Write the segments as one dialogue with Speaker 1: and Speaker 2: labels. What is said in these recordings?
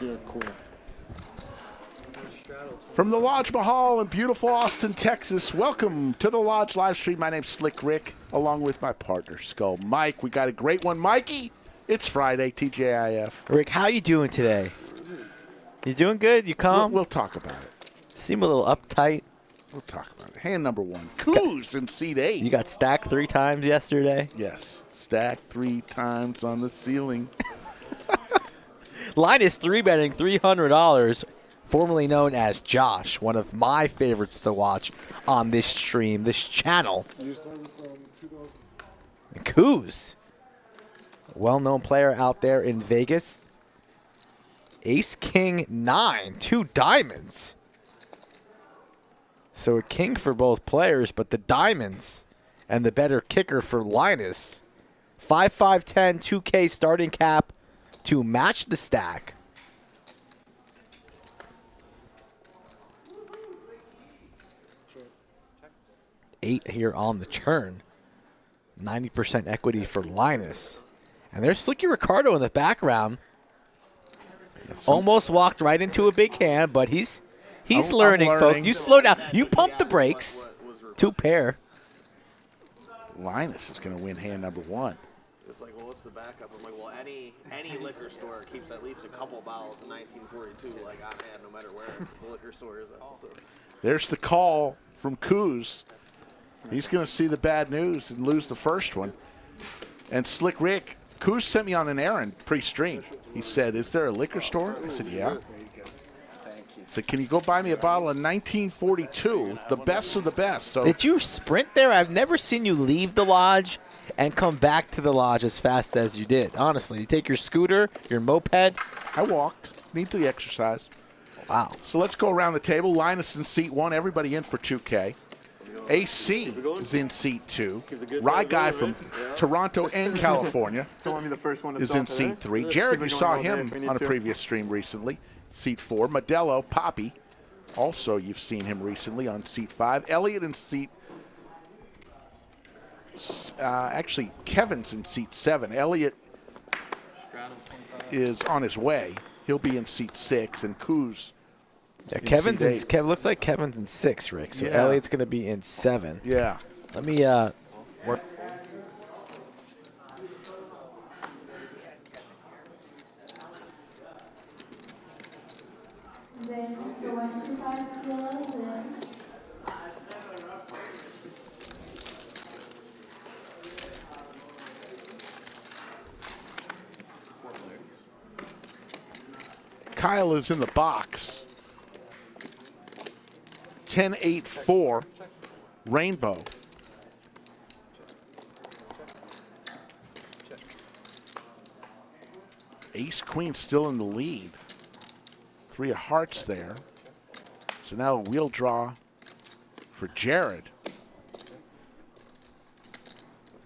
Speaker 1: Yeah, cool.
Speaker 2: From the Lodge Mahal in beautiful Austin, Texas, welcome to the Lodge live stream. My name's Slick Rick, along with my partner, Skull Mike. We got a great one. Mikey, it's Friday, TJIF.
Speaker 3: Rick, how you doing today? You doing good? You calm?
Speaker 2: We'll talk about it.
Speaker 3: Seem a little uptight.
Speaker 2: We'll talk about it. Hand number one, Coos in seat 8.
Speaker 3: You got stacked 3 times yesterday?
Speaker 2: Yes, stacked 3 times on the ceiling.
Speaker 3: Linus 3-betting $300, formerly known as Josh, one of my favorites to watch on this stream, this channel. Coos, a well-known player out there in Vegas. Ace, King, 9, 2 diamonds. So a king for both players, but the diamonds and the better kicker for Linus. 5-5-10, 2K starting cap to match the stack. Eight here on the turn. 90% equity for Linus. And there's Slicky Ricardo in the background. Almost walked right into a big hand, but he's learning, folks. You slow down. You pump the brakes. 2 pair.
Speaker 2: Linus is going to win hand number 1.
Speaker 4: It's like, well, what's the backup? I'm like, well, any liquor store keeps at least a couple bottles in 1942. Like, I'm at no matter where the liquor store is at. So.
Speaker 2: There's the call from Coos. He's going to see the bad news and lose the first one. And Slick Rick, Coos sent me on an errand pre-stream. He said, is there a liquor store? I said, yeah. I said, can you go buy me a bottle of 1942, the best of the best? So
Speaker 3: did you sprint there? I've never seen you leave the lodge and come back to the lodge as fast as you did. Honestly, you take your scooter, your moped.
Speaker 2: I walked. Need the exercise.
Speaker 3: Wow.
Speaker 2: So let's go around the table. Linus in seat 1. Everybody in for 2K. AC is in seat 2. Rye Guy from Toronto and California is in seat 3. Jared, you saw him on a previous stream recently. Seat 4. Modelo Papi, also you've seen him recently on seat 5. Elliot in seat, actually Kevin's in seat 7. Elliot is on his way. He'll be in seat 6, and Coos.
Speaker 3: Yeah, looks like Kevin's in 6, Rick. So
Speaker 2: yeah.
Speaker 3: Elliot's going to be in 7.
Speaker 2: Yeah.
Speaker 3: Let me work.
Speaker 5: Then go 125 kilos in.
Speaker 2: Kyle is in the box. 10-8-4 Rainbow. Ace Queen still in the lead. 3 of hearts there. So now a wheel draw for Jared.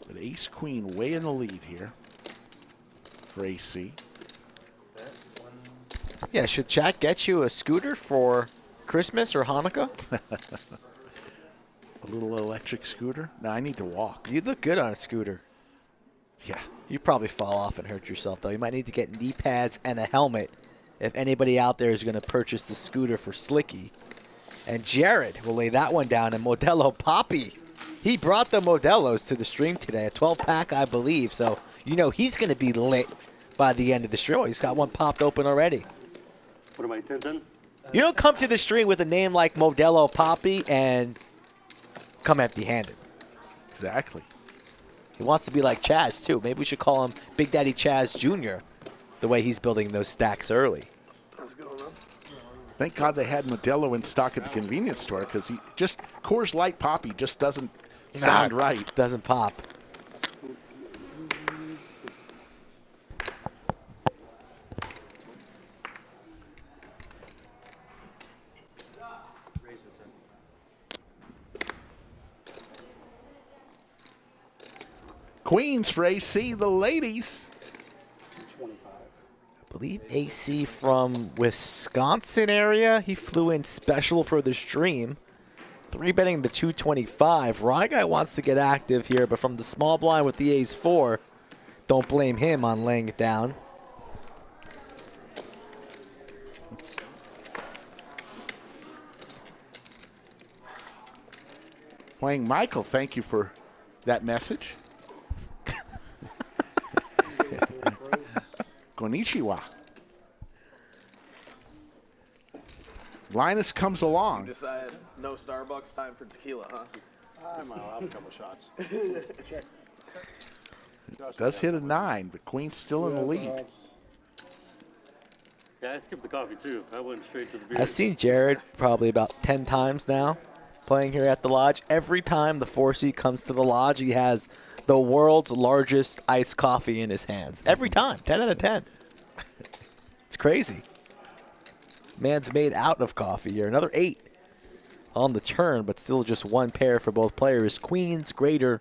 Speaker 2: But Ace Queen way in the lead here for AC.
Speaker 3: Yeah, should chat get you a scooter for Christmas or Hanukkah?
Speaker 2: A little electric scooter? No, I need to walk.
Speaker 3: You'd look good on a scooter.
Speaker 2: Yeah.
Speaker 3: You'd probably fall off and hurt yourself, though. You might need to get knee pads and a helmet if anybody out there is going to purchase the scooter for Slicky. And Jared will lay that one down. And Modelo Papi, he brought the Modelos to the stream today, a 12-pack, I believe. So, you know he's going to be lit by the end of the stream. Oh, he's got one popped open already.
Speaker 6: What am I, 10-10?
Speaker 3: You don't come to the stream with a name like Modelo Papi and come empty-handed.
Speaker 2: Exactly.
Speaker 3: He wants to be like Chaz, too. Maybe we should call him Big Daddy Chaz Jr., the way he's building those stacks early.
Speaker 2: Thank God they had Modelo in stock at the convenience store, because he just Coors Light Poppy just doesn't sound right.
Speaker 3: Doesn't pop.
Speaker 2: Queens for AC, the ladies.
Speaker 6: 25.
Speaker 3: I believe AC from Wisconsin area. He flew in special for the stream. 3-betting the 225. Rye Guy wants to get active here, but from the small blind with the ace-4, don't blame him on laying it down.
Speaker 2: Playing Michael, thank you for that message. Konnichiwa. Linus comes along.
Speaker 4: Decided no Starbucks, time for tequila, huh?
Speaker 6: I'll have a couple shots.
Speaker 2: Does hit a 9, but Queen's still in the lead.
Speaker 6: Yeah, I skipped the coffee too. I went straight to the beer.
Speaker 3: I've seen Jared probably about 10 times now playing here at the lodge. Every time the 4C comes to the lodge, he has the world's largest iced coffee in his hands. Every time. 10 out of 10. It's crazy. Man's made out of coffee here. Another 8 on the turn, but still just one pair for both players. Queens greater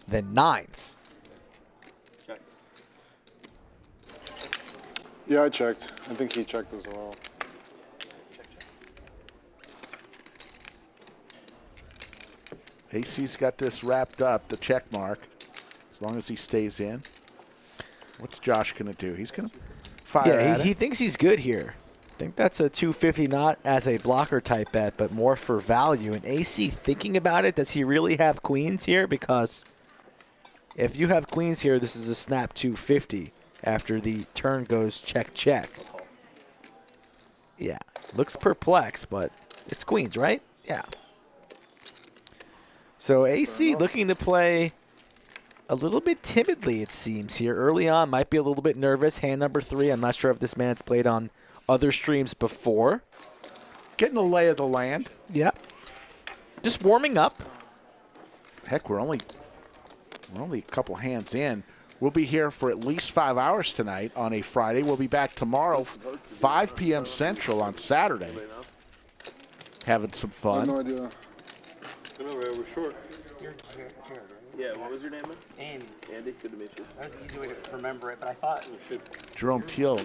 Speaker 3: than 9s.
Speaker 6: Check.
Speaker 1: Yeah, I checked. I think he checked as well.
Speaker 2: AC's got this wrapped up, the check mark, as long as he stays in. What's Josh going to do? He's going to fire at
Speaker 3: Yeah, he
Speaker 2: it.
Speaker 3: thinks he's good here. I think that's a 250, not as a blocker type bet, but more for value. And AC thinking about it, does he really have queens here? Because if you have queens here, this is a snap 250 after the turn goes check, check. Yeah, looks perplexed, but it's queens, right? Yeah. So AC looking to play a little bit timidly, it seems, here. Early on, might be a little bit nervous. Hand number 3. I'm not sure if this man's played on other streams before.
Speaker 2: Getting the lay of the land.
Speaker 3: Yeah. Just warming up.
Speaker 2: Heck, we're only a couple hands in. We'll be here for at least 5 hours tonight on a Friday. We'll be back tomorrow, 5 p.m. Central on Saturday. Having some
Speaker 1: I have
Speaker 2: fun.
Speaker 1: no idea.
Speaker 6: I know, right? We're short.
Speaker 7: You're Jared, right?
Speaker 4: Yeah, what was your name, man?
Speaker 7: Andy.
Speaker 4: Andy, good to meet you.
Speaker 7: That was an easy way to remember it, but I thought
Speaker 2: Jerome Teal,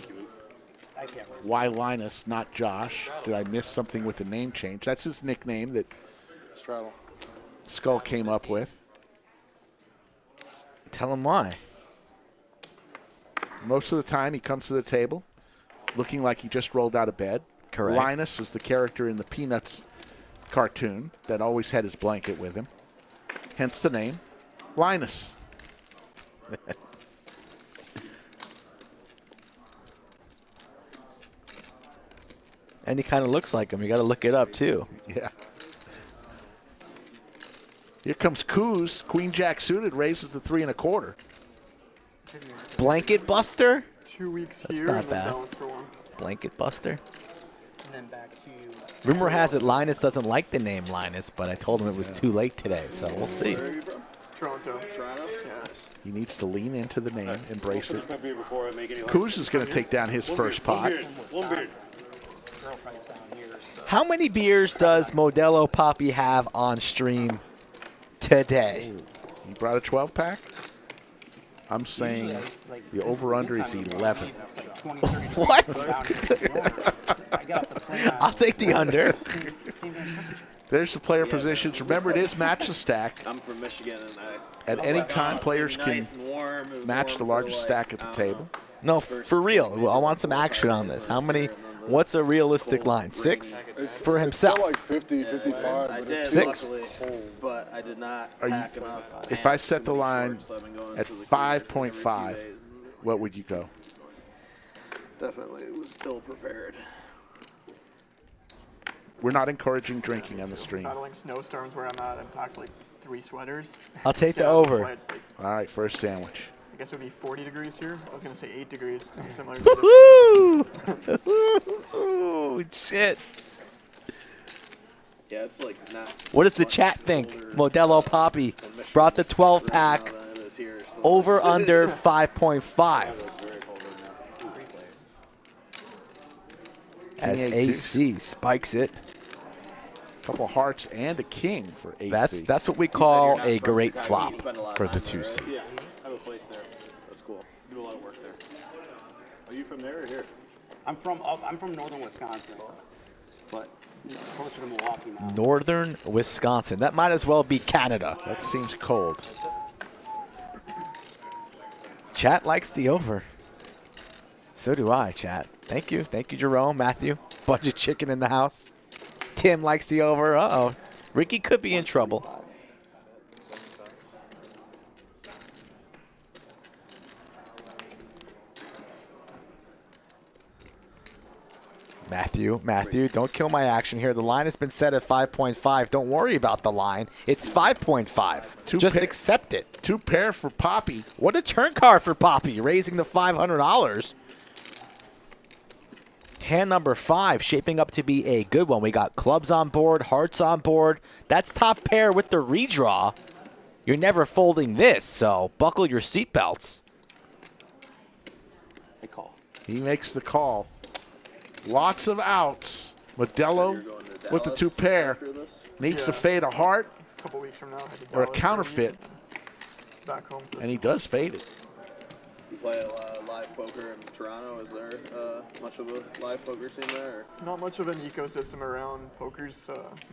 Speaker 7: I can't remember.
Speaker 2: why Linus, not Josh? Did I miss something with the name change? That's his nickname that
Speaker 1: Straddle.
Speaker 2: Skull came up with.
Speaker 3: Tell him why.
Speaker 2: Most of the time, he comes to the table looking like he just rolled out of bed.
Speaker 3: Correct.
Speaker 2: Linus is the character in the Peanuts cartoon that always had his blanket with him. Hence the name, Linus.
Speaker 3: And he kind of looks like him. You got to look it up, too.
Speaker 2: Yeah. Here comes Coos. Queen Jack suited, raises the 3 1/4.
Speaker 3: Blanket Buster?
Speaker 8: 2 weeks
Speaker 3: That's
Speaker 8: here
Speaker 3: not
Speaker 8: and then
Speaker 3: bad.
Speaker 8: Dallas for 1.
Speaker 3: Blanket Buster?
Speaker 7: And then back to
Speaker 3: Rumor has it Linus doesn't like the name Linus, but I told him it was too late today, so we'll see.
Speaker 4: Where are you from?
Speaker 8: Toronto.
Speaker 4: Toronto?
Speaker 8: Yeah.
Speaker 2: He needs to lean into the name, embrace it.
Speaker 6: Finish my beer before I make any.
Speaker 2: Coos is going to take down his first pot.
Speaker 6: One beer.
Speaker 7: girlfriends down here. So.
Speaker 3: How many beers does Modelo Papi have on stream today?
Speaker 2: He brought a 12-pack. I'm saying
Speaker 7: Usually, like,
Speaker 2: the
Speaker 7: this
Speaker 2: over-under
Speaker 7: good
Speaker 2: is
Speaker 7: time of the
Speaker 2: 11.
Speaker 7: day, it's like 20, 30 degrees
Speaker 3: What?
Speaker 7: down here. I got up to 29.
Speaker 3: I'll take the under.
Speaker 7: Same temperature.
Speaker 2: There's the player positions. Remember, it is match the stack.
Speaker 4: I'm from Michigan, and
Speaker 2: At any time, players can
Speaker 4: nice and warm. It was
Speaker 2: match
Speaker 4: warm
Speaker 2: the
Speaker 4: for,
Speaker 2: largest
Speaker 4: like,
Speaker 2: stack at the
Speaker 4: I don't
Speaker 2: table.
Speaker 4: know.
Speaker 3: No, for real. I want some action on this. How many? What's a realistic line? 6 for himself.
Speaker 1: It's like 50, 55.
Speaker 4: I
Speaker 1: but
Speaker 4: did,
Speaker 1: it's
Speaker 3: 6?
Speaker 4: luckily, but I did not
Speaker 2: Are you-
Speaker 4: pack enough.
Speaker 2: If I set the line
Speaker 4: So I've been going
Speaker 2: at
Speaker 4: to the coolers
Speaker 2: 5.5,
Speaker 4: every few days.
Speaker 2: what would you go?
Speaker 4: Definitely was still prepared.
Speaker 2: We're not encouraging drinking on the stream.
Speaker 8: Battling snowstorms where I'm at. I packed like 3 sweaters.
Speaker 3: I'll take the
Speaker 8: Down the
Speaker 3: over.
Speaker 8: flights, like,
Speaker 2: All right, first sandwich.
Speaker 8: I guess it would be 40 degrees here. I was going to say 8 degrees because I'm similar to
Speaker 3: Woo! Shit.
Speaker 4: Yeah, it's like not.
Speaker 3: What does the chat think? Modelo Papi brought the 12-pack over under 5.5. As
Speaker 2: King eight
Speaker 3: AC spikes it.
Speaker 2: Couple hearts and a king for AC.
Speaker 3: That's what we call a great flop for the 2C.
Speaker 6: Yeah, I have a place there. That's cool. Do a lot of work there. Are you from there or here?
Speaker 7: I'm from northern Wisconsin, but closer to Milwaukee now.
Speaker 3: Northern Wisconsin. That might as well be Canada.
Speaker 2: That seems cold.
Speaker 3: Chat likes the over. So do I, chat. Thank you. Thank you, Jerome, Matthew. Budget chicken in the house. Tim likes the over. Uh-oh. Ricky could be in trouble. Matthew, don't kill my action here. The line has been set at 5.5. Don't worry about the line. It's 5.5. Just accept it.
Speaker 2: 2 pair for Papi.
Speaker 3: What a turn card for Papi, raising the $500. Hand number 5 shaping up to be a good one. We got clubs on board, hearts on board. That's top pair with the redraw. You're never folding this, so buckle your seatbelts.
Speaker 7: I call.
Speaker 2: He makes the call. Lots of outs. Modelo with the 2 pair. Needs to fade a heart
Speaker 8: A couple weeks from now, head to
Speaker 2: or a
Speaker 8: Dallas,
Speaker 2: counterfeit,
Speaker 8: back home. For
Speaker 2: and he does fade it.
Speaker 4: You play live poker in Toronto. Is there much of a live poker scene there? Or?
Speaker 8: Not much of an ecosystem around. Poker's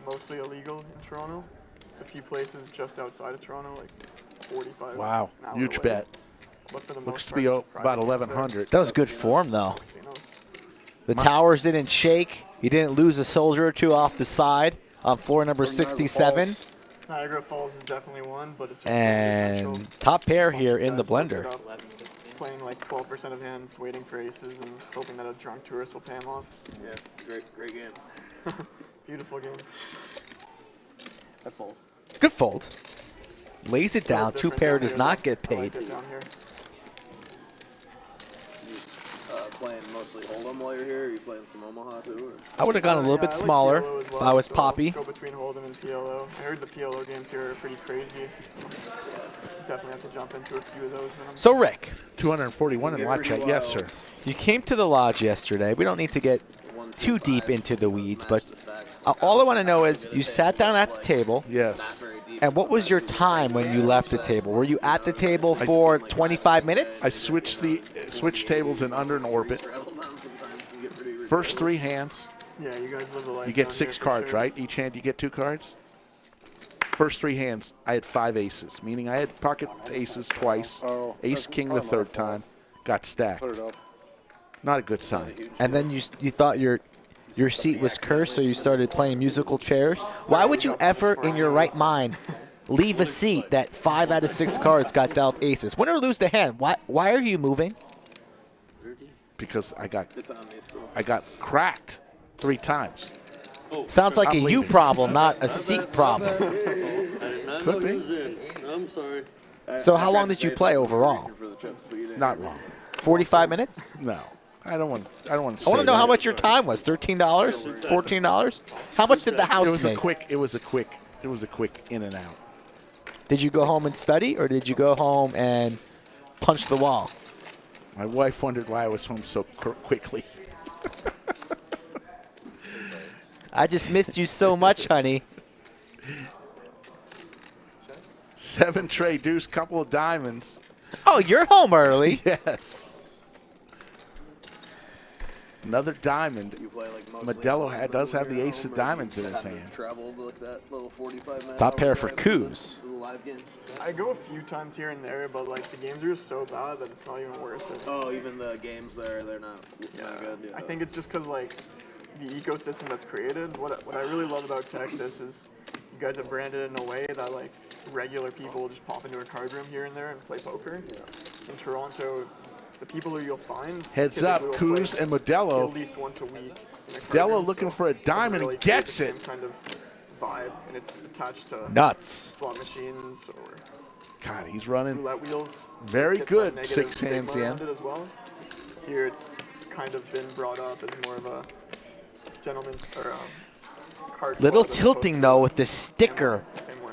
Speaker 8: mostly illegal in Toronto. There's a few places just outside of Toronto, like 45.
Speaker 2: Wow,
Speaker 8: an hour
Speaker 2: huge
Speaker 8: away.
Speaker 2: bet.
Speaker 8: But for the
Speaker 2: Looks
Speaker 8: most
Speaker 2: to be
Speaker 8: part,
Speaker 2: about
Speaker 8: private
Speaker 2: 1,100.
Speaker 3: That was good form, though.
Speaker 8: casinos.
Speaker 3: The towers didn't shake. You didn't lose a soldier or two off the side on floor number 67.
Speaker 8: Niagara Falls is definitely one, but it's just
Speaker 3: And top pair here in the blender.
Speaker 8: Playing like 12% of hands, waiting for aces, and hoping that a drunk tourist will pay him off.
Speaker 4: Yeah, great game.
Speaker 8: Beautiful game.
Speaker 7: I fold.
Speaker 3: Good fold. Lays it down. 2 pair does not get
Speaker 8: I like
Speaker 3: paid.
Speaker 8: it down here.
Speaker 4: You just playing mostly Hold'em while you're here? Or you playing some Omaha too? Or?
Speaker 3: I would have gone a little
Speaker 8: Yeah,
Speaker 3: bit
Speaker 8: I like
Speaker 3: smaller
Speaker 8: PLO as
Speaker 3: if
Speaker 8: well,
Speaker 3: I was
Speaker 8: so
Speaker 3: Papi.
Speaker 8: Go between Hold'em and PLO. I heard the PLO games here are pretty crazy. So definitely have to jump into a few of those.
Speaker 3: So, Rick,
Speaker 2: 241 in live chat. Yes, sir.
Speaker 3: you came to the lodge yesterday. We don't need to get too deep into the weeds, but all I want to know is you sat down at the table.
Speaker 2: Yes.
Speaker 3: And what was your time when you left the table? Were you at the table for 25 minutes?
Speaker 2: I switched tables in under an orbit. First 3 hands,
Speaker 8: Yeah, you guys live the life.
Speaker 2: you get
Speaker 8: down
Speaker 2: 6
Speaker 8: here for
Speaker 2: cards,
Speaker 8: sure.
Speaker 2: right? Each hand you get 2 cards. First 3 hands, I had 5 aces, meaning I had pocket aces twice.
Speaker 1: Oh,
Speaker 2: Ace king the 3rd time, got stacked.
Speaker 1: Put it up.
Speaker 2: Not a good sign.
Speaker 3: And then you thought your seat was cursed, so you started playing musical chairs. Why would you ever, in your right mind, leave a seat that 5 out of 6 cards got dealt aces? Win or lose the hand. Why are you moving?
Speaker 2: Because I got
Speaker 4: It's on me still.
Speaker 2: cracked 3 times.
Speaker 3: Sounds like
Speaker 2: I'm
Speaker 3: a you
Speaker 2: leaving.
Speaker 3: problem, not a seat problem.
Speaker 2: Could be.
Speaker 6: I'm sorry.
Speaker 3: So how long did you play overall?
Speaker 4: For the chips, but you didn't.
Speaker 2: Not long.
Speaker 3: 45 minutes?
Speaker 2: No. I don't want to
Speaker 3: I want to know how much your time was. $13? $14? How much did the house
Speaker 2: It was a
Speaker 3: make?
Speaker 2: quick in and out.
Speaker 3: Did you go home and study, or did you go home and punch the wall?
Speaker 2: My wife wondered why I was home so quickly.
Speaker 3: I just missed you so much, honey.
Speaker 2: 7 tray deuce, couple of diamonds.
Speaker 3: Oh, you're home early.
Speaker 2: Yes. Another diamond.
Speaker 4: You play like mostly
Speaker 2: Modelo
Speaker 4: online,
Speaker 2: does
Speaker 4: but
Speaker 2: have
Speaker 4: when
Speaker 2: the
Speaker 4: you're
Speaker 2: ace of
Speaker 4: home, or
Speaker 2: diamonds
Speaker 4: you
Speaker 2: in his
Speaker 4: haven't
Speaker 2: hand.
Speaker 4: Traveled like that little 45-minute.
Speaker 3: Top pair for coups.
Speaker 4: Live games.
Speaker 8: I go a few times here and there, but like the games are just so bad that it's not even worth it.
Speaker 4: Oh, even the games there, they're not good. Yeah.
Speaker 8: I think it's just because like the ecosystem that's created. What I really love about Texas is you guys have branded it in a way that like regular people will just pop into a card room here and there and play poker. In Toronto, the people who you'll find
Speaker 2: Heads up,
Speaker 8: typically will
Speaker 2: Kuz
Speaker 8: play
Speaker 2: and Modelo.
Speaker 8: at least once a week. in a card
Speaker 2: Modelo
Speaker 8: room,
Speaker 2: looking
Speaker 8: so
Speaker 2: for a
Speaker 8: it doesn't
Speaker 2: diamond and
Speaker 8: really create
Speaker 2: gets
Speaker 8: the
Speaker 2: it.
Speaker 8: same kind of vibe, and it's attached to
Speaker 3: Nuts.
Speaker 8: slot machines or
Speaker 2: God, he's running
Speaker 8: roulette wheels.
Speaker 2: very
Speaker 8: Gets
Speaker 2: good.
Speaker 8: negative
Speaker 2: 6
Speaker 8: stigma
Speaker 2: hands
Speaker 8: around
Speaker 2: in.
Speaker 8: it as well. Here it's kind of been brought up as more of a gentleman's or card
Speaker 3: Little
Speaker 8: club as
Speaker 3: tilting,
Speaker 8: opposed
Speaker 3: though,
Speaker 8: to
Speaker 3: with the sticker
Speaker 8: same way.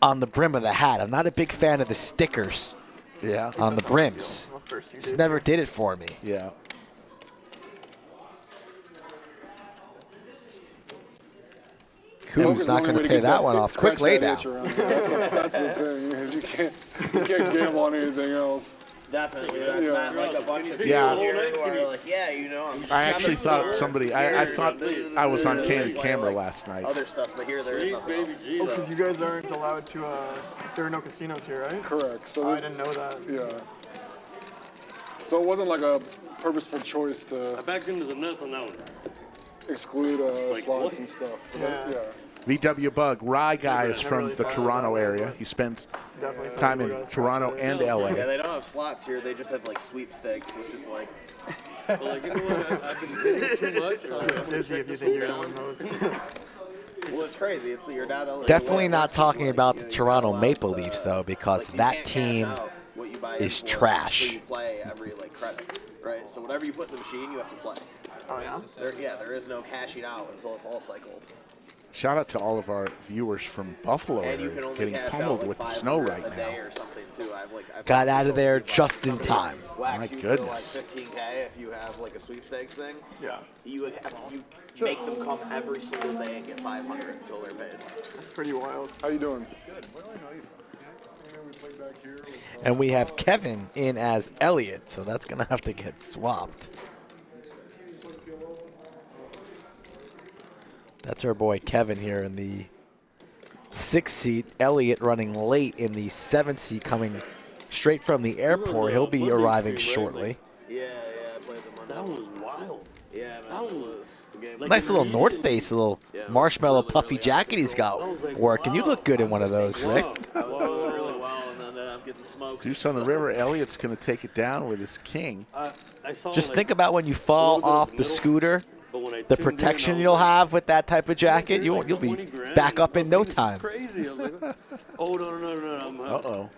Speaker 3: on the brim of the hat. I'm not a big fan of the stickers
Speaker 2: Yeah.
Speaker 3: on the brims.
Speaker 8: Well, first you
Speaker 3: Just
Speaker 8: did.
Speaker 3: never did it for me.
Speaker 2: Yeah.
Speaker 3: Who's not going to pay that one off? Quick lay down.
Speaker 1: That's the thing. Is you can't gamble on anything else.
Speaker 4: Definitely.
Speaker 1: Yeah.
Speaker 4: Not like a bunch of
Speaker 2: Yeah.
Speaker 4: people here who are like, yeah, you know, I'm
Speaker 2: I actually thought somebody. I thought I was on candid
Speaker 4: Like
Speaker 2: camera last night.
Speaker 4: other stuff, but here there is nothing else.
Speaker 8: Oh, because you guys aren't allowed to. There are no casinos here, right?
Speaker 1: Correct. So
Speaker 8: I
Speaker 1: this,
Speaker 8: didn't know that.
Speaker 1: yeah. So it wasn't like a purposeful choice to
Speaker 6: I backed into the net on that one.
Speaker 1: exclude
Speaker 6: Like
Speaker 1: slots
Speaker 6: what?
Speaker 1: and stuff.
Speaker 8: Yeah.
Speaker 2: VW Bug, Rye guy is
Speaker 8: Never
Speaker 2: from
Speaker 8: really
Speaker 2: the
Speaker 8: thought
Speaker 2: Toronto
Speaker 8: about that.
Speaker 2: area. He spends
Speaker 8: Definitely.
Speaker 2: time in Toronto and
Speaker 4: Yeah,
Speaker 2: LA.
Speaker 4: they don't have slots here. They just have like sweepstakes, which is like
Speaker 6: But like, you know what? I've been bidding too much. So I'm gonna
Speaker 8: Dizzy
Speaker 6: check
Speaker 8: if you
Speaker 6: this
Speaker 8: think you're
Speaker 6: one
Speaker 8: gonna
Speaker 6: down.
Speaker 8: win those.
Speaker 4: Well, it's crazy. It's your dad. Like,
Speaker 3: Definitely not talking about the Toronto Maple Leafs, though, because that team is trash.
Speaker 4: You play every like credit, right? So whatever you put in the machine, you have to play.
Speaker 8: Oh yeah.
Speaker 4: There is no cashing out until it's all cycled.
Speaker 2: Shout out to all of our viewers from Buffalo
Speaker 4: And you
Speaker 2: that
Speaker 4: can
Speaker 2: are
Speaker 4: only
Speaker 2: getting
Speaker 4: cash
Speaker 2: pummeled
Speaker 4: out, like,
Speaker 2: with the snow
Speaker 4: 500
Speaker 2: right
Speaker 4: a day
Speaker 2: now.
Speaker 4: or something too. I've
Speaker 3: Got out of there just in time.
Speaker 4: Wax
Speaker 2: My
Speaker 4: you
Speaker 2: goodness.
Speaker 4: For like 15K if you have like a sweepstakes thing.
Speaker 8: Yeah.
Speaker 4: You make them come every single day and get 500 until they're paid.
Speaker 8: That's pretty wild.
Speaker 1: How you doing?
Speaker 3: And we have Kevin in as Elliot, so that's going to have to get swapped. That's our boy Kevin here in the 6th seat. Elliot running late in the 7th seat, coming straight from the airport. He'll be arriving shortly.
Speaker 4: Yeah, I played them on
Speaker 6: That one was wild.
Speaker 4: Yeah, man.
Speaker 6: That one was. Like
Speaker 3: Nice little North Face, a little marshmallow puffy jacket he's got working. You look good in one of those, Rick.
Speaker 4: I was doing really well, and then I'm getting smoked.
Speaker 2: Deuce on the river. Elliot's going to take it down with his king.
Speaker 6: I saw,
Speaker 3: Just
Speaker 6: like,
Speaker 3: think about when you fall
Speaker 6: little bit of
Speaker 3: off the
Speaker 6: middle,
Speaker 3: scooter,
Speaker 6: but when I
Speaker 3: the
Speaker 6: tuned in, I
Speaker 3: protection
Speaker 6: was
Speaker 3: you'll
Speaker 6: like,
Speaker 3: have with that type of jacket.
Speaker 6: "Here's
Speaker 3: You'll
Speaker 6: like
Speaker 3: be
Speaker 6: 20 grand."
Speaker 3: back up in no
Speaker 6: This is
Speaker 3: time.
Speaker 6: Crazy. I was like, oh no. I'm,
Speaker 2: Uh-oh.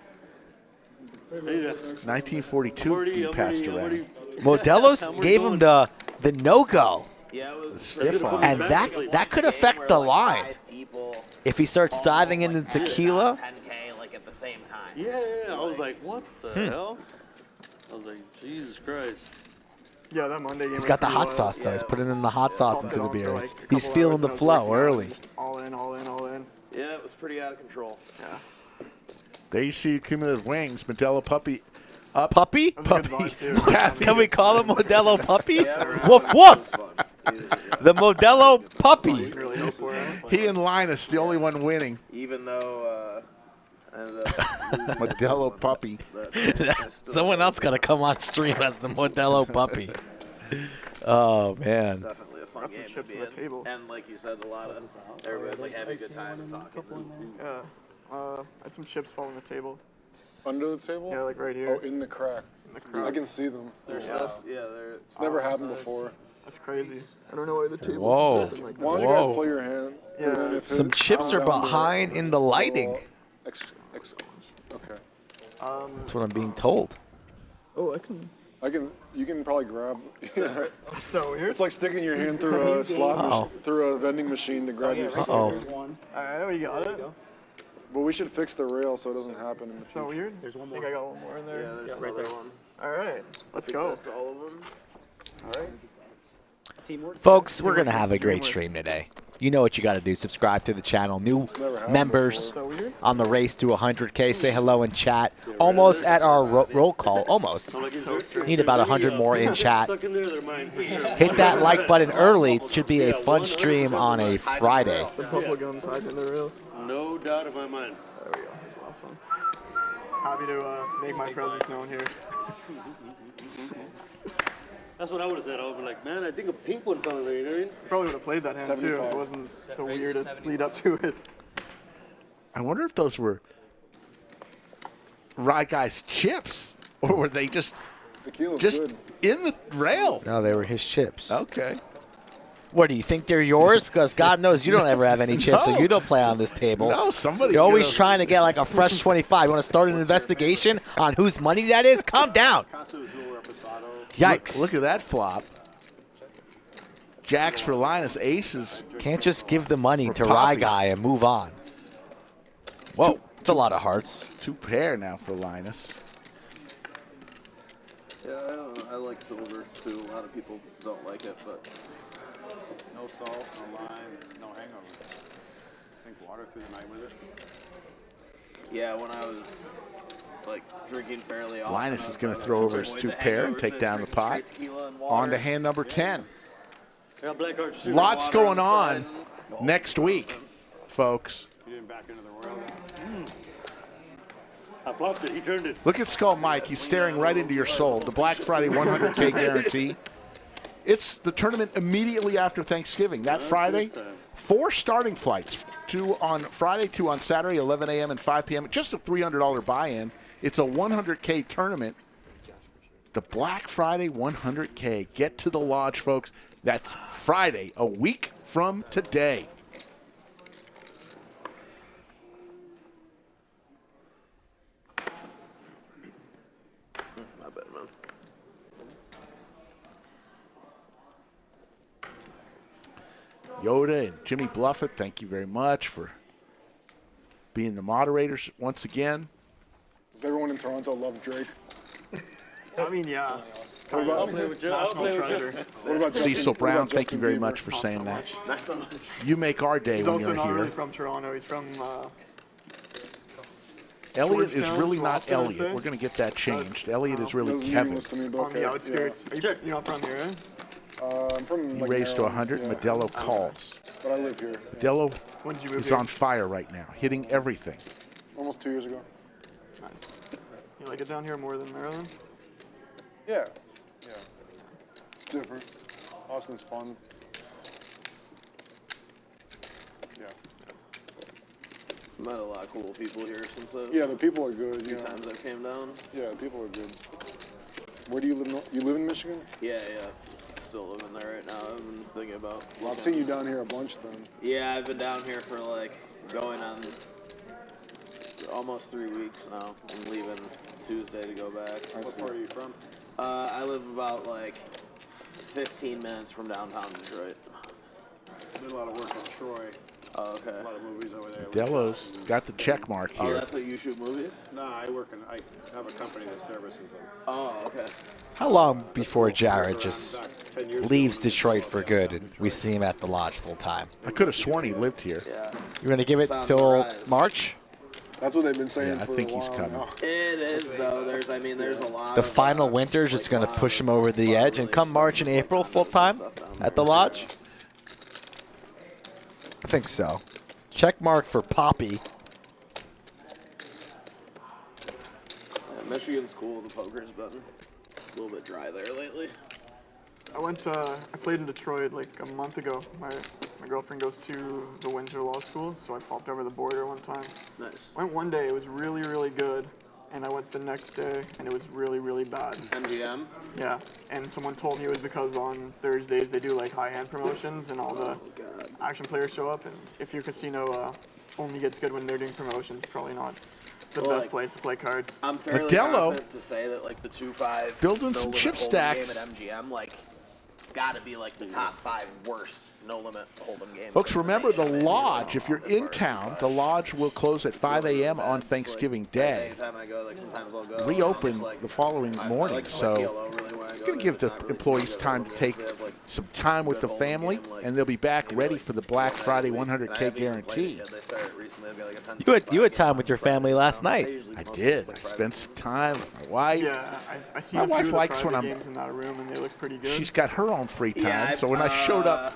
Speaker 6: Hey,
Speaker 2: 1942 being passed around.
Speaker 3: Modelo's gave him the no-go,
Speaker 4: Yeah, it
Speaker 2: The
Speaker 4: was
Speaker 2: stiff arm.
Speaker 3: and that could affect the line. If he starts diving into tequila,
Speaker 4: 10K like at the same time.
Speaker 6: Yeah. I was like, what the hell? I was like, Jesus Christ.
Speaker 8: Yeah, that Monday game.
Speaker 3: he's
Speaker 8: was
Speaker 3: got the
Speaker 8: pretty
Speaker 3: hot
Speaker 8: wild.
Speaker 3: sauce, though. He's putting in the hot sauce
Speaker 8: Pumped
Speaker 3: into
Speaker 8: it
Speaker 3: the
Speaker 8: on for,
Speaker 3: beers.
Speaker 8: like, a
Speaker 3: He's
Speaker 8: couple
Speaker 3: feeling
Speaker 8: hours
Speaker 3: the
Speaker 8: and I was
Speaker 3: flow
Speaker 8: working out
Speaker 3: early.
Speaker 8: and just all in.
Speaker 4: Yeah, it was pretty out of control.
Speaker 8: Yeah.
Speaker 2: There you see cumulative wings. Modelo Puppy up.
Speaker 3: Puppy?
Speaker 8: That was a good
Speaker 2: Puppy.
Speaker 8: vibe, too.
Speaker 2: Pappy.
Speaker 3: Can we call him Modelo Puppy?
Speaker 4: Yeah,
Speaker 3: Woof, woof. The Modelo Puppy.
Speaker 8: Didn't really hope for it.
Speaker 2: He and Linus, the only one winning.
Speaker 4: Even though I ended up losing
Speaker 2: Modelo Puppy.
Speaker 3: Someone else got to come on stream as the Modelo Puppy. Oh, man.
Speaker 4: definitely a fun
Speaker 8: Got some
Speaker 4: game to
Speaker 8: chips
Speaker 4: be
Speaker 8: on the
Speaker 4: in.
Speaker 8: table.
Speaker 4: And like you said, a lot of everybody's like having a good time and talking.
Speaker 8: Yeah. I had some chips falling on the table.
Speaker 1: Under the table?
Speaker 8: Yeah, like right here.
Speaker 1: Oh, in the crack.
Speaker 8: In the crack.
Speaker 1: I can see them.
Speaker 4: There's stuff, they're
Speaker 1: It's never happened before.
Speaker 8: That's crazy. I don't know why the table.
Speaker 3: Whoa.
Speaker 8: Open like
Speaker 1: Why
Speaker 8: that.
Speaker 1: don't you guys
Speaker 3: Whoa.
Speaker 1: play your hand?
Speaker 8: Yeah.
Speaker 1: And then if
Speaker 3: Some
Speaker 1: it
Speaker 3: chips are
Speaker 1: comes down to
Speaker 3: behind in the lighting.
Speaker 1: Okay.
Speaker 3: That's what I'm being told.
Speaker 8: Oh, I can.
Speaker 1: You can probably grab.
Speaker 8: So weird.
Speaker 1: It's like sticking your hand through a slot,
Speaker 3: Uh-oh.
Speaker 1: through a vending machine to grab your stick.
Speaker 3: Uh-oh.
Speaker 8: Alright, we got it.
Speaker 1: But we should fix the rail so it doesn't happen in the
Speaker 8: So
Speaker 1: future.
Speaker 8: weird. There's one more. I think I got one more in there.
Speaker 4: Yeah, there's another one.
Speaker 8: Alright, let's go.
Speaker 4: That's all of them.
Speaker 8: Alright.
Speaker 3: Folks, we're going to have a great stream today. You know what you got to do. Subscribe to the channel. New
Speaker 1: never happened
Speaker 3: members
Speaker 8: So weird.
Speaker 3: on the race to 100K. Say hello in chat. Almost at our roll call. Almost. Need about 100 more in chat.
Speaker 6: Stuck in there, they're mine for sure.
Speaker 3: Hit that like button early. It should be a fun stream on a Friday.
Speaker 8: The bubble gums hide in the rail.
Speaker 6: No doubt in my mind.
Speaker 8: There we go. Here's the last one. Happy to make my presence known here.
Speaker 6: That's what I would have said. I would be like, man, I think a pink one fell in there. You know what I mean?
Speaker 8: Probably would have played that hand too if
Speaker 1: 75.
Speaker 8: it wasn't the weirdest lead up to it.
Speaker 2: I wonder if those were Rye Guy's chips, or were they just
Speaker 1: Tequila's
Speaker 2: just
Speaker 1: good.
Speaker 2: in the rail?
Speaker 3: No, they were his chips.
Speaker 2: Okay.
Speaker 3: What, do you think they're yours? Because God knows you don't ever have any chips, and
Speaker 2: No.
Speaker 3: you don't play on this table.
Speaker 2: No, somebody.
Speaker 3: You're always
Speaker 2: could've-
Speaker 3: trying to get like a fresh 25. You want to start an investigation on whose money that is? Calm down. Yikes.
Speaker 2: Look at that flop. Jacks for Linus, aces.
Speaker 3: Can't just give the money
Speaker 2: For
Speaker 3: to Rye
Speaker 2: Poppy.
Speaker 3: Guy and move on. Whoa, it's a lot of hearts.
Speaker 2: 2 pair now for Linus.
Speaker 4: Yeah, I don't know. I like silver too. A lot of people don't like it, but
Speaker 6: No salt, no lime, no hangover. Drink water through the night with it.
Speaker 4: yeah, when I was like drinking fairly often,
Speaker 2: Linus
Speaker 4: I
Speaker 2: is
Speaker 4: was
Speaker 2: going
Speaker 4: trying
Speaker 2: to throw over
Speaker 4: avoid
Speaker 2: his
Speaker 4: the
Speaker 2: 2 pair and
Speaker 4: hangovers
Speaker 2: take
Speaker 4: and
Speaker 2: down the
Speaker 4: drinking
Speaker 2: pot.
Speaker 4: straight tequila and
Speaker 2: On to
Speaker 4: water.
Speaker 2: hand number 10.
Speaker 6: I got black heart too.
Speaker 2: Lots
Speaker 4: water
Speaker 2: going
Speaker 4: on
Speaker 2: on
Speaker 4: the side.
Speaker 2: next week, folks.
Speaker 6: He didn't back into the world. I flopped it. He turned it.
Speaker 2: Look at Skull Mike. He's staring right into your soul. The Black Friday 100K guarantee. It's the tournament immediately after Thanksgiving. That Friday, 4 starting flights. 2 on Friday, 2 on Saturday, 11 a.m. and 5 p.m. Just a $300 buy-in. It's a 100K tournament. the Black Friday 100K. Get to the lodge, folks. That's Friday, a week from today.
Speaker 4: My bad, man.
Speaker 2: Yoda and Jimmy Bluffett, thank you very much for being the moderators once again.
Speaker 1: Does everyone in Toronto love Drake?
Speaker 8: I mean, yeah.
Speaker 1: What about,
Speaker 7: I'll play with Joe. I'll play with Joe.
Speaker 1: what about
Speaker 2: Cecil
Speaker 1: Justin- what
Speaker 2: Brown,
Speaker 1: about
Speaker 2: thank you
Speaker 1: Justin
Speaker 2: very
Speaker 1: Bieber?
Speaker 2: much for saying that.
Speaker 4: Not so much.
Speaker 2: You make our day
Speaker 8: He's
Speaker 2: when
Speaker 8: also
Speaker 2: you're
Speaker 8: not really
Speaker 2: here.
Speaker 8: from Toronto. He's from
Speaker 2: Elliot is
Speaker 8: Georgetown,
Speaker 2: really not
Speaker 8: Boston, I'd
Speaker 2: Elliot.
Speaker 8: say.
Speaker 2: We're going to get that changed. Elliot is really
Speaker 1: Those are
Speaker 2: Kevin.
Speaker 1: meaningless to me, but
Speaker 8: on
Speaker 1: okay,
Speaker 8: the outskirts.
Speaker 1: yeah.
Speaker 8: You're not from here, eh?
Speaker 1: I'm from
Speaker 2: He
Speaker 1: like,
Speaker 2: raised to
Speaker 1: Maryland,
Speaker 2: 100.
Speaker 1: yeah.
Speaker 2: Modelo calls.
Speaker 1: But I live here.
Speaker 2: Modelo
Speaker 8: When did you move
Speaker 2: is
Speaker 8: here?
Speaker 2: on fire right now, hitting everything.
Speaker 1: Almost 2 years ago.
Speaker 8: Nice. You like it down here more than Maryland?
Speaker 1: Yeah. Yeah. It's different. Austin's fun. Yeah.
Speaker 4: Met a lot of cool people here since the
Speaker 1: Yeah, the people are good.
Speaker 4: few
Speaker 1: Yeah.
Speaker 4: times I came down.
Speaker 1: Yeah, the people are good. Where do you live? You live in Michigan?
Speaker 4: Yeah. Still living there right now. I've been thinking about.
Speaker 1: Well, I've seen you down here a bunch then.
Speaker 4: Yeah, I've been down here for like going on almost 3 weeks now. I'm leaving Tuesday to go back.
Speaker 6: What part are you from?
Speaker 4: I live about like 15 minutes from downtown Detroit.
Speaker 6: Did a lot of work in Troy.
Speaker 4: Oh, okay.
Speaker 6: A lot of movies over there.
Speaker 2: Modelo's got the check mark
Speaker 4: Oh,
Speaker 2: here.
Speaker 4: that's what you shoot movies?
Speaker 6: No, I have a company that services them.
Speaker 4: Oh, okay.
Speaker 3: How long before Jared just
Speaker 6: Back 10 years
Speaker 3: leaves
Speaker 6: ago,
Speaker 3: Detroit for good and we see him at the lodge full time?
Speaker 2: I could have sworn he lived here.
Speaker 4: Yeah.
Speaker 3: You're going to give it
Speaker 4: Sounds
Speaker 3: till
Speaker 4: right.
Speaker 3: March?
Speaker 1: That's what they've been saying
Speaker 2: Yeah, I
Speaker 1: for
Speaker 2: think
Speaker 1: a
Speaker 2: he's
Speaker 1: while
Speaker 2: coming.
Speaker 1: now.
Speaker 4: It is though. There's a lot.
Speaker 3: The
Speaker 4: of,
Speaker 3: final winter's just going to push him over the edge, and come March and April full time at the lodge? I think so. Check mark for Papi.
Speaker 4: Yeah, Michigan's cool. The poker's been a little bit dry there lately.
Speaker 8: I played in Detroit like a month ago. My girlfriend goes to the Windsor Law School, so I popped over the border one time.
Speaker 4: Nice.
Speaker 8: Went one day, it was really, really good. And I went the next day, and it was really, really bad.
Speaker 4: MGM.
Speaker 8: Yeah, and someone told me it was because on Thursdays they do like high-end promotions, and all the
Speaker 4: Oh God.
Speaker 8: action players show up. And if your casino only gets good when they're doing promotions, probably not the
Speaker 4: Well,
Speaker 8: best
Speaker 4: like-
Speaker 8: place to play cards.
Speaker 4: I'm fairly
Speaker 2: Modelo.
Speaker 4: confident to say that like the 2-5
Speaker 2: Building
Speaker 4: no
Speaker 2: some
Speaker 4: limit
Speaker 2: chip
Speaker 4: hold'em
Speaker 2: stacks.
Speaker 4: game at MGM, like it's got to be like the top 5 worst no limit hold'em games.
Speaker 2: Folks,
Speaker 4: in
Speaker 2: remember the
Speaker 4: nation, man.
Speaker 2: lodge. If you're
Speaker 4: As
Speaker 2: in
Speaker 4: far as
Speaker 2: town,
Speaker 4: 2-5.
Speaker 2: the lodge will close at 5 a.m. on
Speaker 4: It's like,
Speaker 2: Thanksgiving
Speaker 4: like,
Speaker 2: Day.
Speaker 4: anytime I go, like sometimes I'll go. and
Speaker 2: Reopen
Speaker 4: just, like,
Speaker 2: the following
Speaker 4: I
Speaker 2: morning,
Speaker 4: like to play
Speaker 2: so
Speaker 4: PLO really when I go
Speaker 2: going to
Speaker 4: there,
Speaker 2: give the
Speaker 4: but not really
Speaker 2: employees
Speaker 4: good
Speaker 2: time to
Speaker 4: hold'em
Speaker 2: take
Speaker 4: games. They have, like,
Speaker 2: some time with
Speaker 4: good
Speaker 2: the
Speaker 4: hold'em
Speaker 2: family,
Speaker 4: game, like,
Speaker 2: and they'll be back
Speaker 4: maybe,
Speaker 2: ready
Speaker 4: like,
Speaker 2: for the
Speaker 4: 4
Speaker 2: Black
Speaker 4: nights a
Speaker 2: Friday
Speaker 4: week. And I
Speaker 2: 100K
Speaker 4: haven't even played it
Speaker 2: guarantee.
Speaker 4: yet. They started recently. They've got, like, a 10
Speaker 3: You had time with your family last night.
Speaker 2: I did. I spent some time with my wife.
Speaker 8: Yeah, I see
Speaker 2: My
Speaker 8: a few
Speaker 2: wife
Speaker 8: of the
Speaker 2: likes when
Speaker 8: private
Speaker 2: I'm-
Speaker 8: games in that room, and they look pretty good.
Speaker 2: She's got her own free time,
Speaker 4: Yeah,
Speaker 2: so when I showed up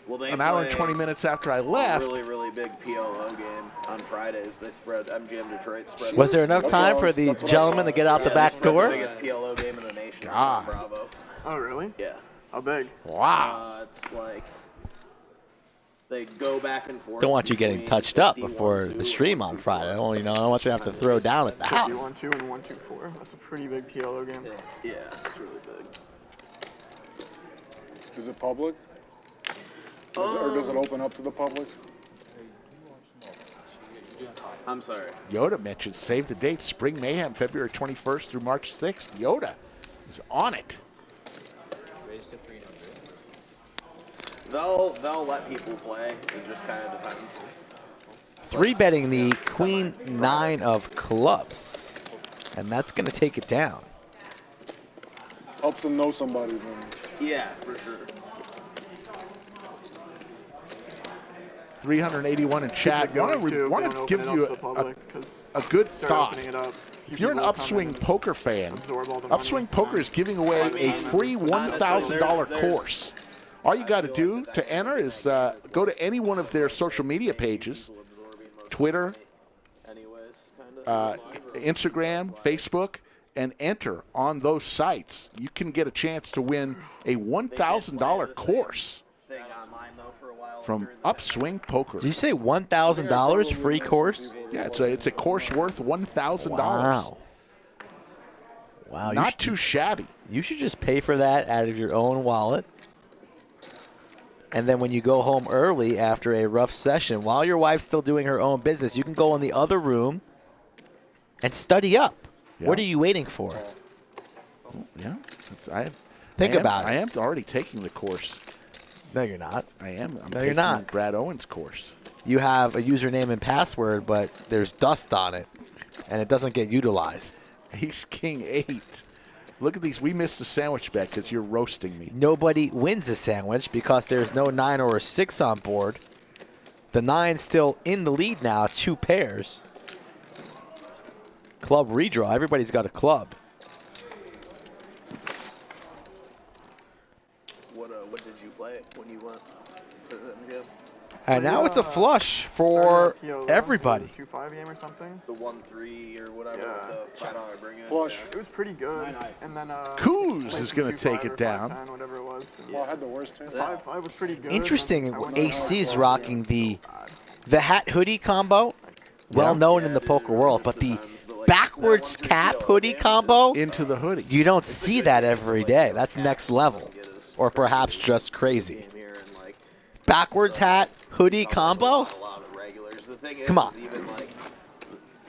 Speaker 4: well, they
Speaker 2: an hour and
Speaker 4: play
Speaker 2: 20 minutes after I
Speaker 4: a
Speaker 2: left,
Speaker 4: really, really big PLO game on Fridays. They spread MGM Detroit spread.
Speaker 3: Was there enough
Speaker 1: That's
Speaker 3: time
Speaker 1: what I
Speaker 3: for
Speaker 1: was-
Speaker 3: the
Speaker 1: that's what I
Speaker 3: gentleman to
Speaker 1: thought.
Speaker 3: get out the
Speaker 4: Yeah,
Speaker 3: back
Speaker 4: they spread
Speaker 3: door?
Speaker 4: The biggest PLO game in the nation. It's
Speaker 2: God.
Speaker 4: on Bravo.
Speaker 8: Oh, really?
Speaker 4: Yeah.
Speaker 8: How big?
Speaker 2: wow.
Speaker 4: It's like they go back and forth.
Speaker 3: Don't want you getting
Speaker 4: between
Speaker 3: touched up
Speaker 4: 51,
Speaker 3: before
Speaker 4: 2,
Speaker 3: the stream on Friday. I don't want you to have to throw down at the house.
Speaker 8: 1-2 and 1-2-4. That's a pretty big PLO game.
Speaker 4: Yeah, it's really big.
Speaker 1: Is it public? Or does it open up to the public?
Speaker 4: I'm sorry.
Speaker 2: Yoda mentioned save the date, Spring Mayhem, February 21st through March 6th. Yoda is on it.
Speaker 4: They'll let people play. It just kind of depends.
Speaker 3: 3-betting the Queen 9 of clubs. And that's going to take it down.
Speaker 1: Helps them know somebody then.
Speaker 4: Yeah, for sure.
Speaker 2: 381 in chat. Want to give you a good thought. If you're an Upswing poker fan, Upswing Poker is giving away a free $1,000 course. All you got to do to enter is go to any one of their social media pages, Twitter, Instagram, Facebook, and enter on those sites. You can get a chance to win a $1,000 course from Upswing Poker.
Speaker 3: Did you say $1,000 free course?
Speaker 2: Yeah, it's a course worth $1,000.
Speaker 3: Wow. Wow,
Speaker 2: Not too shabby.
Speaker 3: You should just pay for that out of your own wallet. And then when you go home early after a rough session, while your wife's still doing her own business, you can go in the other room and study up.
Speaker 2: Yeah.
Speaker 3: What are you waiting for?
Speaker 2: Yeah.
Speaker 3: Think about it.
Speaker 2: I am already taking the course.
Speaker 3: No, you're not.
Speaker 2: I am. I'm
Speaker 3: No,
Speaker 2: taking
Speaker 3: you're not.
Speaker 2: Brad Owens' course.
Speaker 3: You have a username and password, but there's dust on it, and it doesn't get utilized.
Speaker 2: Ace King 8. Look at these. We missed the sandwich bet because you're roasting me.
Speaker 3: Nobody wins a sandwich because there's no 9 or a 6 on board. The 9's still in the lead now, 2 pairs. Club redraw. Everybody's got a club.
Speaker 4: What did you play when you went to the MGM?
Speaker 3: And now it's a flush for
Speaker 8: PO
Speaker 3: everybody.
Speaker 8: 2-5 game or something.
Speaker 4: The 1-3 or whatever,
Speaker 8: Yeah.
Speaker 4: the $5 bring in.
Speaker 1: Flush.
Speaker 8: It was pretty good. And then
Speaker 2: Coos
Speaker 8: played
Speaker 2: is
Speaker 8: some
Speaker 2: going to
Speaker 8: 2-5
Speaker 2: take
Speaker 8: or
Speaker 2: it down.
Speaker 8: 5-10, whatever it was.
Speaker 1: Well, I had the worst hand.
Speaker 8: 5-5 was pretty good.
Speaker 3: Interesting.
Speaker 8: and I went
Speaker 3: AC's
Speaker 8: down.
Speaker 3: rocking the hat hoodie combo. Well known in the poker world, but the backwards cap hoodie combo,
Speaker 2: Into the hoodie.
Speaker 3: you don't see that every day. That's next level, or perhaps just crazy. Backwards hat hoodie combo. Come on.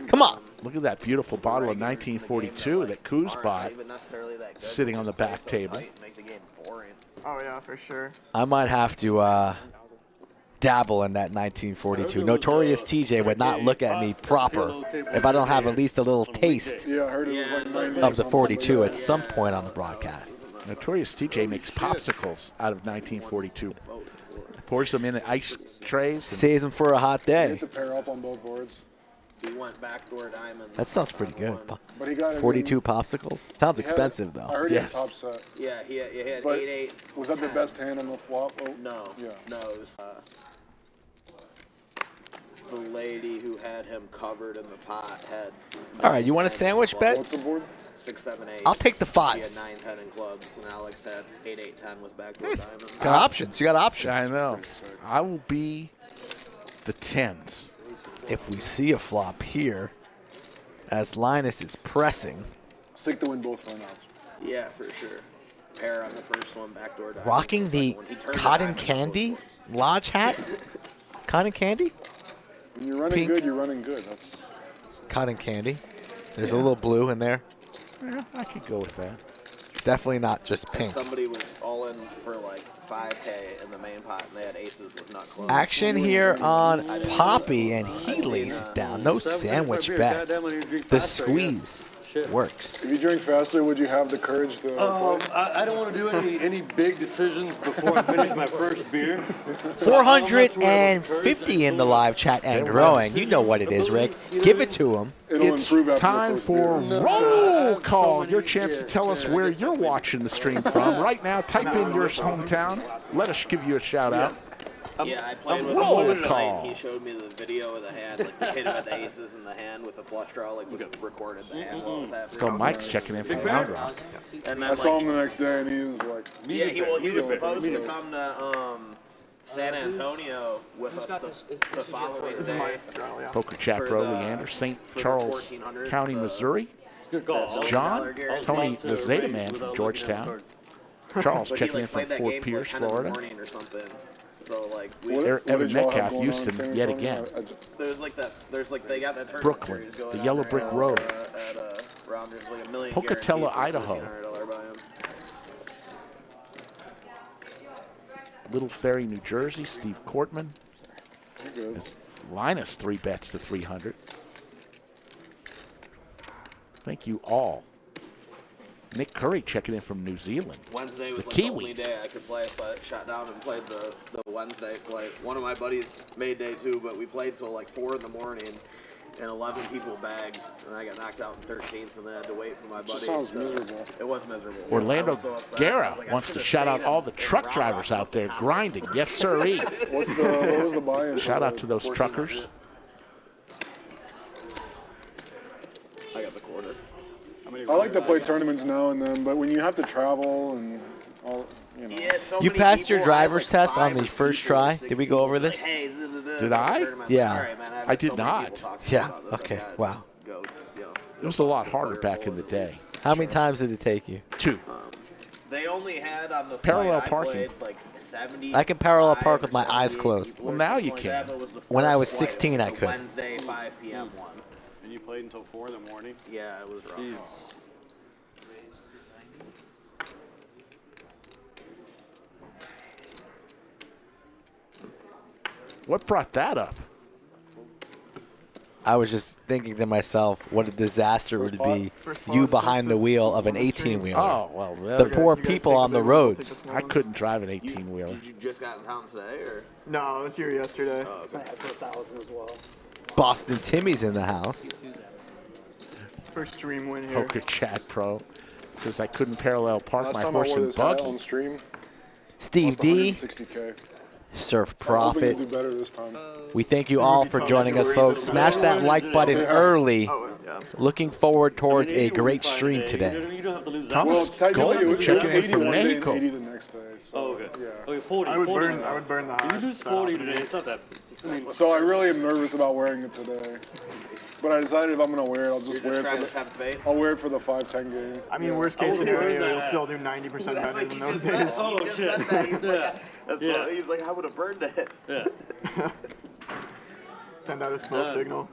Speaker 3: Come on.
Speaker 2: Look at that beautiful bottle of 1942 that Coos bought sitting on the back table.
Speaker 8: Oh, yeah, for sure.
Speaker 3: I might have to dabble in that 1942. Notorious TJ would not look at me proper if I don't have at least a little taste
Speaker 1: Yeah, I heard it was like 90
Speaker 3: of the
Speaker 1: something,
Speaker 3: 42
Speaker 1: but
Speaker 3: at some point on the broadcast.
Speaker 2: Notorious TJ makes popsicles out of 1942. Pours them in ice trays. and
Speaker 3: Saves him for a hot
Speaker 1: You
Speaker 3: day.
Speaker 1: have to pair up on both boards.
Speaker 4: He went backdoor diamond.
Speaker 3: That sounds pretty good.
Speaker 1: But he got it
Speaker 3: 42
Speaker 1: in-
Speaker 3: popsicles? Sounds
Speaker 1: he had-
Speaker 3: expensive,
Speaker 1: I
Speaker 3: though.
Speaker 1: heard he had
Speaker 2: Yes.
Speaker 1: top set.
Speaker 4: Yeah, he had
Speaker 1: But
Speaker 4: 8-8.
Speaker 1: was that the best hand on the flop? Oh,
Speaker 4: No.
Speaker 1: Yeah.
Speaker 4: No, it was the lady who had him covered in the pot had.
Speaker 3: All right, you want a sandwich bet?
Speaker 1: What's the board?
Speaker 4: 6, 7, 8.
Speaker 3: I'll take the
Speaker 4: She
Speaker 3: fives.
Speaker 4: had 9, 10 in clubs, and Alex had 8, 8, 10 with backdoor diamond.
Speaker 3: Got options. You got options.
Speaker 2: I know. I will be the 10s.
Speaker 3: If we see a flop here, as Linus is pressing,
Speaker 1: Sick to win both runouts.
Speaker 4: Yeah, for sure. Pair on the first one, backdoor diamond.
Speaker 3: rocking
Speaker 4: It's
Speaker 3: the
Speaker 4: like when he turned
Speaker 3: cotton
Speaker 4: diamond,
Speaker 3: candy
Speaker 4: both boards.
Speaker 3: lodge hat. Cotton candy?
Speaker 1: When you're running
Speaker 2: Pink.
Speaker 1: good, you're running good. That's
Speaker 3: Cotton candy. There's a little blue in there.
Speaker 2: Yeah, I could go with that.
Speaker 3: Definitely not just
Speaker 4: And
Speaker 3: pink.
Speaker 4: somebody was all in for like 5K in the main pot, and they had aces with nut clubs.
Speaker 3: Action here on Papi, and he lays it down. No sandwich bet. The squeeze works.
Speaker 1: if you drink faster, would you have the courage to?
Speaker 9: I don't want to do any big decisions before I finish my first beer.
Speaker 3: 450 in the live chat and growing. You know what it is, Rick. Give it to him.
Speaker 1: It'll
Speaker 2: It's
Speaker 1: improve after the
Speaker 2: time
Speaker 1: first
Speaker 2: for
Speaker 1: beer.
Speaker 2: roll call. Your chance to tell us where you're watching the stream from. Right now, type in your hometown. Let us give you a shout out.
Speaker 4: Yeah, I played with
Speaker 2: roll
Speaker 4: him
Speaker 2: call.
Speaker 4: tonight. He showed me the video of the hand, like the kid with the aces in the hand with the flush draw, like was recorded the hand while it was happening.
Speaker 2: Let's go. Mike's checking in from Round Rock.
Speaker 4: And then,
Speaker 1: I saw him
Speaker 4: like,
Speaker 1: the next day, and he was like,
Speaker 4: yeah, he was supposed to come to San Antonio with us the following day.
Speaker 2: Poker chat,
Speaker 4: For
Speaker 2: bro.
Speaker 4: the-
Speaker 2: Leander, St.
Speaker 4: for the
Speaker 2: Charles
Speaker 4: 1400,
Speaker 2: County,
Speaker 4: the-
Speaker 2: Missouri.
Speaker 9: Good call.
Speaker 2: That's John, Tony, the Zeta man from Georgetown. Charles
Speaker 4: But he,
Speaker 2: checking in
Speaker 4: like,
Speaker 2: from
Speaker 4: played that
Speaker 2: Fort
Speaker 4: game till,
Speaker 2: Pierce,
Speaker 4: like, 10 in the
Speaker 2: Florida.
Speaker 4: morning or something. So like
Speaker 1: what,
Speaker 2: There-
Speaker 1: what
Speaker 2: Evan
Speaker 1: did y'all have
Speaker 2: Metcalf,
Speaker 1: going on in
Speaker 2: Houston,
Speaker 1: San
Speaker 2: yet
Speaker 1: Antonio?
Speaker 2: again.
Speaker 4: there's like they got that tournament
Speaker 2: Brooklyn,
Speaker 4: series going
Speaker 2: the
Speaker 4: on
Speaker 2: Yellow
Speaker 4: right
Speaker 2: Brick
Speaker 4: now,
Speaker 2: Road.
Speaker 4: at Rounders, like $1 million
Speaker 2: Pocatello,
Speaker 4: guaranteed for
Speaker 2: Idaho.
Speaker 4: $1,500 buy-in.
Speaker 2: Little Ferry, New Jersey. Steve Cortman. It's Linus 3 bets to 300. Thank you all. Nick Curry checking in from New Zealand.
Speaker 4: Wednesday was
Speaker 2: The
Speaker 4: like the only
Speaker 2: Kiwis.
Speaker 4: day I could play, so I shot down and played the Wednesday flight. One of my buddies made day too, but we played till like 4 in the morning, and 11 people bagged, and I got knocked out in 13th, and then I had to wait for my buddy.
Speaker 1: Just sounds
Speaker 4: so
Speaker 1: miserable.
Speaker 4: It was miserable. I
Speaker 2: Orlando
Speaker 4: was so upset. I
Speaker 2: Guerra
Speaker 4: was like, I
Speaker 2: wants to
Speaker 4: should've
Speaker 2: shout out
Speaker 4: stayed
Speaker 2: all
Speaker 4: in-
Speaker 2: the
Speaker 4: in
Speaker 2: truck
Speaker 4: Round
Speaker 2: drivers
Speaker 4: Rock
Speaker 2: out there
Speaker 4: with the
Speaker 2: grinding. Yes, sirree.
Speaker 1: what was the buy-in?
Speaker 2: Shout out to those
Speaker 4: 1400.
Speaker 2: truckers.
Speaker 4: I got the quarter.
Speaker 1: I like to play tournaments now and then, but when you have to travel and all, you know.
Speaker 4: Yeah, so
Speaker 3: You
Speaker 4: many
Speaker 3: passed your
Speaker 4: people, I had,
Speaker 3: driver's
Speaker 4: like,
Speaker 3: test on
Speaker 4: 5
Speaker 3: the
Speaker 4: or
Speaker 3: first
Speaker 4: 6
Speaker 3: try?
Speaker 4: people,
Speaker 3: Did we go over
Speaker 4: 6
Speaker 3: this?
Speaker 4: people, like, hey, da-da-da,
Speaker 2: Did I?
Speaker 4: tournament.
Speaker 3: Yeah.
Speaker 4: All right, man,
Speaker 2: I
Speaker 4: had
Speaker 2: did
Speaker 4: so many
Speaker 2: not.
Speaker 4: people talking
Speaker 3: Yeah,
Speaker 4: about this,
Speaker 3: okay,
Speaker 4: like,
Speaker 3: wow.
Speaker 4: just go, you know,
Speaker 2: It was a lot harder back in the day.
Speaker 3: How many times did it take you?
Speaker 2: 2.
Speaker 4: They only had on the
Speaker 2: Parallel
Speaker 4: flight,
Speaker 2: parking.
Speaker 4: I played like 70.
Speaker 3: I can parallel park with my eyes closed.
Speaker 2: Well, now you can.
Speaker 3: When I was 16, I could.
Speaker 4: Wednesday 5 p.m. one.
Speaker 6: And you played until 4 in the morning?
Speaker 4: Yeah, it was rough.
Speaker 9: Jeez.
Speaker 2: What brought that up?
Speaker 3: I was just thinking to myself, what a disaster would it be
Speaker 8: First
Speaker 3: you
Speaker 8: part,
Speaker 3: behind the
Speaker 8: Texas,
Speaker 3: wheel of an
Speaker 8: on the stream.
Speaker 3: 18-wheeler.
Speaker 2: Oh, well,
Speaker 3: The poor
Speaker 8: You guys
Speaker 3: people
Speaker 8: take
Speaker 3: on
Speaker 8: the
Speaker 3: the
Speaker 8: big one, I'll
Speaker 3: roads.
Speaker 8: take the
Speaker 2: I
Speaker 8: small
Speaker 2: couldn't drive an 18-wheeler.
Speaker 4: Did you just got in town today, or?
Speaker 8: one. No, I was here yesterday.
Speaker 4: Oh,
Speaker 7: I
Speaker 4: okay.
Speaker 7: had for 1,000 as well.
Speaker 3: Boston Timmy's in the house.
Speaker 8: First stream win here.
Speaker 2: Poker Chat Pro says I couldn't parallel park
Speaker 1: Last
Speaker 2: my
Speaker 1: time
Speaker 2: horse
Speaker 1: I wore
Speaker 2: and
Speaker 1: this hat on
Speaker 2: buggy.
Speaker 1: stream,
Speaker 3: Steve
Speaker 1: lost
Speaker 3: D,
Speaker 1: 160K.
Speaker 3: Surf
Speaker 1: I'm hoping
Speaker 3: Profit.
Speaker 1: to do better this time.
Speaker 3: We thank you all for joining us, folks. Smash that like button early.
Speaker 8: Oh, yeah.
Speaker 3: Looking forward towards a great stream today.
Speaker 9: You don't have to lose that.
Speaker 2: Thomas
Speaker 1: Well, technically,
Speaker 2: Goldman
Speaker 1: it was
Speaker 2: checking in
Speaker 1: 80
Speaker 2: from
Speaker 1: one day and
Speaker 2: Mexico.
Speaker 1: 80 the next day. So,
Speaker 9: Oh, okay.
Speaker 1: Yeah.
Speaker 9: Okay, 40.
Speaker 8: I would
Speaker 9: 40
Speaker 8: burn.
Speaker 9: now.
Speaker 8: I would burn the
Speaker 9: If
Speaker 8: hot.
Speaker 9: you lose 40 today, it's not that. I mean,
Speaker 1: So I really am nervous about wearing it today. But I decided if I'm gonna wear it, I'll just
Speaker 4: You're
Speaker 1: wear
Speaker 4: just
Speaker 1: it
Speaker 4: trying
Speaker 1: for
Speaker 4: to tempt fate.
Speaker 1: I'll wear it for the 5-10 game.
Speaker 8: I mean,
Speaker 1: Yeah.
Speaker 8: worst case
Speaker 9: I wouldn't burn
Speaker 8: scenario, you'll
Speaker 9: that.
Speaker 8: still do 90%
Speaker 4: That's
Speaker 8: better
Speaker 4: like
Speaker 8: than
Speaker 4: he
Speaker 8: those
Speaker 4: just said.
Speaker 8: days.
Speaker 9: Oh,
Speaker 4: He just
Speaker 9: shit.
Speaker 4: said that. He's
Speaker 9: Yeah.
Speaker 4: like, that's
Speaker 9: Yeah.
Speaker 4: what, he's like, I would have burned it.
Speaker 9: Yeah.
Speaker 8: Send out a smoke signal.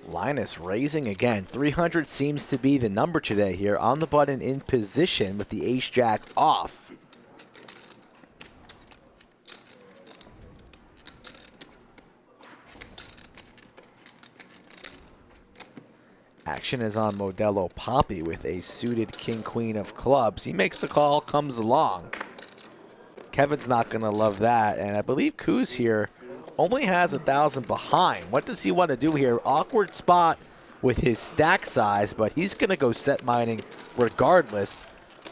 Speaker 3: Linus raising again. 300 seems to be the number today here. On the button in position with the ace-jack off. Action is on Modelo Papi with a suited king-queen of clubs. He makes the call, comes along. Kevin's not going to love that. And I believe Kuz here only has 1,000 behind. What does he want to do here? Awkward spot with his stack size, but he's going to go set mining regardless.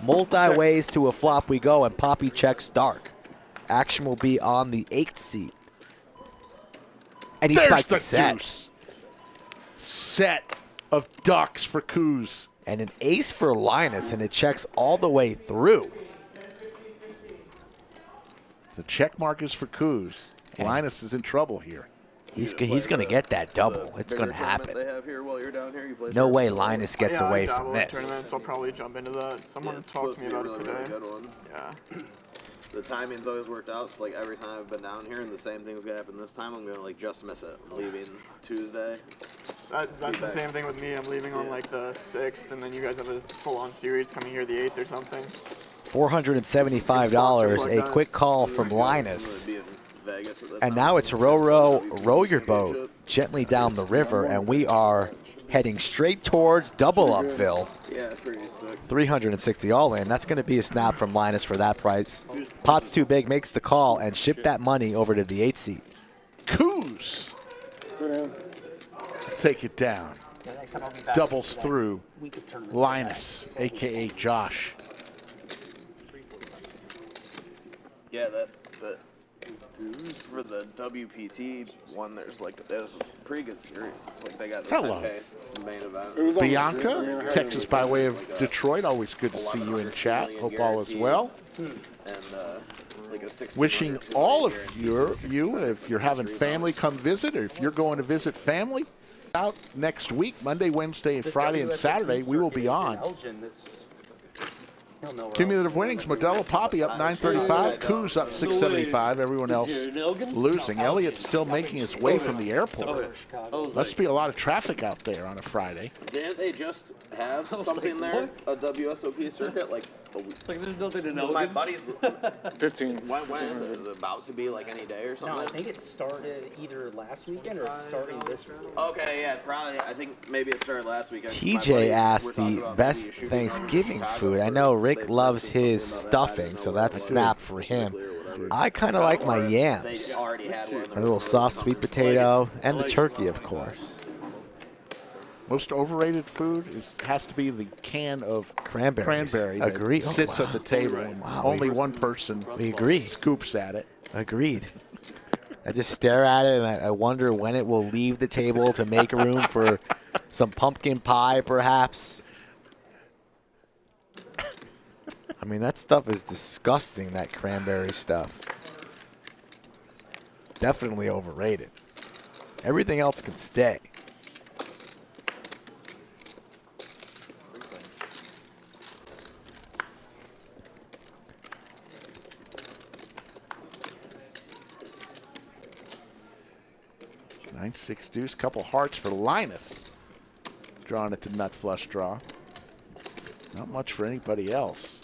Speaker 3: Multi-ways to a flop we go, and Papi checks dark. Action will be on the 8th seat. And he
Speaker 2: There's
Speaker 3: spikes
Speaker 2: the
Speaker 3: the set.
Speaker 2: deuce. Set of ducks for Kuz.
Speaker 3: And an ace for Linus, and it checks all the way through.
Speaker 2: The check mark is for Kuz. Linus is in trouble here.
Speaker 3: He's going to get that double. It's going to happen.
Speaker 4: They have here while you're down here. You play
Speaker 3: No
Speaker 4: first.
Speaker 3: way Linus gets
Speaker 8: Yeah, I
Speaker 3: away
Speaker 8: dabble
Speaker 3: from
Speaker 8: in
Speaker 3: this.
Speaker 8: tournaments. I'll probably jump into that. Someone
Speaker 4: Yeah, it's
Speaker 8: talked
Speaker 4: supposed
Speaker 8: to me
Speaker 4: be a
Speaker 8: about
Speaker 4: really,
Speaker 8: it today.
Speaker 4: really good one.
Speaker 8: Yeah.
Speaker 4: The timing's always worked out. So like every time I've been down here and the same thing's gonna happen this time, I'm gonna like just miss it. I'm leaving Tuesday.
Speaker 8: That's the same thing with me. I'm leaving on like the 6th, and then you guys have a full-on series coming here the 8th or something.
Speaker 3: $475, a quick call from Linus.
Speaker 4: I'm gonna be in Vegas at this
Speaker 3: And
Speaker 4: time.
Speaker 3: now it's row your boat gently down the river, and we are heading straight towards Double Upville.
Speaker 4: Yeah, pretty sick.
Speaker 3: 360 all in. That's going to be a snap from Linus for that price. Pot's too big, makes the call, and ship that money over to the 8th seat.
Speaker 2: Kuz.
Speaker 1: Good hand.
Speaker 2: Take it down.
Speaker 7: Yeah, next time I'll be back
Speaker 2: Doubles
Speaker 7: for that
Speaker 2: through
Speaker 7: week of tournaments.
Speaker 2: Linus, a.k.a. Josh.
Speaker 4: Yeah, that for the WPT one. There's a pretty good series. It's like they got the
Speaker 2: Hello.
Speaker 4: 10K main event.
Speaker 1: It was on the stream. I mean, I
Speaker 2: Bianca,
Speaker 1: had
Speaker 2: Texas
Speaker 1: it.
Speaker 2: by way of Detroit. Always good to see you in chat. Hope all is well.
Speaker 4: And like a 16
Speaker 2: Wishing
Speaker 4: under
Speaker 2: all of
Speaker 4: 200
Speaker 2: you, if you're having family come visit, or if you're going to visit family, out next week, Monday, Wednesday, and Friday, and Saturday, we will be on.
Speaker 7: Elgin, this, he'll know where
Speaker 2: Cumulative winnings, Modelo Papi up 935, Kuz up 675, everyone else losing. Elliot's still making his way from the airport. Must be a lot of traffic out there on a Friday.
Speaker 4: Didn't they just have something there? A WSOP circuit? Like
Speaker 9: Like there's nothing to know.
Speaker 4: my buddies.
Speaker 1: 15.
Speaker 4: When is it? Is it about to be like any day or
Speaker 7: No,
Speaker 4: something?
Speaker 7: I think it started either last weekend or it's starting this weekend.
Speaker 4: Okay, yeah, probably. I think maybe it started last weekend. My
Speaker 3: TJ
Speaker 4: buddies
Speaker 3: asked
Speaker 4: were talking
Speaker 3: the
Speaker 4: about
Speaker 3: best
Speaker 4: maybe shooting
Speaker 3: Thanksgiving
Speaker 4: around Chicago
Speaker 3: food. I
Speaker 4: for-
Speaker 3: know
Speaker 4: they
Speaker 3: Rick
Speaker 4: posted
Speaker 3: loves
Speaker 4: something
Speaker 3: his
Speaker 4: about that. I
Speaker 3: stuffing,
Speaker 4: didn't
Speaker 3: so
Speaker 4: know what
Speaker 3: that's
Speaker 4: it was.
Speaker 3: snap for him.
Speaker 4: Or whatever.
Speaker 3: I kind of like my
Speaker 4: Or
Speaker 3: yams.
Speaker 4: They already had one.
Speaker 3: A little soft sweet potato and the turkey, of course.
Speaker 2: Most overrated food has to be the can of
Speaker 3: Cranberries.
Speaker 2: cranberry that
Speaker 3: Agree. Oh,
Speaker 2: sits
Speaker 3: wow.
Speaker 2: at the table and
Speaker 3: Wow,
Speaker 2: only
Speaker 3: we-
Speaker 2: one person
Speaker 3: we agree.
Speaker 2: scoops at it.
Speaker 3: Agreed. I just stare at it and I wonder when it will leave the table to make room for some pumpkin pie, perhaps. I mean, that stuff is disgusting, that cranberry stuff. Definitely overrated. Everything else can stay.
Speaker 2: 9-6 deuce. Couple hearts for Linus. Drawing at the nut flush draw. Not much for anybody else.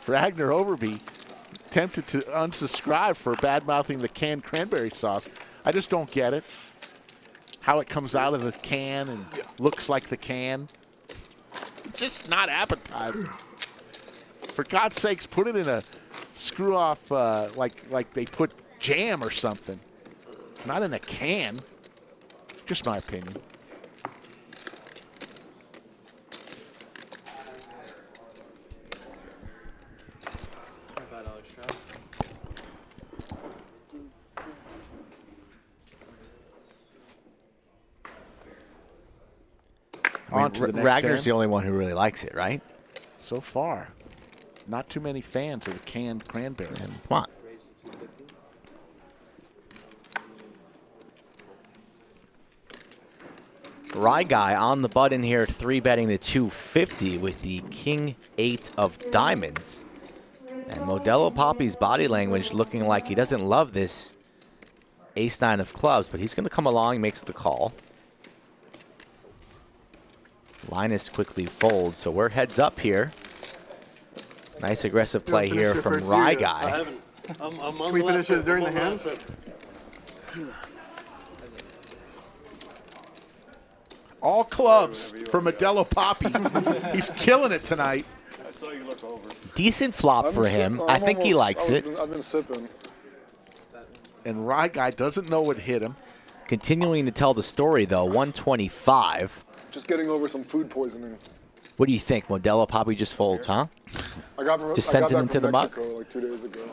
Speaker 2: Ragnar Overby tempted to unsubscribe for bad-mouthing the canned cranberry sauce. I just don't get it. How it comes out of the can and looks like the can. Just not appetizing. For God's sakes, put it in a screw-off like they put jam or something. Not in a can. Just my opinion. On to the next
Speaker 3: Ragnar's
Speaker 2: hand.
Speaker 3: the only one who really likes it, right?
Speaker 2: So far, not too many fans of the canned cranberry.
Speaker 3: And come on. Rye Guy on the button here, 3-betting the 250 with the King 8 of diamonds. And Modelo Papi's body language looking like he doesn't love this Ace 9 of clubs, but he's going to come along, makes the call. Linus quickly folds, so we're heads up here. Nice aggressive play here from Rye Guy.
Speaker 8: Can we finish it during the hand?
Speaker 2: All clubs for Modelo Papi. He's killing it tonight.
Speaker 6: I saw you look over.
Speaker 3: Decent flop for him. I think he likes it.
Speaker 1: I've been sipping.
Speaker 2: And Rye Guy doesn't know what hit him.
Speaker 3: Continuing to tell the story, though, 125.
Speaker 1: Just getting over some food poisoning.
Speaker 3: What do you think? Modelo Papi just folds, huh?
Speaker 1: Just
Speaker 3: sends
Speaker 1: got
Speaker 3: him
Speaker 1: back
Speaker 3: into
Speaker 1: from
Speaker 3: the muck?
Speaker 1: Mexico like 2 days ago.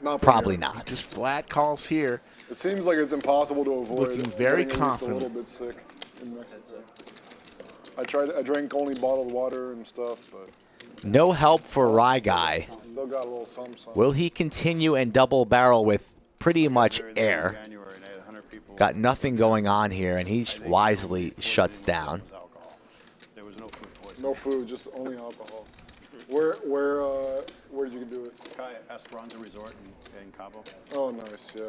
Speaker 1: Not
Speaker 3: Probably
Speaker 1: here.
Speaker 3: not.
Speaker 2: Just flat calls here.
Speaker 1: It seems like it's impossible to avoid.
Speaker 2: Looking very
Speaker 1: getting at least
Speaker 2: confident.
Speaker 1: A little bit sick in Mexico. I drank only bottled water and stuff, but
Speaker 3: No help for Rye Guy.
Speaker 1: still got a little something.
Speaker 3: Will he continue and double barrel with pretty much air?
Speaker 6: January, and I had 100 people.
Speaker 3: Got nothing going on here, and he wisely shuts down.
Speaker 6: There was no food poisoning.
Speaker 1: No food, just only alcohol. Where did you do it?
Speaker 6: Esperanza Resort in Cabo.
Speaker 1: Oh, nice, yeah.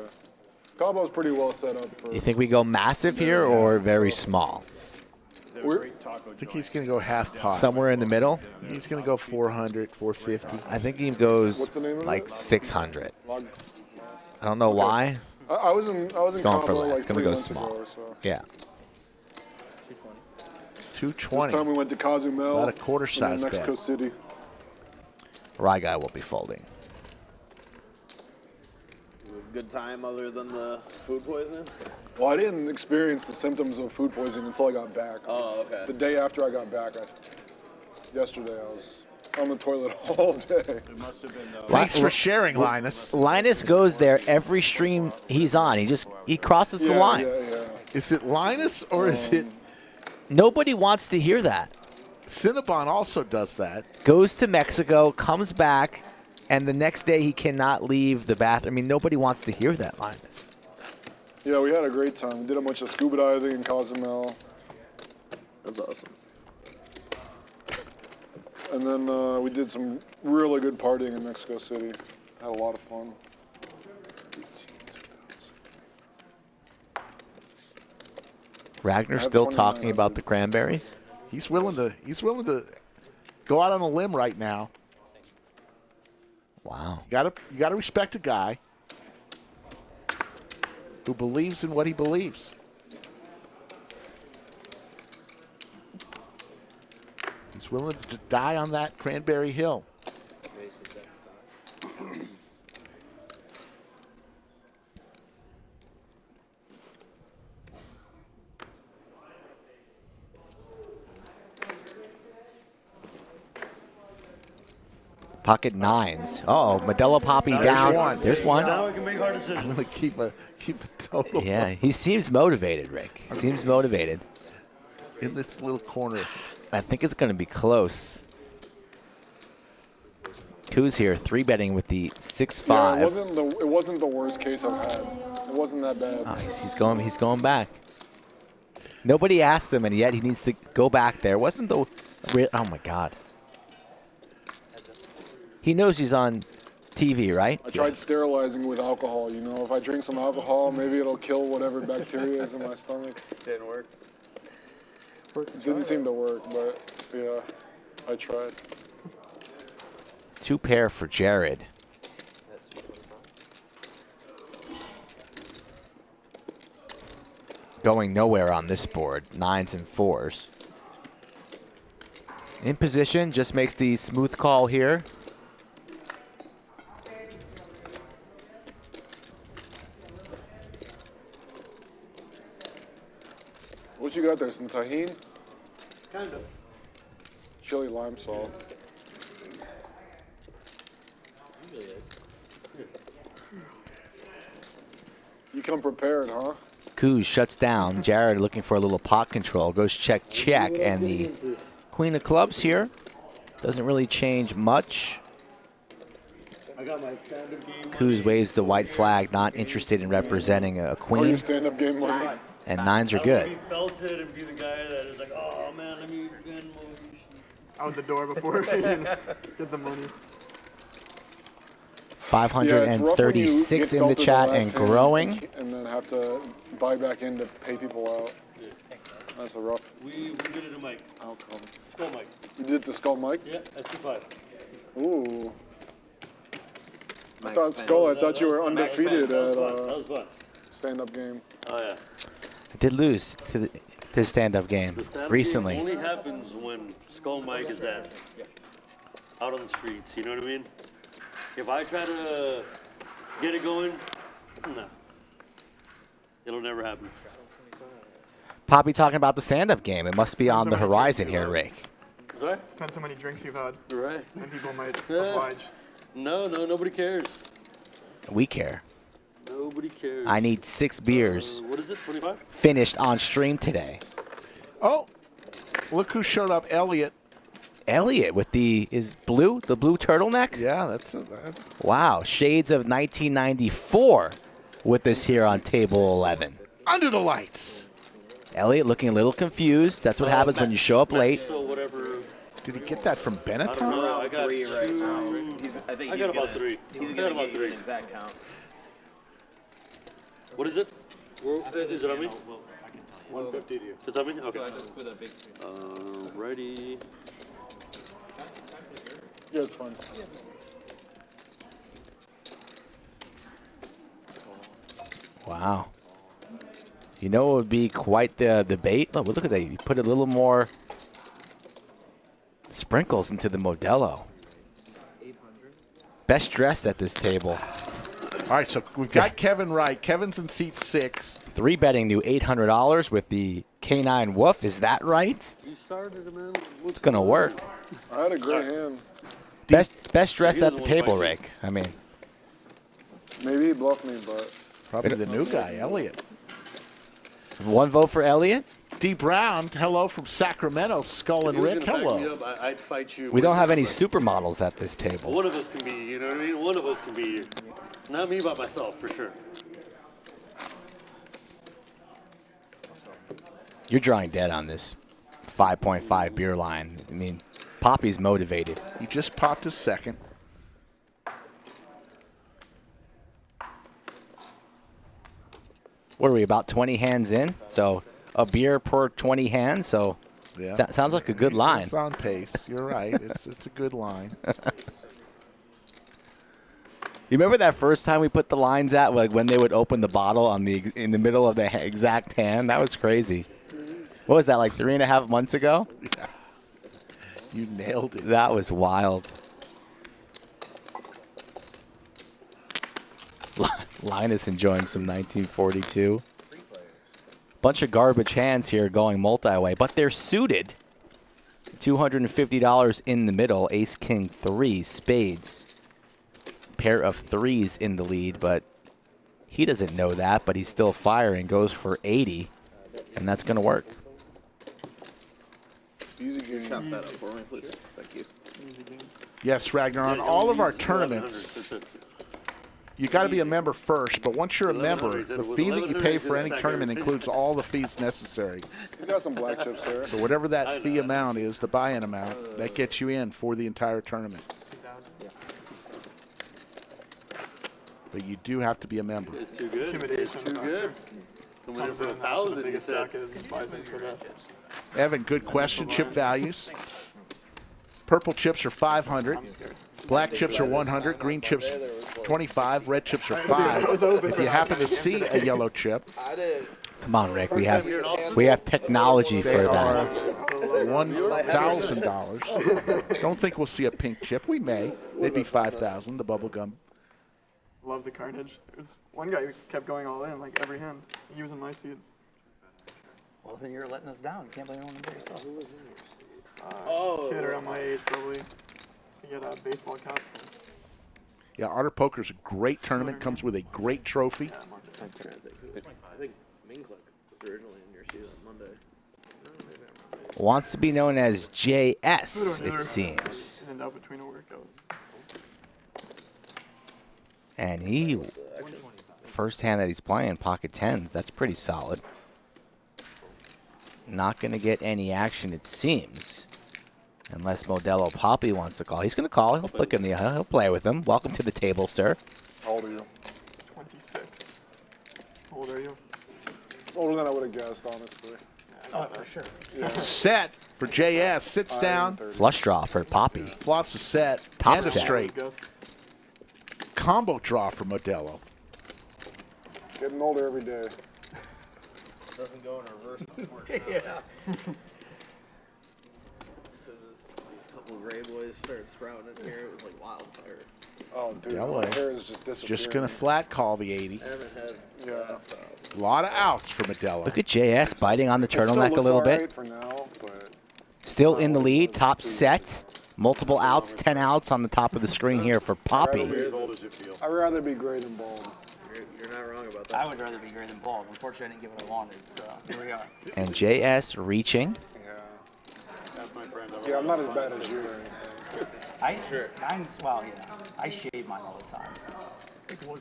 Speaker 1: Cabo's pretty well set up for.
Speaker 3: You think we go massive here or very small?
Speaker 6: There was a great taco
Speaker 2: I think he's going to go half pot.
Speaker 3: Somewhere in the middle?
Speaker 2: He's going to go 400, 450.
Speaker 3: I think he goes
Speaker 1: What's the name of
Speaker 3: like
Speaker 1: it?
Speaker 3: 600.
Speaker 1: Log-
Speaker 3: I don't know why.
Speaker 1: I was in
Speaker 3: It's going for
Speaker 1: Cabo
Speaker 3: less.
Speaker 1: like
Speaker 3: It's going to
Speaker 1: 3
Speaker 3: go
Speaker 1: months
Speaker 3: small.
Speaker 1: ago or so.
Speaker 3: Yeah.
Speaker 2: 220.
Speaker 1: This time we went to Cozumel.
Speaker 2: About a quarter
Speaker 1: and then
Speaker 2: size bet.
Speaker 1: Mexico City.
Speaker 3: Rye Guy will be folding.
Speaker 4: Good time other than the food poisoning?
Speaker 1: Well, I didn't experience the symptoms of food poisoning until I got back.
Speaker 4: Oh, okay.
Speaker 1: The day after I got back, yesterday I was on the toilet all day.
Speaker 6: It must have been
Speaker 2: Thanks for sharing, Linus.
Speaker 3: Linus goes there every stream he's on. He crosses the line.
Speaker 1: Yeah.
Speaker 2: Is it Linus or is it
Speaker 3: Nobody wants to hear that.
Speaker 2: Cinnabon also does that?
Speaker 3: Goes to Mexico, comes back, and the next day he cannot leave the bathroom. I mean, nobody wants to hear that, Linus.
Speaker 1: Yeah, we had a great time. We did a bunch of scuba diving in Cozumel.
Speaker 4: That's awesome.
Speaker 1: And then we did some really good partying in Mexico City. Had a lot of fun.
Speaker 3: Ragnar's
Speaker 1: I have
Speaker 3: still
Speaker 1: 29
Speaker 3: talking about the cranberries.
Speaker 2: He's willing to go out on a limb right now.
Speaker 3: Wow.
Speaker 2: You gotta respect a guy who believes in what he believes. He's willing to die on that cranberry hill.
Speaker 3: Pocket nines. Uh-oh, Modelo Papi
Speaker 2: There's
Speaker 3: down.
Speaker 2: one.
Speaker 3: There's one.
Speaker 9: Now I can make hard
Speaker 2: I'm
Speaker 9: decisions.
Speaker 2: gonna keep a total
Speaker 3: Yeah, he seems motivated, Rick. He seems motivated.
Speaker 2: in this little corner.
Speaker 3: I think it's going to be close. Kuz here, 3-betting with the 6-5.
Speaker 1: Yeah, it wasn't the worst case I've had. It wasn't that bad.
Speaker 3: Oh, he's going back. Nobody asked him, and yet he needs to go back there. Wasn't the oh my God. He knows he's on TV, right?
Speaker 1: I tried sterilizing with alcohol. You know, if I drink some alcohol, maybe it'll kill whatever bacteria is in my stomach.
Speaker 9: Didn't work.
Speaker 1: It didn't seem to work, but yeah, I tried.
Speaker 3: 2 pair for Jared. Going nowhere on this board. 9s and 4s. In position, just makes the smooth call here.
Speaker 1: What you got there? Some tahini?
Speaker 9: Kind of.
Speaker 1: Chili lime salt. You come prepared, huh?
Speaker 3: Kuz shuts down. Jared looking for a little pot control. Goes check, check. And the queen of clubs here doesn't really change much.
Speaker 9: I got my stand-up game.
Speaker 3: Kuz waves the white flag, not interested in representing a
Speaker 1: Oh, your
Speaker 3: queen.
Speaker 1: stand-up game money?
Speaker 3: And 9s are
Speaker 9: I
Speaker 3: good.
Speaker 9: would be felted and be the guy that is like, oh man, let me again.
Speaker 8: Out the door before we even get the money.
Speaker 3: 536 in the chat and growing.
Speaker 1: And then have to buy back in to pay people out. That's a rough
Speaker 9: We did it to Mike.
Speaker 1: outcome.
Speaker 9: Skull Mike.
Speaker 1: You did it to Skull Mike?
Speaker 9: Yeah, that's 2-5.
Speaker 1: Ooh. I
Speaker 4: Max
Speaker 1: thought
Speaker 4: fan.
Speaker 1: Skull, I thought you were undefeated
Speaker 9: That
Speaker 1: at
Speaker 9: was fun.
Speaker 1: stand-up game.
Speaker 9: Oh yeah.
Speaker 3: I did lose to the stand-up game
Speaker 9: The stand-up
Speaker 3: recently.
Speaker 9: game only happens when Skull Mike is out on the streets. You know what I mean? If I try to get it going, no, it'll never happen.
Speaker 3: Poppy talking about the stand-up game. It must be on the horizon here, Rick.
Speaker 9: Right?
Speaker 8: Depends how many drinks you've had.
Speaker 9: Right.
Speaker 8: And people might
Speaker 9: Yeah.
Speaker 8: oblige.
Speaker 9: No, nobody cares.
Speaker 3: We care.
Speaker 9: Nobody cares.
Speaker 3: I need 6 beers
Speaker 9: What is it? 25?
Speaker 3: finished on stream today.
Speaker 2: Oh, look who showed up, Elliot.
Speaker 3: Elliot with the blue turtleneck.
Speaker 2: Yeah, that's
Speaker 3: Wow, shades of 1994 with us here on table 11.
Speaker 2: under the lights.
Speaker 3: Elliot looking a little confused. That's what happens when you show up late.
Speaker 9: So whatever.
Speaker 2: Did he get that from
Speaker 9: I don't
Speaker 2: Benetton?
Speaker 9: know. I got
Speaker 4: 3 right now.
Speaker 9: two.
Speaker 4: I think
Speaker 9: I got about 3.
Speaker 4: He's
Speaker 9: I got
Speaker 4: gonna
Speaker 9: about
Speaker 4: get you an
Speaker 9: 3.
Speaker 4: exact count.
Speaker 9: What is it? Is it on me?
Speaker 6: 150 to you.
Speaker 9: It's on me? Okay.
Speaker 10: big
Speaker 9: Righty.
Speaker 1: Yeah, it's fun.
Speaker 3: Wow. You know it would be quite the debate? Look at that. You put a little more sprinkles into the Modelo. Best dressed at this table.
Speaker 2: All right, so we've got Kevin right. Kevin's in seat 6.
Speaker 3: 3-betting new $800 with the K9 Woof. Is that right?
Speaker 9: You started it, man.
Speaker 3: It's going to work.
Speaker 1: I had a great hand.
Speaker 3: Best dressed
Speaker 9: He
Speaker 3: at the
Speaker 9: doesn't
Speaker 3: table,
Speaker 9: want to
Speaker 3: Rick. I mean,
Speaker 1: Maybe he bluffed me, but
Speaker 2: Probably the new guy, Elliot.
Speaker 3: 1 vote for Elliot.
Speaker 2: D. Brown, hello from Sacramento. Skull and
Speaker 9: If you were
Speaker 2: Rick,
Speaker 9: gonna back me
Speaker 2: hello.
Speaker 9: up, I'd fight you.
Speaker 3: We don't have any
Speaker 9: but
Speaker 3: supermodels at this table.
Speaker 9: One of us can be, you know what I mean? One of us can be. Not me by myself, for sure.
Speaker 3: You're drawing dead on this 5.5 beer line. I mean, Poppy's motivated.
Speaker 2: He just popped his second.
Speaker 3: What are we, about 20 hands in? So a beer per 20 hands. So
Speaker 2: Yeah.
Speaker 3: sounds like a good line.
Speaker 2: It's on pace. You're right. It's a good line.
Speaker 3: You remember that first time we put the lines at, like when they would open the bottle in the middle of the exact hand? That was crazy. What was that, like 3.5 months ago?
Speaker 2: Yeah. You nailed it.
Speaker 3: That was wild. Linus enjoying some 1942. Bunch of garbage hands here going multi-way, but they're suited. $250 in the middle. Ace, King, 3, spades. Pair of 3s in the lead, but he doesn't know that, but he's still firing. Goes for 80, and that's going to work.
Speaker 1: easy game.
Speaker 4: Chop that up for me, please. Thank you.
Speaker 8: Easy game.
Speaker 2: Yes, Ragnar, on all of our tournaments, you got to be a member first, but once you're a member, the fee that you pay for any tournament includes all the fees necessary.
Speaker 1: You got some black chips there.
Speaker 2: So whatever that fee amount is, the buy-in amount, that gets you in for the entire tournament. But you do have to be a member.
Speaker 9: It's too good.
Speaker 8: Intimidation.
Speaker 9: Too good. Coming in for 1,000, you said.
Speaker 2: Evan, good question. Chip values. Purple chips are 500. Black chips are 100. Green chips 25. Red chips are 5. If you happen to see a yellow chip,
Speaker 3: Come on, Rick. We have technology for
Speaker 2: they
Speaker 3: that.
Speaker 2: are $1,000. Don't think we'll see a pink chip. We may. They'd be 5,000. The bubble gum.
Speaker 8: Love the carnage. There's one guy who kept going all in, like every hand. He was in my seat.
Speaker 7: Well, then you're letting us down. You can't blame anyone but yourself.
Speaker 8: Kid around my age, probably. He had a baseball cap.
Speaker 2: Yeah, Otter Poker is a great tournament. Comes with a great trophy.
Speaker 4: I think Minklick was originally in your seat on Monday.
Speaker 3: Wants to be known as JS, it seems.
Speaker 8: In and out between a workout.
Speaker 3: And he, first hand that he's playing, pocket tens. That's pretty solid. Not going to get any action, it seems. Unless Modelo Papi wants to call. He's going to call. He'll flick him. He'll play with him. Welcome to the table, sir.
Speaker 1: How old are you?
Speaker 8: 26. How old are you?
Speaker 1: It's older than I would have guessed, honestly.
Speaker 7: Oh, for sure.
Speaker 1: Yeah.
Speaker 2: Set for JS. Sits down.
Speaker 1: 30.
Speaker 3: Flush draw for Papi.
Speaker 2: Flops a set.
Speaker 3: Top
Speaker 2: and a
Speaker 3: set.
Speaker 2: straight. Combo draw for Modelo.
Speaker 1: Getting older every day.
Speaker 4: Doesn't go in reverse, unfortunately.
Speaker 7: Yeah.
Speaker 4: As soon as these couple of gray boys started sprouting in here, it was like wildfire.
Speaker 1: Oh, dude,
Speaker 2: Yellow.
Speaker 1: my hair is just
Speaker 2: It's
Speaker 1: disappearing.
Speaker 2: just going to flat call the 80.
Speaker 4: I haven't had
Speaker 1: Yeah.
Speaker 2: A lot of outs for Modelo.
Speaker 3: Look at JS biting on the
Speaker 1: It still
Speaker 3: turtleneck a
Speaker 1: looks
Speaker 3: little
Speaker 1: alright
Speaker 3: bit.
Speaker 1: for now, but
Speaker 3: Still in the lead. Top set. Multiple outs. 10 outs on the top of the screen here for Papi.
Speaker 6: As old as you feel.
Speaker 1: I'd rather be gray than bald.
Speaker 4: You're not wrong about that.
Speaker 7: I would rather be gray than bald. Unfortunately, I didn't get what I wanted, so here we are.
Speaker 3: And JS reaching.
Speaker 1: Yeah.
Speaker 6: That's my friend.
Speaker 1: Yeah, I'm not as bad as you or anything.
Speaker 7: Well, yeah. I shave mine all the time.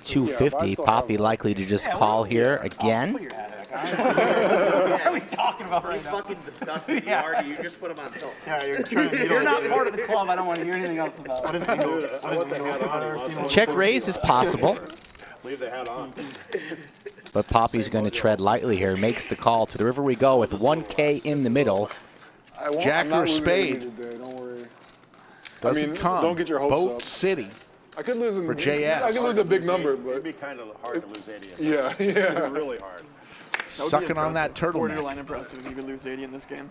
Speaker 3: 250. Papi likely to just call here again.
Speaker 7: Put your hat back on. What are we talking about right
Speaker 4: He's
Speaker 7: now?
Speaker 4: fucking disgusting.
Speaker 7: Yeah.
Speaker 4: You already, you just put him on tilt.
Speaker 8: Yeah, you're trying to
Speaker 7: You're not part of the club. I don't want to hear anything else about
Speaker 8: I
Speaker 7: it.
Speaker 8: didn't know. I didn't know. I've never seen one.
Speaker 3: Check raise is possible.
Speaker 6: Leave the hat on.
Speaker 3: But Papi's going to tread lightly here. Makes the call. To the river we go with 1K in the middle.
Speaker 1: I won't,
Speaker 2: Jack
Speaker 1: I'm not
Speaker 2: or
Speaker 1: losing
Speaker 2: spade.
Speaker 1: any today, don't worry.
Speaker 2: Doesn't
Speaker 1: I mean,
Speaker 2: come.
Speaker 1: don't get your hopes
Speaker 2: Boat
Speaker 1: up.
Speaker 2: City.
Speaker 1: I could lose
Speaker 2: For JS.
Speaker 1: I could lose a big number,
Speaker 6: It'd
Speaker 1: but
Speaker 6: be kind of hard to lose 80.
Speaker 1: yeah, yeah.
Speaker 6: Really hard.
Speaker 2: Sucking on that
Speaker 8: Borderline
Speaker 2: turtleneck.
Speaker 8: impressive if you could lose 80 in this game.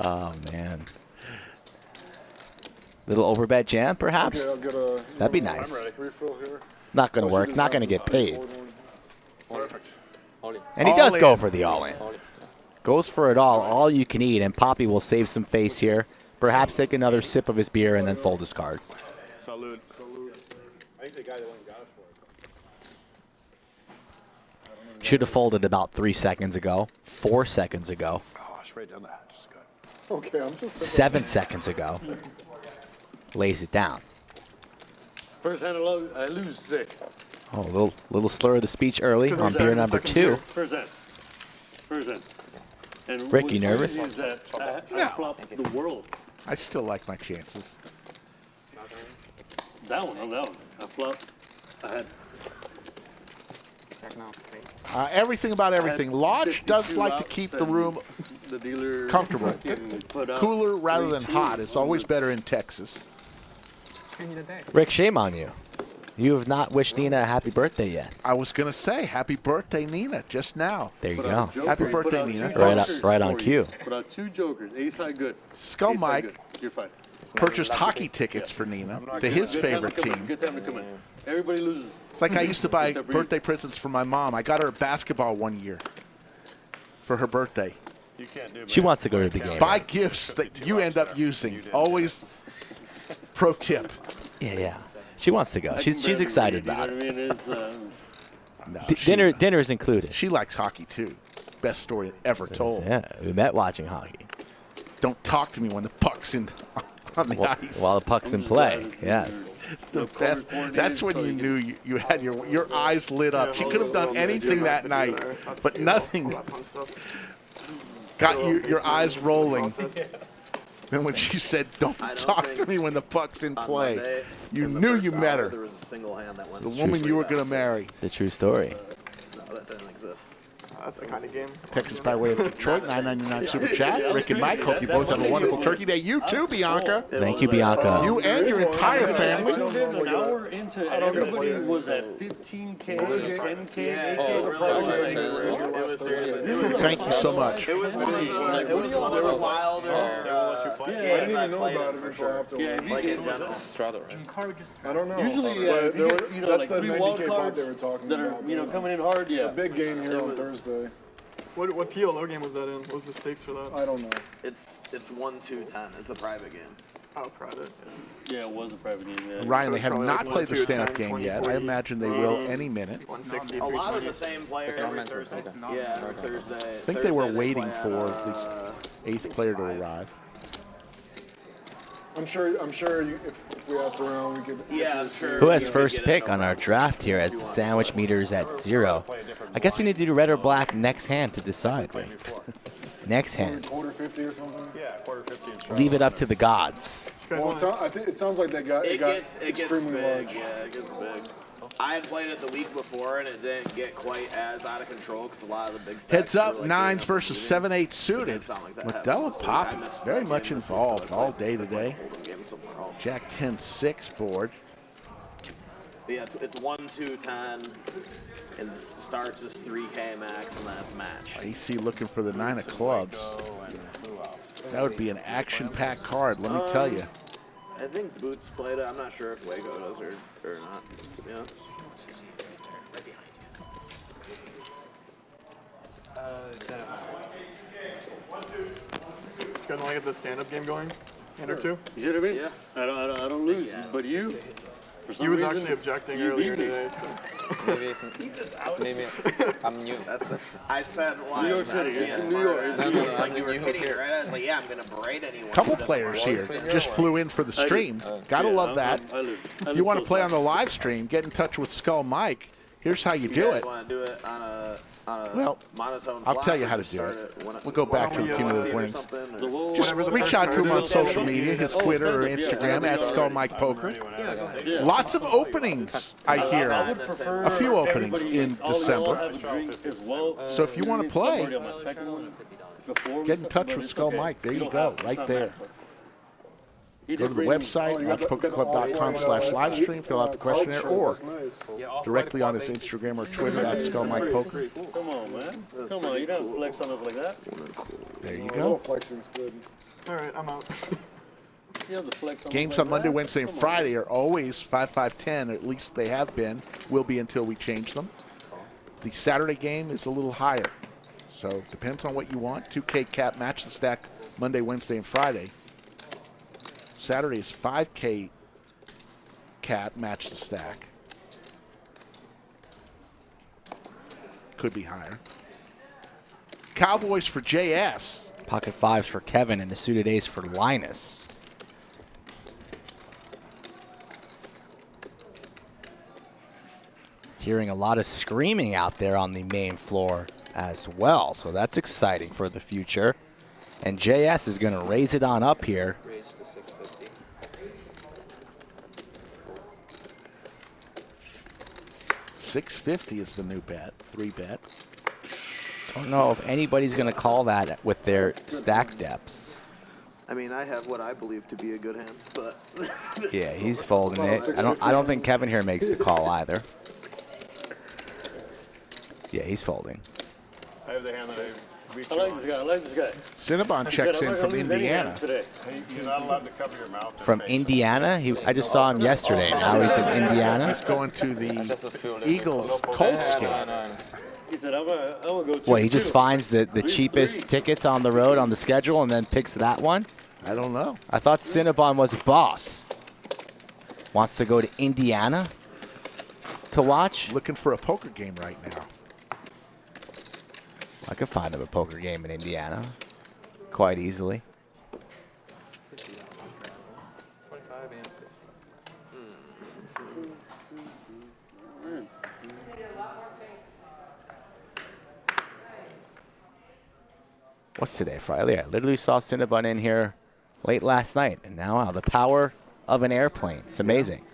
Speaker 3: Oh, man. Little overbet jam, perhaps?
Speaker 1: Okay, I'll get a.
Speaker 3: That'd be nice.
Speaker 1: Refill here.
Speaker 3: Not going to work. Not going to get paid.
Speaker 6: Perfect.
Speaker 3: And he
Speaker 2: All
Speaker 3: does go
Speaker 2: in.
Speaker 3: for the all-in. Goes for it all you can eat, and Papi will save some face here. Perhaps take another sip of his beer and then fold his cards.
Speaker 6: Salute. I think the guy that went and got us for it.
Speaker 3: Should have folded about 3 seconds ago, 4 seconds ago,
Speaker 6: Oh, I straight down the hat. Just good.
Speaker 1: Okay, I'm just.
Speaker 3: 7 seconds ago. Lays it down.
Speaker 9: First hand I lose sick.
Speaker 3: Oh, a little slur of the speech early on beer number 2.
Speaker 9: First hand. First hand. And
Speaker 3: Rick,
Speaker 9: what's
Speaker 3: you nervous?
Speaker 9: crazy is that I
Speaker 2: No.
Speaker 9: flopped the world.
Speaker 2: I still like my chances.
Speaker 9: That one, on that one. I flopped. I had
Speaker 2: Everything about everything. Lodge does
Speaker 9: 52
Speaker 2: like to
Speaker 9: outs
Speaker 2: keep the
Speaker 9: and
Speaker 2: room
Speaker 9: the dealer
Speaker 2: comfortable.
Speaker 9: fucking put out
Speaker 2: Cooler rather than
Speaker 9: 3-2.
Speaker 2: hot. It's always better in Texas.
Speaker 3: Rick, shame on you. You have not wished Nina a happy birthday yet.
Speaker 2: I was going to say, happy birthday, Nina, just now.
Speaker 3: There you
Speaker 9: Put
Speaker 3: go.
Speaker 9: out a joker,
Speaker 2: Happy
Speaker 9: put
Speaker 2: birthday,
Speaker 9: out
Speaker 2: Nina.
Speaker 9: two
Speaker 3: Right
Speaker 9: jokers
Speaker 3: right on
Speaker 9: for
Speaker 3: cue.
Speaker 9: you. Put out 2 jokers. Ace high good.
Speaker 2: Skull
Speaker 9: Ace high
Speaker 2: Mike
Speaker 9: good. You're fine.
Speaker 2: purchased hockey tickets for Nina to his
Speaker 9: Good time
Speaker 2: favorite
Speaker 9: to come in.
Speaker 2: team.
Speaker 9: Good time to come in. Everybody loses.
Speaker 2: It's like I used to buy
Speaker 9: Except for you.
Speaker 2: birthday presents for my mom. I got her a basketball one year for her birthday.
Speaker 6: You can't do
Speaker 3: She
Speaker 6: bad.
Speaker 3: wants to go to the game.
Speaker 2: Buy gifts that you end up using. Always pro tip.
Speaker 3: Yeah. She wants to go. She's excited about it.
Speaker 9: You know what I mean?
Speaker 2: No,
Speaker 3: Dinner's included.
Speaker 2: She likes hockey too. Best story ever told.
Speaker 3: Yeah, we met watching hockey.
Speaker 2: Don't talk to me when the puck's on the ice.
Speaker 3: While the puck's in play, yes.
Speaker 2: That's when you knew you had your eyes lit up. She could have done anything that night, but nothing got your eyes rolling. And when she said, "Don't talk to me when the puck's in play,"
Speaker 4: Monday,
Speaker 2: you
Speaker 4: in the
Speaker 2: knew
Speaker 4: first
Speaker 2: you
Speaker 4: hour,
Speaker 2: met her.
Speaker 4: There was a single hand that went
Speaker 2: The
Speaker 4: straight
Speaker 2: woman you were
Speaker 4: back.
Speaker 2: going to marry.
Speaker 3: It's a true story.
Speaker 4: No, that doesn't exist.
Speaker 8: That's the kind of game.
Speaker 2: Texas by way of Detroit, $9.99 super chat. Rick and Mike, hope you both have a wonderful Turkey Day. You too, Bianca.
Speaker 3: Thank you, Bianca.
Speaker 2: You and your entire
Speaker 9: I
Speaker 2: family.
Speaker 9: tuned in an hour into everybody was at 15K, 10K, 8K.
Speaker 2: Thank you so much.
Speaker 4: It was one of the wilder.
Speaker 1: I didn't even know about it until after.
Speaker 9: Yeah,
Speaker 4: Like in general.
Speaker 1: I don't know.
Speaker 9: usually,
Speaker 1: but
Speaker 9: if you
Speaker 1: there
Speaker 9: get,
Speaker 1: were,
Speaker 9: you know,
Speaker 1: that's
Speaker 9: like
Speaker 1: the
Speaker 9: 3
Speaker 1: 90K
Speaker 9: wild
Speaker 1: part
Speaker 9: cards
Speaker 1: they were talking
Speaker 9: that are,
Speaker 1: about.
Speaker 9: you know, coming in hard, yeah.
Speaker 1: Big game here on
Speaker 4: It was-
Speaker 1: Thursday.
Speaker 8: What PLO game was that in? What was the stakes for that?
Speaker 1: I don't know.
Speaker 4: It's 1-2-10. It's a private game.
Speaker 8: Oh, private.
Speaker 9: Yeah, it was a private game, yeah.
Speaker 2: Ryan, they have
Speaker 8: Probably
Speaker 2: not
Speaker 8: like
Speaker 2: played the
Speaker 8: 1, 2,
Speaker 2: stand-up
Speaker 8: 10,
Speaker 2: game
Speaker 8: 20,
Speaker 2: yet. I
Speaker 8: 40.
Speaker 2: imagine they will any minute.
Speaker 8: 160.
Speaker 4: A lot of the same players.
Speaker 6: Thursday.
Speaker 4: Yeah, Thursday.
Speaker 2: I think they were waiting for the 8th player to arrive.
Speaker 1: I'm sure if we asked around, we could.
Speaker 4: Yeah, I'm sure.
Speaker 3: Who has first pick on our draft here as the sandwich meter is at 0? I guess we need to do red or black next hand to decide, Rick. Next hand.
Speaker 1: Quarter 50 or something.
Speaker 6: Yeah, quarter 50.
Speaker 3: Leave it up to the gods.
Speaker 1: Well, I think it sounds like it got
Speaker 4: It gets
Speaker 1: extremely
Speaker 4: big.
Speaker 1: large.
Speaker 4: Yeah, it gets big. I had played it the week before, and it didn't get quite as out of control because a lot of the big stacks
Speaker 2: Heads up,
Speaker 4: were, like,
Speaker 2: 9s
Speaker 4: getting up
Speaker 2: versus
Speaker 4: and
Speaker 2: 7-8 suited. Modelo Papi, very much involved all day today. Jack 10-6 board.
Speaker 4: Yeah, it's 1-2-10, and it starts as 3K max, and then it's match.
Speaker 2: AC looking for the 9 of clubs. That would be an action-packed card, let me tell you.
Speaker 4: I think Boots played it. I'm not sure if Waco does or not, to be honest.
Speaker 8: You guys want to get the stand-up game going? Hand or two?
Speaker 9: You see what I mean?
Speaker 4: Yeah.
Speaker 9: I don't lose, but you, for some
Speaker 8: He was
Speaker 9: reason,
Speaker 8: actually objecting
Speaker 9: you
Speaker 8: earlier
Speaker 9: beat me.
Speaker 8: today. So.
Speaker 6: Maybe I'm new. That's the.
Speaker 4: I said, why?
Speaker 9: New York City. It's New York. It's New York.
Speaker 4: Like, you were kidding, right? I was like, yeah, I'm going to berate anyone.
Speaker 2: Couple
Speaker 4: who doesn't
Speaker 2: players
Speaker 4: want
Speaker 2: here
Speaker 4: to.
Speaker 2: just flew in for the stream. Gotta
Speaker 9: Yeah,
Speaker 2: love that.
Speaker 9: I live
Speaker 2: If you want to
Speaker 9: close
Speaker 2: play
Speaker 9: by.
Speaker 2: on the live stream, get in touch with Skull Mike. Here's how you
Speaker 4: You
Speaker 2: do
Speaker 4: guys
Speaker 2: it.
Speaker 4: want to do it on a
Speaker 2: Well,
Speaker 4: monotone
Speaker 2: I'll
Speaker 4: flat,
Speaker 2: tell you
Speaker 4: or
Speaker 2: how to
Speaker 4: just
Speaker 2: do
Speaker 4: start
Speaker 2: it.
Speaker 4: when
Speaker 2: We'll go back to the
Speaker 8: Why don't we,
Speaker 2: cumulative
Speaker 4: or
Speaker 2: links.
Speaker 4: something, or-
Speaker 9: The whole-
Speaker 2: Just
Speaker 8: Whatever the
Speaker 2: reach
Speaker 8: first
Speaker 2: out to him
Speaker 8: card
Speaker 2: on
Speaker 8: is.
Speaker 2: social media, his Twitter or
Speaker 9: Yeah.
Speaker 2: Instagram at Skull Mike Poker.
Speaker 9: Yeah.
Speaker 2: Lots of openings, I
Speaker 9: I
Speaker 2: hear.
Speaker 9: would prefer
Speaker 2: A few openings
Speaker 9: everybody
Speaker 2: in
Speaker 9: all
Speaker 2: December.
Speaker 9: have a drink as well.
Speaker 2: So if you want to play,
Speaker 9: I'm already on my second one before,
Speaker 2: get in touch
Speaker 9: but
Speaker 2: with
Speaker 9: it's
Speaker 2: Skull
Speaker 9: okay.
Speaker 2: Mike. There you
Speaker 9: don't
Speaker 2: go,
Speaker 9: have to.
Speaker 2: right
Speaker 9: It's not
Speaker 2: there.
Speaker 9: mandatory. He
Speaker 2: Go to
Speaker 9: did
Speaker 2: the
Speaker 9: bring-
Speaker 2: website, watchpokerclub.com/livestream, fill out the questionnaire, or directly on his Instagram or Twitter at Skull Mike Poker.
Speaker 9: Come on, man. Come on, you don't flex on us like that.
Speaker 2: There you
Speaker 1: A
Speaker 2: go.
Speaker 1: little flexing's good.
Speaker 8: All right, I'm out.
Speaker 9: You have to flex on us
Speaker 2: Games
Speaker 9: like
Speaker 2: on Monday,
Speaker 9: that.
Speaker 2: Wednesday, and
Speaker 9: Come on.
Speaker 2: Friday are always 5-5-10. At least they have been. Will be until we change them. The Saturday game is a little higher. So depends on what you want. 2K cap match the stack Monday, Wednesday, and Friday. Saturday is 5K cap match the stack. Could be higher. Cowboys for JS.
Speaker 3: Pocket 5s for Kevin and the suited ace for Linus. Hearing a lot of screaming out there on the main floor as well, so that's exciting for the future. And JS is going to raise it on up here.
Speaker 6: Raise to 650.
Speaker 2: 650 is the new bet. 3-bet.
Speaker 3: Don't know if anybody's going to call that with their stack depths.
Speaker 4: I mean, I have what I believe to be a good hand, but
Speaker 3: Yeah, he's folding it. I don't think Kevin here makes the call either. Yeah, he's folding.
Speaker 6: I have the hand that I reached.
Speaker 9: I like this guy. I like this guy.
Speaker 2: Cinnabon checks in from Indiana.
Speaker 9: Today.
Speaker 6: You're not allowed to cover your mouth. or
Speaker 3: From
Speaker 6: face.
Speaker 3: Indiana? I just saw him yesterday. Now he's in Indiana.
Speaker 2: He's going to the Eagles Colts game.
Speaker 9: He said, I'm gonna go to
Speaker 3: Well, he just finds the cheapest tickets on the road on the schedule and then picks that one?
Speaker 2: I don't know.
Speaker 3: I thought Cinnabon was a boss. Wants to go to Indiana to watch?
Speaker 2: Looking for a poker game right now.
Speaker 3: I could find him a poker game in Indiana quite easily. What's today, Friday? I literally saw Cinnabon in here late last night, and now, wow, the power of an airplane. It's amazing.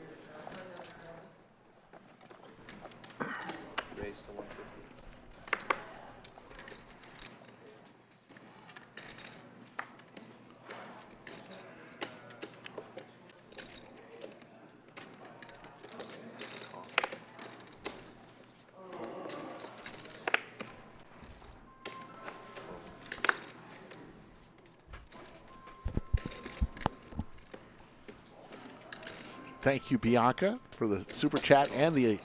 Speaker 2: Thank you, Bianca, for the super chat and the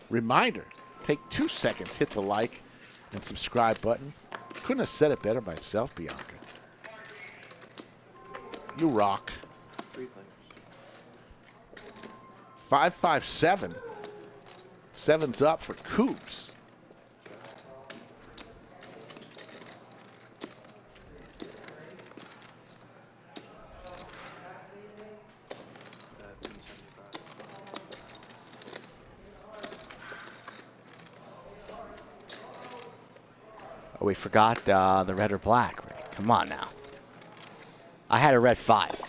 Speaker 2: reminder. Take 2 seconds, hit the like and subscribe button. Couldn't have said it better myself, Bianca. You rock. 557. 7's up for Coups.
Speaker 3: Oh, we forgot the red or black. Right? Come on now. I had a red 5.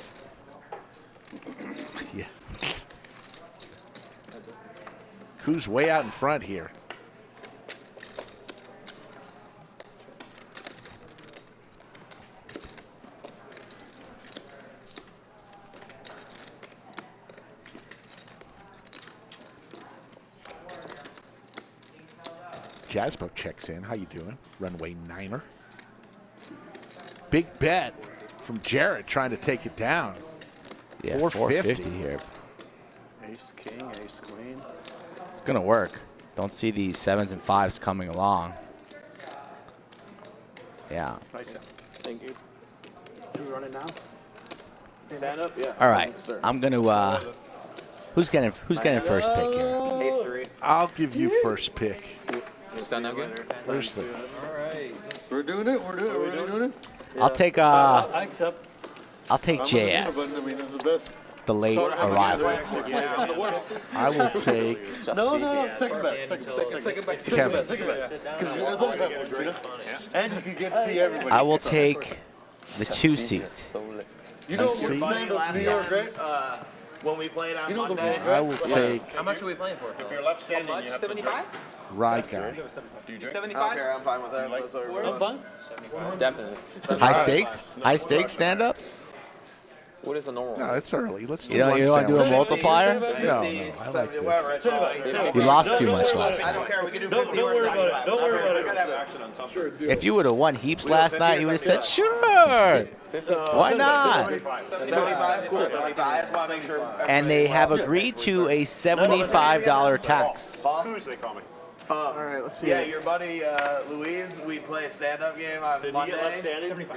Speaker 2: Yeah. Coups way out in front here. Jaspo checks in. How you doing? Runway 9er. Big bet from Jarrett trying to take it down.
Speaker 3: Yeah,
Speaker 2: 450
Speaker 3: here.
Speaker 6: Ace king, ace queen.
Speaker 3: It's going to work. Don't see these 7s and 5s coming along. Yeah.
Speaker 6: Nice. Thank you.
Speaker 7: Should we run it now?
Speaker 4: Stand up, yeah.
Speaker 3: All right.
Speaker 4: Sir.
Speaker 3: I'm going to who's getting first pick here?
Speaker 4: Ace 3.
Speaker 2: I'll give you first pick.
Speaker 4: Stand up again.
Speaker 2: Where's the
Speaker 9: We're doing it. We're doing it.
Speaker 3: I'll take
Speaker 9: I accept.
Speaker 3: I'll take
Speaker 9: But,
Speaker 3: JS,
Speaker 9: I mean, it's the best.
Speaker 3: the late arrival.
Speaker 2: I will take
Speaker 9: No, second best.
Speaker 2: Kevin.
Speaker 9: Because it's only Kevin, you know? And you can get to see everybody.
Speaker 3: I will take the 2 seat.
Speaker 9: You know,
Speaker 2: see.
Speaker 9: we're playing New York, right?
Speaker 4: When we played on
Speaker 9: You know the
Speaker 4: Monday.
Speaker 2: I will take
Speaker 10: How much are we playing for?
Speaker 6: If you're left standing, you have to
Speaker 10: 75?
Speaker 2: Rye Guy.
Speaker 6: Do you drink?
Speaker 10: 75?
Speaker 4: Okay, I'm fine with that. Those are-
Speaker 9: I'm fine.
Speaker 10: Definitely.
Speaker 3: High stakes? High stakes stand up?
Speaker 10: What is a normal?
Speaker 2: No, it's early. Let's do
Speaker 3: You don't
Speaker 2: one
Speaker 3: want to do a
Speaker 2: sandwich.
Speaker 3: multiplier?
Speaker 2: No, I like this.
Speaker 4: Whatever, it's fine.
Speaker 3: You lost too much last
Speaker 4: I don't
Speaker 3: night.
Speaker 4: care. We can do
Speaker 9: Don't
Speaker 4: 50 or
Speaker 9: worry about it.
Speaker 4: 75.
Speaker 9: Don't worry about
Speaker 6: I
Speaker 9: it.
Speaker 6: gotta have action on something.
Speaker 3: If you would have won heaps last night, you would have said, sure. Why not?
Speaker 4: 75? Cool, 75. I just want to make sure.
Speaker 3: And they have agreed to a $75 tax.
Speaker 6: Who's they call me?
Speaker 8: All right, let's see.
Speaker 4: Yeah, your buddy Louise, we play a stand-up game on
Speaker 6: Did he
Speaker 4: Monday.
Speaker 6: get left standing?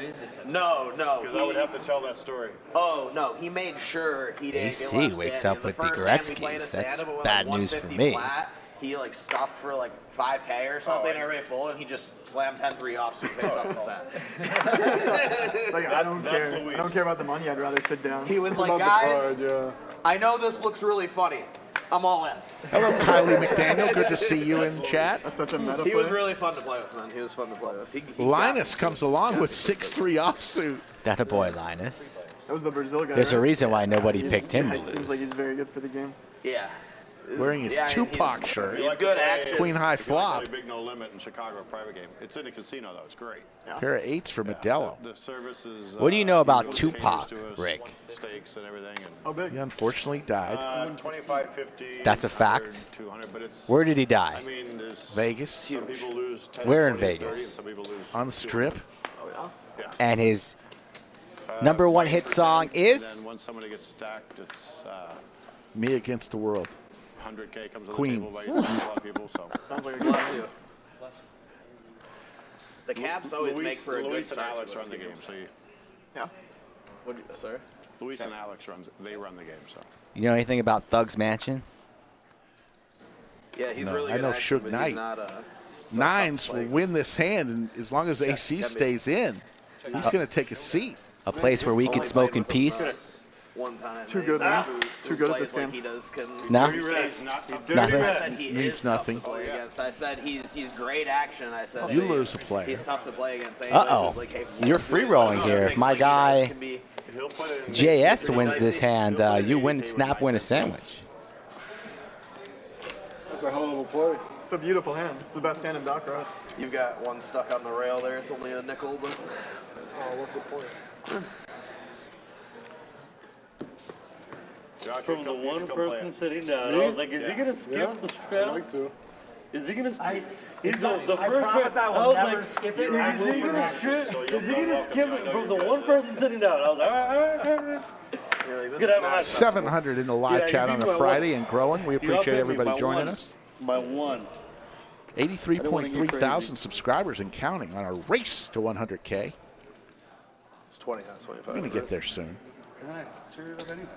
Speaker 4: No.
Speaker 6: Because I would have to tell that story.
Speaker 4: Oh no, he made sure he didn't.
Speaker 3: AC
Speaker 4: get left
Speaker 3: wakes
Speaker 4: standing.
Speaker 3: up with
Speaker 4: The
Speaker 3: the
Speaker 4: first time we played a
Speaker 3: Gretzkys. That's
Speaker 4: stand-up, it went
Speaker 3: bad
Speaker 4: like
Speaker 3: news for
Speaker 4: 150
Speaker 3: me.
Speaker 4: flat. He like stuffed for like 5K or something, everybody full, and he just slammed 10-3 off, so he face up and set.
Speaker 8: Like, I don't
Speaker 6: That's
Speaker 8: care.
Speaker 6: Louise.
Speaker 8: I don't care about the money. I'd rather sit down.
Speaker 4: He was like,
Speaker 1: About the
Speaker 4: guys,
Speaker 1: card, yeah.
Speaker 4: I know this looks really funny. I'm all in.
Speaker 2: Hello, Kylie McDaniel. Good to see you in chat.
Speaker 8: That's such a meta
Speaker 4: He was
Speaker 8: play.
Speaker 4: really fun to play with, man. He was fun to play with. He
Speaker 2: Linus comes along with 6'3" offsuit.
Speaker 3: That a boy, Linus.
Speaker 8: That was the Brazil guy.
Speaker 3: There's a
Speaker 8: right?
Speaker 3: reason why nobody
Speaker 8: He's-
Speaker 3: picked him to
Speaker 8: It seems like
Speaker 3: lose.
Speaker 8: he's very good for the game.
Speaker 4: Yeah.
Speaker 2: Wearing his
Speaker 4: Yeah,
Speaker 2: Tupac shirt.
Speaker 4: He's good action.
Speaker 2: Queen high
Speaker 6: If you like
Speaker 2: flop.
Speaker 6: to play Big No Limit in Chicago, private game. It's in a casino though. It's great.
Speaker 2: Pair of 8s for Modelo.
Speaker 6: The service is.
Speaker 3: What do you know about
Speaker 6: usually
Speaker 3: Tupac,
Speaker 6: caters to us,
Speaker 3: Rick?
Speaker 6: Steaks and everything. And,
Speaker 8: How big?
Speaker 2: He unfortunately died.
Speaker 6: 25, 50.
Speaker 3: That's a fact.
Speaker 6: 200, but it's.
Speaker 3: Where did he
Speaker 6: I
Speaker 3: die?
Speaker 6: mean, there's.
Speaker 2: Vegas.
Speaker 6: Some people lose 10,
Speaker 3: Where in
Speaker 6: 20, 30,
Speaker 3: Vegas?
Speaker 6: and some people lose
Speaker 2: On the strip.
Speaker 3: And his number one hit song
Speaker 6: And
Speaker 3: is?
Speaker 6: then once somebody gets stacked, it's
Speaker 2: Me against the world.
Speaker 6: 100K comes to the
Speaker 2: Queen.
Speaker 6: table by a lot of people. So.
Speaker 8: Sounds like a good game.
Speaker 4: The caps always make for a good
Speaker 6: Luis and
Speaker 4: start to
Speaker 6: Alex
Speaker 4: those
Speaker 6: run the game.
Speaker 4: games.
Speaker 6: So you,
Speaker 8: Yeah.
Speaker 4: Sorry?
Speaker 6: Luis and Alex they run the game. So.
Speaker 3: You know anything about Thug's Mansion?
Speaker 4: Yeah, he's
Speaker 2: No,
Speaker 4: really
Speaker 2: I
Speaker 4: good
Speaker 2: know
Speaker 4: action,
Speaker 2: Suge
Speaker 4: but
Speaker 2: Knight.
Speaker 4: he's not a...
Speaker 2: Nines will win this hand, and as long as AC stays in, he's going to take a seat.
Speaker 3: A place where we can smoke in peace?
Speaker 4: one time.
Speaker 8: Too good, man. Too good at this
Speaker 4: plays like
Speaker 8: game.
Speaker 4: he does can.
Speaker 3: No.
Speaker 9: Dirty Reds, not
Speaker 3: Nothing.
Speaker 4: I said he
Speaker 2: Means
Speaker 4: is
Speaker 2: nothing.
Speaker 4: tough to play against. I said he's great action. I said
Speaker 2: You
Speaker 4: he's-
Speaker 2: lose a player.
Speaker 4: He's tough to play against.
Speaker 3: Uh-oh. You're free rolling here. If my guy JS wins this hand, you win. Snap win a sandwich.
Speaker 1: That's a hell of a play.
Speaker 8: It's a beautiful hand. It's the best hand in baccarat.
Speaker 4: You've got one stuck on the rail there. It's only a nickel, but
Speaker 1: Oh, what's the point?
Speaker 9: From the one person sitting down, I was like, is he gonna skip the
Speaker 1: I'd
Speaker 9: straddle?
Speaker 1: like to.
Speaker 9: Is he gonna? He's
Speaker 7: I
Speaker 9: the first
Speaker 7: promise
Speaker 9: person.
Speaker 7: I will
Speaker 9: was
Speaker 7: never
Speaker 9: like,
Speaker 7: skip it.
Speaker 9: Is
Speaker 7: I will
Speaker 9: he
Speaker 7: for
Speaker 9: gonna
Speaker 7: action.
Speaker 9: skip? Is he gonna skip it from the one person sitting down? I was like, all right.
Speaker 4: you're like, this
Speaker 9: Get
Speaker 4: is
Speaker 9: out of my
Speaker 4: not
Speaker 2: 700 in the live
Speaker 9: Yeah,
Speaker 2: chat
Speaker 9: you
Speaker 2: on
Speaker 9: beat
Speaker 2: a
Speaker 9: my
Speaker 2: Friday
Speaker 9: one.
Speaker 2: and growing. We
Speaker 9: You
Speaker 2: appreciate
Speaker 9: upended me
Speaker 2: everybody
Speaker 9: by
Speaker 2: joining
Speaker 9: one.
Speaker 2: us.
Speaker 9: By one.
Speaker 2: 83.3
Speaker 6: crazy.
Speaker 2: subscribers and counting on a race to 100K.
Speaker 4: It's 20, not 25.
Speaker 2: We're going to get there soon.
Speaker 7: Yeah, sure of anything.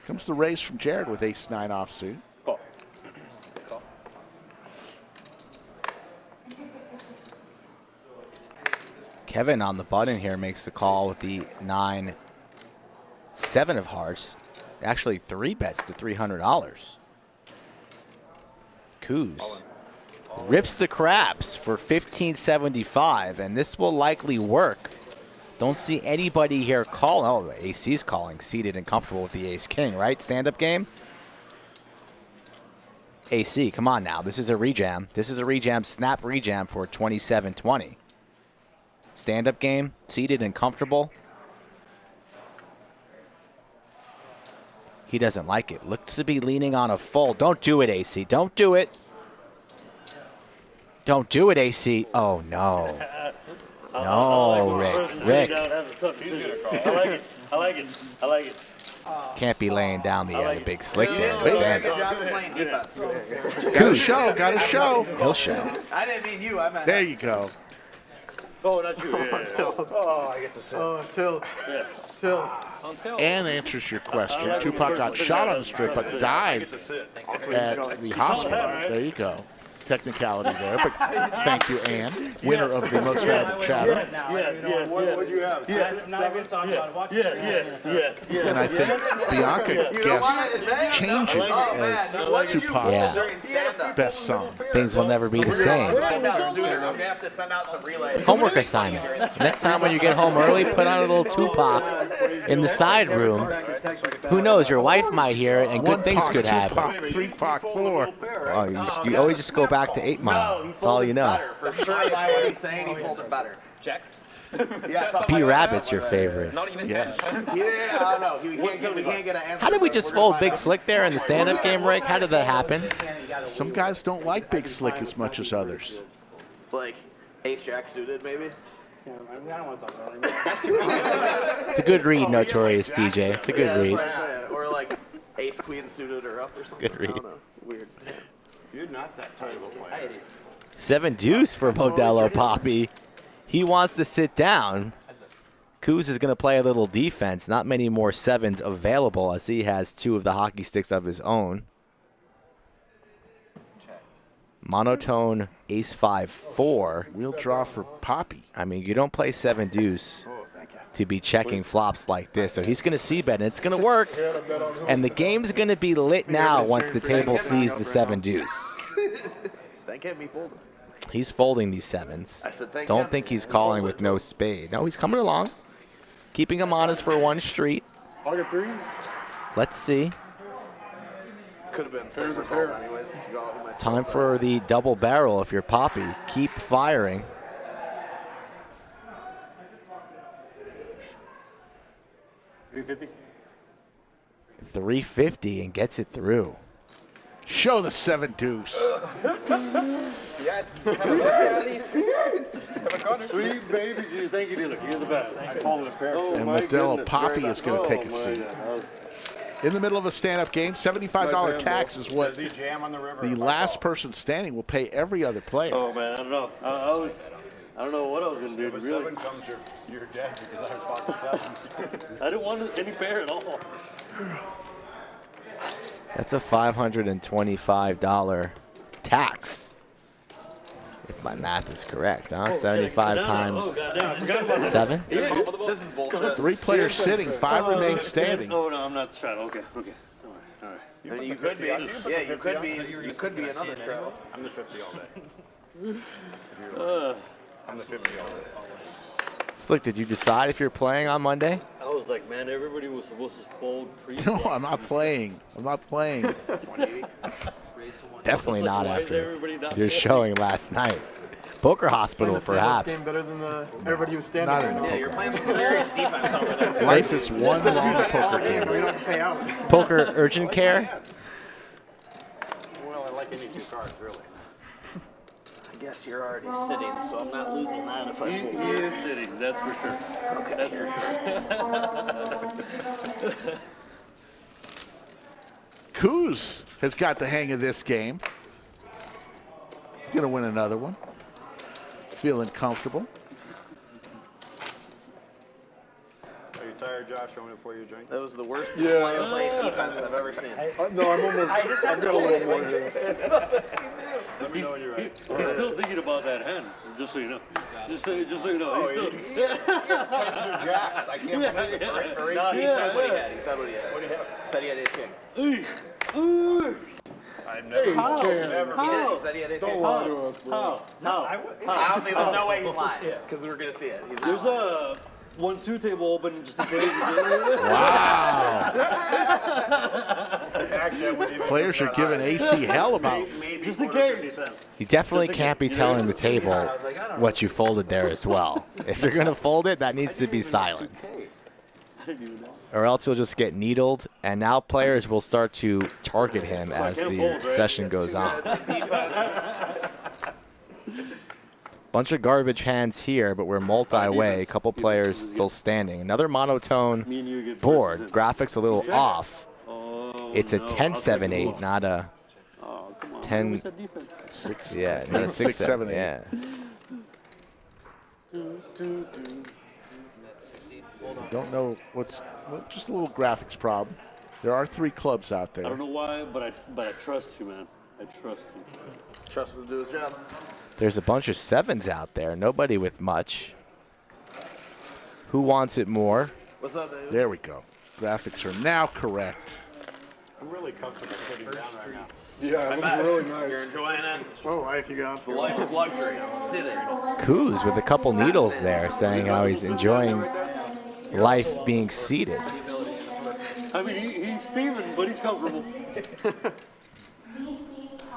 Speaker 2: Comes the raise from Jared with ace-9 offsuit.
Speaker 9: Call.
Speaker 3: Kevin on the button here makes the call with the 9-7 of hearts. Actually, 3 bets to $300. Coos rips the craps for $15.75, and this will likely work. Don't see anybody here call. Oh, AC's calling, seated and comfortable with the ace-king, right? Stand-up game? AC, come on now. This is a rejam. This is a rejam, snap rejam for 27-20. Stand-up game, seated and comfortable. He doesn't like it. Looks to be leaning on a fold. Don't do it, AC. Don't do it. Don't do it, AC. Oh, no. No, Rick. Rick.
Speaker 9: I like it.
Speaker 3: Can't be laying down the big slick there in the
Speaker 4: Good
Speaker 3: stand-up.
Speaker 4: job of playing defense.
Speaker 2: Got a show, got a show.
Speaker 3: He'll show.
Speaker 4: I didn't mean you. I meant.
Speaker 2: There you go.
Speaker 9: Oh, not you. Yeah.
Speaker 6: Oh, I get to sit.
Speaker 8: Oh, Till.
Speaker 9: Yeah.
Speaker 8: Till.
Speaker 2: And answers your question. Tupac got shot on the strip but died
Speaker 6: To sit.
Speaker 2: at the hospital. There you go. Technicality there, but thank you, Ann, winner of the most valuable chatter.
Speaker 9: Yes.
Speaker 6: What'd you have?
Speaker 7: That's not even talking about it. Watch
Speaker 9: Yes.
Speaker 2: And I think Bianca guessed Changes as Tupac's best song.
Speaker 3: Things will never be the same.
Speaker 4: I'm gonna have to send out some relays.
Speaker 3: Homework assignment. Next time when you get home early, put on a little Tupac in the side room. Who knows? Your wife might hear it, and good things
Speaker 2: Pac,
Speaker 3: could
Speaker 2: 2
Speaker 3: happen.
Speaker 2: Pac, 3 Pac, 4.
Speaker 3: Oh, you always just go back to 8 Mile. That's all you know.
Speaker 4: For sure, by what he's saying, he folded better.
Speaker 10: Checks.
Speaker 4: Yeah,
Speaker 3: B Rabbit's your favorite.
Speaker 10: Not even
Speaker 2: Yes.
Speaker 4: Yeah, I don't know. We can't get an answer.
Speaker 3: How did we
Speaker 4: but
Speaker 3: just
Speaker 4: we're gonna
Speaker 3: fold
Speaker 4: find
Speaker 3: Big
Speaker 4: out.
Speaker 3: Slick there in the stand-up game, Rick? How did that happen?
Speaker 2: Some guys don't like Big Slick as much as others.
Speaker 4: Like ace jack suited, maybe.
Speaker 7: I don't want to talk about it.
Speaker 3: It's a good read, Notorious TJ. It's a good read.
Speaker 4: That's what I'm saying. Or like ace queen suited or up or something.
Speaker 3: Good read.
Speaker 4: I don't know. Weird.
Speaker 6: You're not that type of player.
Speaker 3: 7 deuce for Modelo Papi. He wants to sit down. Coos is going to play a little defense. Not many more 7s available as he has 2 of the hockey sticks of his own. Monotone ace 5-4.
Speaker 2: We'll draw for Papi.
Speaker 3: I mean, you don't play 7 deuce to be checking flops like this. So he's going to see bet, and it's going to work. And the game's going to be lit now once the table sees the 7 deuce.
Speaker 4: Thank him, he folded.
Speaker 3: He's folding these 7s.
Speaker 4: I said thank
Speaker 3: Don't
Speaker 4: him.
Speaker 3: think he's calling with no spade. No, he's coming along. Keeping him honest for 1 street.
Speaker 1: Pocket 3s.
Speaker 3: Let's see.
Speaker 4: Could have been
Speaker 1: There's
Speaker 4: same
Speaker 1: a
Speaker 4: result
Speaker 1: pair.
Speaker 4: anyways. If you go out with my
Speaker 3: Time
Speaker 4: stuff.
Speaker 3: for the double barrel if you're Poppy. Keep firing.
Speaker 9: $350.
Speaker 3: 350 and gets it through.
Speaker 2: Show the 7 deuce.
Speaker 9: Sweet baby Jesus. Thank you, dealer. You're the best.
Speaker 6: I folded a pair.
Speaker 9: Oh,
Speaker 2: And
Speaker 9: my
Speaker 2: Modelo
Speaker 9: goodness.
Speaker 2: Papi is going to take a seat. In the middle of a stand-up game, $75 tax is what
Speaker 6: Does he jam on the river?
Speaker 2: the last person standing will pay every other player.
Speaker 9: Oh man, I don't know. I don't know what I was gonna do.
Speaker 6: If a
Speaker 9: Really,
Speaker 6: 7 comes, you're dead because I was pocket 7s.
Speaker 9: I didn't want any pair at all.
Speaker 3: That's a $525 tax. If my math is correct, huh? 75
Speaker 9: No,
Speaker 3: times
Speaker 9: oh, goddamn, I forgot about that.
Speaker 3: 7?
Speaker 4: This is bullshit.
Speaker 2: 3 players sitting, 5 remain standing.
Speaker 9: Oh, no, I'm not straddle. Okay. All right.
Speaker 4: I mean, you could be. Yeah, you could be another straddle.
Speaker 6: I'm the 50 all day. I'm the 50 all day.
Speaker 3: Slick, did you decide if you're playing on Monday?
Speaker 9: I was like, man, everybody was supposed to fold pre.
Speaker 2: No, I'm not playing. I'm not playing.
Speaker 6: 180.
Speaker 3: Definitely not
Speaker 9: Why is
Speaker 3: after
Speaker 9: everybody not
Speaker 3: your
Speaker 9: playing?
Speaker 3: showing last night. Poker Hospital,
Speaker 8: Game
Speaker 3: perhaps.
Speaker 8: better than everybody who's standing.
Speaker 2: Not
Speaker 8: there.
Speaker 2: in
Speaker 4: Yeah,
Speaker 2: poker.
Speaker 4: you're playing some serious defense over there.
Speaker 2: Life is one long poker
Speaker 8: We
Speaker 2: game.
Speaker 8: don't have to pay out.
Speaker 3: Poker urgent care?
Speaker 6: Well, I like any 2 cards, really.
Speaker 4: I guess you're already sitting, so I'm not losing that if I
Speaker 9: He
Speaker 4: fold.
Speaker 9: is sitting, that's for sure.
Speaker 4: Okay,
Speaker 9: That's
Speaker 4: here.
Speaker 9: for sure.
Speaker 2: Kuz has got the hang of this game. He's going to win another one. Feeling comfortable.
Speaker 6: Are you tired, Josh? You want me to pour you a drink?
Speaker 4: That was the worst display of late defense I've ever seen.
Speaker 1: No, I'm almost. I've got a little more here.
Speaker 6: Let me know when you're ready.
Speaker 9: He's still thinking about that hand, just so you know. Just so you know. He's still.
Speaker 6: Jacks. I can't believe it. Or
Speaker 4: No, he
Speaker 6: ace
Speaker 4: said
Speaker 6: king.
Speaker 4: what he had. He said what he had.
Speaker 6: What do you have?
Speaker 4: He said he had ace king.
Speaker 6: I've never.
Speaker 1: How?
Speaker 6: Never.
Speaker 4: He did. He said he had ace
Speaker 1: Don't
Speaker 4: king.
Speaker 1: lie to us, bro.
Speaker 4: I don't think there's no way he's lying because we're gonna see it. He's not
Speaker 9: There's
Speaker 4: lying.
Speaker 9: a 1-2 table open just in case.
Speaker 2: Wow.
Speaker 6: Actually, I wouldn't even.
Speaker 2: Players are giving AC hell about.
Speaker 6: Maybe
Speaker 9: Just in
Speaker 6: 50
Speaker 9: case.
Speaker 6: cents.
Speaker 3: You definitely can't be telling the table what you folded there as well. If you're going to fold it, that needs to be silent.
Speaker 9: I didn't even know.
Speaker 3: Or else you'll just get needled, and now players will start to target him as the session goes on. Bunch of garbage hands here, but we're multi-way. A couple players still standing. Another monotone
Speaker 9: Me and you get
Speaker 3: board.
Speaker 9: versus
Speaker 3: Graphics a little off.
Speaker 9: Oh,
Speaker 3: It's a
Speaker 9: no.
Speaker 3: 10-7-8, not a
Speaker 9: Oh, come on.
Speaker 3: 10.
Speaker 9: Where's that defense?
Speaker 2: 6.
Speaker 3: Yeah, not a
Speaker 2: 6, 7, 8.
Speaker 3: Yeah.
Speaker 2: Don't know what's. Well, just a little graphics problem. There are 3 clubs out
Speaker 9: I don't
Speaker 2: there.
Speaker 9: know why, but I trust you, man. I trust you.
Speaker 4: Trust him to do his job.
Speaker 3: There's a bunch of 7s out there. Nobody with much. Who wants it more?
Speaker 4: What's up, Dave?
Speaker 2: There we go. Graphics are now correct.
Speaker 6: I'm really comfortable sitting down right now.
Speaker 1: Yeah, it looks really nice.
Speaker 4: You're enjoying it.
Speaker 8: Oh, if you got
Speaker 4: The life of luxury. Sitting.
Speaker 3: Kuz with a couple needles there, saying how he's enjoying life being seated.
Speaker 9: I mean, he's Steven, but he's comfortable.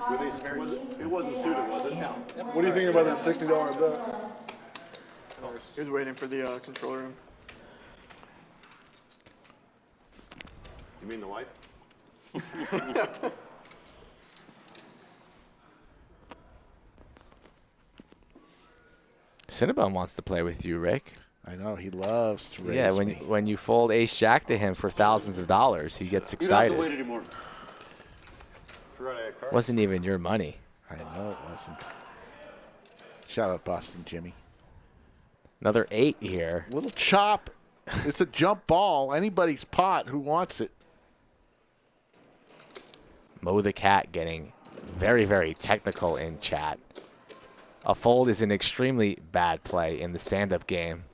Speaker 6: It wasn't suited, was it? No.
Speaker 1: What do you think about that $60 bet?
Speaker 8: He was waiting for the control room.
Speaker 6: You mean the wife?
Speaker 3: Cinnabon wants to play with you, Rick.
Speaker 2: I know he loves to raise
Speaker 3: Yeah,
Speaker 2: me.
Speaker 3: when you fold Ace Jack to him for thousands of dollars, he gets
Speaker 9: You don't have to wait
Speaker 3: excited.
Speaker 9: anymore.
Speaker 6: Forgot I had cards.
Speaker 3: Wasn't even your money.
Speaker 2: I know it wasn't. Shout out Boston Jimmy.
Speaker 3: Another 8 here.
Speaker 2: Little chop. It's a jump ball. Anybody's pot. Who wants it?
Speaker 3: Mo the Cat getting very, very technical in chat. A fold is an extremely bad play in the stand-up game.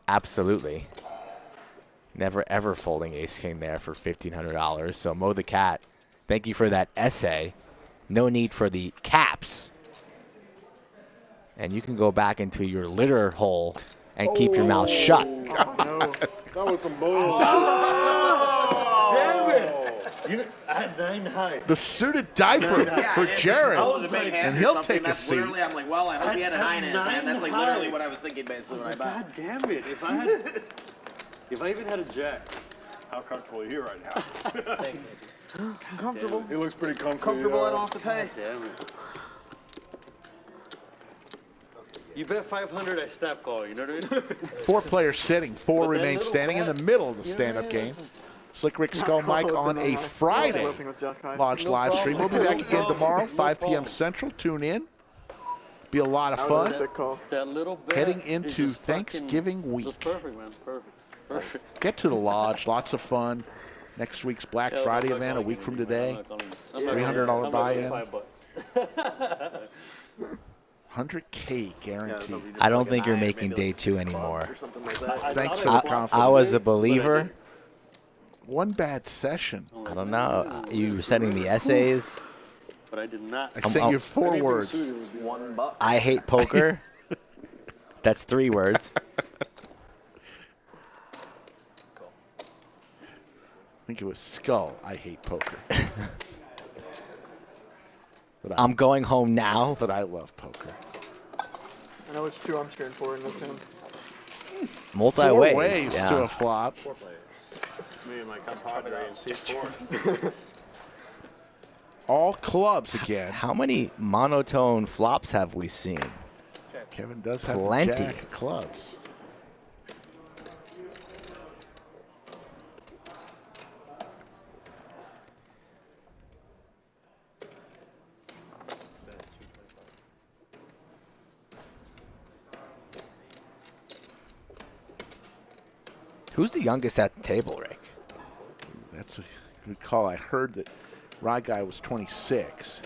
Speaker 3: Absolutely. Never, ever folding Ace-King there for $1,500. So Mo the Cat, thank you for that essay. No need for the caps. And you can go back into your litter hole and keep your mouth shut.
Speaker 1: That was some bull.
Speaker 9: Damn it! You know, I had 9 high.
Speaker 2: The suited diaper for Jared. And he'll take a seat.
Speaker 4: Literally, I'm like, well, I hope he had a 9 in his hand. That's like literally what I was thinking basically when I bought.
Speaker 9: God damn it! If I even had a jack.
Speaker 6: How comfortable are you right now?
Speaker 4: Comfortable.
Speaker 1: He looks pretty comfortable.
Speaker 4: Comfortable and off to pay.
Speaker 9: Damn it. You bet 500, I snap call. You know what I mean?
Speaker 2: 4 players sitting. 4
Speaker 9: But that
Speaker 2: remain
Speaker 9: little
Speaker 2: standing in the
Speaker 9: fat-
Speaker 2: middle of the stand-up game. Slick Rick Skull Mike on a Friday launch live stream. We'll be back again tomorrow, 5 p.m. Central. Tune in. Be a lot of fun.
Speaker 9: That little bet
Speaker 2: Heading
Speaker 9: is
Speaker 2: into
Speaker 9: just
Speaker 2: Thanksgiving
Speaker 9: fucking,
Speaker 2: week.
Speaker 9: just perfect, man. Perfect.
Speaker 2: Get to the lodge. Lots of fun. Next week's Black
Speaker 9: Yeah,
Speaker 2: Friday
Speaker 9: I'm not
Speaker 2: event, a
Speaker 9: calling
Speaker 2: week
Speaker 9: him
Speaker 2: from
Speaker 9: anymore.
Speaker 2: today.
Speaker 9: I'm not calling him. I'm not
Speaker 2: $300
Speaker 9: calling him.
Speaker 2: buy-in.
Speaker 9: I'm not calling him.
Speaker 2: $100K guaranteed.
Speaker 3: I don't think you're making day 2 anymore.
Speaker 2: Thanks for the confidence.
Speaker 3: I was a believer.
Speaker 2: One bad session.
Speaker 3: I don't know. You were sending me essays.
Speaker 9: But I did not.
Speaker 2: I sent you 4 words.
Speaker 4: $1.
Speaker 3: I hate poker. That's 3 words.
Speaker 2: I think it was skull. I hate poker.
Speaker 3: I'm going home now.
Speaker 2: But I love poker.
Speaker 8: I know which 2 I'm cheering for in this hand.
Speaker 2: 4
Speaker 3: Multi-ways.
Speaker 2: ways
Speaker 3: Yeah.
Speaker 2: to a flop.
Speaker 6: 4 players. Me and my compadre in C4.
Speaker 2: All clubs again.
Speaker 3: How many monotone flops have we seen?
Speaker 2: Kevin does have
Speaker 3: Plenty.
Speaker 2: the jack of clubs.
Speaker 3: Who's the youngest at the table, Rick?
Speaker 2: That's a good call. I heard that Rye Guy was 26.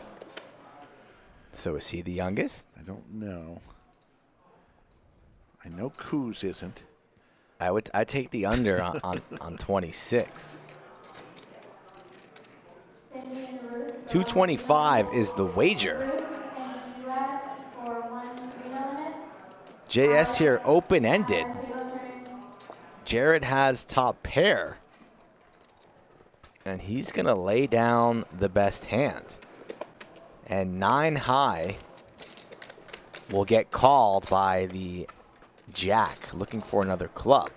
Speaker 3: So is he the youngest?
Speaker 2: I don't know. I know Coos isn't.
Speaker 3: I take the under on 26. 225 is the wager. JS here open-ended. Jared has top pair. And he's going to lay down the best hand. And 9 high will get called by the jack, looking for another club.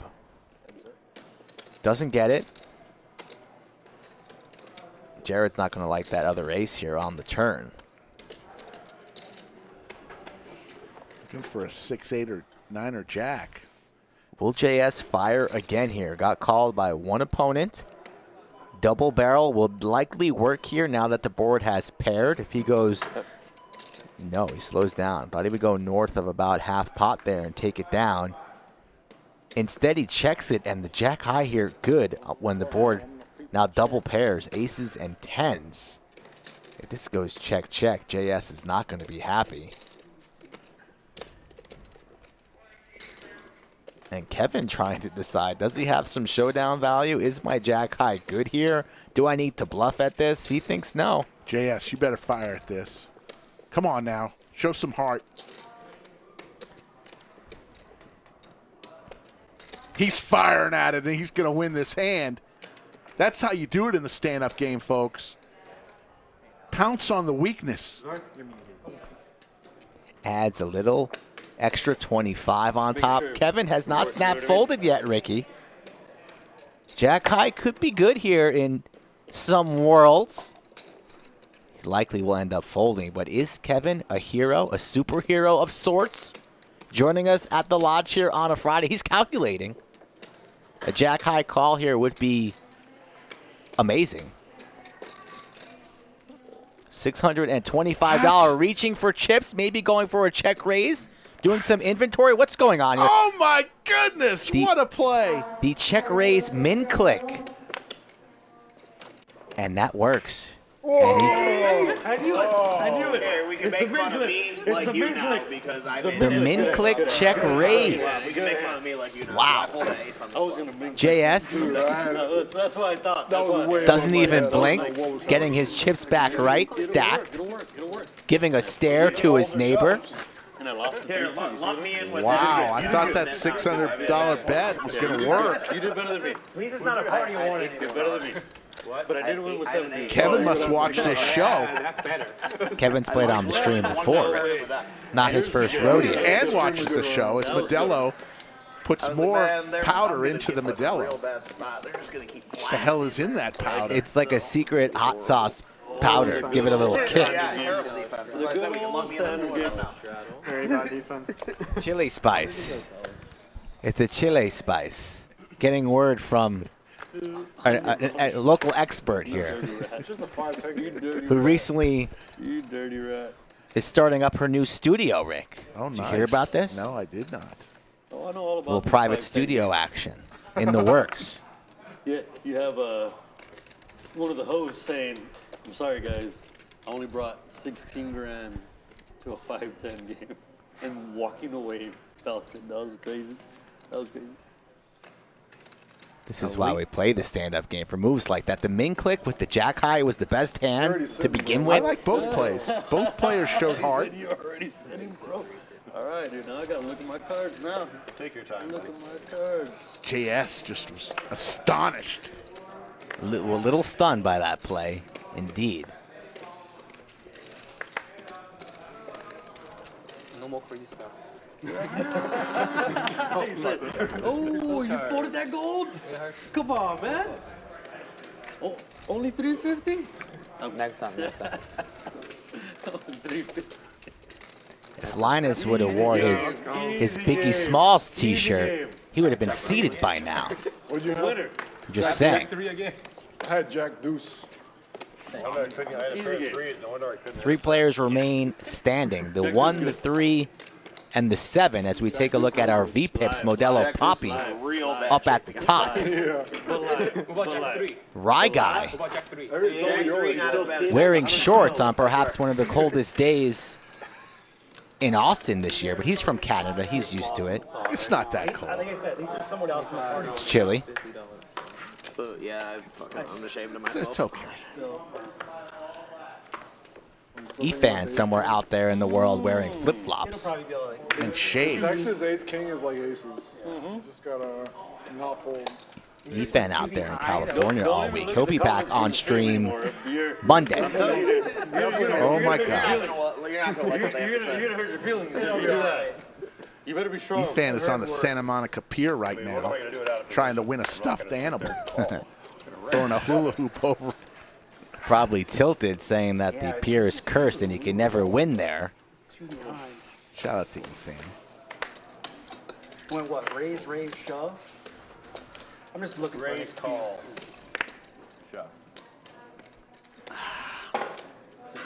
Speaker 3: Doesn't get it. Jared's not going to like that other ace here on the turn.
Speaker 2: Looking for a 6, 8, or 9 or jack.
Speaker 3: Will JS fire again here? Got called by one opponent. Double barrel will likely work here now that the board has paired. If he goes, no, he slows down. Thought he would go north of about half pot there and take it down. Instead, he checks it, and the jack high here good when the board now double pairs, aces and tens. If this goes check, check, JS is not going to be happy. And Kevin trying to decide, does he have some showdown value? Is my jack high good here? Do I need to bluff at this? He thinks no.
Speaker 2: JS, you better fire at this. Come on now. Show some heart. He's firing at it, and he's going to win this hand. That's how you do it in the stand-up game, folks. Pounce on the weakness.
Speaker 3: Adds a little extra 25 on top. Kevin has not snap folded yet, Ricky. Jack high could be good here in some worlds. He likely will end up folding, but is Kevin a hero, a superhero of sorts? Joining us at the lodge here on a Friday. He's calculating. A jack high call here would be amazing. $625 reaching for chips, maybe going for a check raise. Doing some inventory. What's going on here?
Speaker 2: Oh, my goodness. What a play.
Speaker 3: The check raise min click. And that works.
Speaker 9: I knew it. I knew it.
Speaker 4: Here, we can make fun of me like you now because I made
Speaker 3: The min click check raise.
Speaker 4: Yeah, we can make fun of me like you now.
Speaker 3: Wow.
Speaker 4: I pulled an ace on the flop.
Speaker 3: JS
Speaker 9: No, that's what I thought.
Speaker 3: doesn't even blink. Getting his chips back right, stacked. Giving a stare to his neighbor.
Speaker 9: And I lost
Speaker 4: Here, lump me in with
Speaker 2: Wow, I thought that $600 bet was going to work.
Speaker 9: You did better than me.
Speaker 4: At least it's not a party warning.
Speaker 9: You did better than me. But I did win with 17.
Speaker 2: Kevin must watch this show.
Speaker 7: That's better.
Speaker 3: Kevin's played on the stream before. Not his first rodeo.
Speaker 2: And watches the show as Modelo puts more powder into the Modelo. The hell is in that powder?
Speaker 3: It's like a secret hot sauce powder. Give it a little kick.
Speaker 9: The good old standard game.
Speaker 8: Very bad defense.
Speaker 3: Chili spice. It's a chili spice. Getting word from a local expert here who recently
Speaker 9: You dirty rat.
Speaker 3: is starting up her new studio, Rick.
Speaker 2: Oh,
Speaker 3: Did
Speaker 2: nice.
Speaker 3: you hear about this?
Speaker 2: No, I did not.
Speaker 9: Oh, I know all about
Speaker 3: Little
Speaker 9: the
Speaker 3: private
Speaker 9: side
Speaker 3: studio action in the works.
Speaker 9: thing. Yeah, you have one of the hosts saying, "I'm sorry, guys, I only brought 16 grand to a 5-10 game, and walking away felt it. That was crazy. That was crazy.
Speaker 3: This is why we play the stand-up game, for moves like that. The min click with the jack high was the best hand to begin
Speaker 2: I
Speaker 3: with.
Speaker 2: like both plays. Both players showed heart.
Speaker 9: You're already sitting, bro. All right, dude. Now I gotta look at my cards now.
Speaker 6: Take your time.
Speaker 9: Look at my cards.
Speaker 2: JS just was astonished.
Speaker 3: A little stunned by that play, indeed.
Speaker 10: No more crazy stuff.
Speaker 9: Oh, you folded that gold? Come on, man. Oh, only 350?
Speaker 10: Next time, next time.
Speaker 9: 350.
Speaker 3: If Linus would award his Biggie Smalls T-shirt, he would have been seated by now.
Speaker 1: What'd you have?
Speaker 9: Winner.
Speaker 3: I'm just saying.
Speaker 1: I had Jack Deuce.
Speaker 6: I had a pair of threes. No wonder I couldn't.
Speaker 3: 3 players remain standing. The 1, the 3, and the 7 as we take a look at our VPIPs Modelo Papi up at the top. Rye Guy wearing shorts on perhaps one of the coldest days in Austin this year, but he's from Canada. He's used to it.
Speaker 2: It's not that cold.
Speaker 3: It's chilly.
Speaker 4: Yeah, I'm ashamed of myself.
Speaker 2: It's okay.
Speaker 3: E-fan somewhere out there in the world wearing flip-flops.
Speaker 2: And shades.
Speaker 1: Texas Ace King is like aces. You just gotta not fold.
Speaker 3: E-fan out there in California all week. He'll be back on stream Monday.
Speaker 2: Oh my God.
Speaker 4: You're not gonna like what they have to say.
Speaker 9: You're gonna hurt your feelings if you do that. You better be strong.
Speaker 2: E-fan is on the Santa Monica Pier right now, trying to win a stuffed animal. Throwing a hula hoop over.
Speaker 3: Probably tilted, saying that the pier is cursed and he can never win there.
Speaker 2: Shout out to E-fan.
Speaker 7: Went what? Raise, shove? I'm just looking for an
Speaker 6: Raise,
Speaker 7: excuse.
Speaker 6: call. Shove.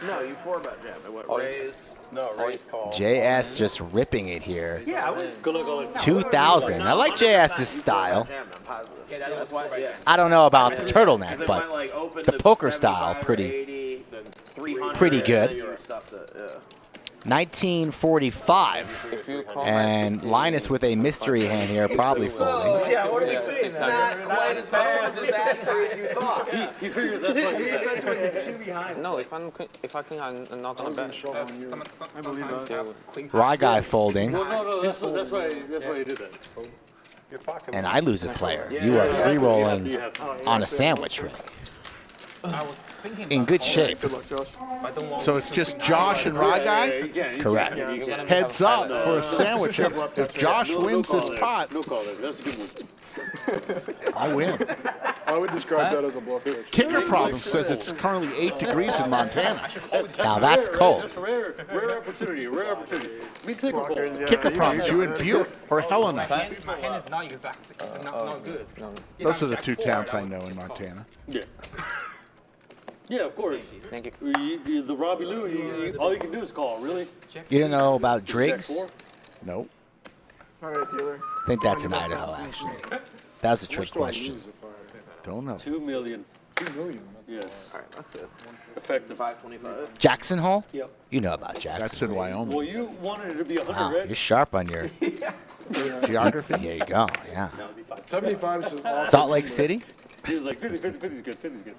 Speaker 4: No, you 4-bet jam. What, raise?
Speaker 6: No, raise, call.
Speaker 3: JS just ripping it here.
Speaker 7: Yeah, I would.
Speaker 9: Good luck, Elliot.
Speaker 3: 2,000. I like JS's style.
Speaker 4: Jam, I'm positive. That's why, yeah.
Speaker 3: I don't know about the
Speaker 4: Because
Speaker 3: turtleneck,
Speaker 4: it went,
Speaker 3: but
Speaker 4: like, open
Speaker 3: the
Speaker 4: to
Speaker 3: poker
Speaker 4: 75
Speaker 3: style,
Speaker 4: or
Speaker 3: pretty
Speaker 4: 80, then 300,
Speaker 3: pretty
Speaker 4: and
Speaker 3: good.
Speaker 4: then you stuffed it, yeah.
Speaker 3: 1945.
Speaker 10: If you call
Speaker 3: And Linus with a mystery hand here, probably folding.
Speaker 7: Yeah, what are we saying?
Speaker 4: It's not quite as much of a disaster as you thought.
Speaker 9: He figured that's what he said.
Speaker 7: Two behind.
Speaker 10: No, if I'm I'm not gonna bet.
Speaker 8: I believe that.
Speaker 3: Rye Guy folding,
Speaker 9: Well, no, that's why he did that.
Speaker 6: Your pocket.
Speaker 3: and I lose a player. You are free rolling on a sandwich rig. In good shape.
Speaker 8: Good luck, Josh.
Speaker 2: So it's just Josh and Rye Guy?
Speaker 3: Correct.
Speaker 2: Heads up for a sandwich. If Josh wins this pot,
Speaker 9: No call there. That's a good one.
Speaker 2: I win.
Speaker 1: I would describe that as a bluff pitch.
Speaker 2: Kicker Problem says it's currently 8 degrees in Montana.
Speaker 3: Now that's cold.
Speaker 9: That's a rare opportunity. Rare opportunity. Me clicker ball.
Speaker 2: Kicker Problems, you in Butte or Helena?
Speaker 10: My hand is not exactly not good.
Speaker 2: Those are the 2 towns I know in Montana.
Speaker 9: Yeah. Yeah, of course.
Speaker 10: Thank you.
Speaker 9: The Robbie Lou, all you can do is call, really?
Speaker 3: You don't know about Driggs?
Speaker 2: Nope.
Speaker 8: All right, dealer.
Speaker 3: I think that's in Idaho, actually. That was a trick question.
Speaker 2: Don't know.
Speaker 9: 2 million.
Speaker 1: 2 million.
Speaker 9: Yeah.
Speaker 4: All right, that's it.
Speaker 9: Effective.
Speaker 4: 525.
Speaker 3: Jackson Hole?
Speaker 7: Yep.
Speaker 3: You know about
Speaker 2: That's
Speaker 3: Jackson.
Speaker 2: in Wyoming.
Speaker 9: Well, you wanted it to be 100,
Speaker 3: Wow,
Speaker 9: right?
Speaker 3: you're sharp on your
Speaker 2: Geography?
Speaker 3: There you go, yeah.
Speaker 1: 75 is just awesome.
Speaker 3: Salt Lake City?
Speaker 9: He was like, 50 is good, 50 is good.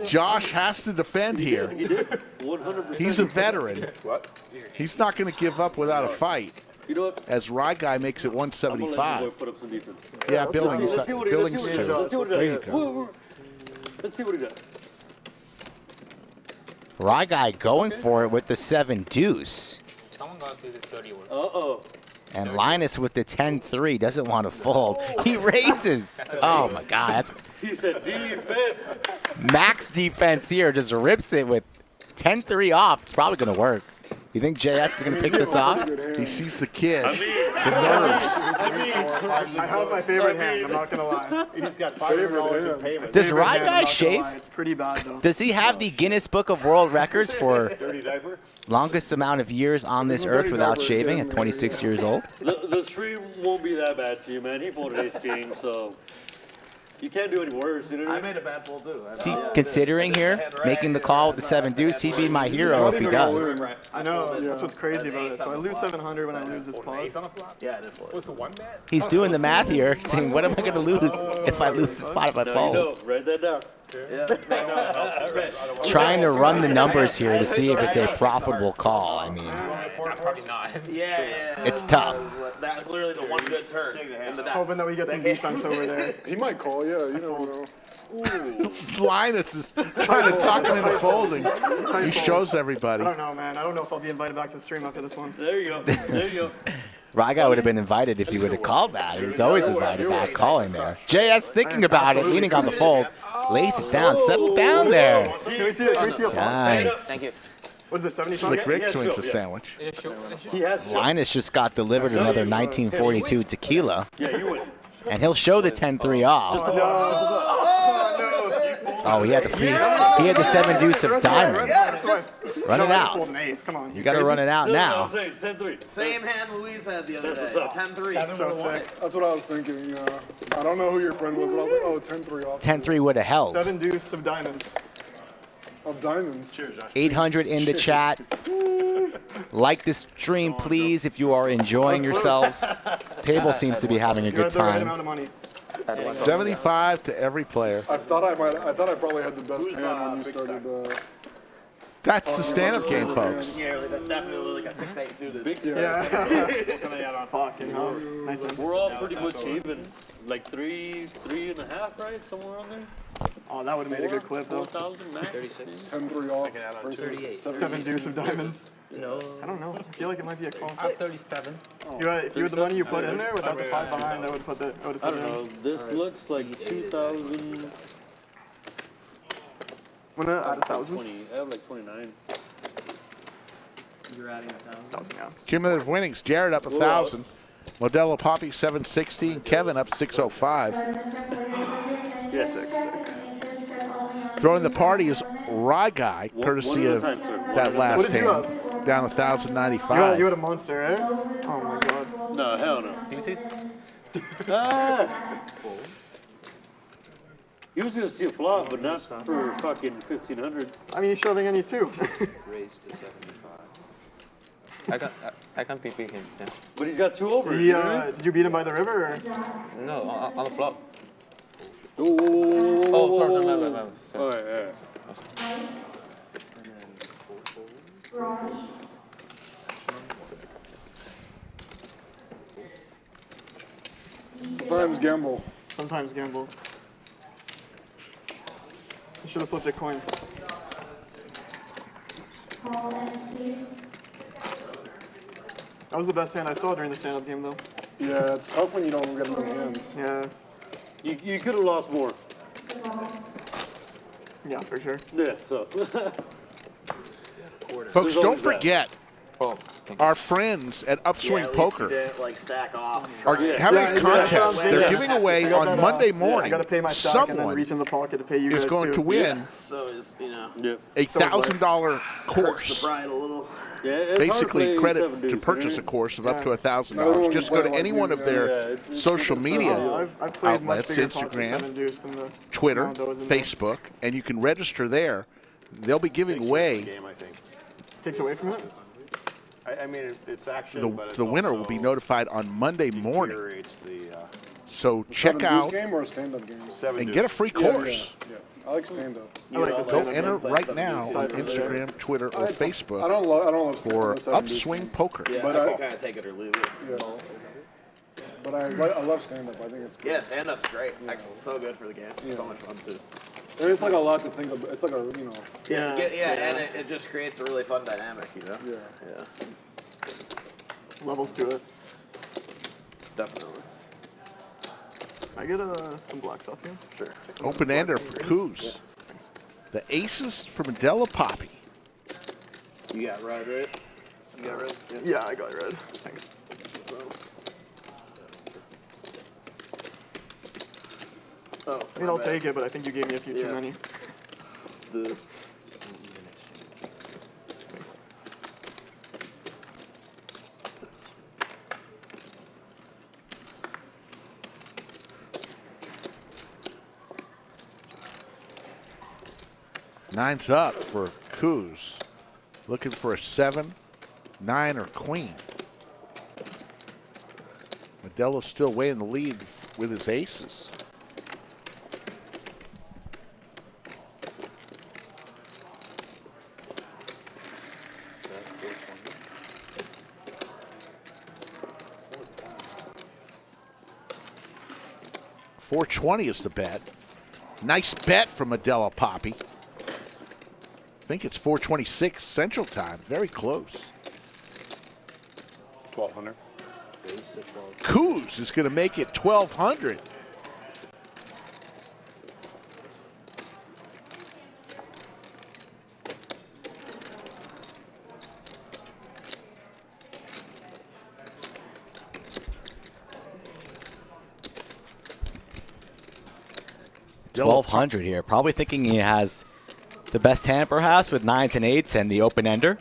Speaker 2: Josh has to defend here.
Speaker 9: He did. 100%.
Speaker 2: He's a veteran.
Speaker 6: What?
Speaker 2: He's not going to give up without a fight.
Speaker 9: You know what?
Speaker 2: As Rye Guy makes it
Speaker 9: I'm gonna let you boy
Speaker 2: 175.
Speaker 9: put up some defense.
Speaker 2: Yeah, Billings.
Speaker 9: Let's see what he
Speaker 2: Billings
Speaker 9: does.
Speaker 2: too.
Speaker 9: Let's see what he
Speaker 2: There you
Speaker 9: does.
Speaker 2: go.
Speaker 9: Let's see what he does.
Speaker 3: Rye Guy going for it with the 7 deuce.
Speaker 10: Someone got to the 30 one.
Speaker 9: Uh-oh.
Speaker 3: And Linus with the 10-3 doesn't want to fold. He raises. Oh, my God. That's
Speaker 9: He said defense.
Speaker 3: max defense here. Just rips it with 10-3 off. It's probably going to work. You think JS is going to pick this off?
Speaker 2: He sees the kid.
Speaker 9: I mean,
Speaker 2: The nerves.
Speaker 8: I have my favorite hand. I'm not gonna lie.
Speaker 6: He's got $500 in payment.
Speaker 3: Does
Speaker 8: Favorite
Speaker 3: Rye
Speaker 8: hand, I'm
Speaker 3: Guy
Speaker 8: not gonna
Speaker 3: shave?
Speaker 8: lie. It's pretty bad though.
Speaker 3: Does he have the Guinness Book of World Records for
Speaker 6: Dirty diaper?
Speaker 3: longest amount of years on this earth without shaving at 26 years old?
Speaker 9: the stream won't be that bad to you, man. He folded ace king, so You can't do any worse. You know what I
Speaker 4: I
Speaker 9: mean?
Speaker 4: made a bad fold too.
Speaker 3: See, considering here, making the call with the 7 deuce, he'd be my hero if he does.
Speaker 8: I know, that's what's crazy about it. So I lose 700 when I lose this pot.
Speaker 4: Yeah, I did fold.
Speaker 10: What's the one bet?
Speaker 3: He's doing the math here, saying, what am I going to lose if I lose the spot if I
Speaker 9: No, you
Speaker 3: fold?
Speaker 9: don't. Write that down.
Speaker 3: Trying to run the numbers here to see if it's a profitable call. I mean,
Speaker 10: Probably not.
Speaker 4: Yeah.
Speaker 3: it's tough.
Speaker 4: That's literally the one good turn in the deck.
Speaker 8: Hoping that we get some defense over there.
Speaker 1: He might call, yeah, you never know.
Speaker 2: Linus is trying to talk him into folding. He shows everybody.
Speaker 8: I don't know, man. I don't know if I'll be invited back to the stream after this one.
Speaker 9: There you go. There you go.
Speaker 3: Ryguy would have been invited if he would have called that. He was always invited back calling there. JS thinking about it, leaning on the fold. Lays it down. Settle down there.
Speaker 8: Can we see it? Can we see a flop?
Speaker 3: Nice.
Speaker 10: Thank you.
Speaker 8: What is it, 75?
Speaker 2: Slick Rick swings a sandwich.
Speaker 10: Yeah, sure.
Speaker 9: He has to.
Speaker 3: Linus just got delivered another 1942 tequila,
Speaker 9: Yeah, you win.
Speaker 3: and he'll show the 10-3 off. Oh, he had the 7 deuce of diamonds. Run it out.
Speaker 8: Fold an ace. Come on.
Speaker 3: You got to run it out
Speaker 9: No,
Speaker 3: now.
Speaker 9: I'm saying 10-3.
Speaker 4: Same hand Louise had the other day.
Speaker 9: That's what's up.
Speaker 4: 10-3.
Speaker 8: So sick.
Speaker 1: That's what I was thinking, yeah. I don't know who your friend was, but I was like, oh, 10-3 off.
Speaker 3: 10-3 would have held.
Speaker 8: 7 deuce of diamonds.
Speaker 1: Of diamonds. Cheers,
Speaker 3: 800 in the chat. Like the stream, please, if you are enjoying yourselves. Table seems to be having a
Speaker 8: You
Speaker 3: good
Speaker 8: got the right
Speaker 3: time.
Speaker 8: amount of money.
Speaker 2: 75 to every player.
Speaker 1: I thought I probably had the best hand when you started.
Speaker 2: That's the stand-up game, folks.
Speaker 4: Yeah, that's definitely like a 6-8 suited.
Speaker 9: Big
Speaker 8: Yeah. Fucking hell. Nice one.
Speaker 9: We're all pretty much even. Like 3.5, right? Somewhere on there?
Speaker 8: Oh, that would have made a good clip, though.
Speaker 9: 4,000 max?
Speaker 1: 10-3 off versus
Speaker 8: 7 deuce of diamonds. I don't know. I feel like it might be a call.
Speaker 10: I'm 37.
Speaker 8: If you had the money you put in there without the 5 behind, I would put the.
Speaker 9: I don't know. This looks like 2,000.
Speaker 8: Wanna add 1,000?
Speaker 9: 20. I have like 29.
Speaker 10: You're adding 1,000.
Speaker 8: Yeah.
Speaker 2: Cumulative winnings. Jared up 1,000. Modelo Papi 760 and Kevin up 605. Throwing the party is Ryguy, courtesy of that last
Speaker 8: What did you
Speaker 2: hand, down 1,095.
Speaker 8: You had a monster, eh? Oh my god.
Speaker 9: No, hell no.
Speaker 10: Deuces?
Speaker 9: Ah! He was gonna see a flop, but not for fucking 1,500.
Speaker 8: I mean, you're shoving any too.
Speaker 10: Raised to 75. I can PP him, yeah.
Speaker 9: But he's got 2 overs. you know what I mean?
Speaker 8: Did you beat him by the river? Or?
Speaker 10: No, on the flop.
Speaker 9: Oh,
Speaker 10: Oh, sorry.
Speaker 9: All right.
Speaker 1: Sometimes gamble.
Speaker 8: Sometimes gamble. You should have flipped a coin. That was the best hand I saw during the stand-up game, though.
Speaker 1: Yeah, it's tough when you don't get many hands.
Speaker 8: Yeah.
Speaker 9: You could have lost more.
Speaker 8: Yeah, for sure.
Speaker 9: Yeah, so.
Speaker 2: Folks, don't
Speaker 9: always that.
Speaker 2: forget,
Speaker 10: Oh,
Speaker 2: our friends at Upswing
Speaker 4: At least
Speaker 2: Poker
Speaker 4: you didn't, like, stack off.
Speaker 2: are having a contest. They're giving away
Speaker 8: I got
Speaker 2: on
Speaker 8: that,
Speaker 2: Monday
Speaker 8: I
Speaker 2: morning.
Speaker 8: gotta pay my stock and then
Speaker 2: Someone
Speaker 8: reach in the pocket to pay you
Speaker 2: is
Speaker 8: guys
Speaker 2: going
Speaker 8: too.
Speaker 2: to win
Speaker 4: So is,
Speaker 9: Yeah.
Speaker 2: a $1,000
Speaker 4: hurts the
Speaker 2: course.
Speaker 4: pride a little.
Speaker 9: Yeah, it's hard
Speaker 2: Basically,
Speaker 9: play
Speaker 2: credit
Speaker 9: 7
Speaker 2: to
Speaker 9: deuce,
Speaker 2: purchase
Speaker 9: you
Speaker 2: a
Speaker 9: know?
Speaker 2: course of up to
Speaker 1: No,
Speaker 2: $1,000.
Speaker 1: you
Speaker 2: Just
Speaker 1: can
Speaker 2: go to
Speaker 1: play
Speaker 2: any
Speaker 1: like
Speaker 2: one
Speaker 1: these,
Speaker 2: of their
Speaker 9: it's
Speaker 2: social
Speaker 9: tough.
Speaker 2: media
Speaker 8: I've played much
Speaker 2: outlets,
Speaker 8: bigger pots with
Speaker 2: Instagram,
Speaker 8: 7 deuce than the
Speaker 2: Twitter,
Speaker 8: amount that was in there.
Speaker 2: Facebook, and you can register there. They'll be giving away
Speaker 6: Game, I think.
Speaker 8: Takes away from it?
Speaker 6: I mean, it's action,
Speaker 2: the
Speaker 6: but it's
Speaker 2: the winner will be
Speaker 6: also
Speaker 2: notified on Monday morning.
Speaker 6: deteriorates the
Speaker 2: So check
Speaker 1: 7
Speaker 2: out
Speaker 1: game or a stand-up game?
Speaker 6: 7
Speaker 2: and get a free course.
Speaker 1: Yeah. I like stand-up.
Speaker 8: I like the
Speaker 2: Go
Speaker 8: stand-up
Speaker 2: enter
Speaker 8: game.
Speaker 2: right now on Instagram, Twitter, or
Speaker 1: I
Speaker 2: Facebook
Speaker 1: don't love
Speaker 2: for
Speaker 1: stand-up 7
Speaker 2: Upswing Poker.
Speaker 4: Yeah,
Speaker 1: But
Speaker 4: I
Speaker 1: I-
Speaker 4: can kind of take it or leave it.
Speaker 1: Yeah. But I love stand-up. I think it's good.
Speaker 4: Yeah, stand-up's great. Excellent. So good for the game. So much fun, too.
Speaker 1: And it's like a lot to think about. It's like a,
Speaker 8: Yeah.
Speaker 4: And it just creates a really fun dynamic, you know?
Speaker 1: yeah.
Speaker 4: Yeah,
Speaker 8: Levels to it.
Speaker 4: definitely.
Speaker 8: I get some black stuff here?
Speaker 4: Sure.
Speaker 2: Open ender for Coos. The aces for Modelo Papi.
Speaker 4: You got red, right? You got red?
Speaker 8: Yeah, I got red. Thanks.
Speaker 4: Oh,
Speaker 8: I mean, I'll take it, but I think you gave me a few too many.
Speaker 4: The
Speaker 2: Nine's up for Coos. Looking for a 7, 9, or queen. Modelo's still way in the lead with his aces. $420 is the bet. Nice bet from Modelo Papi. I think it's 4:26 Central Time. Very close.
Speaker 6: 1,200.
Speaker 2: Coos is going to make it 1,200.
Speaker 3: $1,200 here. Probably thinking he has the best hand perhaps with 9s and 8s and the open ender.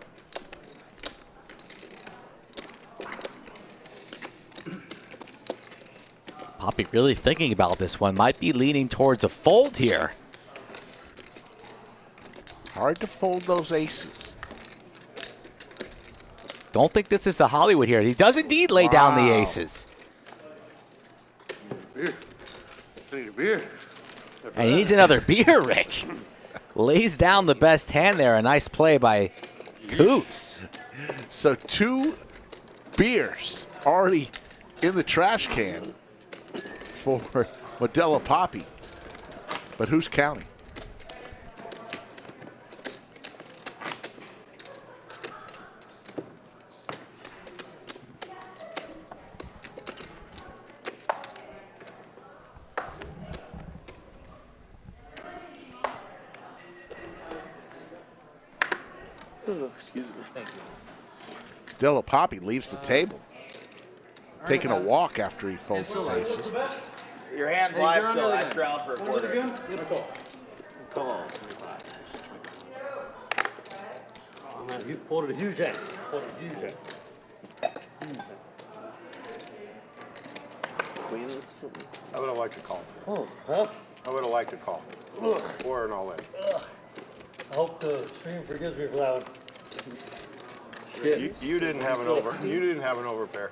Speaker 3: Papi really thinking about this one. Might be leaning towards a fold here.
Speaker 2: Hard to fold those aces.
Speaker 3: Don't think this is the Hollywood here. He does indeed lay down the aces.
Speaker 9: Beer. I need a beer.
Speaker 3: And he needs another beer, Rick. Lays down the best hand there. A nice play by Coos.
Speaker 2: So 2 beers already in the trash can for Modelo Papi. But who's counting?
Speaker 4: Excuse me. Thank you.
Speaker 2: Modelo Papi leaves the table. Taking a walk after he folds his aces.
Speaker 4: Your hand's live still. I straddled for a quarter.
Speaker 9: Call. Oh, man, you folded a huge hand. Folded a huge hand.
Speaker 6: I would have liked to call.
Speaker 9: Oh, huh?
Speaker 6: I would have liked to call.
Speaker 9: Ugh.
Speaker 6: Or an all in.
Speaker 9: I hope the stream forgives me for that one. Shit.
Speaker 6: You didn't have an over. You didn't have an overpair.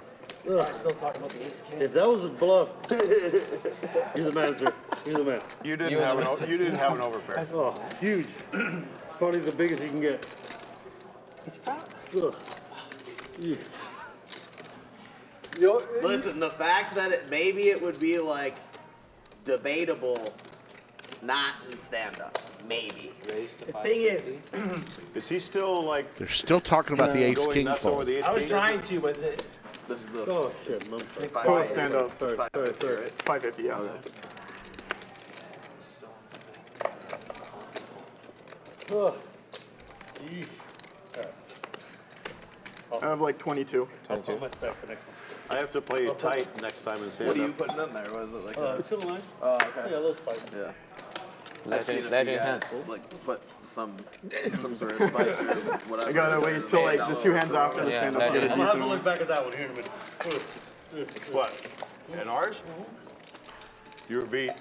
Speaker 9: Ugh.
Speaker 7: Still talking about the ace king.
Speaker 9: If that was a bluff, you're the man, sir. You're the man.
Speaker 6: You didn't have an. You didn't have an overpair.
Speaker 9: Oh, huge. Probably the biggest you can get.
Speaker 7: He's proud.
Speaker 9: Ugh. Yeah.
Speaker 4: Listen, the fact that maybe it would be like debatable, not in stand up, maybe.
Speaker 7: The thing
Speaker 6: Is he still like?
Speaker 2: They're still talking about the ace
Speaker 6: going
Speaker 2: king
Speaker 6: nuts over
Speaker 2: fold.
Speaker 6: the ace
Speaker 7: I was
Speaker 6: king?
Speaker 7: trying to, but
Speaker 4: This is the.
Speaker 9: Oh, shit, man.
Speaker 8: Oh, stand up. Sorry,
Speaker 4: It's
Speaker 8: sorry,
Speaker 4: 550,
Speaker 8: sorry.
Speaker 4: right?
Speaker 8: It's 550, yeah.
Speaker 9: Ugh. Yeesh.
Speaker 8: I have like 22.
Speaker 9: I'll put my stack for next one.
Speaker 6: I have to play it tight next time in stand
Speaker 4: What are you
Speaker 6: up.
Speaker 4: putting in there? What is it like?
Speaker 9: Chill line.
Speaker 4: Oh, okay.
Speaker 9: Yeah, a little spice.
Speaker 4: Yeah.
Speaker 10: Let
Speaker 4: I've seen
Speaker 10: it-
Speaker 4: a
Speaker 10: let
Speaker 4: few
Speaker 10: it
Speaker 4: guys
Speaker 10: hand.
Speaker 4: like put some sort of spice or whatever.
Speaker 8: I gotta wait till like the 2 hands after the
Speaker 10: Yeah,
Speaker 8: stand up
Speaker 10: that
Speaker 8: to get a
Speaker 10: is-
Speaker 9: I'm gonna have to
Speaker 8: decent
Speaker 9: look
Speaker 8: one.
Speaker 9: back at that one here in a minute.
Speaker 6: What? And ours? You were beat.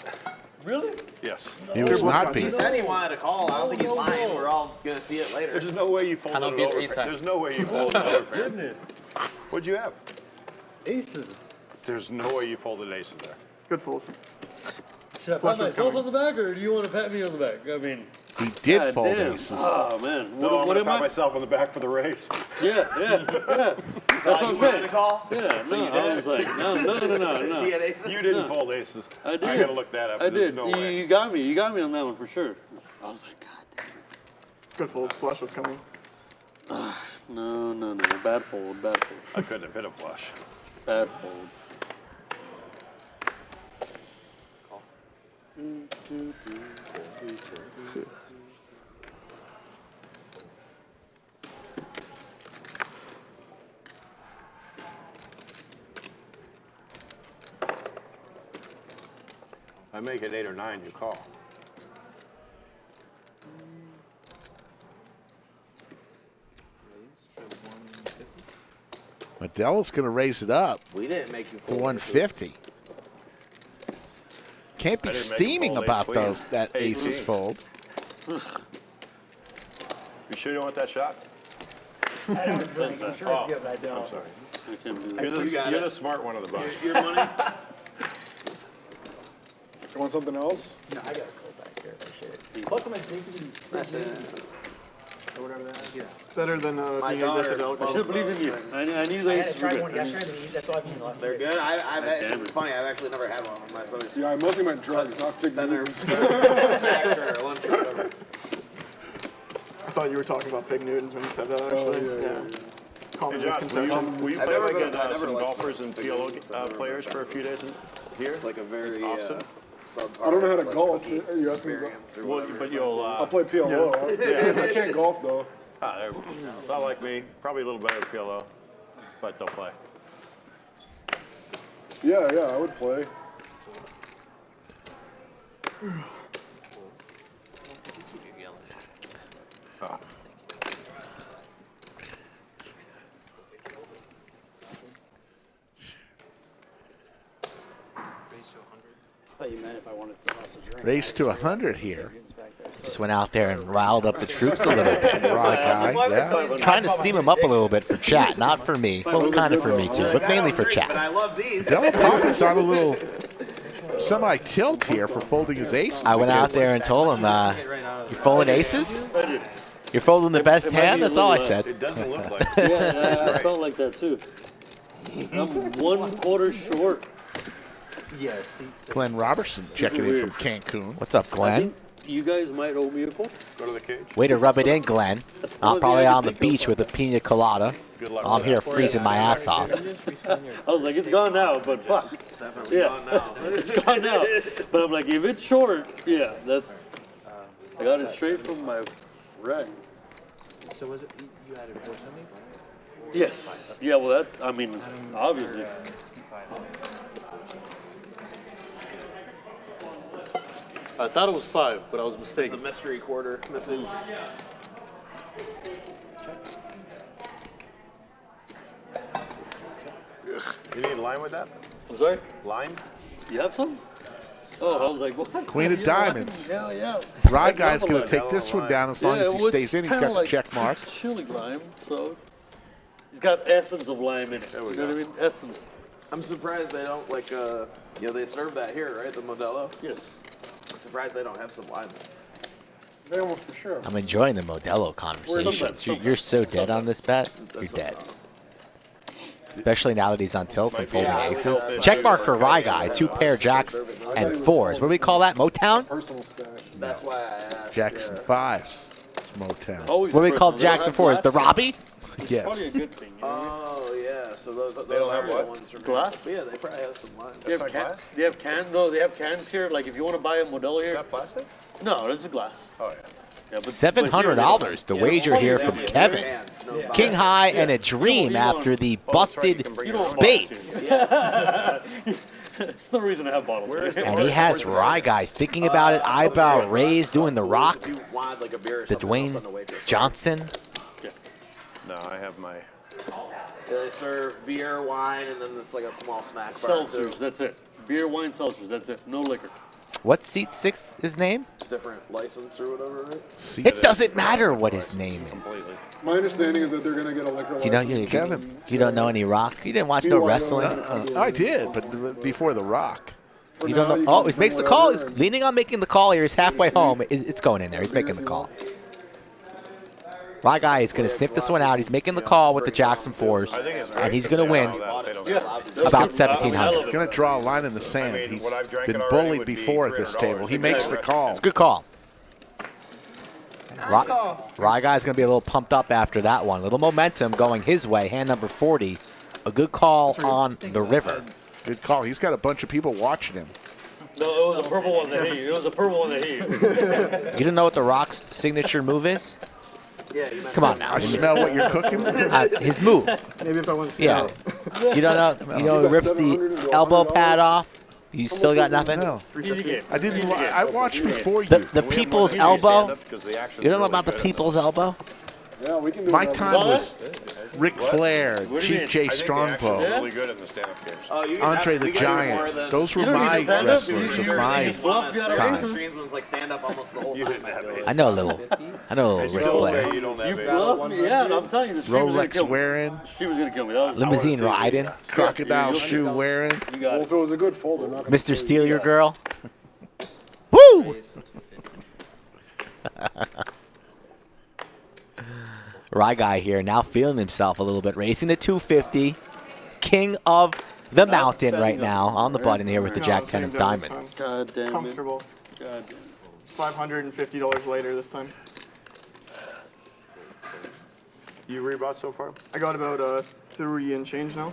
Speaker 9: Really?
Speaker 6: Yes.
Speaker 2: He was not
Speaker 4: He
Speaker 2: beat.
Speaker 4: said he wanted to call. I don't think he's
Speaker 9: No, no,
Speaker 4: lying.
Speaker 9: no.
Speaker 4: We're all gonna see it later.
Speaker 6: There's no way you folded
Speaker 10: Cannot
Speaker 6: an
Speaker 10: beat
Speaker 6: overpair.
Speaker 10: ace high.
Speaker 6: There's no way you folded an overpair.
Speaker 9: Goodness.
Speaker 6: What'd you have?
Speaker 9: Aces.
Speaker 6: There's no way you folded aces there.
Speaker 8: Good fold.
Speaker 9: Should I
Speaker 8: Flush
Speaker 9: pat
Speaker 8: was
Speaker 9: myself
Speaker 8: coming.
Speaker 9: on the back, or do you want to pat me on the back? I mean,
Speaker 2: He did
Speaker 9: God
Speaker 2: fold
Speaker 9: damn.
Speaker 2: aces.
Speaker 9: Oh man,
Speaker 6: No, I'm
Speaker 9: what
Speaker 6: gonna
Speaker 9: am
Speaker 6: pat
Speaker 9: I?
Speaker 6: myself on the back for the race.
Speaker 9: Yeah. That's what I'm
Speaker 4: You wanted
Speaker 9: saying.
Speaker 4: to call?
Speaker 9: Yeah, no, I was like, no.
Speaker 4: He had aces.
Speaker 6: You didn't fold aces.
Speaker 9: I did.
Speaker 6: I gotta look that up.
Speaker 9: I
Speaker 6: There's
Speaker 9: did.
Speaker 6: no
Speaker 9: You
Speaker 6: way.
Speaker 9: got me. You got me on that one for sure. I was like, God
Speaker 8: Good fold. Flush was coming.
Speaker 9: damn. No. Bad fold.
Speaker 6: I couldn't have hit a flush.
Speaker 9: Bad fold.
Speaker 6: I make it 8 or 9, you call.
Speaker 2: Modelo's going to raise it up
Speaker 4: We didn't make you
Speaker 2: to
Speaker 4: fold.
Speaker 2: 150. Can't be
Speaker 6: I didn't make him
Speaker 2: steaming
Speaker 6: fold
Speaker 2: about
Speaker 6: ace
Speaker 2: those
Speaker 6: queen.
Speaker 2: that
Speaker 6: Ace
Speaker 2: aces
Speaker 6: king.
Speaker 2: fold.
Speaker 6: You sure you want that shot?
Speaker 7: I don't drink. I'm sure it's good, but I don't.
Speaker 6: I'm sorry.
Speaker 9: I can't do
Speaker 6: You're,
Speaker 9: that.
Speaker 6: you're the smart one of the bunch.
Speaker 4: Your money?
Speaker 1: You want something else?
Speaker 7: No, I got a cold back here. Shit. Plus, I'm addicted to these fruit or whatever that is. Yeah.
Speaker 8: It's better than
Speaker 4: My
Speaker 8: being addicted to
Speaker 4: daughter
Speaker 8: alcohol.
Speaker 9: I should believe in you. I knew
Speaker 7: I
Speaker 9: they
Speaker 7: had to try one yesterday. That's all I've eaten the last
Speaker 4: They're
Speaker 7: few
Speaker 4: good.
Speaker 7: days.
Speaker 4: It's funny. I've actually never had one. My son's
Speaker 1: Yeah, I mostly meant drugs, not fig Newtons.
Speaker 4: snacks or lunch or whatever.
Speaker 8: I thought you were talking about fig Newtons when you said that, actually.
Speaker 1: yeah.
Speaker 8: Common
Speaker 6: Hey, Josh,
Speaker 8: misconception.
Speaker 6: will you
Speaker 4: I've
Speaker 6: play
Speaker 4: never
Speaker 6: like
Speaker 4: been- I've never
Speaker 6: some
Speaker 4: liked
Speaker 6: golfers and
Speaker 4: fig
Speaker 6: PLO
Speaker 4: Newtons. I've never
Speaker 6: players
Speaker 4: been
Speaker 6: for a few days here?
Speaker 4: It's like a very
Speaker 6: Austin?
Speaker 1: I don't know how to golf. You asked me to golf.
Speaker 4: experience or
Speaker 6: Well,
Speaker 4: whatever.
Speaker 6: but you'll.
Speaker 1: I'll play PLO. I can't golf though.
Speaker 6: Not like me. Probably a little better at PLO, but they'll play.
Speaker 1: Yeah, I would play.
Speaker 7: I thought you meant if I wanted some else to drink.
Speaker 2: Race to 100 here.
Speaker 3: Just went out there and riled up the troops a little bit.
Speaker 2: Right guy, yeah.
Speaker 3: Trying to steam him up a little bit for chat, not for me. Well, kind of for me too, but mainly for
Speaker 4: But
Speaker 3: chat.
Speaker 4: I love these.
Speaker 2: Modelo Papi's on a little semi-tilt here for folding his aces.
Speaker 3: I went out there and told him, "You're folding aces? You're folding the best hand." That's all I said.
Speaker 6: It doesn't look like.
Speaker 9: Yeah, I felt like that too. I'm 1/4 short.
Speaker 7: Yes.
Speaker 2: Glenn Robertson checking in from Cancun.
Speaker 3: What's up,
Speaker 9: I
Speaker 3: Glenn?
Speaker 9: think you guys might owe me a call.
Speaker 6: Go to the cage.
Speaker 3: Way to rub it in, Glenn. I'm probably on the beach with a pina colada.
Speaker 6: Good luck
Speaker 3: I'm
Speaker 6: with
Speaker 3: here
Speaker 6: that.
Speaker 3: freezing my ass off.
Speaker 9: I was like, it's gone now, but fuck. Yeah, it's gone now. But I'm like, if it's short, yeah, that's. I got it straight from my rack.
Speaker 10: So was it you added 470?
Speaker 9: Yes. Yeah, well, that, I mean, obviously. I thought it was 5, but I was
Speaker 4: It's
Speaker 9: mistaken.
Speaker 4: a mystery quarter missing.
Speaker 6: You need lime with that?
Speaker 9: I'm sorry?
Speaker 6: Lime?
Speaker 9: You have some? Oh, I was like, what?
Speaker 2: Queen of
Speaker 9: You have
Speaker 2: diamonds.
Speaker 9: lime? Yeah.
Speaker 2: Rye guy's going to take this one down as long as he
Speaker 9: well,
Speaker 2: stays in.
Speaker 9: it's
Speaker 2: He's got
Speaker 9: kinda
Speaker 2: the
Speaker 9: like-
Speaker 2: check mark.
Speaker 9: It's chili lime, so he's got essence of lime in it.
Speaker 6: There we
Speaker 9: You know
Speaker 6: go.
Speaker 9: what I mean? Essence.
Speaker 4: I'm surprised they don't like they serve that here, right? The Modelo.
Speaker 9: Yes.
Speaker 4: I'm surprised they don't have some limes.
Speaker 1: They almost for sure.
Speaker 3: I'm enjoying the Modelo conversations. You're so dead on this bet. You're dead. Especially now that he's on tilt from folding aces. Check mark for Rye Guy. 2 pair jacks and 4s. What do we call that? Motown?
Speaker 1: Personal stash.
Speaker 4: That's why I asked.
Speaker 2: Jacks and 5s. It's Motown.
Speaker 9: Always
Speaker 3: What do we
Speaker 9: the
Speaker 3: call
Speaker 9: person. They don't
Speaker 3: jacks and
Speaker 9: have
Speaker 3: 4s? The
Speaker 9: glass.
Speaker 3: Robbie?
Speaker 9: Probably a
Speaker 2: Yes.
Speaker 9: good thing. You know what I mean?
Speaker 4: Oh yeah, so those
Speaker 6: don't
Speaker 4: are
Speaker 6: have
Speaker 4: the
Speaker 6: what?
Speaker 4: ones from
Speaker 9: Glass?
Speaker 4: Yeah, they probably have some lime.
Speaker 9: They have
Speaker 6: not
Speaker 9: cans.
Speaker 6: glass?
Speaker 9: They have cans. No, they have cans here. Like if you want to buy a Modelo
Speaker 6: Is
Speaker 9: here.
Speaker 6: that plastic?
Speaker 9: No, this is glass.
Speaker 6: Oh, yeah.
Speaker 9: Yeah, but
Speaker 3: $700. The wager here from Kevin. King high and a dream after the busted spades.
Speaker 9: There's no reason to have bottles.
Speaker 3: And he has Rye Guy thinking about it, eyebrow raised, doing the rock.
Speaker 4: If you want like a beer or
Speaker 3: The
Speaker 4: something, they'll
Speaker 3: Dwayne
Speaker 4: send the waitress.
Speaker 3: Johnson.
Speaker 6: No, I have my.
Speaker 4: They serve beer, wine, and then it's like a small snack bar too.
Speaker 9: Seltzers, that's it. Beer, wine, seltzers, that's it. No liquor.
Speaker 3: What seat 6 is name?
Speaker 4: Different license or whatever, right?
Speaker 3: It doesn't matter what his name is.
Speaker 1: My understanding is that they're going to get a liquor
Speaker 3: You know,
Speaker 1: license.
Speaker 2: Kevin.
Speaker 3: you don't know any rock. You didn't watch no wrestling.
Speaker 2: I did, but before The Rock.
Speaker 1: For
Speaker 3: You don't
Speaker 1: now,
Speaker 3: know.
Speaker 1: you
Speaker 3: Oh,
Speaker 1: can
Speaker 3: he makes the
Speaker 1: drink
Speaker 3: call.
Speaker 1: whatever,
Speaker 3: He's
Speaker 1: and-
Speaker 3: leaning on making the call here. He's halfway home. It's going in there. He's making the call. Rye Guy is going to sniff this one out. He's making the call with the Jackson 4s,
Speaker 6: I think it's
Speaker 3: and he's going to win about 1,700.
Speaker 2: Going to draw a line in the sand. He's been bullied before at this table. He makes the call.
Speaker 3: It's a good call. Rye Guy's going to be a little pumped up after that one. A little momentum going his way. Hand number 40. A good call on the river.
Speaker 2: Good call. He's got a bunch of people watching him.
Speaker 9: No, it was a purple one that hit you. It was a purple one that hit you.
Speaker 3: You don't know what the Rock's signature move is?
Speaker 4: Yeah, you
Speaker 3: Come on now.
Speaker 2: I smell what you're cooking.
Speaker 3: His move.
Speaker 8: Maybe if I want to see
Speaker 3: Yeah. You don't know? You know he rips the elbow pad off? You still got nothing?
Speaker 2: No,
Speaker 9: Easy game.
Speaker 2: I didn't. I watched before you.
Speaker 3: The people's elbow? You don't know about the people's elbow?
Speaker 1: Yeah, we can do
Speaker 2: My
Speaker 1: it.
Speaker 2: time was Ric Flair, Chief J. Strongbow,
Speaker 6: Really good in the stand-up games.
Speaker 4: Oh, you can
Speaker 2: Andre the Giant. Those were my wrestlers of my time.
Speaker 4: Streams one's like stand up almost the whole time. I feel like.
Speaker 3: I know a little Ric Flair.
Speaker 6: You don't have
Speaker 9: You
Speaker 6: any.
Speaker 9: bluff me? Yeah, I'm telling you, the stream was gonna
Speaker 2: Rolex
Speaker 9: kill me.
Speaker 2: wearing,
Speaker 9: She was gonna kill me. That was,
Speaker 3: Limousine riding.
Speaker 2: crocodile shoe wearing.
Speaker 9: You
Speaker 1: Well,
Speaker 9: got
Speaker 1: if it was a good fold, they're not gonna
Speaker 3: Mr.
Speaker 1: say
Speaker 3: Steal Your
Speaker 1: yeah.
Speaker 3: Girl. Woo! Rye Guy here now feeling himself a little bit. Racing to 250. King of the mountain right now on the button here with the Jack 10 of diamonds.
Speaker 9: God damn it.
Speaker 8: Comfortable.
Speaker 9: God damn.
Speaker 8: $550 later this time.
Speaker 6: You rebought so far?
Speaker 8: I got about 3 and change now.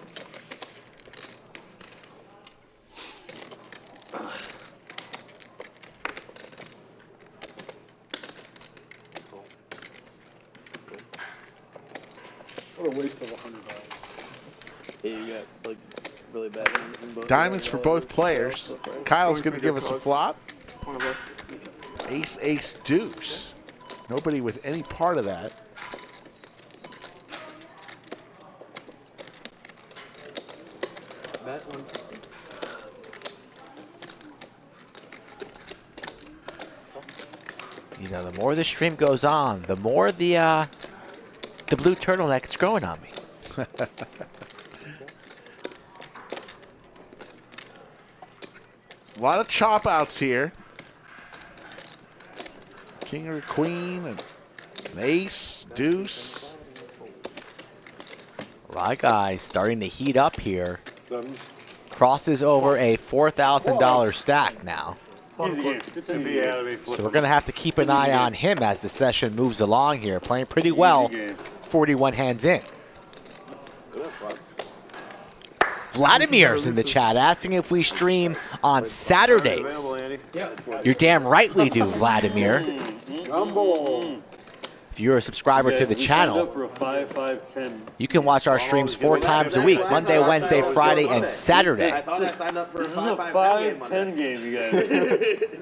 Speaker 1: What a waste of $100.
Speaker 4: Yeah, you got like really bad hands in both.
Speaker 2: Diamonds for both players. Kyle's going to give us a flop.
Speaker 8: One of us.
Speaker 2: Ace, ace, deuce. Nobody with any part of that.
Speaker 10: That one.
Speaker 3: You know, the more the stream goes on, the more the blue turtleneck is growing on me.
Speaker 2: A lot of chop outs here. King or queen, and an ace, deuce.
Speaker 3: Rye Guy starting to heat up here.
Speaker 1: Sevens.
Speaker 3: Crosses over a $4,000 stack now.
Speaker 9: Easy game. It's easy game.
Speaker 3: So we're going to have to keep an eye on him as the session moves along here. Playing pretty well, 41 hands in. Vladimir's in the chat asking if we stream on Saturdays. You're damn right we do, Vladimir.
Speaker 1: Jumbo.
Speaker 3: If you're a subscriber to the channel,
Speaker 9: For a 5-5-10.
Speaker 3: you can watch our streams 4 times a week, Monday, Wednesday, Friday, and Saturday.
Speaker 4: I thought I signed up for a
Speaker 9: This is a
Speaker 4: 5-5-10
Speaker 9: 5-10 game, you guys.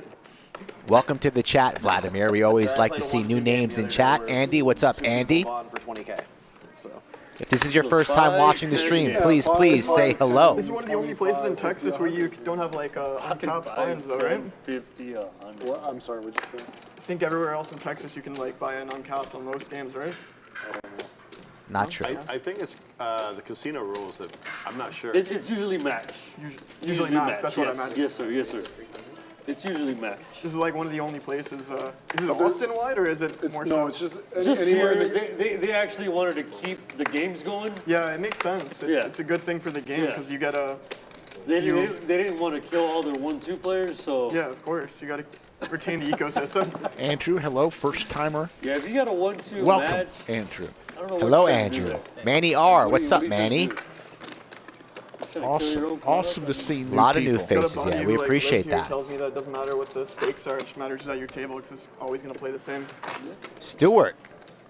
Speaker 3: Welcome to the chat, Vladimir. We always like to see new names in chat. Andy, what's up, Andy?
Speaker 4: For 20K. So.
Speaker 3: If this is your first time watching the stream, please say hello.
Speaker 8: This is one of the only places in Texas where you don't have like uncapped fines though, right?
Speaker 9: 50, 100.
Speaker 1: What? I'm sorry, what'd you say?
Speaker 8: I think everywhere else in Texas you can like buy an uncapped on most games, right?
Speaker 3: Not true.
Speaker 6: I think it's the casino rules that I'm not sure.
Speaker 9: It's usually match.
Speaker 8: Usually not. That's what I
Speaker 9: yes.
Speaker 8: meant.
Speaker 9: Yes, sir. Yes, sir. It's usually match.
Speaker 8: This is like one of the only places. Is it Austin wide or is it
Speaker 1: It's
Speaker 8: more
Speaker 1: no,
Speaker 8: so?
Speaker 1: it's just
Speaker 9: Just
Speaker 1: anywhere
Speaker 9: here,
Speaker 1: in the,
Speaker 9: they actually wanted to keep the games going.
Speaker 8: Yeah, it makes sense.
Speaker 9: Yeah.
Speaker 8: It's a good thing for the game
Speaker 9: Yeah.
Speaker 8: because you get a.
Speaker 9: They didn't want to kill all their 1-2 players, so
Speaker 8: Yeah, of course. You got to retain the ecosystem.
Speaker 2: Andrew, hello, first timer.
Speaker 9: yeah. If you got a 1-2
Speaker 2: Welcome,
Speaker 9: match,
Speaker 2: Andrew.
Speaker 9: I don't know.
Speaker 3: Hello,
Speaker 9: what you're trying to do
Speaker 3: Andrew.
Speaker 9: there.
Speaker 3: Manny R.
Speaker 9: What
Speaker 3: What's
Speaker 9: are
Speaker 3: up,
Speaker 9: you trying to
Speaker 3: Manny?
Speaker 9: do? Trying to kill your
Speaker 2: Awesome,
Speaker 9: own
Speaker 2: awesome to
Speaker 9: product?
Speaker 2: see
Speaker 3: A
Speaker 2: new
Speaker 3: lot of new
Speaker 2: people.
Speaker 3: faces.
Speaker 8: Got a buddy
Speaker 3: Yeah,
Speaker 8: who,
Speaker 3: we
Speaker 8: like,
Speaker 3: appreciate
Speaker 8: lives here,
Speaker 3: that.
Speaker 8: Tells me that it doesn't matter what the stakes are. It just matters at your table because it's always going to play the same.
Speaker 3: Stewart.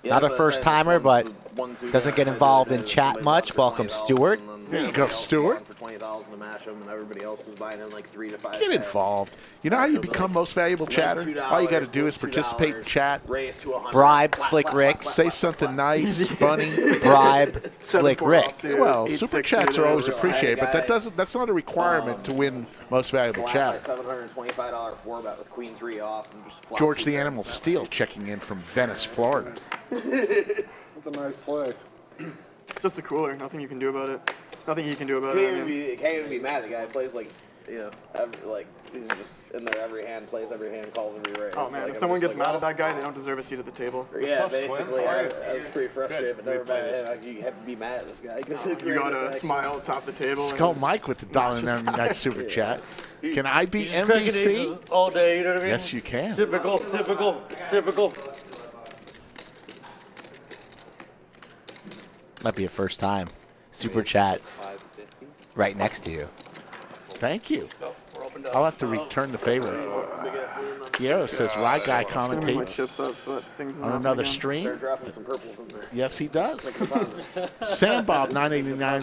Speaker 4: Yeah,
Speaker 3: Not a
Speaker 4: that's what I
Speaker 3: first
Speaker 4: said,
Speaker 3: timer,
Speaker 4: this
Speaker 3: but
Speaker 4: one, 1-2
Speaker 3: doesn't get
Speaker 4: guy,
Speaker 3: involved in
Speaker 4: somebody
Speaker 3: chat
Speaker 4: bought
Speaker 3: much.
Speaker 4: for
Speaker 3: Welcome,
Speaker 4: 20,000,
Speaker 3: Stuart.
Speaker 4: and then
Speaker 2: There you
Speaker 4: everybody
Speaker 2: go,
Speaker 4: else
Speaker 2: Stuart.
Speaker 4: bought for 20,000 to match them, and everybody else was buying in like 3 to 5.
Speaker 2: Get involved. You know how you become most valuable chatter? All you got to do is participate in chat,
Speaker 4: Raise to 100.
Speaker 3: Bribe
Speaker 4: Flat,
Speaker 3: Slick
Speaker 4: flat,
Speaker 3: Rick.
Speaker 4: flat, flat,
Speaker 2: say
Speaker 4: flat,
Speaker 2: something
Speaker 4: flat.
Speaker 2: nice, funny.
Speaker 3: Bribe Slick
Speaker 8: 7-4
Speaker 3: Rick.
Speaker 8: off to
Speaker 2: Well,
Speaker 8: 8-6
Speaker 2: super chats
Speaker 8: to
Speaker 2: are always
Speaker 8: the-
Speaker 2: appreciated, but that's not a requirement to win most valuable
Speaker 4: Flat by
Speaker 2: chatter.
Speaker 4: $725 4 bet with Queen 3 off and just flop
Speaker 2: George
Speaker 4: 2
Speaker 2: the
Speaker 4: pairs.
Speaker 2: Animal Steel checking in from Venice, Florida.
Speaker 1: that's a nice play.
Speaker 8: Just a cooler. Nothing you can do about it. Nothing you can do about
Speaker 4: Can't
Speaker 8: it. I
Speaker 4: even
Speaker 8: mean,
Speaker 4: can't even be mad. The guy plays like, like he's just in there every hand, plays every hand, calls every raise.
Speaker 8: oh man,
Speaker 4: Like,
Speaker 8: if
Speaker 4: I'm
Speaker 8: someone
Speaker 4: just
Speaker 8: gets
Speaker 4: like,
Speaker 8: mad at that guy, they don't deserve a seat at the table.
Speaker 4: Yeah,
Speaker 6: What's up, Slim?
Speaker 4: basically,
Speaker 6: How
Speaker 4: I
Speaker 6: are you?
Speaker 4: was pretty frustrated, but never
Speaker 6: Good. We
Speaker 4: mind.
Speaker 6: played
Speaker 4: You have to be mad at this guy because
Speaker 8: You gotta smile top the table.
Speaker 2: Skull
Speaker 8: and
Speaker 2: Mike with the $1.99 super chat. Can I be
Speaker 9: He's cracking
Speaker 2: NBC?
Speaker 9: aces all day, you know what I mean?
Speaker 2: Yes, you can.
Speaker 9: Typical.
Speaker 3: Might be a first time. Super chat right next to you.
Speaker 2: Thank you. I'll have to return the favor. Piero says Rye Guy
Speaker 8: Give me my
Speaker 2: commentates
Speaker 8: chips up so that things
Speaker 2: on another stream.
Speaker 4: Start dropping some purples in there.
Speaker 2: Yes, he does. Sam Bob 989.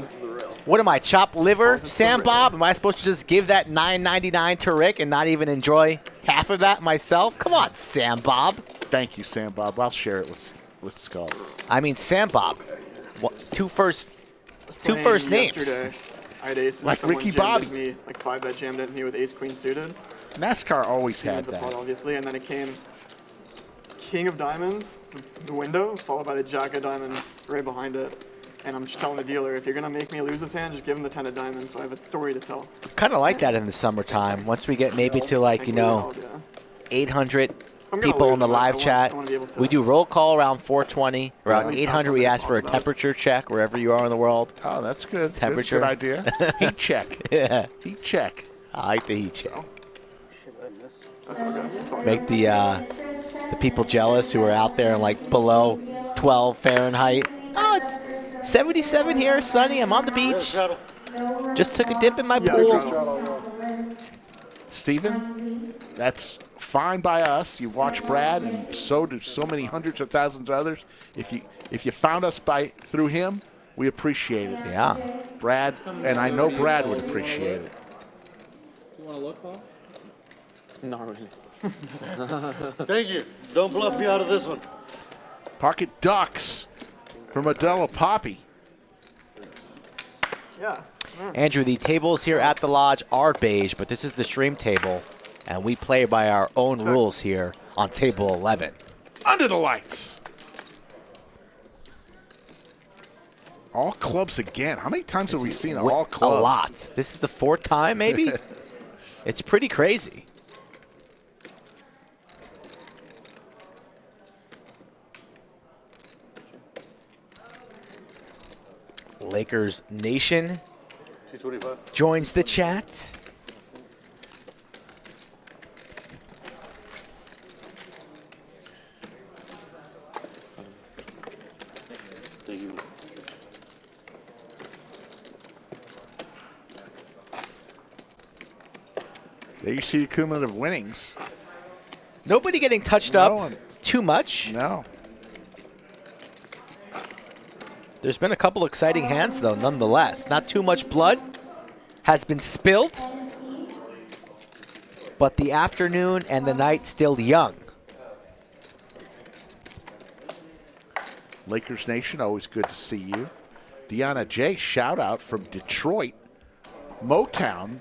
Speaker 3: What am I, chopped liver, Sam Bob? Am I supposed to just give that $9.99 to Rick and not even enjoy half of that myself? Come on, Sam Bob.
Speaker 2: Thank you, Sam Bob. I'll share it with with Skull.
Speaker 3: I mean, Sam Bob. Two first names.
Speaker 8: Yesterday, I had ace.
Speaker 2: Like
Speaker 8: someone
Speaker 2: Ricky
Speaker 8: jammed
Speaker 2: Bobby.
Speaker 8: into me, like 5-bet jammed into me with ace queen suited.
Speaker 2: NASCAR always
Speaker 8: He
Speaker 2: had
Speaker 8: went to pot,
Speaker 2: that.
Speaker 8: obviously, and then it came king of diamonds, the window, followed by the jack of diamonds right behind it. And I'm just telling the dealer, if you're gonna make me lose this hand, just give him the 10 of diamonds. So I have a story to tell.
Speaker 3: Kind of like that in the summertime. Once we get maybe to like, 800 people in the live chat, we do roll call around 420. Around 800, we ask for a temperature check wherever you are in the world.
Speaker 2: Oh, that's good.
Speaker 3: Temperature.
Speaker 2: Good idea. Heat check.
Speaker 3: Yeah.
Speaker 2: Heat check.
Speaker 3: I like the heat check.
Speaker 8: That's okay.
Speaker 3: Make the people jealous who are out there in like below 12 Fahrenheit. Oh, it's 77 here, sunny. I'm on the beach. Just took a dip in my pool.
Speaker 2: Steven, that's fine by us. You watch Brad, and so do so many hundreds of thousands of others. If you found us through him, we appreciate it.
Speaker 3: Yeah.
Speaker 2: Brad, and I know Brad would appreciate it.
Speaker 10: You want to look, Paul?
Speaker 6: Not really.
Speaker 9: Thank you. Don't bluff me out of this one.
Speaker 2: Pocket ducks from Modelo Papi.
Speaker 8: Yeah.
Speaker 3: Andrew, the tables here at the lodge are beige, but this is the stream table, and we play by our own rules here on table 11.
Speaker 2: Under the lights. All clubs again. How many times have we seen all clubs?
Speaker 3: A lot. This is the fourth time, maybe? It's pretty crazy. Lakers Nation joins the chat.
Speaker 9: Thank you.
Speaker 2: There you see the cumulative winnings.
Speaker 3: Nobody getting touched up too much.
Speaker 2: No.
Speaker 3: There's been a couple exciting hands, though, nonetheless. Not too much blood has been spilled, but the afternoon and the night still young.
Speaker 2: Lakers Nation, always good to see you. Deanna J, shout out from Detroit. Motown.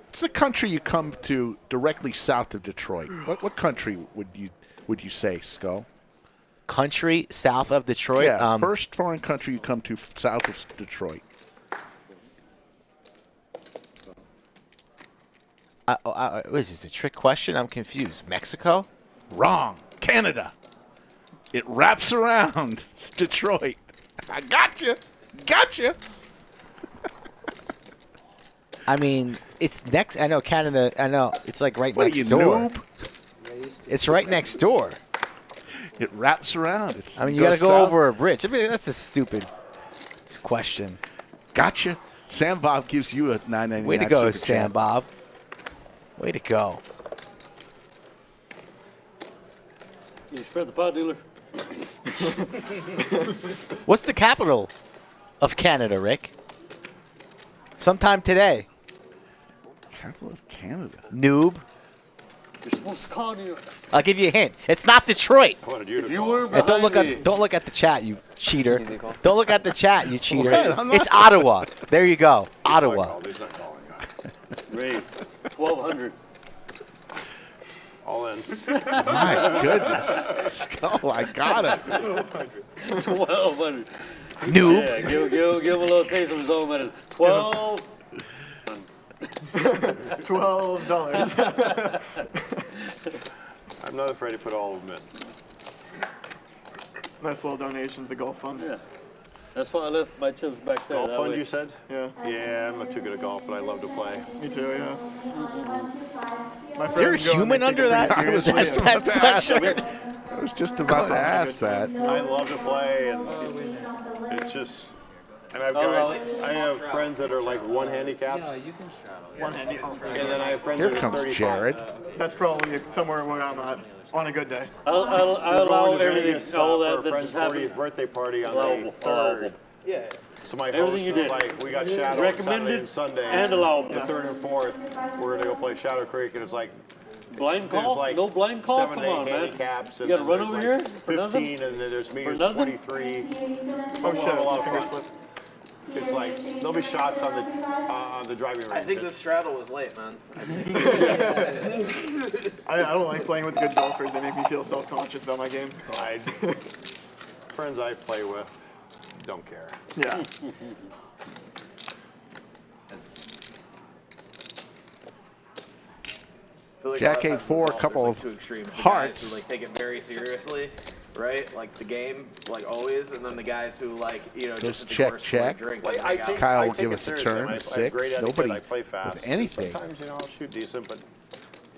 Speaker 2: It's the country you come to directly south of Detroit. What country would you say, Skull?
Speaker 3: Country south of Detroit?
Speaker 2: Yeah, first foreign country you come to south of Detroit.
Speaker 3: Is this a trick question? I'm confused. Mexico?
Speaker 2: Wrong. Canada. It wraps around Detroit. I got you. Got you.
Speaker 3: I mean, it's next. I know Canada. I know it's like right
Speaker 2: What are
Speaker 3: next
Speaker 2: you,
Speaker 3: door.
Speaker 2: noob?
Speaker 3: It's right next door.
Speaker 2: It wraps around.
Speaker 3: I mean, you got to go over a bridge. I mean, that's a stupid question.
Speaker 2: Gotcha. Sam Bob gives you a $9.99.
Speaker 3: Way to go,
Speaker 2: super
Speaker 3: Sam
Speaker 2: chat.
Speaker 3: Bob. Way to go.
Speaker 9: Can you spread the pot, dealer?
Speaker 3: What's the capital of Canada, Rick? Sometime today.
Speaker 2: Capital of Canada.
Speaker 3: Noob.
Speaker 9: You're supposed to call you.
Speaker 3: I'll give you a hint. It's not Detroit.
Speaker 6: I wanted you to
Speaker 9: If you
Speaker 6: call.
Speaker 9: were
Speaker 3: And don't look
Speaker 9: behind me,
Speaker 3: at the chat, you cheater. Don't look at the chat, you cheater.
Speaker 2: Right, I'm not-
Speaker 3: It's Ottawa. There you go.
Speaker 6: I
Speaker 3: Ottawa.
Speaker 6: called. He's not calling.
Speaker 9: Ray, 1,200.
Speaker 6: All in.
Speaker 2: My goodness. Skull, I got it.
Speaker 9: 1,200.
Speaker 3: Noob.
Speaker 9: Yeah, give him a little taste of his own medicine. 12.
Speaker 8: $12.
Speaker 6: I'm not afraid to put all of them in.
Speaker 8: Nice little donation to the golf fund.
Speaker 9: Yeah. That's why I left my chips back there.
Speaker 6: Golf
Speaker 9: that
Speaker 6: fund,
Speaker 9: way.
Speaker 6: you said?
Speaker 8: Yeah.
Speaker 6: Yeah, I'm not too good at golf, but I love to play.
Speaker 8: Me too, yeah. My
Speaker 3: Is there a
Speaker 8: friends go and
Speaker 3: human
Speaker 8: they take
Speaker 3: under
Speaker 8: it
Speaker 3: that?
Speaker 8: pretty
Speaker 2: I was
Speaker 8: seriously.
Speaker 3: That sweatshirt.
Speaker 2: I was just about to ask that.
Speaker 6: I love to play, and it's just. And I've I have friends that are like one handicaps,
Speaker 8: One handy.
Speaker 6: and then I have friends
Speaker 2: Here
Speaker 6: that are
Speaker 2: comes
Speaker 6: 35.
Speaker 2: Jared.
Speaker 8: That's probably somewhere where I'm at on a good day.
Speaker 9: I'll
Speaker 6: We're
Speaker 9: allow
Speaker 6: going to
Speaker 9: everything,
Speaker 6: Vegas,
Speaker 9: all
Speaker 6: for
Speaker 9: that
Speaker 6: a
Speaker 9: that
Speaker 6: friend's
Speaker 9: just happened.
Speaker 6: 40th birthday party on the
Speaker 9: Allowable.
Speaker 6: 3rd. So my
Speaker 9: Everything
Speaker 6: host
Speaker 9: you
Speaker 6: is
Speaker 9: did.
Speaker 6: like, we got Shadow on Saturday
Speaker 9: Recommended
Speaker 6: and Sunday.
Speaker 9: and allowable.
Speaker 6: The 3rd and 4th, we're gonna go play Shadow Creek, and it's like
Speaker 9: Blind
Speaker 6: there's
Speaker 9: call?
Speaker 6: like
Speaker 9: No blind call?
Speaker 6: 7
Speaker 9: Come
Speaker 6: to 8
Speaker 9: on, man.
Speaker 6: handicaps.
Speaker 9: You
Speaker 6: And
Speaker 9: gotta
Speaker 6: then
Speaker 9: run
Speaker 6: there's
Speaker 9: over
Speaker 6: like
Speaker 9: here for
Speaker 6: 15,
Speaker 9: nothing?
Speaker 6: and then there's me
Speaker 9: For
Speaker 6: who's
Speaker 9: nothing?
Speaker 6: 23.
Speaker 8: Oh
Speaker 6: We'll
Speaker 8: shit!
Speaker 6: have a lot of
Speaker 8: Finger
Speaker 6: fun.
Speaker 8: slip.
Speaker 6: It's like there'll be shots on the driving range.
Speaker 4: I think the straddle was late, man.
Speaker 8: I don't like playing with good golfers. They make me feel self-conscious about my game.
Speaker 6: Friends I play with don't care.
Speaker 8: Yeah.
Speaker 4: Feel like
Speaker 2: Jack
Speaker 4: a lot of
Speaker 2: 8-4,
Speaker 4: golfers,
Speaker 2: couple
Speaker 4: like,
Speaker 2: of
Speaker 4: two extremes. The
Speaker 2: hearts.
Speaker 4: guys who like take it very seriously, right? Like the game, like always, and then the guys who like, you know,
Speaker 2: Just
Speaker 4: just at the
Speaker 2: check,
Speaker 4: course
Speaker 2: check.
Speaker 4: to, like, drink.
Speaker 6: Like,
Speaker 4: and
Speaker 6: I
Speaker 4: hang out.
Speaker 6: take-
Speaker 2: Kyle
Speaker 6: I
Speaker 2: will
Speaker 6: take
Speaker 2: give
Speaker 6: it
Speaker 2: us a
Speaker 6: seriously.
Speaker 2: turn,
Speaker 6: I have
Speaker 2: 6.
Speaker 6: great etiquette.
Speaker 2: Nobody
Speaker 6: I play fast.
Speaker 2: with anything.
Speaker 6: Sometimes, you know, I'll shoot decent, but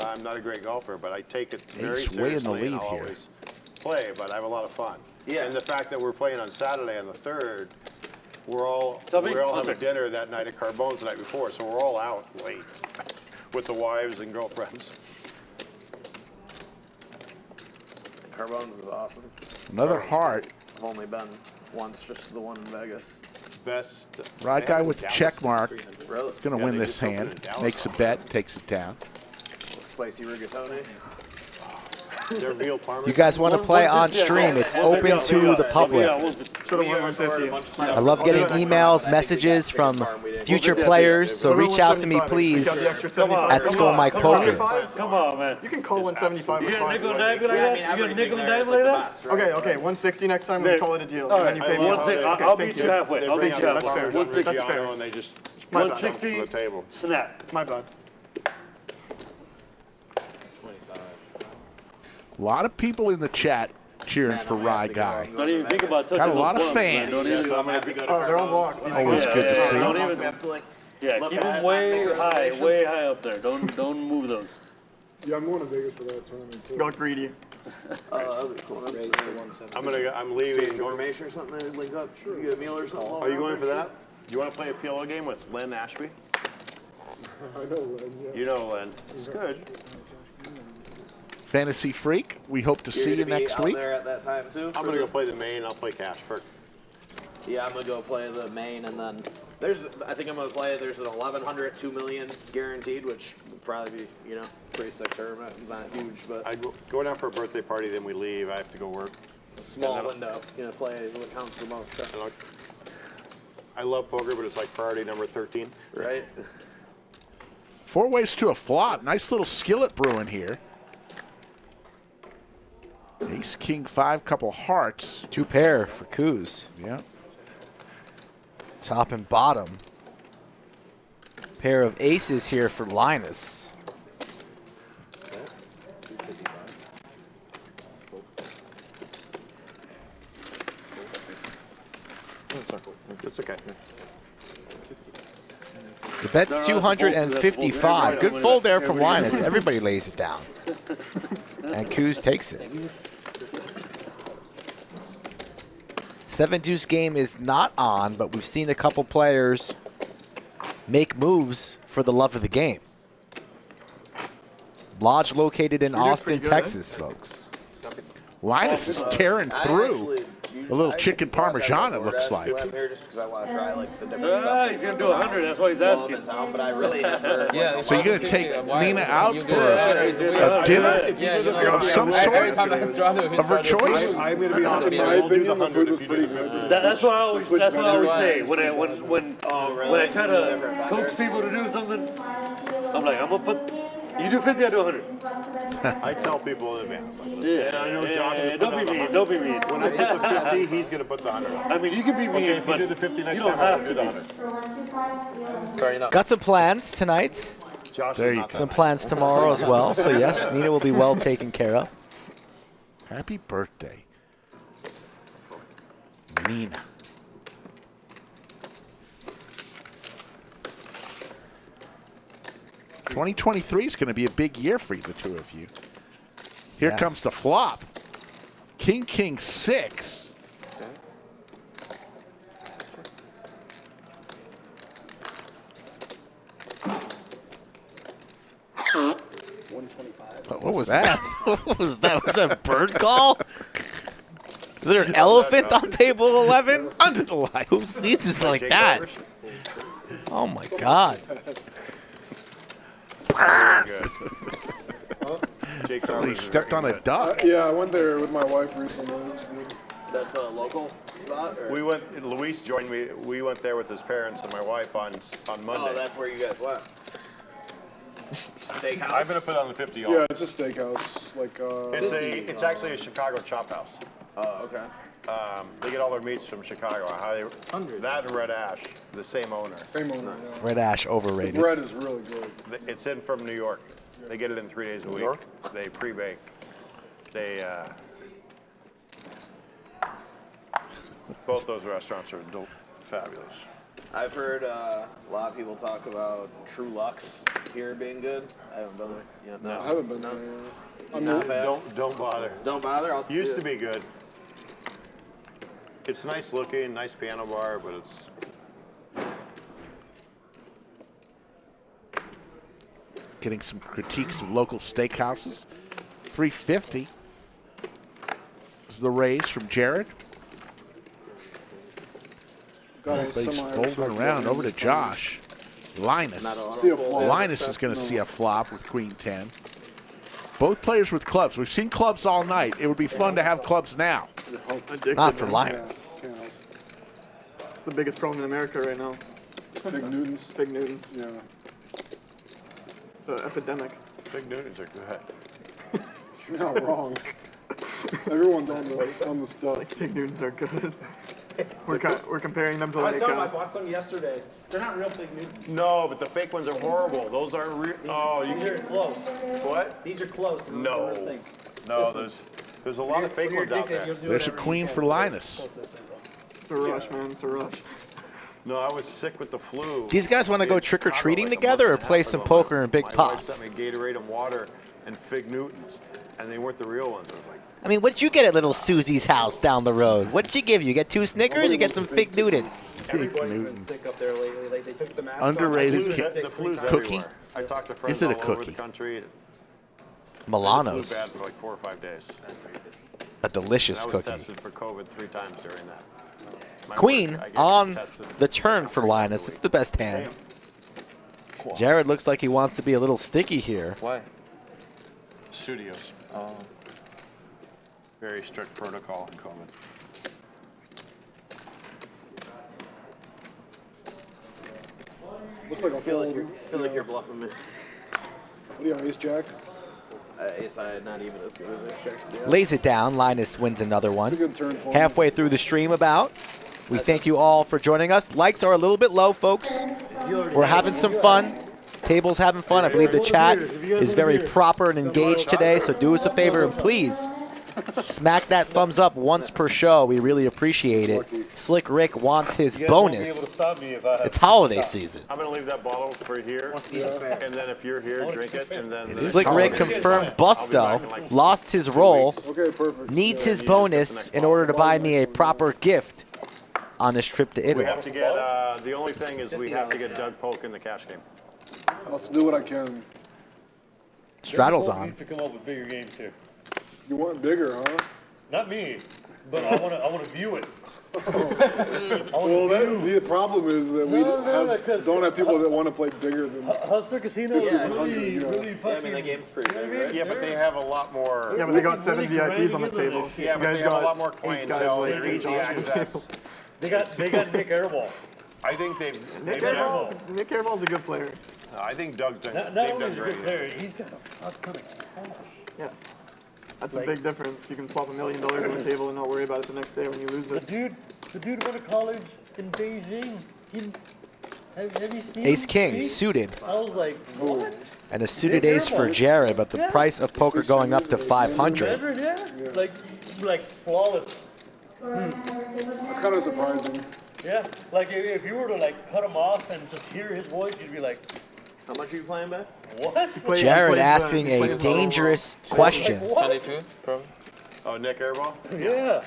Speaker 6: I'm not a great golfer. But I take it very
Speaker 2: Ace
Speaker 6: seriously.
Speaker 2: way in the
Speaker 6: and
Speaker 2: lead
Speaker 6: I'll
Speaker 2: here.
Speaker 6: always play, but I have a lot of fun.
Speaker 4: Yeah.
Speaker 6: And the fact that we're playing on Saturday on the 3rd, we all
Speaker 9: Tubby,
Speaker 6: have a
Speaker 9: check.
Speaker 6: dinner that night at Carbone's the night before, so we're all out late with the wives and girlfriends.
Speaker 4: Carbone's is awesome.
Speaker 2: Another heart.
Speaker 4: I've only been once, just the one in Vegas.
Speaker 6: Best.
Speaker 2: Right guy with the check mark.
Speaker 4: Really?
Speaker 2: He's going to
Speaker 6: Yeah,
Speaker 2: win
Speaker 6: they
Speaker 2: this
Speaker 6: just opened
Speaker 2: hand.
Speaker 6: in Dallas
Speaker 2: Makes a
Speaker 6: also.
Speaker 2: bet, takes it down.
Speaker 4: Spicy rigatoni.
Speaker 6: Their veal parmesan.
Speaker 3: You guys want to play on stream? It's open to the public.
Speaker 8: Should have won 150.
Speaker 3: I love getting emails, messages from future players, so reach out to me, please, at Skull Mike Poker.
Speaker 9: Come on, man.
Speaker 8: You can call 175
Speaker 9: You
Speaker 8: with
Speaker 9: got a
Speaker 8: 5.
Speaker 9: nickel and dime like that? You got a nickel and dime like that?
Speaker 8: Okay, 160 next time.
Speaker 9: There.
Speaker 8: We call it a deal.
Speaker 9: All
Speaker 8: And then
Speaker 9: right,
Speaker 8: you pay me.
Speaker 9: I'll
Speaker 8: Okay,
Speaker 9: beat
Speaker 8: thank
Speaker 9: you halfway.
Speaker 6: They
Speaker 9: I'll
Speaker 6: bring
Speaker 9: beat
Speaker 6: out
Speaker 9: you
Speaker 6: the
Speaker 9: halfway.
Speaker 6: Parmesan
Speaker 9: 160.
Speaker 6: Reggiano and they just
Speaker 8: My bad.
Speaker 9: 160.
Speaker 6: to the table.
Speaker 9: Snap.
Speaker 8: My bad.
Speaker 2: A lot of people in the chat cheering for Rye Guy.
Speaker 9: Don't even think about touching
Speaker 2: Got a lot of
Speaker 9: those buns, man.
Speaker 2: fans.
Speaker 9: Don't even-
Speaker 4: So I'm gonna have to go to
Speaker 8: Oh, they're on
Speaker 4: Carbone's.
Speaker 8: block.
Speaker 2: Always good to see.
Speaker 9: Don't even.
Speaker 4: We have to, like,
Speaker 9: Yeah,
Speaker 4: look
Speaker 9: keep
Speaker 4: at
Speaker 9: them
Speaker 4: it as
Speaker 9: way
Speaker 4: on
Speaker 9: high,
Speaker 4: reservation.
Speaker 9: way high up there. Don't move those.
Speaker 1: Yeah, I'm going to Vegas for that tournament too.
Speaker 8: Got greedy.
Speaker 4: That'd be cool.
Speaker 6: I'm leaving.
Speaker 4: Exchange information or something, to link up, get a meal or something.
Speaker 6: Are you going for that? Do you want to play a PLO game with Len Ashby?
Speaker 1: I know, Len, yeah.
Speaker 6: You know Len. He's good.
Speaker 2: Fantasy Freak, we hope to
Speaker 4: You're
Speaker 2: see you
Speaker 4: gonna be
Speaker 2: next
Speaker 4: out
Speaker 2: week.
Speaker 4: there at that time too?
Speaker 6: I'm going to go play the main. I'll play Casper.
Speaker 4: Yeah, I'm gonna go play the main, and then I think I'm gonna play. There's an 1100, 2 million guaranteed, which would probably be, you know, pretty sick tournament. It's not huge, but
Speaker 6: I go down for a birthday party, then we leave. I have to go work.
Speaker 4: a small
Speaker 6: and
Speaker 4: window. You know, play what counts the most,
Speaker 6: And I love poker, but it's like priority number 13.
Speaker 4: right?
Speaker 2: 4 ways to a flop. Nice little skillet brewing here. Ace, King, 5, couple hearts.
Speaker 3: 2 pair for Coos.
Speaker 2: Yeah.
Speaker 3: Top and bottom. Pair of aces here for Linus.
Speaker 6: It's okay.
Speaker 3: The bet's 255. Good fold there from Linus. Everybody lays it down. And Coos takes it. 7-deuce game is not on, but we've seen a couple players make moves for the love of the game. Lodge located in Austin,
Speaker 8: pretty good,
Speaker 3: Texas, folks.
Speaker 2: Linus is tearing through. A little chicken parmesan, it looks like.
Speaker 4: Just because I want to try like the different stuff.
Speaker 9: He's going to do 100. That's why he's asking.
Speaker 4: But I really have heard.
Speaker 10: Yeah.
Speaker 2: So you're going to take Nina out for a dinner
Speaker 10: Yeah, you know,
Speaker 2: of some
Speaker 10: every
Speaker 2: sort?
Speaker 10: time I straddle,
Speaker 2: Of her choice?
Speaker 6: I'm going to be honest.
Speaker 1: In my
Speaker 6: I'll do the
Speaker 1: opinion, the
Speaker 6: 100
Speaker 1: food
Speaker 6: if
Speaker 1: was
Speaker 6: you
Speaker 1: pretty
Speaker 6: do
Speaker 1: good.
Speaker 9: That's what I always say when I try to
Speaker 4: Different
Speaker 9: coach
Speaker 4: better.
Speaker 9: people to do something. I'm like, I'm gonna put. You do 50, I do 100.
Speaker 6: I tell people in advance.
Speaker 9: Yeah,
Speaker 6: I know Josh is
Speaker 9: don't be
Speaker 6: putting
Speaker 9: mean.
Speaker 6: on
Speaker 9: Don't be mean.
Speaker 6: When I get the 50, he's going to put the 100 on.
Speaker 9: I mean, you can be mean,
Speaker 6: Okay, if you
Speaker 9: but
Speaker 6: do the 50 next
Speaker 9: you don't
Speaker 6: time, I'll
Speaker 9: have
Speaker 6: do
Speaker 9: to
Speaker 6: the
Speaker 9: be.
Speaker 6: 100.
Speaker 4: Sorry, no.
Speaker 3: Got some plans tonight.
Speaker 6: Josh
Speaker 2: There
Speaker 6: is
Speaker 2: you
Speaker 6: not
Speaker 2: go.
Speaker 3: Some plans tomorrow as well. So yes, Nina will be well taken care of.
Speaker 2: Happy birthday, Nina. '23 is going to be a big year for you, the two of you. Here
Speaker 3: Yes.
Speaker 2: comes the flop. King, King, 6. What was that?
Speaker 3: What was that? Was that a bird call? Is there an elephant on table 11?
Speaker 2: Under the light.
Speaker 3: Who sneezes like that? Oh my God.
Speaker 6: good. Jake
Speaker 2: Somebody
Speaker 6: Carver's
Speaker 2: stepped
Speaker 6: very
Speaker 2: on a
Speaker 6: good.
Speaker 2: duck.
Speaker 1: Yeah, I went there with my wife recently. It was good.
Speaker 4: That's a local spot? Or?
Speaker 6: We went. Luis joined me. We went there with his parents and my wife on Monday.
Speaker 4: Oh, that's where you guys went. Steakhouse?
Speaker 6: I've been to put on the 50
Speaker 1: Yeah, it's a steakhouse. Like,
Speaker 6: It's actually a Chicago chop house.
Speaker 4: Oh, okay.
Speaker 6: They get all their meats from Chicago. That and Red Ash, the same owner.
Speaker 1: Same owner.
Speaker 4: Nice.
Speaker 3: Red Ash
Speaker 1: The
Speaker 3: overrated.
Speaker 1: bread is really good.
Speaker 6: It's in from New York. They get it in 3 days a week. They pre-bake. They both those restaurants are fabulous.
Speaker 4: I've heard a lot of people talk about True Lux here being good. I haven't been there yet. No.
Speaker 1: I haven't been there. I mean,
Speaker 4: Not bad.
Speaker 6: Don't bother.
Speaker 4: Don't bother. I'll see
Speaker 6: Used
Speaker 4: it.
Speaker 6: to be good. It's nice looking, nice piano bar, but it's
Speaker 2: Getting some critiques of local steakhouses. $3.50 is the raise from Jared.
Speaker 1: got a
Speaker 2: Everybody's
Speaker 1: semi-
Speaker 2: folding around over to Josh. Linus.
Speaker 1: See a flop.
Speaker 2: Linus is going to see a flop with Queen 10. Both players with clubs. We've seen clubs all night. It would be fun to have clubs now.
Speaker 3: Not for Linus.
Speaker 8: It's the biggest problem in America right now.
Speaker 1: Big Newtons.
Speaker 8: Big Newtons.
Speaker 1: Yeah.
Speaker 8: It's an epidemic.
Speaker 6: big Newtons are good.
Speaker 1: You're not wrong. Everyone's on the stuff.
Speaker 8: Big Newtons are good. We're comparing them to
Speaker 10: I
Speaker 8: like.
Speaker 10: saw them. I bought some yesterday. They're not real big Newtons.
Speaker 6: No, but the fake ones are horrible. Those are real. Oh, you
Speaker 10: These are
Speaker 6: can.
Speaker 10: close.
Speaker 6: What?
Speaker 10: These are close. They're not
Speaker 6: No.
Speaker 10: the real thing.
Speaker 6: No, there's a lot of fake
Speaker 10: When you're
Speaker 6: ones out
Speaker 10: addicted,
Speaker 6: there.
Speaker 10: you'll do
Speaker 2: There's a
Speaker 10: whatever you
Speaker 2: queen
Speaker 10: can
Speaker 2: for
Speaker 10: to get
Speaker 2: Linus.
Speaker 10: close to this thing, bro.
Speaker 8: It's a rush, man. It's a rush.
Speaker 6: No, I was sick with the flu.
Speaker 3: These guys want to go
Speaker 6: in
Speaker 3: trick-or-treating
Speaker 6: Chicago,
Speaker 3: together or
Speaker 6: month and a
Speaker 3: play
Speaker 6: half
Speaker 3: some
Speaker 6: ago.
Speaker 3: poker in big
Speaker 6: My wife
Speaker 3: pots?
Speaker 6: sent me Gatorade and water and fig Newtons, and they weren't the real ones. I was like,
Speaker 3: I mean, what did you get at little Susie's house down the road? What did she give you? You get 2 Snickers? You get some fig Newtons?
Speaker 2: Fake
Speaker 10: Everybody's been
Speaker 2: Newtons.
Speaker 10: sick up there lately. Like, they took the mask
Speaker 2: Underrated
Speaker 10: off.
Speaker 2: ki-
Speaker 6: the flu's
Speaker 2: Cookie?
Speaker 6: everywhere. I talked to friends
Speaker 2: Is it a
Speaker 6: all over
Speaker 2: cookie?
Speaker 6: the country. And the
Speaker 3: Milano's.
Speaker 6: flu bad for like 4 or 5 days.
Speaker 3: A delicious
Speaker 6: I was
Speaker 3: cookie.
Speaker 6: tested for COVID 3 times during that. My
Speaker 3: Queen
Speaker 6: work, I get
Speaker 3: on
Speaker 6: tested
Speaker 3: the turn for Linus. It's the best hand. Jared looks like he wants to be a little sticky here.
Speaker 6: Why? Studios. Oh. Very strict protocol in COVID.
Speaker 1: Looks like a
Speaker 4: I feel
Speaker 1: fold.
Speaker 4: like you're bluffing me.
Speaker 1: What do you have, ace jack?
Speaker 4: Ace high, not even as good as ace jack. Yeah.
Speaker 3: Lays it down. Linus wins another
Speaker 1: It's a
Speaker 3: one.
Speaker 1: good turn for him.
Speaker 3: Halfway through the stream about. We thank you all for joining us. Likes are a little bit low, folks. We're having some fun. Table's having fun. I believe the chat is very proper and engaged today, so do us a favor and please smack that thumbs up once per show. We really appreciate it. Slick Rick wants his bonus. It's holiday season.
Speaker 6: I'm going to leave that bottle for here, and then if you're here, drink it, and then...
Speaker 2: It is
Speaker 3: Slick Rick
Speaker 2: holiday
Speaker 3: confirmed
Speaker 6: season. I'll be
Speaker 3: Busto
Speaker 6: back in like
Speaker 3: lost his role,
Speaker 1: Okay, perfect.
Speaker 3: needs his bonus in order to buy me a proper gift on this trip to
Speaker 6: We
Speaker 3: Italy.
Speaker 6: have to get, the only thing is we have to get Doug Polk in the cash game.
Speaker 1: I'll do what I can.
Speaker 3: Straddles on.
Speaker 9: needs to come up with bigger games here.
Speaker 1: You want bigger, huh?
Speaker 9: Not me, but I want to view it.
Speaker 1: Well, the problem is that we don't have people that want to play bigger than.
Speaker 9: Hustler Casino is really
Speaker 4: Yeah, I
Speaker 9: fucking.
Speaker 4: mean, the game's pretty big, right?
Speaker 6: Yeah, but they have a lot more...
Speaker 8: Yeah, but they got 7 VIPs on the table.
Speaker 6: Yeah,
Speaker 8: You
Speaker 6: but
Speaker 8: guys
Speaker 6: they have a
Speaker 8: got
Speaker 6: lot more
Speaker 8: 8 guys
Speaker 6: clientele.
Speaker 8: like
Speaker 6: They're easy
Speaker 8: Josh on the
Speaker 6: access.
Speaker 8: table.
Speaker 9: They got Nick Airball.
Speaker 6: I think they've
Speaker 8: Nick
Speaker 6: done...
Speaker 8: Airball's a good player.
Speaker 6: I think Doug's done...
Speaker 9: Not
Speaker 6: They've
Speaker 9: only
Speaker 6: done
Speaker 9: is he a
Speaker 6: great.
Speaker 9: good player, he's got a fuck ton of cash.
Speaker 8: Yeah. That's a big difference. You can plop $1 million on the table and not worry about it the next day when you lose
Speaker 9: The
Speaker 8: it.
Speaker 9: dude went to college in Beijing. Have you seen
Speaker 3: Ace
Speaker 9: him
Speaker 3: King
Speaker 9: speak?
Speaker 3: suited.
Speaker 9: I was like, what?
Speaker 3: And a suited ace for Jared, but the price of poker going up to 500.
Speaker 9: Remember, yeah? Like flawless.
Speaker 1: It's kind of surprising.
Speaker 9: Yeah, like if you were to like cut him off and just hear his voice, you'd be like,
Speaker 4: How much are you playing back?
Speaker 9: what?
Speaker 3: Jared asking a dangerous question.
Speaker 9: What?
Speaker 10: 22, probably.
Speaker 6: Oh, Nick Airball?
Speaker 9: Yeah.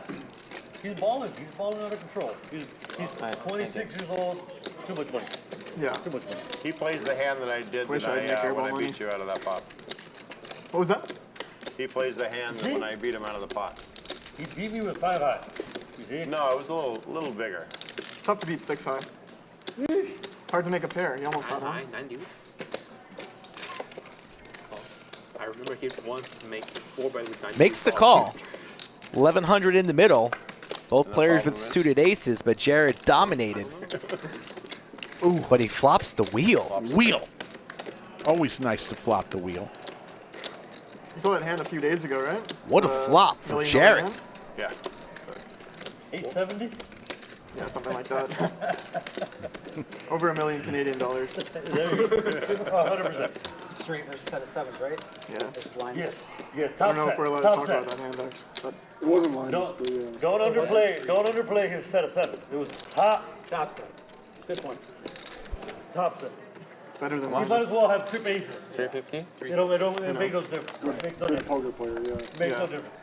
Speaker 9: He's balling. He's balling out of control. He's 26 years old. Too much money.
Speaker 8: Yeah.
Speaker 9: Too much money.
Speaker 6: He plays the hand that I did
Speaker 8: Wish
Speaker 6: that
Speaker 8: I had Nick
Speaker 6: when I
Speaker 8: Airball
Speaker 6: beat you out of that pot.
Speaker 8: What was that?
Speaker 6: He plays the hand that when I beat him out of the pot.
Speaker 9: He beat me with 5 high. You see?
Speaker 6: No, it was a little bigger.
Speaker 8: Tough to beat 6 high. Hard to make a pair. You almost got one.
Speaker 10: 9 deuce. I Remember, he wants to make 4-bet with 9.
Speaker 3: Makes the call. 1100 in the middle. Both players with suited aces, but Jared dominated. Ooh, but he flops the wheel.
Speaker 2: Wheel. Always nice to flop the wheel.
Speaker 8: You saw that hand a few days ago, right?
Speaker 3: What a flop for
Speaker 8: $1 million
Speaker 3: Jared.
Speaker 8: hand?
Speaker 6: Yeah.
Speaker 9: 870?
Speaker 8: Yeah, something like that. Over $1 million Canadian dollars.
Speaker 9: There you go. 100%.
Speaker 10: Straight versus set of 7s, right?
Speaker 8: Yeah.
Speaker 10: Just lines.
Speaker 9: Yes. Yeah,
Speaker 8: I
Speaker 9: top
Speaker 8: don't know if
Speaker 9: set.
Speaker 8: we're allowed to
Speaker 9: Top
Speaker 8: talk
Speaker 9: set.
Speaker 8: about that hand, though. But
Speaker 1: It wasn't lines,
Speaker 9: Don't,
Speaker 1: but yeah.
Speaker 9: don't underplay his set of 7. It was
Speaker 10: Top set. Good point.
Speaker 9: top set.
Speaker 8: better than
Speaker 9: You might as well have trip aces.
Speaker 10: 350?
Speaker 9: It makes no difference. It makes no
Speaker 1: Good
Speaker 9: difference.
Speaker 1: poker player, yeah.
Speaker 9: Makes
Speaker 8: Yeah.
Speaker 9: no difference.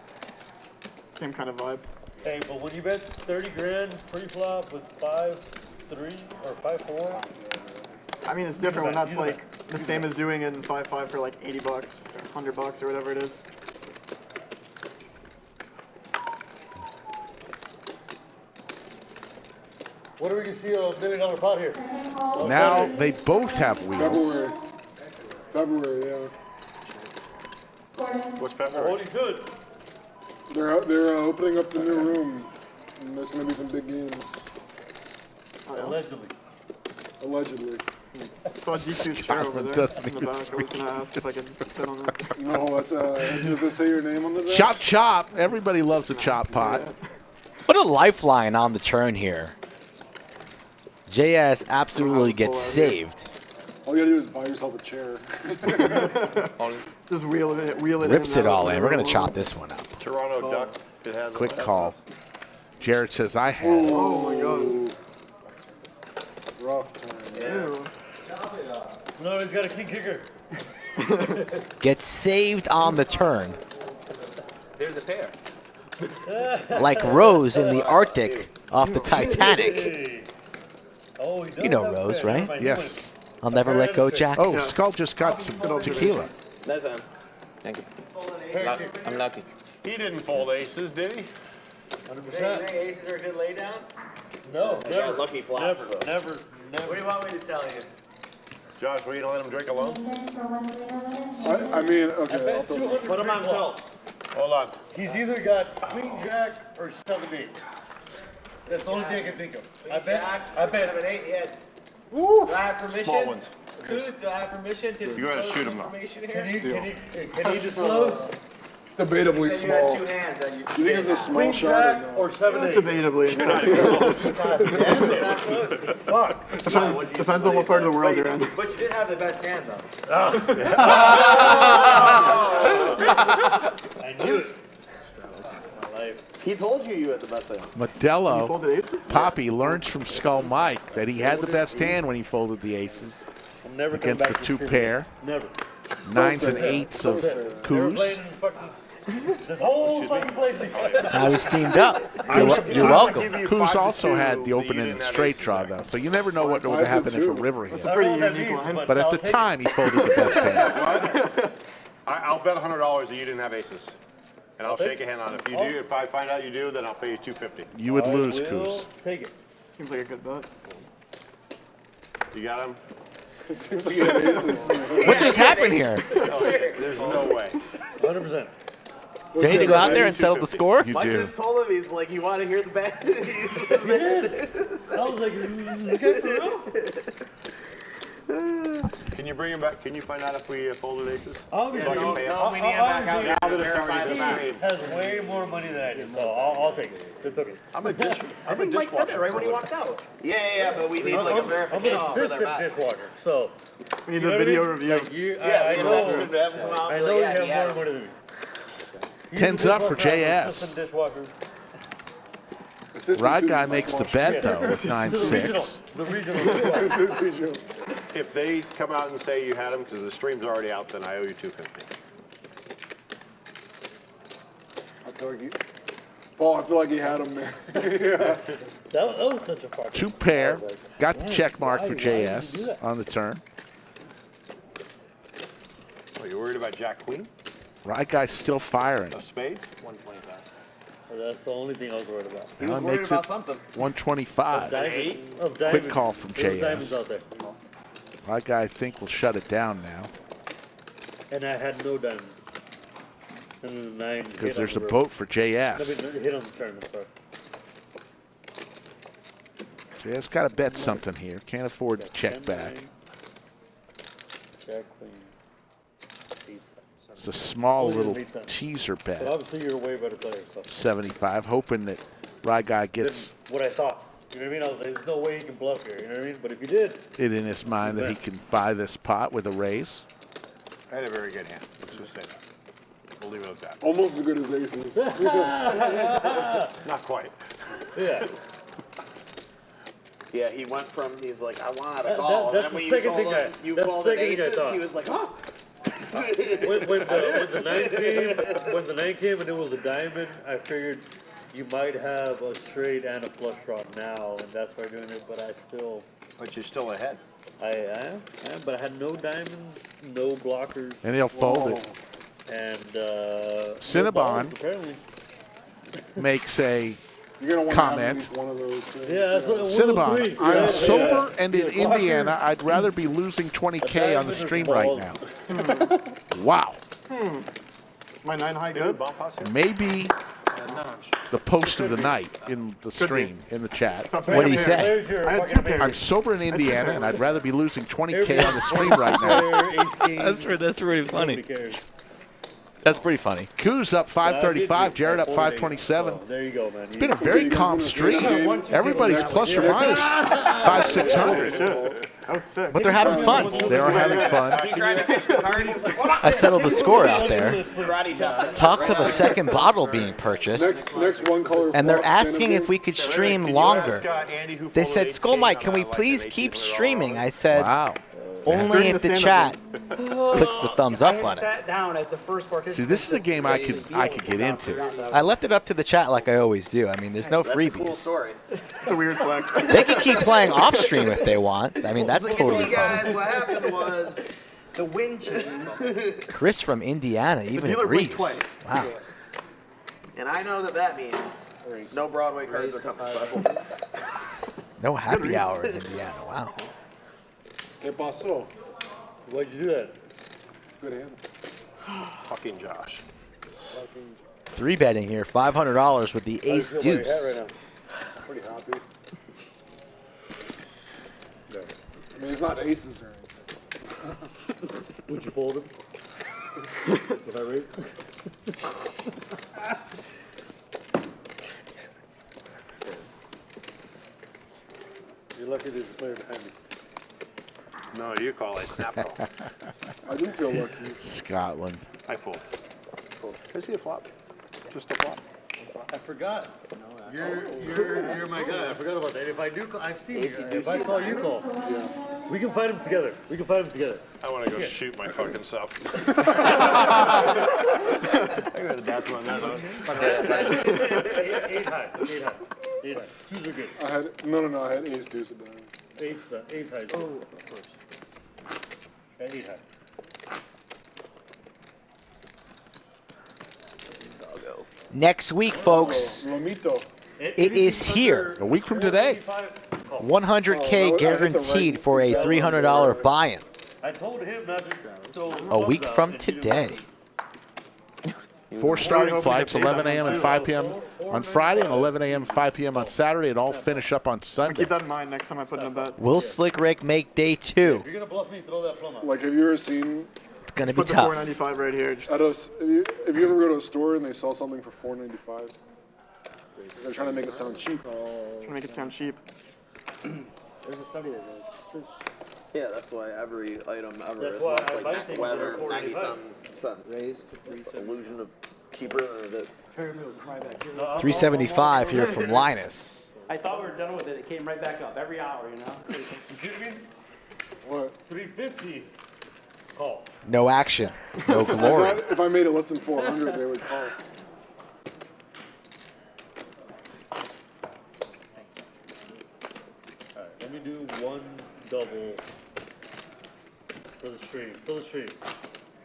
Speaker 8: same kind of vibe.
Speaker 9: Hey, but when you bet 30 grand pre-flop with 5-3 or 5-4,
Speaker 8: I mean, it's different when
Speaker 9: bet,
Speaker 8: that's
Speaker 9: either
Speaker 8: like the same as doing it in 5-5 for like $80 or $100 or whatever it is.
Speaker 9: what are we gonna see a $1 million pot here?
Speaker 2: Now they both have wheels.
Speaker 1: February, yeah.
Speaker 6: What's February?
Speaker 9: Holy good.
Speaker 1: They're opening up the new room, and there's gonna be some big games,
Speaker 9: Allegedly.
Speaker 1: allegedly.
Speaker 8: I saw G2's chair over there
Speaker 2: doesn't
Speaker 8: in the
Speaker 2: even
Speaker 8: back. I was gonna ask if I could sit on that.
Speaker 1: No, that's does it say your name on the back?
Speaker 2: Chop chop. Everybody loves a chop pot.
Speaker 3: What a lifeline on the turn here. JS absolutely gets saved.
Speaker 1: All you gotta do is buy yourself a chair.
Speaker 8: Just wheel it
Speaker 3: Rips
Speaker 8: in.
Speaker 3: it all in. We're going to chop this one up.
Speaker 6: Toronto Duck. It has
Speaker 2: Quick call. Jared says I had it.
Speaker 8: Oh my god.
Speaker 1: Rough turn.
Speaker 8: Ew.
Speaker 9: No, he's got a king kicker.
Speaker 3: Gets saved on the turn.
Speaker 10: There's a pair.
Speaker 3: Like Rose in the Arctic off the Titanic.
Speaker 9: Hey. Oh, he does
Speaker 3: You know
Speaker 9: have a
Speaker 3: Rose,
Speaker 9: pair.
Speaker 3: right?
Speaker 9: Never mind,
Speaker 2: Yes.
Speaker 3: I'll never let go, Jack.
Speaker 2: Oh, Skull just got some tequila.
Speaker 10: That's him. Thank you. I'm lucky.
Speaker 6: He didn't fold aces, did he?
Speaker 9: 100%.
Speaker 10: aces are good lay down?
Speaker 9: No,
Speaker 4: They got
Speaker 9: never.
Speaker 4: lucky flops,
Speaker 9: Never,
Speaker 4: so.
Speaker 9: never,
Speaker 10: What
Speaker 9: never.
Speaker 10: do you want me to tell you?
Speaker 6: Josh, were you gonna let him drink alone?
Speaker 1: I mean, okay. I'll
Speaker 9: Bet
Speaker 1: throw-
Speaker 9: 200
Speaker 4: Put him on
Speaker 9: pre-flop.
Speaker 4: tilt.
Speaker 6: Hold on.
Speaker 9: He's either got queen jack or 7-8. That's the only thing I can think of. I bet.
Speaker 10: 7-8, yeah. Do I have permission?
Speaker 6: Small ones.
Speaker 10: Cruz, do I have permission to
Speaker 6: You gotta
Speaker 10: disclose
Speaker 6: shoot him, though.
Speaker 10: information
Speaker 9: Can
Speaker 10: here?
Speaker 9: he disclose?
Speaker 1: Debatably
Speaker 10: You had
Speaker 1: small.
Speaker 10: 2 hands that you
Speaker 1: You think it's a small
Speaker 9: Queen
Speaker 1: shot
Speaker 9: jack
Speaker 1: or no?
Speaker 9: or 7-8?
Speaker 8: Debatably.
Speaker 9: Fuck.
Speaker 8: Depends on what part of the world you're in.
Speaker 10: But you did have the best hand, though.
Speaker 9: I knew it. My life.
Speaker 4: He told you had the best hand.
Speaker 2: Modelo
Speaker 8: Folded aces?
Speaker 2: Papi learns from Skull Mike that he had the best hand when he folded the aces
Speaker 9: I'm never coming
Speaker 2: against
Speaker 9: back
Speaker 2: the
Speaker 9: to
Speaker 2: two
Speaker 9: this
Speaker 2: pair.
Speaker 9: Never.
Speaker 2: 9s and 8s of
Speaker 9: Never
Speaker 2: coups.
Speaker 9: played in fucking this whole fucking place.
Speaker 3: Now he's steamed up. You're welcome.
Speaker 2: Coos also had the open and straight draw, though, so you never know what would happen if a river hit.
Speaker 8: Pretty unique line.
Speaker 2: But at the time, he folded the best hand.
Speaker 6: I'll bet $100 that you didn't have aces. And I'll shake a hand on it. If you do, if I find out you do, then I'll pay you $250.
Speaker 2: You would lose,
Speaker 9: I will
Speaker 2: Coos.
Speaker 9: take it.
Speaker 8: Seems like a good bet.
Speaker 6: You got him?
Speaker 1: It seems like you have aces.
Speaker 3: What just happened here?
Speaker 6: Oh, yeah. There's no way.
Speaker 9: 100%.
Speaker 3: Do you need to go out there and settle the score?
Speaker 2: You
Speaker 4: Mike
Speaker 2: do.
Speaker 4: just told him, he's like, you want to hear the bet?
Speaker 9: I was like, is this guy for real?
Speaker 6: Can you bring him back? Can you find out if we folded aces?
Speaker 9: Obviously,
Speaker 6: So I can pay him?
Speaker 4: No, we need him back out
Speaker 9: obviously,
Speaker 4: there to
Speaker 6: that it's
Speaker 4: verify
Speaker 6: already
Speaker 4: the
Speaker 6: been
Speaker 4: stream.
Speaker 9: has way more money than I do, so I'll take it. It's okay.
Speaker 6: I'm a dishwasher.
Speaker 10: I think Mike said that right when he walked out.
Speaker 4: Yeah, but we need like a
Speaker 9: I'm an
Speaker 4: verification for their
Speaker 9: assistant
Speaker 4: bet.
Speaker 9: dishwasher, so.
Speaker 8: We need
Speaker 9: You know
Speaker 8: a
Speaker 9: what I
Speaker 8: video
Speaker 9: mean?
Speaker 8: review.
Speaker 9: Like you,
Speaker 4: Yeah,
Speaker 9: I
Speaker 4: we
Speaker 9: know,
Speaker 4: have to have him come out
Speaker 9: I
Speaker 4: and be
Speaker 9: know
Speaker 4: like,
Speaker 9: you
Speaker 4: yeah,
Speaker 9: have
Speaker 4: he had
Speaker 9: more
Speaker 4: him.
Speaker 9: money than me. He's
Speaker 2: Tens
Speaker 9: a
Speaker 2: up for
Speaker 9: dishwasher, I'm an
Speaker 2: JS.
Speaker 9: assistant dishwasher.
Speaker 2: Rod guy makes the bet, though, with
Speaker 9: The
Speaker 2: 9-6.
Speaker 9: regional dishwasher.
Speaker 6: If they come out and say you had them because the stream's already out, then I owe you $250.
Speaker 1: I feel like Paul, I feel like he had him there. Yeah.
Speaker 9: That was such a fucking.
Speaker 2: Two pair. Got the check mark for JS on the turn.
Speaker 6: Oh, you worried about Jack Queen?
Speaker 2: Rod guy's still firing.
Speaker 6: A spade?
Speaker 10: 125.
Speaker 9: That's the only thing I was worried about.
Speaker 2: Now it
Speaker 4: Worried
Speaker 2: makes it
Speaker 4: about something.
Speaker 2: 125.
Speaker 9: Quick
Speaker 2: call from
Speaker 9: Diamonds
Speaker 2: JS.
Speaker 9: out there.
Speaker 2: Rod guy, I think, will shut it down now.
Speaker 9: And I had no diamonds. And then the 9.
Speaker 2: Because there's a boat for JS.
Speaker 9: Hit on the tournament card.
Speaker 2: JS got to bet something here. Can't afford to check back.
Speaker 9: Jack, queen.
Speaker 2: It's a small little teaser
Speaker 9: But
Speaker 2: bet.
Speaker 9: obviously, you're a way better player. So.
Speaker 2: 75, hoping that Rye Guy gets
Speaker 9: What I thought. You know what I mean? There's no way he can bluff here. You know what I mean? But if he did,
Speaker 2: it in his mind that he can buy this pot with a raise.
Speaker 6: I had a very good hand. Let's just say that. We'll leave it at that.
Speaker 1: Almost as good as aces.
Speaker 6: Not quite.
Speaker 9: yeah.
Speaker 4: Yeah, he went from, he's like, I want to
Speaker 9: That-
Speaker 4: call.
Speaker 9: that's
Speaker 4: and then
Speaker 9: the
Speaker 4: when
Speaker 9: second
Speaker 4: you
Speaker 9: thing
Speaker 4: told him you
Speaker 9: that's the
Speaker 4: folded
Speaker 9: second thing I
Speaker 4: aces,
Speaker 9: thought.
Speaker 4: he was like, oh.
Speaker 9: When the 9 came and it was a diamond, I figured you might have a straight and a flush draw now, and that's why I'm doing it. But
Speaker 6: But you're still ahead.
Speaker 9: I am, but I had no diamonds, no blockers.
Speaker 2: And he'll fold it.
Speaker 9: And
Speaker 2: Cinnabon
Speaker 9: no apparently.
Speaker 2: makes a
Speaker 1: You're gonna want to have at
Speaker 2: comment.
Speaker 1: least one of those things.
Speaker 9: Yeah, that's what
Speaker 2: Cinnabon, I'm
Speaker 9: Yeah.
Speaker 2: sober and in
Speaker 9: Blocker.
Speaker 2: Indiana. I'd rather be losing 20K on the stream right now. Wow.
Speaker 8: My 9 high good.
Speaker 2: Maybe the post of the night in the stream, in the chat.
Speaker 3: What did he say?
Speaker 9: There's your
Speaker 8: I had
Speaker 9: fucking
Speaker 8: 2 pairs.
Speaker 2: I'm sober in Indiana, and I'd rather be losing 20K on the stream right now.
Speaker 3: That's pretty funny.
Speaker 9: Nobody cares.
Speaker 3: That's pretty funny.
Speaker 2: Koo's up 535, Jared up 527.
Speaker 9: Oh, there you go, man.
Speaker 2: It's been a very calm stream. Everybody's plus or minus 500-600.
Speaker 8: That was sick.
Speaker 3: But they're having fun.
Speaker 2: They are having fun.
Speaker 4: He tried to fish the card. He was like,
Speaker 3: I settled the score out there.
Speaker 4: karate chop.
Speaker 3: Talks of a second bottle being purchased.
Speaker 1: Next one color.
Speaker 3: And they're
Speaker 1: flop
Speaker 3: asking
Speaker 1: standard
Speaker 3: if we could stream
Speaker 6: Can you
Speaker 3: longer.
Speaker 6: ask, Andy who
Speaker 3: They
Speaker 6: folded
Speaker 3: said,
Speaker 6: ace
Speaker 3: Skull
Speaker 6: king
Speaker 3: Mike,
Speaker 6: on
Speaker 3: can
Speaker 6: that,
Speaker 3: we
Speaker 6: like,
Speaker 3: please
Speaker 6: an
Speaker 3: keep
Speaker 6: 18
Speaker 3: streaming? I said,
Speaker 2: Wow.
Speaker 3: only if the chat clicks the thumbs up button.
Speaker 7: Sat down as the first participant.
Speaker 2: See, this is a game I could get into.
Speaker 3: I left it up to the chat like I always do. I mean, there's no
Speaker 4: That's a cool
Speaker 3: freebies.
Speaker 4: story.
Speaker 8: It's a weird flex.
Speaker 3: They can keep playing off stream if they want. I mean, that's
Speaker 4: So you
Speaker 3: totally
Speaker 4: see,
Speaker 3: fine.
Speaker 4: guys, what happened was
Speaker 7: The wind changed.
Speaker 3: Chris from Indiana even
Speaker 8: dealer
Speaker 3: agrees.
Speaker 8: blinked twice.
Speaker 3: Wow.
Speaker 4: and I know that means no Broadway cards are coming. So I folded.
Speaker 3: No happy hour in Indiana. Wow.
Speaker 1: ¿Qué pasó?
Speaker 9: Why'd you do that?
Speaker 1: Good hand.
Speaker 6: Fucking Josh.
Speaker 3: 3-betting here, $500 with the ace
Speaker 9: How do you feel about your
Speaker 3: deuce.
Speaker 9: hat right
Speaker 1: Pretty happy. I mean, it's not aces or anything.
Speaker 9: now? Would you fold him? Would I raise? You're lucky there's a player behind me.
Speaker 6: No, you call it snap call.
Speaker 1: I do feel lucky.
Speaker 2: Scotland.
Speaker 6: I fold. Can I see a flop? Just a flop.
Speaker 9: I forgot. You're my guy. I forgot about that. If I do, I've seen you. If I call, you call. We can fight him together. We can fight him together.
Speaker 6: I want to go shoot my fucking self. I got a death one. That's one.
Speaker 9: Eight high. Twos are good.
Speaker 1: I had no. I had ace deuce of diamonds.
Speaker 9: Eight high. Oh, of course. Eight high.
Speaker 3: Next week, folks,
Speaker 1: Lomito.
Speaker 3: it is here.
Speaker 2: A week from today.
Speaker 3: 100K guaranteed for a $300 buy-in.
Speaker 9: I told him not to.
Speaker 3: A week from today.
Speaker 2: 4 starting flights, 11 a.m. and 5 p.m. on Friday and 11 a.m. and 5 p.m. on Saturday. It all finish up on Sunday.
Speaker 8: Keep that in mind next time I put in a bet.
Speaker 3: Will Slick Rick make day 2?
Speaker 9: If you're gonna bluff me, throw that plum out.
Speaker 1: Like, have you ever seen
Speaker 3: It's going to be
Speaker 8: Put the
Speaker 3: tough.
Speaker 8: $4.95 right here. Just
Speaker 1: at a? If you ever go to a store and they sell something for $4.95, they're trying to make it sound cheap.
Speaker 8: trying to make it sound cheap.
Speaker 7: There's a study that goes.
Speaker 4: Yeah, that's why every item ever
Speaker 9: That's
Speaker 4: is
Speaker 9: why
Speaker 4: worth
Speaker 9: I buy
Speaker 4: like
Speaker 9: things
Speaker 4: whether
Speaker 9: that are
Speaker 4: 90
Speaker 9: $4.95.
Speaker 4: cents.
Speaker 7: Raised to 370.
Speaker 4: Illusion of cheaper than it is.
Speaker 7: Pyramid cry back here.
Speaker 3: 375 here from Linus.
Speaker 7: I thought we were done with it. It came right back up every hour, you know?
Speaker 1: What?
Speaker 9: 350. Call.
Speaker 3: No action. No glory.
Speaker 1: If I made it less than 400, they would call.
Speaker 9: Alright, let me do one double for the stream. For the stream.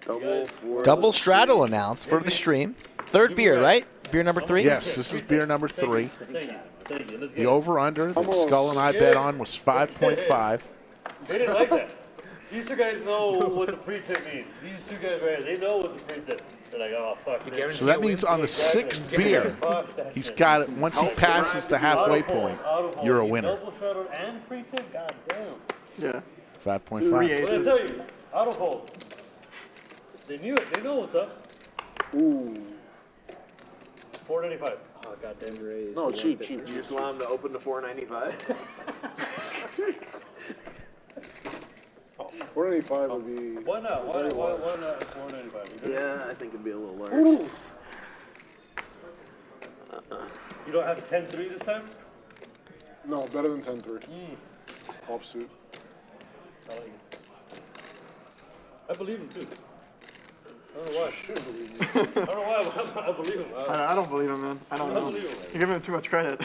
Speaker 4: Double for
Speaker 3: Double straddle announced for the stream. Third beer, right? Beer number 3?
Speaker 2: Yes, this is beer number 3.
Speaker 9: Thank you. Thank you. Let's
Speaker 2: The
Speaker 9: get
Speaker 2: over-under that Skull and I bet on was 5.5.
Speaker 9: They didn't like that. These two guys know what the pre-tip means. These two guys right here, they know what the pre-tip. They're like, oh fuck.
Speaker 2: So that means on the 6th beer, he's got it. Once he passes the halfway point, you're a winner.
Speaker 9: Double straddle and pre-tip. God damn.
Speaker 8: Yeah.
Speaker 2: 5.5.
Speaker 9: What did I tell you? Auto fold. They knew it. They know what's up.
Speaker 1: Ooh.
Speaker 9: 495.
Speaker 10: Oh, goddamn raise.
Speaker 1: No, cheap.
Speaker 4: You just allow him to open to 495.
Speaker 1: 495 would be.
Speaker 9: Why not? Why not 495?
Speaker 4: Yeah, I think it'd be a little large.
Speaker 1: Ooh.
Speaker 9: You don't have a 10-3 this time?
Speaker 1: No, better than 10-3. Offsuit.
Speaker 9: I like it. I believe him too. I don't know why. I don't know why I believe him.
Speaker 8: I don't believe him, man. I don't know.
Speaker 9: believe him.
Speaker 8: You're giving him too much credit.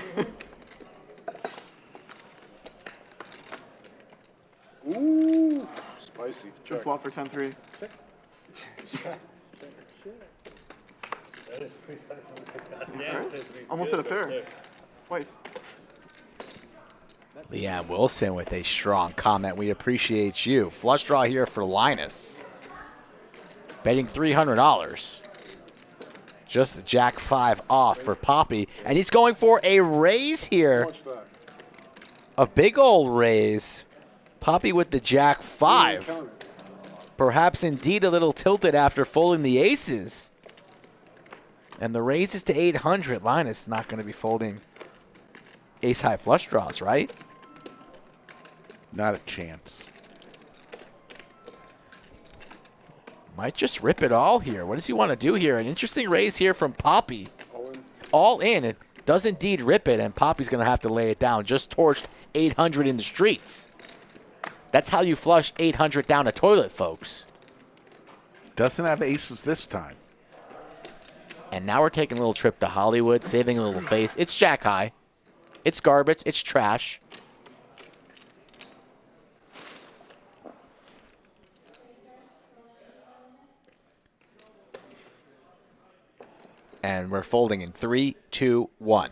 Speaker 1: Ooh. Spicy.
Speaker 8: Good
Speaker 1: Check.
Speaker 8: flop for 10-3.
Speaker 9: That is pretty spicy. Goddamn,
Speaker 8: Alright.
Speaker 9: 10-3.
Speaker 8: Almost
Speaker 9: Good
Speaker 8: hit a pair.
Speaker 9: right there.
Speaker 8: Twice.
Speaker 3: Leanne Wilson with a strong comment. We appreciate you. Flush draw here for Linus. Betting $300. Just the Jack 5 off for Papi. And he's going for a raise here.
Speaker 1: Watch that.
Speaker 3: A big old raise. Papi with the Jack 5.
Speaker 1: Count it.
Speaker 3: Perhaps indeed a little tilted after folding the aces. And the raise is to 800. Linus not going to be folding ace-high flush draws, right?
Speaker 2: Not a chance.
Speaker 3: Might just rip it all here. What does he want to do here? An interesting raise here from Papi.
Speaker 1: All in.
Speaker 3: All in. It does indeed rip it, and Papi's going to have to lay it down. Just torched 800 in the streets. That's how you flush 800 down a toilet, folks.
Speaker 2: Doesn't have aces this time.
Speaker 3: And now we're taking a little trip to Hollywood, saving a little face. It's Jack High. It's garbage. It's trash. And we're folding in 3, 2, 1.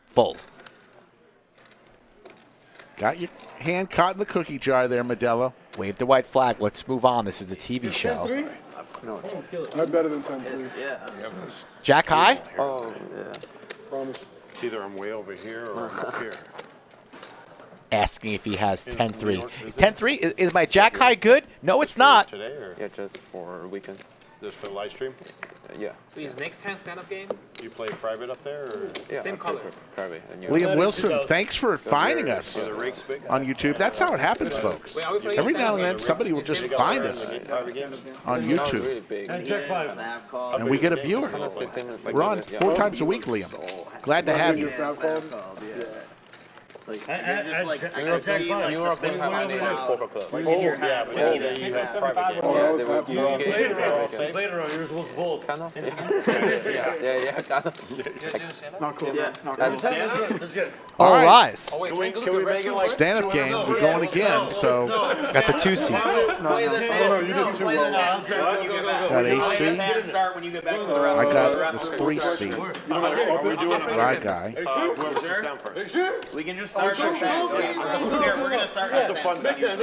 Speaker 3: Fold.
Speaker 2: Got your hand caught in the cookie jar there, Modelo.
Speaker 3: Wave the white flag. Let's move on. This is a TV show.
Speaker 1: I'm better than 10-3.
Speaker 4: Yeah.
Speaker 3: Jack High?
Speaker 10: Oh, yeah.
Speaker 1: Promise.
Speaker 6: It's either I'm way over here or I'm up here.
Speaker 3: Asking if he has 10-3. 10-3? Is my Jack High good? No, it's not.
Speaker 6: Today or
Speaker 10: Yeah, just for a weekend.
Speaker 6: just for the live stream?
Speaker 10: Yeah.
Speaker 11: So his next hand stand-up game?
Speaker 6: You play private up there or
Speaker 10: Yeah.
Speaker 11: Same color.
Speaker 10: Private. And you
Speaker 2: Liam Wilson, thanks for finding us
Speaker 6: the rake's big?
Speaker 2: on YouTube. That's how it happens, folks.
Speaker 11: Wait, are we playing
Speaker 2: Every now and
Speaker 11: stand-up
Speaker 2: then, somebody will just find us
Speaker 6: Private games?
Speaker 2: on
Speaker 10: Not
Speaker 2: YouTube,
Speaker 10: really big.
Speaker 9: And Jack 5.
Speaker 4: Snap call.
Speaker 2: and we get a viewer.
Speaker 10: Kind of system. It's like
Speaker 2: We're on
Speaker 10: yeah.
Speaker 2: 4 times a week, Liam. Glad to have you.
Speaker 1: Snap
Speaker 4: Snap
Speaker 1: call.
Speaker 4: called, yeah. Like,
Speaker 9: And
Speaker 4: you're just like,
Speaker 9: Jack
Speaker 4: I can see like
Speaker 10: You were up
Speaker 4: the
Speaker 10: there
Speaker 4: thing
Speaker 10: having
Speaker 4: coming
Speaker 10: a
Speaker 4: out.
Speaker 10: poker club.
Speaker 4: Like in your
Speaker 6: Yeah,
Speaker 4: hand,
Speaker 6: but
Speaker 4: like,
Speaker 6: yeah, you have private games.
Speaker 1: Oh,
Speaker 10: Yeah,
Speaker 1: that was
Speaker 10: they were
Speaker 1: happening.
Speaker 10: you-
Speaker 9: Later on, you were supposed to fold.
Speaker 10: Kind of. Yeah. Kind of.
Speaker 8: Not cool.
Speaker 4: Yeah.
Speaker 8: Not
Speaker 10: That
Speaker 8: cool.
Speaker 10: is-
Speaker 9: Let's get it.
Speaker 3: All
Speaker 2: right.
Speaker 3: rise.
Speaker 11: Oh, wait,
Speaker 6: Can we,
Speaker 11: can
Speaker 6: can we make it like
Speaker 2: Stand-up game. We're going again, so
Speaker 3: Got the 2 seat.
Speaker 4: Play this
Speaker 1: no, you did too
Speaker 4: play this
Speaker 1: well.
Speaker 4: hand start when you get back.
Speaker 2: Got
Speaker 4: Play this
Speaker 2: AC.
Speaker 4: hand start when you get back for the rest
Speaker 2: I
Speaker 4: of the
Speaker 2: got
Speaker 4: rest
Speaker 2: this
Speaker 4: of the
Speaker 2: 3
Speaker 4: start.
Speaker 2: seat.
Speaker 6: are we doing
Speaker 2: Right guy.
Speaker 6: whoever's just down first?
Speaker 4: We can just start next hand. We're gonna start
Speaker 6: That's
Speaker 4: next
Speaker 6: a fun
Speaker 4: hand.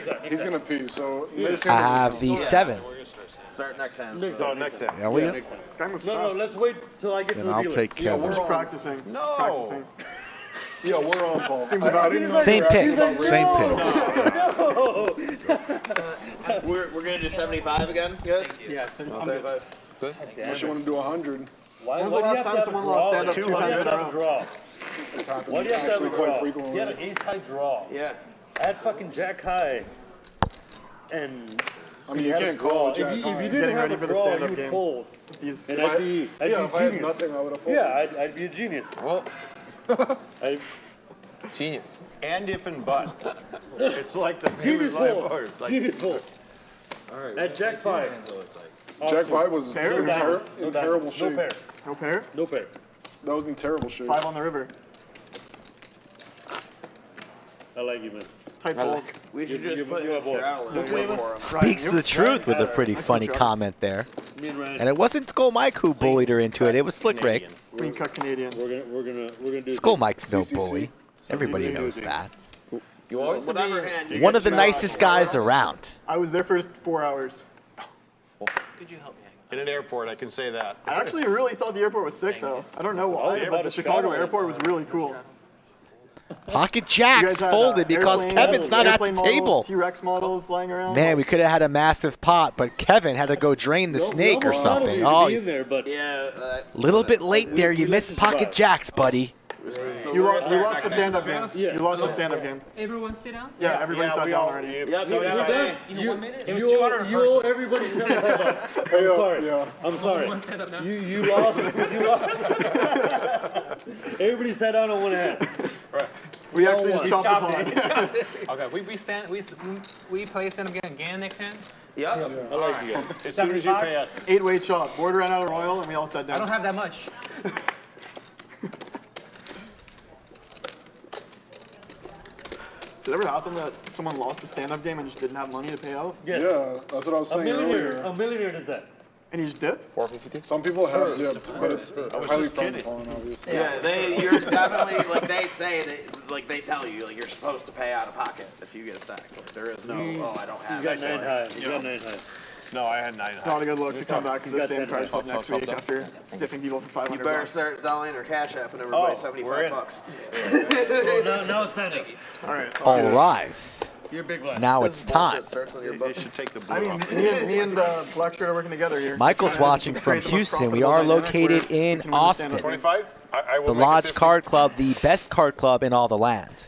Speaker 6: bet.
Speaker 1: He's gonna pee, so.
Speaker 3: I have the 7.
Speaker 4: Start next hand.
Speaker 6: So next hand.
Speaker 2: Elliot,
Speaker 8: Guy moves
Speaker 9: No,
Speaker 8: fast.
Speaker 9: let's wait till I get to
Speaker 2: and
Speaker 9: the
Speaker 2: I'll
Speaker 9: dealer.
Speaker 2: take Kevin.
Speaker 8: Just practicing.
Speaker 6: No.
Speaker 8: Practicing.
Speaker 1: Yeah, we're on, Paul.
Speaker 8: Seems about it.
Speaker 3: Same picks.
Speaker 2: Same picks.
Speaker 4: We're gonna do 75 again, guys?
Speaker 8: Yeah, same. I'm
Speaker 4: 75.
Speaker 1: Unless you want to do 100.
Speaker 9: Why
Speaker 8: When's
Speaker 9: do
Speaker 8: the
Speaker 9: you
Speaker 8: last
Speaker 9: have
Speaker 8: time
Speaker 9: to have a
Speaker 8: someone
Speaker 9: draw?
Speaker 8: lost stand-up
Speaker 9: Why
Speaker 8: 2
Speaker 9: do you
Speaker 8: times
Speaker 9: have
Speaker 8: in
Speaker 9: to
Speaker 8: a
Speaker 9: have a
Speaker 8: row?
Speaker 9: draw?
Speaker 1: It's happened
Speaker 9: Why do you have to have
Speaker 1: actually
Speaker 9: a
Speaker 1: quite
Speaker 9: draw?
Speaker 1: frequently.
Speaker 9: He had an ace-high draw.
Speaker 4: Yeah.
Speaker 9: I had fucking Jack High. And
Speaker 1: I mean,
Speaker 9: he
Speaker 1: you
Speaker 9: had a
Speaker 1: can't call
Speaker 9: draw.
Speaker 1: it Jack
Speaker 9: If you
Speaker 1: High.
Speaker 9: didn't
Speaker 8: Getting
Speaker 9: have
Speaker 8: ready
Speaker 9: a
Speaker 8: for the
Speaker 9: draw,
Speaker 8: stand-up
Speaker 9: you would
Speaker 8: game.
Speaker 9: fold.
Speaker 8: He's
Speaker 9: And I'd be
Speaker 1: Yeah, if I had
Speaker 9: genius.
Speaker 1: nothing, I would have folded.
Speaker 9: Yeah, I'd be a genius.
Speaker 10: Well,
Speaker 9: I'd,
Speaker 10: genius.
Speaker 6: And if and but. It's like the
Speaker 9: genius
Speaker 6: famous live
Speaker 9: fold.
Speaker 6: words. Like,
Speaker 9: Genius fold. At Jack 5.
Speaker 1: Jack 5 was
Speaker 8: Pair?
Speaker 1: in,
Speaker 9: No
Speaker 1: in terrible
Speaker 9: No
Speaker 1: shape.
Speaker 9: pair.
Speaker 8: no pair.
Speaker 9: No pair.
Speaker 1: That was in terrible shape.
Speaker 8: 5 on the river.
Speaker 9: I like you, man.
Speaker 8: Tight fold.
Speaker 4: We should
Speaker 9: You-
Speaker 4: just put
Speaker 9: you
Speaker 4: his
Speaker 9: have what?
Speaker 4: straddle in
Speaker 9: No
Speaker 4: there
Speaker 9: flavor?
Speaker 4: for him.
Speaker 3: Speaks the truth with a pretty funny comment there.
Speaker 9: Me and Ryan.
Speaker 3: And it wasn't Skull Mike who bullied her into it. It was Slick Rick.
Speaker 8: Green cut Canadian.
Speaker 9: We're gonna do
Speaker 3: Skull Mike's no
Speaker 1: CCC.
Speaker 3: bully. Everybody knows that.
Speaker 4: Whatever hand you
Speaker 3: One
Speaker 4: get
Speaker 3: of the
Speaker 4: to-
Speaker 3: nicest guys around.
Speaker 8: I was there for 4 hours.
Speaker 10: Could you help me?
Speaker 6: In an airport, I can say that.
Speaker 8: I actually really thought the airport was sick, though. I don't know why, but the Chicago airport was really cool.
Speaker 3: Pocket
Speaker 8: You guys
Speaker 3: jacks
Speaker 8: had,
Speaker 3: folded because
Speaker 8: airplane-
Speaker 3: Kevin's not at the
Speaker 8: airplane models,
Speaker 3: table.
Speaker 8: T-Rex models lying around.
Speaker 3: Man, we could have had a massive pot, but Kevin had to go drain the snake or something. Oh,
Speaker 4: Yeah.
Speaker 3: little bit late there. You missed pocket jacks, buddy.
Speaker 8: You lost the stand-up game. You lost the stand-up game.
Speaker 5: Everyone sit down?
Speaker 8: Yeah, everybody sat down already.
Speaker 5: In 1 minute?
Speaker 9: It was 200 you owe everybody $75. I'm sorry.
Speaker 1: Yeah.
Speaker 9: I'm sorry.
Speaker 5: Everyone stand up now?
Speaker 9: You lost. You lost. Everybody sat down on one hand.
Speaker 8: We actually just chopped the pot.
Speaker 10: Okay, we play stand up again next hand.
Speaker 4: Yep.
Speaker 9: I like you guys.
Speaker 6: As soon as you pay us.
Speaker 8: 8-way chop. Board ran out of Royal, and we all sat
Speaker 10: I don't
Speaker 8: down.
Speaker 10: have that much.
Speaker 8: Did it ever happen that someone lost a stand-up game and just didn't have money to pay out?
Speaker 9: Yes.
Speaker 1: Yeah, that's what I was
Speaker 9: A
Speaker 1: saying
Speaker 9: millionaire.
Speaker 1: earlier.
Speaker 9: A millionaire did that.
Speaker 8: And you just dipped?
Speaker 1: Some people have dipped, but it's highly
Speaker 6: just
Speaker 1: frowned
Speaker 6: kidding.
Speaker 1: upon, obviously.
Speaker 4: Yeah, you're definitely, like they say, they tell you, like you're supposed to pay out of pocket if you get stacked. Like, there is no, I don't have
Speaker 9: You got
Speaker 4: it.
Speaker 9: 9 high. You got 9 high.
Speaker 6: No, I had 9
Speaker 8: Not a good look to come back to the
Speaker 9: got
Speaker 8: same
Speaker 9: 10
Speaker 8: card club
Speaker 9: bucks.
Speaker 8: next week after stiffing people for
Speaker 4: You
Speaker 8: 500
Speaker 4: better
Speaker 8: bucks.
Speaker 4: start selling or cash apping everybody
Speaker 6: we're in.
Speaker 4: $75.
Speaker 9: Now it's stand up.
Speaker 8: All right.
Speaker 3: All rise.
Speaker 9: You're a big one.
Speaker 3: Now it's time.
Speaker 4: Starts on your
Speaker 6: They
Speaker 4: book.
Speaker 6: should take the blue
Speaker 8: I mean,
Speaker 6: off.
Speaker 8: me and Black Shirt are working together here.
Speaker 3: Michael's watching from Houston. We are located in Austin.
Speaker 6: 25? I will
Speaker 3: The
Speaker 6: make it
Speaker 3: Lodge
Speaker 6: 50.
Speaker 3: Card Club, the best card club in all the land.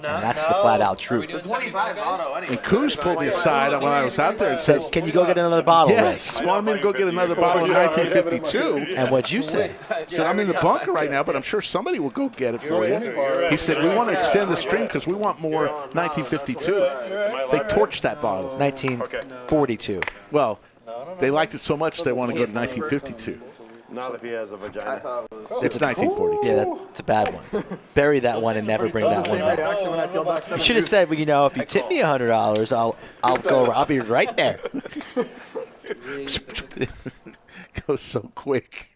Speaker 3: And that's the flat out truth.
Speaker 4: The 25 auto anyway.
Speaker 2: And Coos pulled me aside when I was out there and said,
Speaker 3: Says, can you go get another bottle,
Speaker 2: yes,
Speaker 3: Rick?
Speaker 2: wanted me to go get another bottle of 1952.
Speaker 3: And what'd you say?
Speaker 2: Said, I'm in the bunker right now, but I'm sure somebody will go get it for you. He said, we want to extend the stream because we want more 1952. They torched that bottle.
Speaker 3: 1942.
Speaker 2: Well, they liked it so much they want to go to 1952.
Speaker 6: Not if he has a
Speaker 4: I
Speaker 6: vagina.
Speaker 4: thought it was.
Speaker 2: It's 1942.
Speaker 3: Yeah, that's a bad one. Bury that one and never bring that one back.
Speaker 8: Actually, when I peel back
Speaker 3: You should have said, well, you know, if you tip me $100, I'll be right there.
Speaker 2: Goes so quick.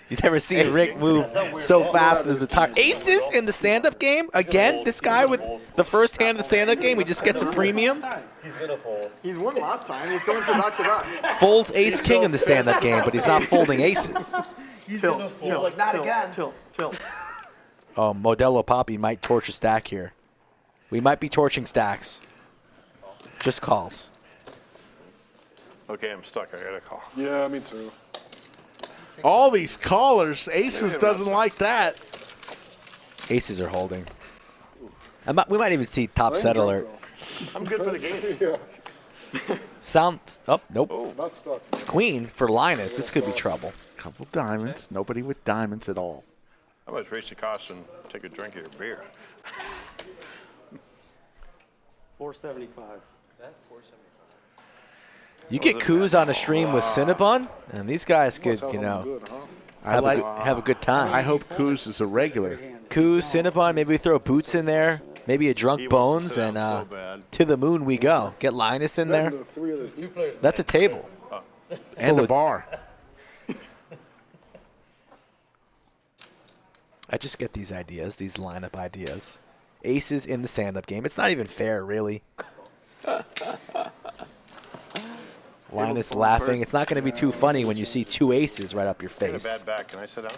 Speaker 3: You never seen Rick move so fast as a tire. Aces in the stand-up game again. This guy with the first hand of the stand-up game, he just gets a premium.
Speaker 9: He's gonna fold.
Speaker 8: He's won last time. He's going for back-to-back.
Speaker 3: Folds ace king in the stand-up game, but he's not folding aces.
Speaker 8: Tilt.
Speaker 4: like, not again.
Speaker 8: Tilt.
Speaker 3: Oh, Modelo Papi might torch a stack here. We might be torching stacks. Just calls.
Speaker 6: Okay, I'm stuck. I got to call.
Speaker 1: Yeah, me too.
Speaker 2: All these callers, Aces doesn't like that.
Speaker 3: Aces are holding. We might even see top set alert.
Speaker 6: I'm good for the game.
Speaker 1: Yeah,
Speaker 3: Sound. Oh, nope.
Speaker 1: not stuck.
Speaker 3: Queen for Linus. This could be trouble.
Speaker 2: Couple diamonds. Nobody with diamonds at all.
Speaker 6: How about raise the cost and take a drink of your beer?
Speaker 7: 475.
Speaker 3: You get coups on a stream with Cinnabon, and these guys could, you know,
Speaker 1: Good, huh?
Speaker 3: have a good time.
Speaker 2: I hope Coos is a regular.
Speaker 3: Coups, Cinnabon, maybe we throw Boots in there, maybe a Drunk
Speaker 6: He wants
Speaker 3: Bones,
Speaker 6: to sit
Speaker 3: and
Speaker 6: down so bad.
Speaker 3: to the moon we go. Get Linus in there.
Speaker 1: The three of the
Speaker 3: That's a table.
Speaker 2: And a bar.
Speaker 3: I just get these ideas, these lineup ideas. Aces in the stand-up game. It's not even fair, really. Linus laughing. It's not going to be too funny when you see two aces right up your
Speaker 6: I got a
Speaker 3: face.
Speaker 6: bad back. Can I sit down?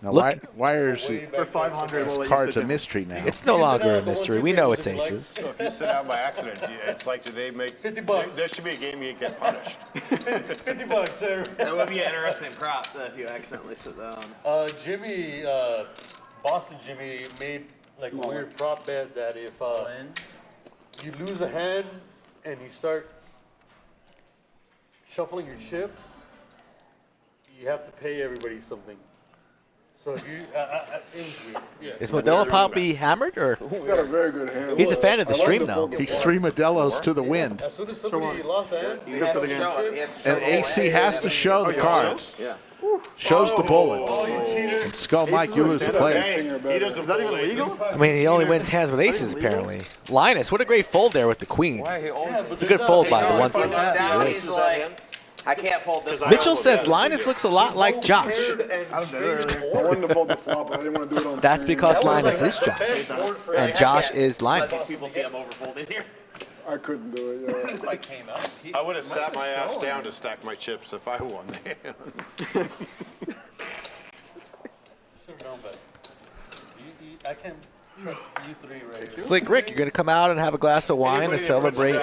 Speaker 2: Now,
Speaker 3: Look-
Speaker 2: why is the
Speaker 8: For 500, we'll let you
Speaker 2: cards
Speaker 8: sit
Speaker 2: a
Speaker 8: down.
Speaker 2: mystery now?
Speaker 3: It's no longer a mystery. We know it's aces.
Speaker 6: So if you sit out by accident, it's like, do they make...
Speaker 9: 50 bucks.
Speaker 6: There should be a game you get punished.
Speaker 9: $50, sir.
Speaker 4: That would be an interesting prop if you accidentally sit down.
Speaker 9: Jimmy, Boston Jimmy made like a weird prop bet that if you lose a hand and you start shuffling your chips, you have to pay everybody something. So if you, it was weird. Yeah.
Speaker 3: Is Modelo Papi hammered, or
Speaker 1: We got a very good hand.
Speaker 3: he's a fan of the
Speaker 1: I like
Speaker 3: stream,
Speaker 1: the
Speaker 3: though?
Speaker 1: poker
Speaker 2: He's
Speaker 1: part.
Speaker 2: 3 Modelos to the wind.
Speaker 9: As soon as somebody lost a hand,
Speaker 4: He has to show it. He has to show
Speaker 2: And
Speaker 4: the whole
Speaker 2: AC
Speaker 4: hand.
Speaker 2: has to show the cards.
Speaker 4: Yeah.
Speaker 2: Shows the bullets. And Skull Mike, you lose the play.
Speaker 6: Hey, he doesn't
Speaker 8: Is that even
Speaker 6: fold aces.
Speaker 8: legal?
Speaker 3: I mean, he only wins hands with aces, apparently. Linus, what a great fold there with the queen. It's a good fold by the one seed.
Speaker 4: Down,
Speaker 2: It
Speaker 4: he's
Speaker 2: is.
Speaker 4: like, I can't fold this one.
Speaker 3: Mitchell says Linus looks a lot like Josh.
Speaker 1: I wanted to fold the flop, but I didn't want to do it on
Speaker 3: That's
Speaker 1: stream.
Speaker 3: because Linus is Josh, and Josh is
Speaker 4: Let these
Speaker 3: Linus.
Speaker 4: people see I'm overfolding here.
Speaker 1: I couldn't do it, yeah.
Speaker 6: I would have sat my ass down to stack my chips if I won the hand.
Speaker 9: I can trust you three right here.
Speaker 3: Slick Rick, you're gonna come out and have a glass of wine to celebrate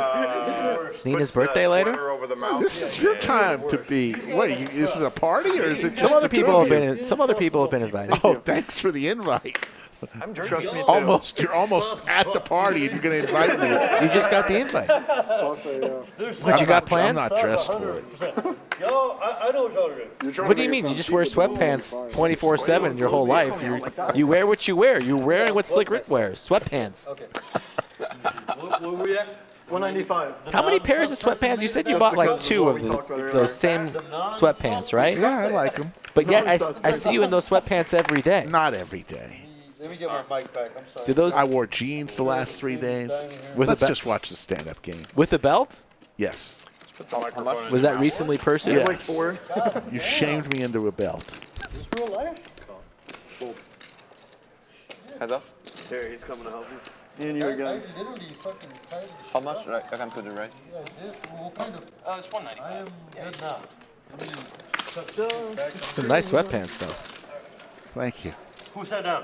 Speaker 3: Nina's birthday later.
Speaker 6: Over the mouth.
Speaker 2: This is your time to be. What? This is a party, or is it just
Speaker 3: Some other
Speaker 2: the two
Speaker 3: people
Speaker 2: of
Speaker 3: have
Speaker 2: you?
Speaker 3: been. Some other people have been invited.
Speaker 2: Oh, thanks for the invite.
Speaker 6: I'm drinking.
Speaker 2: You're almost at the party, and you're going to invite me.
Speaker 3: You just got the invite.
Speaker 1: Salsa, yeah.
Speaker 3: What, you got plans?
Speaker 2: I'm not dressed for it.
Speaker 9: Yo, I know what y'all are doing.
Speaker 3: What do you mean? You just wear sweatpants 24/7 your whole life. You wear what you wear. You're wearing what Slick Rick wears. Sweatpants.
Speaker 9: Okay. Where we at?
Speaker 8: 195.
Speaker 3: How many pairs of sweatpants? You said you bought like 2 of those same sweatpants, right?
Speaker 2: Yeah, I like them.
Speaker 3: But yet I see you in those sweatpants every day.
Speaker 2: Not every day.
Speaker 9: Let me get my mic back. I'm sorry.
Speaker 3: Do those
Speaker 2: I wore jeans the last 3 days.
Speaker 3: With
Speaker 2: Let's
Speaker 3: a
Speaker 2: just watch the stand-up game.
Speaker 3: with a belt?
Speaker 2: Yes.
Speaker 3: Was that recently purchased?
Speaker 2: Yes.
Speaker 8: Like 4.
Speaker 2: You shamed me into a belt.
Speaker 9: Is this real life?
Speaker 10: Heads up.
Speaker 4: Here, he's coming to help you.
Speaker 8: Me and you again.
Speaker 9: Literally fucking tired.
Speaker 10: How much? Right, I can put it right.
Speaker 9: What kind of?
Speaker 5: It's 195.
Speaker 9: I am good now.
Speaker 3: Some nice sweatpants though.
Speaker 2: Thank you.
Speaker 9: Who sat down?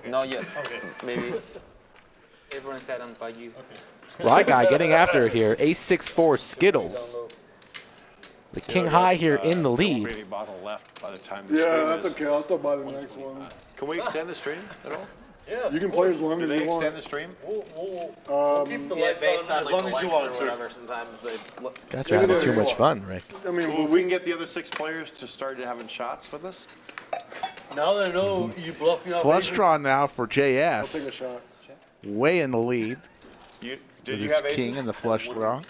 Speaker 10: Not yet.
Speaker 9: Okay.
Speaker 10: Maybe.
Speaker 5: Everyone sat on by you.
Speaker 3: Rye guy getting after it here. Ace-6-4 Skittles. The king high here in the
Speaker 6: There won't be
Speaker 3: lead.
Speaker 6: any bottle left by the time the
Speaker 1: Yeah,
Speaker 6: stream
Speaker 1: that's
Speaker 6: is.
Speaker 1: okay. I'll still buy the next one.
Speaker 6: Can we extend the stream at all?
Speaker 9: Yeah.
Speaker 1: You can play as long
Speaker 6: Do
Speaker 1: as
Speaker 6: they
Speaker 1: you want.
Speaker 6: extend the stream?
Speaker 9: We'll keep the
Speaker 4: Yeah,
Speaker 9: lights
Speaker 4: based
Speaker 9: on
Speaker 4: on
Speaker 9: as
Speaker 4: like
Speaker 9: long
Speaker 4: the
Speaker 9: as you
Speaker 4: lengths
Speaker 9: want,
Speaker 4: or
Speaker 9: sir.
Speaker 4: whatever, sometimes they look.
Speaker 3: Guys are having too much fun, Rick.
Speaker 1: I mean,
Speaker 6: Well, we can get the other 6 players to start having shots with us.
Speaker 9: Now that I know you bluff me off.
Speaker 2: Flush draw now for
Speaker 1: I'll take a
Speaker 2: JS.
Speaker 1: shot.
Speaker 2: Way in the lead
Speaker 6: Did
Speaker 2: with
Speaker 6: you
Speaker 2: his
Speaker 6: have aces?
Speaker 2: king in the flush draw.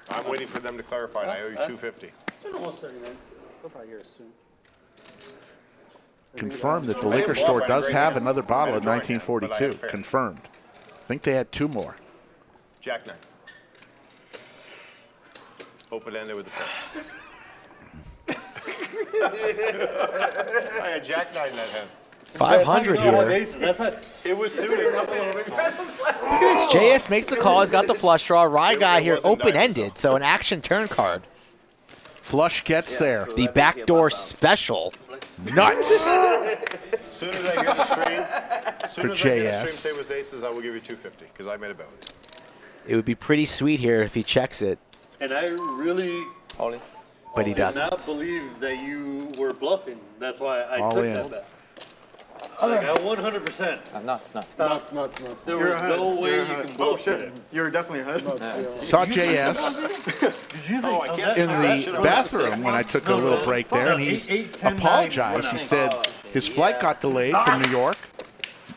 Speaker 6: I'm waiting for them to clarify. I owe you 250.
Speaker 7: It's been almost 30 minutes. They'll probably hear us soon.
Speaker 2: Confirmed that the liquor store does have another bottle of 1942. Confirmed. I think they had 2 more.
Speaker 6: Jack 9. Open ended with the flush. I had Jack 9 that hand.
Speaker 3: 500 here.
Speaker 9: Aces. That's not.
Speaker 6: It was suited.
Speaker 3: Look at this. JS makes the call. He's got the flush draw. Rye guy here open-ended, so an action turn card.
Speaker 2: Flush gets there.
Speaker 3: The backdoor special.
Speaker 2: Nuts.
Speaker 6: As soon as I hear the stream,
Speaker 2: For JS.
Speaker 6: say it was aces, I will give you 250 because I made a bet with you.
Speaker 3: It would be pretty sweet here if he checks it,
Speaker 9: And I really
Speaker 10: All in.
Speaker 3: but he
Speaker 9: did not
Speaker 3: doesn't.
Speaker 9: believe that you were bluffing. That's why I
Speaker 2: All
Speaker 9: took
Speaker 2: in.
Speaker 9: that bet. Like, I 100%.
Speaker 10: Nuts.
Speaker 1: Nuts, nuts, nuts.
Speaker 9: There
Speaker 8: You're
Speaker 9: was
Speaker 8: ahead.
Speaker 9: no way
Speaker 8: You're
Speaker 9: you
Speaker 8: ahead.
Speaker 9: can
Speaker 8: Oh
Speaker 9: bluff
Speaker 8: shit.
Speaker 9: it.
Speaker 8: You're definitely ahead.
Speaker 1: Nuts, yeah.
Speaker 2: Saw JS
Speaker 9: Did you think?
Speaker 6: Oh, I guess
Speaker 2: in
Speaker 6: that should
Speaker 2: the
Speaker 6: have
Speaker 2: bathroom when I took a little break there, and he apologized. He said his flight got delayed from New York.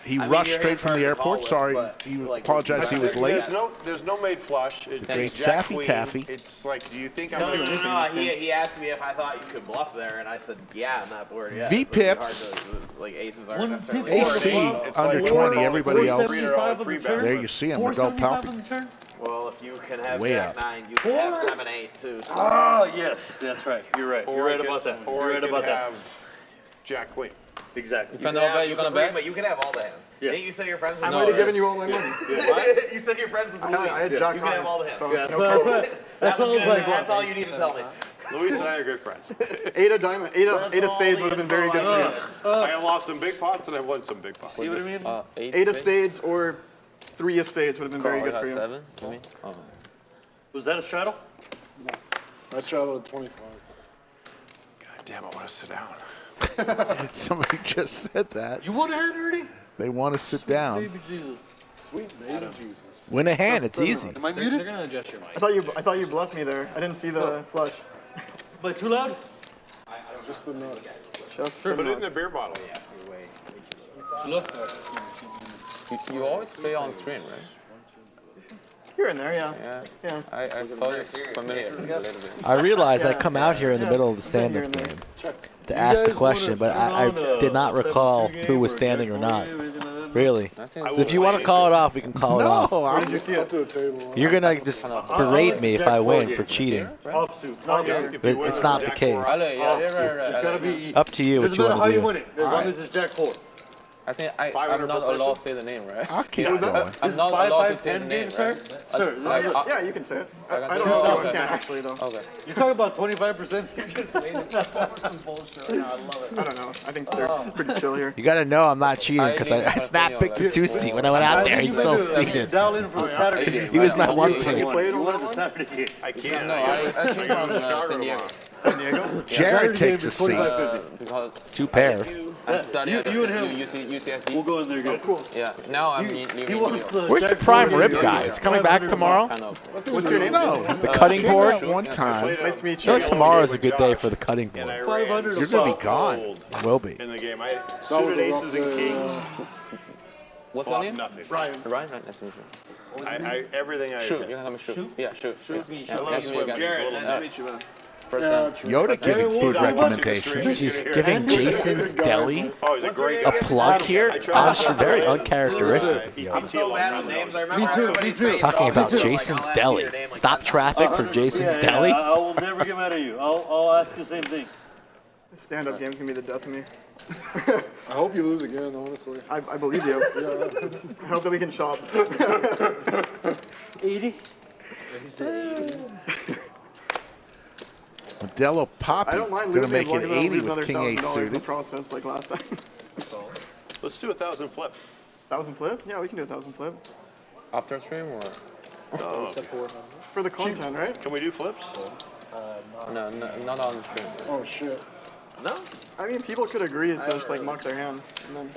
Speaker 2: He rushed straight from the airport. Sorry, he apologized he was late.
Speaker 6: There's no made flush. It's
Speaker 2: Great
Speaker 6: Jack
Speaker 2: Saffy
Speaker 6: Queen.
Speaker 2: Taffy.
Speaker 6: It's like, do you think I'm
Speaker 4: No,
Speaker 6: gonna?
Speaker 4: he asked me if I thought you could bluff there, and I said, yeah, on that board, yeah.
Speaker 2: V
Speaker 4: It's like hard
Speaker 2: pips.
Speaker 4: to- It's like aces aren't necessarily.
Speaker 9: 150.
Speaker 2: AC
Speaker 6: It's
Speaker 2: under
Speaker 6: like
Speaker 2: 20.
Speaker 6: $4,
Speaker 2: Everybody else.
Speaker 9: $4.75 on the turn.
Speaker 2: There you see him, Modelo Papi.
Speaker 4: Well, if you can have
Speaker 2: Way
Speaker 4: Jack
Speaker 2: up.
Speaker 4: 9, you can have 7, 8 too. So.
Speaker 9: Oh, yes. That's right. You're right. You're right about that.
Speaker 6: Or
Speaker 9: You're
Speaker 6: I
Speaker 9: right
Speaker 6: could
Speaker 9: about that.
Speaker 6: have Jack Queen.
Speaker 9: Exactly.
Speaker 10: If I know that, you're gonna bet?
Speaker 4: But you can have all the hands.
Speaker 9: Yeah.
Speaker 4: Didn't you say you're friends with
Speaker 8: I
Speaker 4: Louis?
Speaker 8: might have given you all my money.
Speaker 4: What? You said you're friends with Louis.
Speaker 8: I had
Speaker 4: You
Speaker 8: Jack
Speaker 4: can have
Speaker 8: High,
Speaker 4: all the hands.
Speaker 8: so
Speaker 9: Yeah,
Speaker 8: no
Speaker 9: so
Speaker 8: problem.
Speaker 9: that sounds
Speaker 4: good.
Speaker 9: like
Speaker 4: That's all you need to tell me.
Speaker 6: Luis and I are good friends.
Speaker 8: 8 of diamond, 8 of spades would have been very good for you.
Speaker 6: I have lost some big pots and I've won some big pots.
Speaker 9: See what I mean?
Speaker 8: 8 of spades or 3 of spades would have been very good for you.
Speaker 10: 7. You mean? Oh.
Speaker 9: Was that a straddle?
Speaker 1: I traveled at 25.
Speaker 6: God damn, I want to sit down.
Speaker 2: Somebody just said that.
Speaker 9: You would have had already?
Speaker 2: They want to sit down.
Speaker 9: Baby Jesus.
Speaker 1: Sweet baby Jesus.
Speaker 3: Win a hand. It's easy.
Speaker 9: Am I muted?
Speaker 5: They're gonna adjust your mic.
Speaker 8: I thought you bluffed me there. I didn't see the flush.
Speaker 9: Am I too loud?
Speaker 1: Just the nuts.
Speaker 8: Just
Speaker 6: Put
Speaker 8: the
Speaker 6: it in the
Speaker 8: nuts.
Speaker 6: beer bottle.
Speaker 9: Too loud?
Speaker 10: You always play on screen, right?
Speaker 8: Here and there, yeah.
Speaker 10: Yeah.
Speaker 8: Yeah.
Speaker 10: I saw you familiar a little bit.
Speaker 3: I realize I come out here in the middle of the stand-up game to ask the question, but I did not recall who was standing or not. Really?
Speaker 10: That
Speaker 3: So
Speaker 10: seems
Speaker 3: if you want to call it off, we can call it off.
Speaker 2: No,
Speaker 1: Where
Speaker 2: I'm
Speaker 1: did you see it? Up to the table.
Speaker 3: You're gonna just berate me if I win for cheating.
Speaker 9: Offsuit.
Speaker 3: But it's not the case.
Speaker 9: It's gotta be.
Speaker 3: Up to you what
Speaker 9: Doesn't
Speaker 3: you
Speaker 9: matter
Speaker 3: want
Speaker 9: how
Speaker 3: to
Speaker 9: you
Speaker 3: do.
Speaker 9: win it, as long as it's Jack 4.
Speaker 10: I think I'm
Speaker 6: 500
Speaker 10: not
Speaker 6: per
Speaker 10: allowed
Speaker 6: person?
Speaker 10: to say the name, right?
Speaker 2: I'll keep going.
Speaker 10: I'm not allowed to say the name,
Speaker 9: sir?
Speaker 10: right?
Speaker 9: Sir, this is
Speaker 8: Yeah, you can say it. I
Speaker 10: can
Speaker 8: don't
Speaker 10: say
Speaker 8: know
Speaker 10: it?
Speaker 8: if
Speaker 10: Okay.
Speaker 8: you can actually, though.
Speaker 10: Okay.
Speaker 9: you're talking about 25%.
Speaker 8: Some bullshit. Yeah, I love it. I don't know. I think they're pretty chill here.
Speaker 3: You gotta know I'm not cheating because I snap picked the 2 seat when I went out there. He's still seated.
Speaker 9: Dial in for the Saturday game.
Speaker 3: He was my one
Speaker 9: You
Speaker 3: pick.
Speaker 9: wanted the Saturday game.
Speaker 6: I can't.
Speaker 10: No, I came from San Diego.
Speaker 8: San Diego?
Speaker 2: Jared takes a seat.
Speaker 10: Because
Speaker 3: 2 pair.
Speaker 10: I'm studying
Speaker 9: you and him.
Speaker 10: UCSD.
Speaker 9: We'll go in there good.
Speaker 8: Cool.
Speaker 10: Yeah. Now I'm
Speaker 9: He
Speaker 10: leaving
Speaker 9: wants
Speaker 10: New York.
Speaker 3: Where's the
Speaker 9: Jack
Speaker 3: prime
Speaker 9: 4
Speaker 3: rib
Speaker 9: game.
Speaker 3: guy? Is he coming back tomorrow?
Speaker 10: Kind of.
Speaker 8: What's your name?
Speaker 2: No,
Speaker 3: The cutting
Speaker 2: came
Speaker 3: board?
Speaker 2: out one time.
Speaker 8: Nice to meet
Speaker 3: I
Speaker 8: you.
Speaker 3: feel like tomorrow's a good day for the cutting
Speaker 6: And I
Speaker 3: board.
Speaker 6: ran
Speaker 9: 500
Speaker 2: You're gonna be gone.
Speaker 3: Will be.
Speaker 6: in the game. I
Speaker 1: That was
Speaker 6: suited
Speaker 1: a rough
Speaker 6: aces and
Speaker 1: day,
Speaker 6: kings.
Speaker 10: What's your
Speaker 6: Flopped
Speaker 10: name?
Speaker 6: nothing.
Speaker 8: Ryan.
Speaker 10: Ryan, right? Nice to meet you.
Speaker 6: Everything I
Speaker 10: Shoot, you can come and shoot. Yeah, shoot.
Speaker 5: Nice to meet you.
Speaker 10: Yeah,
Speaker 6: I love
Speaker 10: nice to meet you
Speaker 6: swim.
Speaker 10: guys.
Speaker 6: Jared,
Speaker 4: Nice to meet you, man.
Speaker 10: First
Speaker 1: Yeah,
Speaker 10: time.
Speaker 1: true.
Speaker 2: Yoda giving food recommendations.
Speaker 3: He's giving Jason's Deli
Speaker 6: Oh, he's a great
Speaker 3: a
Speaker 6: guy.
Speaker 3: plug here. Very uncharacteristic of
Speaker 4: I'm
Speaker 3: Yoda.
Speaker 4: so bad with names. I remember
Speaker 9: Me too,
Speaker 4: everybody's
Speaker 9: me too.
Speaker 4: face
Speaker 3: Talking
Speaker 4: all
Speaker 3: about
Speaker 4: the time.
Speaker 3: Jason's
Speaker 4: Like, I'll ask you
Speaker 3: Deli.
Speaker 4: your name, like,
Speaker 3: Stop traffic for Jason's Deli.
Speaker 9: I will never get mad at you. I'll ask the same thing.
Speaker 8: Stand-up game's gonna be the death of me.
Speaker 1: I hope you lose again, honestly.
Speaker 8: I believe you. I hope that we can shop.
Speaker 9: 80?
Speaker 2: Modelo Papi
Speaker 8: I don't mind
Speaker 2: gonna
Speaker 8: losing
Speaker 2: make
Speaker 8: as long
Speaker 2: it
Speaker 8: as I don't
Speaker 2: 80
Speaker 8: lose
Speaker 2: with
Speaker 8: another
Speaker 2: King 8
Speaker 8: $1,000 in the
Speaker 2: suited.
Speaker 8: process like last time.
Speaker 6: Let's do 1,000 flips.
Speaker 8: 1,000 flip? Yeah, we can do 1,000 flip.
Speaker 10: After stream or?
Speaker 6: Oh,
Speaker 8: For the content, right?
Speaker 6: can we do flips?
Speaker 10: No, not on the stream.
Speaker 1: Oh shit.
Speaker 8: I mean, people could agree to just like muck their hands. And then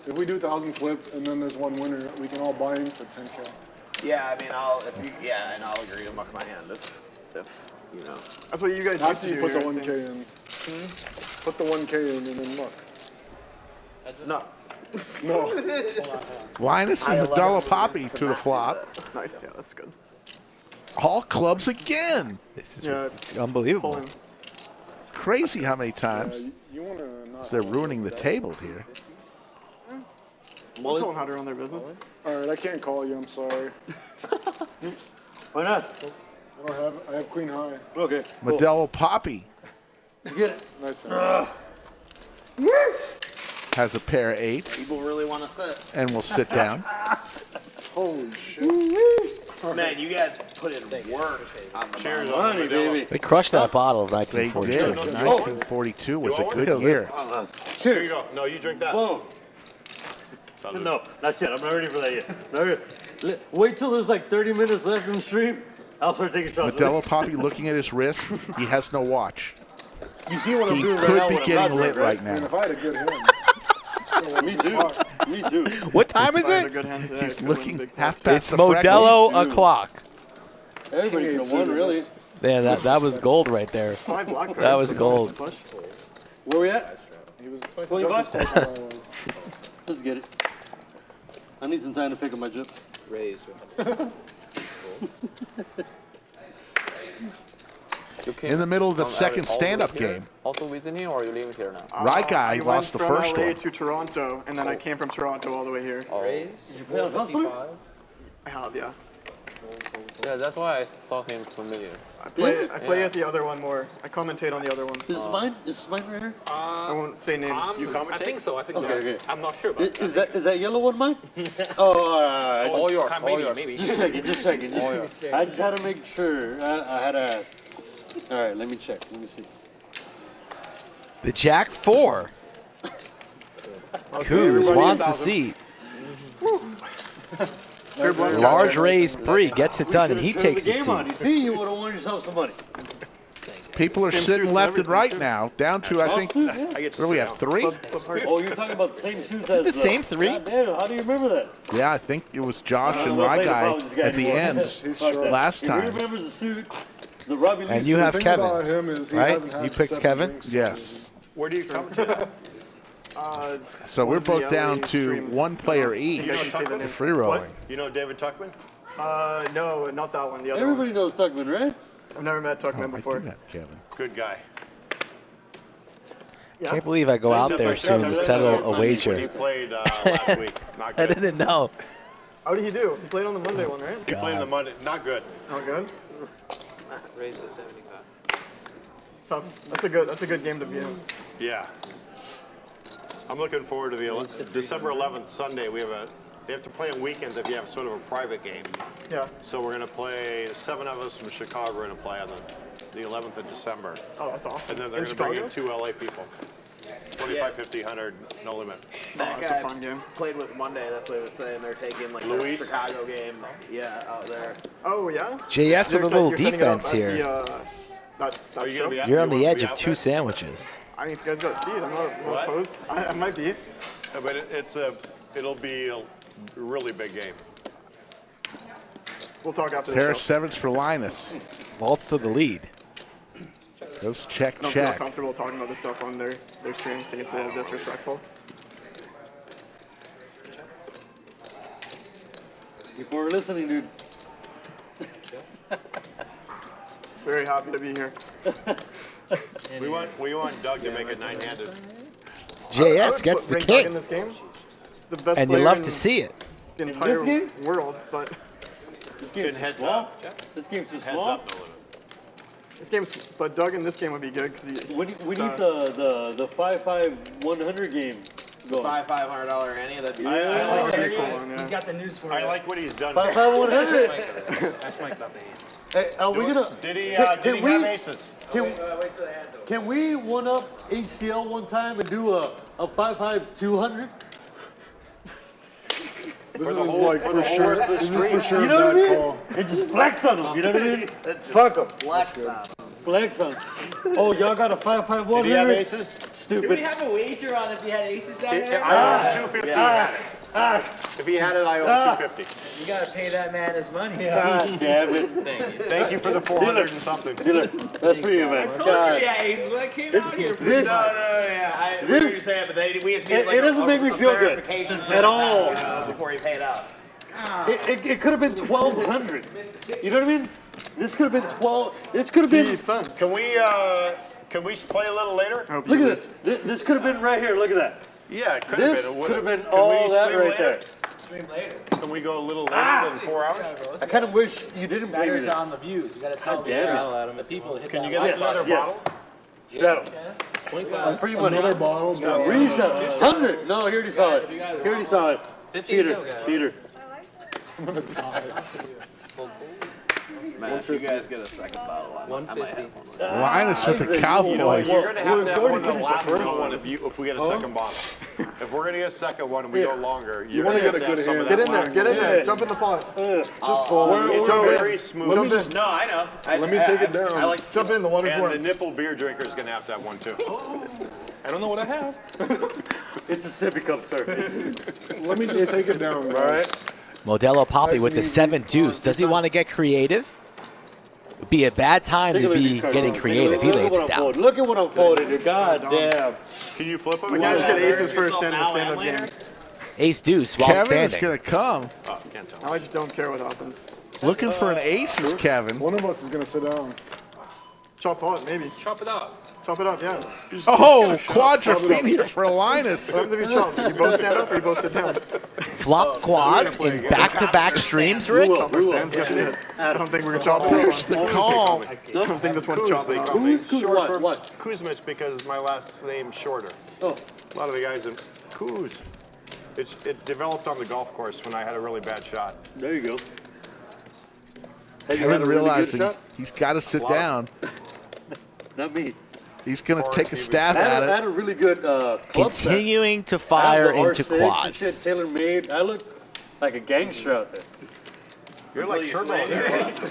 Speaker 1: If we do 1,000 flip and then there's one winner, we can all buy in for 10K.
Speaker 4: Yeah, I mean, and I'll agree to muck my hand if you know.
Speaker 8: that's what you guys used
Speaker 1: After
Speaker 8: to
Speaker 1: you
Speaker 8: do
Speaker 1: put the
Speaker 8: here, I
Speaker 1: 1K in. Put the 1K in and then muck.
Speaker 4: No.
Speaker 1: No.
Speaker 2: Linus and Modelo Papi to the flop.
Speaker 8: think. Nice, yeah, that's good.
Speaker 2: All clubs again.
Speaker 3: This is
Speaker 8: Yeah, it's
Speaker 3: unbelievable.
Speaker 8: pulling.
Speaker 2: Crazy how many times
Speaker 1: You want to not.
Speaker 2: they're ruining the table here.
Speaker 8: Tell them how to run their business.
Speaker 1: All right, I can't call you. I'm sorry.
Speaker 9: Why not?
Speaker 1: I have queen high.
Speaker 9: Okay. Cool.
Speaker 2: Modelo Papi
Speaker 9: You get it.
Speaker 1: Nice.
Speaker 2: has a pair of 8s
Speaker 4: People really want to sit.
Speaker 2: and will sit down.
Speaker 1: Holy shit.
Speaker 4: Man, you guys put in work on the
Speaker 6: Cheers
Speaker 4: bottom.
Speaker 6: on
Speaker 9: Money,
Speaker 6: Modelo.
Speaker 9: baby.
Speaker 3: They crushed that bottle of
Speaker 2: They
Speaker 3: 1942.
Speaker 2: did. 1942 was a good year.
Speaker 6: Here you go. No, you drink that.
Speaker 9: Boom.
Speaker 6: Salud.
Speaker 9: No, not yet. I'm not ready for that yet. Not ready. Wait till there's like 30 minutes left in the stream. I'll start taking shots.
Speaker 2: Modelo Papi looking at his wrist. He has no watch.
Speaker 9: You see what I'm
Speaker 2: He
Speaker 9: doing right
Speaker 2: could
Speaker 9: now
Speaker 2: be
Speaker 9: when I'm
Speaker 2: getting
Speaker 9: not
Speaker 2: lit
Speaker 9: drunk,
Speaker 2: right
Speaker 1: I mean,
Speaker 2: now.
Speaker 1: if I had a good hand.
Speaker 9: Me too. Me too.
Speaker 3: What time is
Speaker 8: If I had a
Speaker 3: it?
Speaker 8: good hand today, I
Speaker 2: He's
Speaker 8: could've won
Speaker 2: looking
Speaker 8: big
Speaker 2: half
Speaker 8: bucks.
Speaker 2: past
Speaker 3: It's
Speaker 2: the freckles.
Speaker 3: Modelo o'clock.
Speaker 9: Everybody could have won, really.
Speaker 3: Yeah, that was gold right there.
Speaker 8: 5 black cards.
Speaker 3: That was gold.
Speaker 8: Push.
Speaker 9: Where we at?
Speaker 1: He was
Speaker 9: 25?
Speaker 1: just as close as I was.
Speaker 9: Let's get it. I need some time to pick up my chip.
Speaker 5: Raise.
Speaker 2: In the middle of the second stand-up game,
Speaker 10: Also visiting or you live here now?
Speaker 2: Rye Guy
Speaker 8: I
Speaker 2: lost the
Speaker 8: went from
Speaker 2: first
Speaker 8: LA
Speaker 2: one.
Speaker 8: to Toronto, and then I came from Toronto all the way here.
Speaker 5: Raise.
Speaker 9: Did you play on console?
Speaker 8: I have, yeah.
Speaker 10: Yeah, that's why I saw him familiar.
Speaker 8: I play
Speaker 10: Yeah.
Speaker 8: at the other one more. I commentate on the other one.
Speaker 9: This is mine? This is mine right here?
Speaker 8: I won't say names.
Speaker 6: You commentate?
Speaker 5: I think so. I think so.
Speaker 9: Okay.
Speaker 5: I'm not sure about
Speaker 9: Is that yellow one mine? Oh, all right.
Speaker 10: All yours, all
Speaker 5: maybe,
Speaker 10: yours.
Speaker 5: maybe.
Speaker 9: Just checking, just checking. I just had to make sure. I had to ask. All right, let me check. Let me see.
Speaker 3: The Jack 4. Coos wants the seat. Large raise Bree gets it done, and he takes the
Speaker 9: game on.
Speaker 3: seat.
Speaker 9: You see, you would have won yourself some money.
Speaker 2: People are sitting left and right now, down to, I think,
Speaker 9: Yeah.
Speaker 6: I get to
Speaker 2: what do we
Speaker 6: sit
Speaker 2: have,
Speaker 6: down.
Speaker 2: 3?
Speaker 9: Oh, you're talking about the same shoes
Speaker 3: Is it the
Speaker 9: as,
Speaker 3: same 3?
Speaker 9: God damn, how do you remember that?
Speaker 2: Yeah, I think it was Josh
Speaker 9: I
Speaker 2: and
Speaker 9: don't
Speaker 2: Rye
Speaker 9: play the
Speaker 2: Guy
Speaker 9: Falcons guy
Speaker 2: at the
Speaker 9: anymore.
Speaker 2: end
Speaker 9: Fuck that.
Speaker 2: last
Speaker 9: If
Speaker 2: time.
Speaker 9: he remembers the suit, the Robbie Lee
Speaker 3: And you
Speaker 9: suit.
Speaker 3: have
Speaker 1: The thing
Speaker 3: Kevin,
Speaker 1: about him is he
Speaker 3: right?
Speaker 1: hasn't had
Speaker 3: You picked
Speaker 1: 7
Speaker 3: Kevin?
Speaker 1: drinks.
Speaker 2: Yes.
Speaker 6: Where do you commentate?
Speaker 2: So we're
Speaker 8: one of the
Speaker 2: both down
Speaker 8: LA
Speaker 2: to
Speaker 8: streams.
Speaker 2: 1 player
Speaker 8: You guys
Speaker 2: each.
Speaker 8: can say the name.
Speaker 3: Free rolling.
Speaker 6: You know David Tuckman?
Speaker 8: No, not that one. The other
Speaker 9: Everybody knows Tuckman, right?
Speaker 8: one. I've never met Tuckman
Speaker 2: Oh, I
Speaker 8: before.
Speaker 2: do have Kevin.
Speaker 6: Good guy.
Speaker 8: Yeah.
Speaker 3: Can't believe I go out there soon to settle a wager.
Speaker 6: He played last week. Not
Speaker 3: I
Speaker 6: good.
Speaker 3: didn't know.
Speaker 8: How did he do? He played on the Monday one, right?
Speaker 6: He played on the Monday. Not good.
Speaker 8: Not good.
Speaker 5: Raised to 75.
Speaker 8: Tough. That's a good game to be in.
Speaker 6: Yeah. I'm looking forward to the December 11th Sunday. They have to play on weekends if you have sort of a private game.
Speaker 8: Yeah.
Speaker 6: So we're going to play, 7 of us from Chicago are going to play on the 11th of December.
Speaker 8: Oh, that's awesome.
Speaker 6: And then they're going to bring in 2 LA people. 25, 50, 100, no limit.
Speaker 4: That
Speaker 8: that's a
Speaker 4: guy
Speaker 8: fun game.
Speaker 4: played with Monday. That's what he was saying. They're taking like the
Speaker 6: Luis?
Speaker 4: Chicago game. Yeah, out there.
Speaker 8: Oh yeah.
Speaker 3: JS with a little defense here.
Speaker 6: Are you gonna be
Speaker 3: You're on
Speaker 6: you
Speaker 3: the
Speaker 6: wanna
Speaker 3: edge
Speaker 6: be
Speaker 3: of
Speaker 6: out
Speaker 3: 2
Speaker 6: there?
Speaker 3: sandwiches.
Speaker 8: I mean, if you guys got speed, I'm not
Speaker 6: What?
Speaker 8: opposed. I might be.
Speaker 6: Yeah, but it'll be a really big game.
Speaker 8: We'll talk after
Speaker 2: Pair
Speaker 8: the
Speaker 2: of
Speaker 8: show.
Speaker 2: sevens for Linus.
Speaker 3: Vaults to the lead.
Speaker 2: Goes check,
Speaker 8: I don't feel
Speaker 2: check.
Speaker 8: comfortable talking about this stuff on their stream. I think it's a little disrespectful.
Speaker 9: People are listening, dude.
Speaker 8: Very happy to be here.
Speaker 6: We want Doug to make it 9-handed.
Speaker 3: JS gets the
Speaker 8: Bring Doug in
Speaker 3: king.
Speaker 8: this game. The best
Speaker 3: And you
Speaker 8: player
Speaker 3: love
Speaker 8: in
Speaker 3: to see it.
Speaker 8: the entire
Speaker 9: game?
Speaker 8: world, but
Speaker 9: This game's too
Speaker 6: Heads
Speaker 9: small.
Speaker 6: up.
Speaker 9: This game's too
Speaker 6: Heads
Speaker 9: small.
Speaker 6: up, no limit.
Speaker 8: this game's. But Doug in this game would be good because
Speaker 9: We need the 5-5 100 game going.
Speaker 4: $500 Annie. That'd be
Speaker 8: pretty cool one, yeah.
Speaker 7: He's got the news for
Speaker 6: I
Speaker 7: you.
Speaker 6: like what he's done.
Speaker 9: 5-5 100.
Speaker 5: That's Mike about the aces.
Speaker 9: Hey, are we gonna?
Speaker 6: Did he
Speaker 9: Can
Speaker 6: have aces?
Speaker 9: Can we one up HCL one time and do a 5-5 200?
Speaker 1: This
Speaker 6: For the
Speaker 1: is
Speaker 6: whole-
Speaker 1: like
Speaker 6: for
Speaker 1: for
Speaker 6: the whole
Speaker 1: sure.
Speaker 6: rest of the
Speaker 1: This is
Speaker 6: stream.
Speaker 1: for sure
Speaker 9: You
Speaker 1: a
Speaker 9: know what I
Speaker 1: bad
Speaker 9: mean?
Speaker 1: call.
Speaker 9: And just flex on them. You know what I mean? Fuck them. Flex on 'em. Oh, y'all got a 5-5
Speaker 6: Did he have
Speaker 9: 100?
Speaker 6: aces?
Speaker 7: Do we
Speaker 9: Stupid.
Speaker 7: have a wager on if he had aces down there?
Speaker 6: I owe him 250. If he had it, I owe him 250.
Speaker 7: You gotta pay that man his money.
Speaker 9: God damn it.
Speaker 6: Thank you for the 400 and something.
Speaker 9: Dealer, that's for you, man.
Speaker 7: I told you
Speaker 9: God.
Speaker 7: he had aces when I came out here.
Speaker 9: This,
Speaker 4: yeah. I
Speaker 9: This-
Speaker 4: what you're saying, but we just need
Speaker 9: it doesn't make me feel good at all.
Speaker 4: Before he paid out.
Speaker 9: It could have been 1,200. You know what I mean? This could have been 12. This could have been.
Speaker 6: Can we play a little later?
Speaker 9: Look at this. This could have been right here. Look at that.
Speaker 6: Yeah, it could have
Speaker 9: This
Speaker 6: been. It
Speaker 9: could have
Speaker 6: would've-
Speaker 9: been
Speaker 6: Can we
Speaker 9: all that
Speaker 6: stream
Speaker 9: right
Speaker 6: later?
Speaker 9: there.
Speaker 6: Can we go a little later than 4 hours?
Speaker 9: I kind of wish you didn't pay me
Speaker 7: Matters
Speaker 9: this.
Speaker 7: on the views. You gotta tell
Speaker 9: God
Speaker 7: the
Speaker 9: damn it.
Speaker 7: straddle at him. The people hit
Speaker 6: Can
Speaker 7: that
Speaker 6: you get
Speaker 7: like
Speaker 6: us another
Speaker 9: yes.
Speaker 6: bottle?
Speaker 9: Settle. Free money.
Speaker 1: Another bottle. bro.
Speaker 9: Reset. 100. No, he already saw it. He already saw it. Cheater. Cheater.
Speaker 4: Man, if you guys get a second bottle, I might have one.
Speaker 2: Linus with the
Speaker 6: You know what,
Speaker 2: Cowboys.
Speaker 6: you're gonna have to have one of the last one if we get a second bottle. If we're gonna get a second one and we go longer, you're
Speaker 1: wanna
Speaker 6: gonna
Speaker 1: get
Speaker 6: have
Speaker 1: a
Speaker 6: to have
Speaker 1: good
Speaker 6: some of
Speaker 1: hand.
Speaker 6: that
Speaker 8: Get in there.
Speaker 6: last
Speaker 8: Get in
Speaker 6: one.
Speaker 8: there. Jump in the pot.
Speaker 1: Just fall.
Speaker 6: It's very smooth.
Speaker 4: No, I know.
Speaker 1: Let me take it down.
Speaker 4: I like
Speaker 8: Jump in. The water's
Speaker 6: And the
Speaker 8: warm.
Speaker 6: nipple beer drinker is gonna have to have one too.
Speaker 1: I don't know what I have.
Speaker 9: It's a sippy cup, sir.
Speaker 1: Let me just take it down, guys.
Speaker 3: Modelo Papi with the 7 deuce. Does he want to get creative? Would be a bad time
Speaker 9: Take a
Speaker 3: to
Speaker 9: look at
Speaker 3: be
Speaker 9: these cards.
Speaker 3: getting creative. He
Speaker 9: Look at
Speaker 3: lays
Speaker 9: what
Speaker 3: it
Speaker 9: I'm
Speaker 3: down.
Speaker 9: folding. Look at what I'm folding. Dude. God damn.
Speaker 6: Can you flip them?
Speaker 8: We gotta just get
Speaker 6: again?
Speaker 8: aces first in the stand-up game.
Speaker 3: Ace deuce while
Speaker 2: Kevin is
Speaker 3: standing.
Speaker 2: going to come.
Speaker 6: Oh, can't tell.
Speaker 8: I just don't care what happens.
Speaker 2: Looking for an aces, Kevin.
Speaker 1: One of us is gonna sit down.
Speaker 8: Chop pot, maybe.
Speaker 5: Chop it up.
Speaker 8: Chop it up, yeah.
Speaker 2: Oh, quadrophenia for Linus.
Speaker 8: What happens if you chop? You both stand up or you both sit down?
Speaker 3: Flop quads in back-to-back streams, Rick.
Speaker 8: Fans get it. I don't think we're gonna chop it.
Speaker 2: There's the call.
Speaker 8: I don't think this one's
Speaker 6: Kuz,
Speaker 8: chopping
Speaker 6: they
Speaker 8: up.
Speaker 6: call me.
Speaker 9: Who's
Speaker 6: Short
Speaker 9: what?
Speaker 6: for
Speaker 9: What?
Speaker 6: Kuzmich because my last name's shorter.
Speaker 9: Oh.
Speaker 6: A lot of the guys in Kuz. It developed on the golf course when I had a really bad shot.
Speaker 9: There you go. Have you had
Speaker 2: Kevin
Speaker 9: a really good
Speaker 2: realizing
Speaker 9: shot?
Speaker 2: he's got to sit down.
Speaker 9: Not me.
Speaker 2: He's going to take a stab
Speaker 9: I
Speaker 2: at
Speaker 9: had
Speaker 2: it.
Speaker 9: a really good club set.
Speaker 3: Continuing to
Speaker 9: I had
Speaker 3: fire
Speaker 9: the
Speaker 3: into
Speaker 9: R6 and
Speaker 3: quads.
Speaker 9: Shit, tailor-made. I look like a gangster out there.
Speaker 6: You're like Turbo.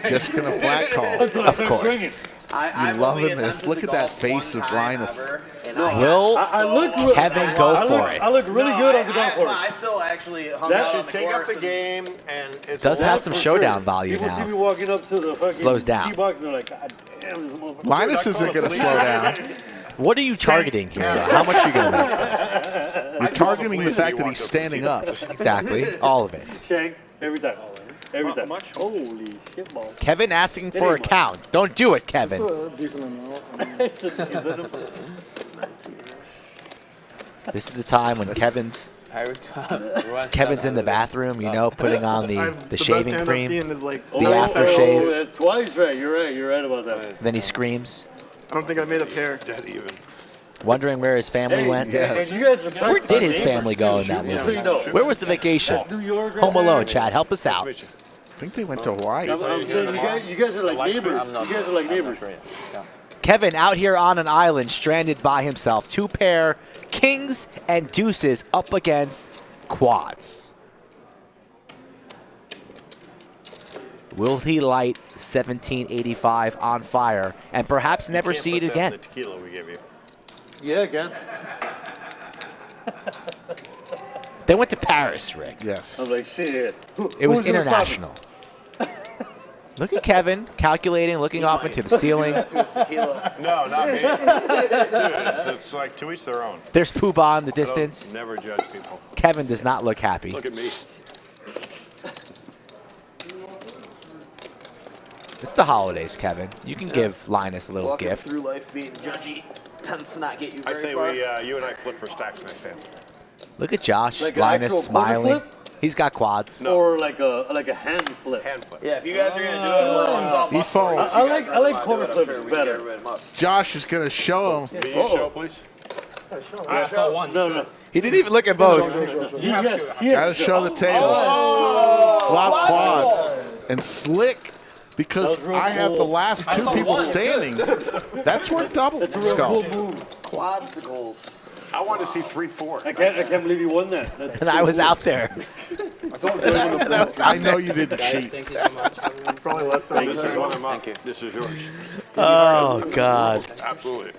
Speaker 2: Just going to flat call.
Speaker 3: Of course.
Speaker 4: I'm
Speaker 2: loving
Speaker 4: only
Speaker 2: this.
Speaker 4: attempted
Speaker 2: Look
Speaker 4: to
Speaker 2: at that
Speaker 4: golf
Speaker 2: face
Speaker 4: one
Speaker 2: of
Speaker 4: time
Speaker 2: Linus.
Speaker 4: ever, and
Speaker 3: Will
Speaker 9: I look
Speaker 3: Kevin go for it?
Speaker 9: I look really good on the golf course.
Speaker 4: I still actually hung
Speaker 9: That
Speaker 4: out
Speaker 6: should
Speaker 4: on the
Speaker 6: take up
Speaker 4: course
Speaker 6: the game, and it's
Speaker 3: Does
Speaker 6: a
Speaker 3: have
Speaker 6: lot
Speaker 3: some
Speaker 6: for
Speaker 3: showdown
Speaker 6: sure.
Speaker 3: value
Speaker 9: People see me
Speaker 3: now.
Speaker 9: walking up to the fucking
Speaker 3: Slows down.
Speaker 9: tee box and they're like, God damn, this motherfucker.
Speaker 2: Linus isn't going to slow down.
Speaker 3: What are you targeting here? How much are you going to make this?
Speaker 2: You're targeting the fact that he's standing up.
Speaker 3: Exactly. All of it.
Speaker 9: Shank, every time. Every time. Holy shit ball.
Speaker 3: Kevin asking for a count. Don't do it, Kevin.
Speaker 1: It's a decent amount. I mean,
Speaker 9: It's a decent amount.
Speaker 3: This is the time when Kevin's in the bathroom, you know, putting on the shaving cream, the aftershave.
Speaker 9: Oh, that's twice right. You're right about that.
Speaker 3: Then he screams.
Speaker 8: I don't think I made a pair.
Speaker 6: Dead even.
Speaker 3: Wondering where his family went.
Speaker 2: Yes.
Speaker 3: Where did his family go in that movie? Where was the vacation? Home Alone, Chad. Help us out.
Speaker 2: I think they went to Hawaii.
Speaker 9: I'm saying you guys are like neighbors. You guys are like neighbors.
Speaker 3: Kevin out here on an island, stranded by himself. 2 pair, kings and deuces up against quads. Will he light 1785 on fire and perhaps never see it again?
Speaker 6: The tequila we gave you.
Speaker 9: Yeah, again.
Speaker 3: They went to Paris, Rick.
Speaker 2: Yes.
Speaker 9: I'm like, shit.
Speaker 3: It was international. Look at Kevin calculating, looking off into the ceiling.
Speaker 6: No, not me. It's like to each their own.
Speaker 3: There's Poobah in the distance.
Speaker 6: Never judge people.
Speaker 3: Kevin does not look happy.
Speaker 6: Look at me.
Speaker 3: It's the holidays, Kevin. You can give Linus a little
Speaker 4: Walking
Speaker 3: gift.
Speaker 4: through life being judgy tends to not get you
Speaker 6: I
Speaker 4: very
Speaker 6: say
Speaker 4: far.
Speaker 6: you and I flip for stacks next time.
Speaker 3: Look at Josh,
Speaker 9: Like an
Speaker 3: Linus
Speaker 9: actual quarter
Speaker 3: smiling.
Speaker 9: flip?
Speaker 3: He's got quads.
Speaker 6: No.
Speaker 9: Or like a hand flip.
Speaker 6: Hand flip.
Speaker 4: Yeah, if you guys are gonna do it, well,
Speaker 2: He folds.
Speaker 9: I like quarter flips better.
Speaker 2: Josh is going to show him.
Speaker 6: Can you show, please?
Speaker 5: I saw one.
Speaker 9: No.
Speaker 3: He didn't even look at both.
Speaker 2: Got to show the table. Flop quads. And slick, because I have the last 2 people standing. That's worth double skull.
Speaker 4: Quadsicles.
Speaker 6: I want to see 3-4.
Speaker 9: I can't believe you won that.
Speaker 3: And I was out there.
Speaker 2: I know you didn't cheat.
Speaker 5: Thank you so much.
Speaker 8: Probably less than
Speaker 6: This is one of mine. This is yours.
Speaker 3: Oh, God.
Speaker 6: Absolutely.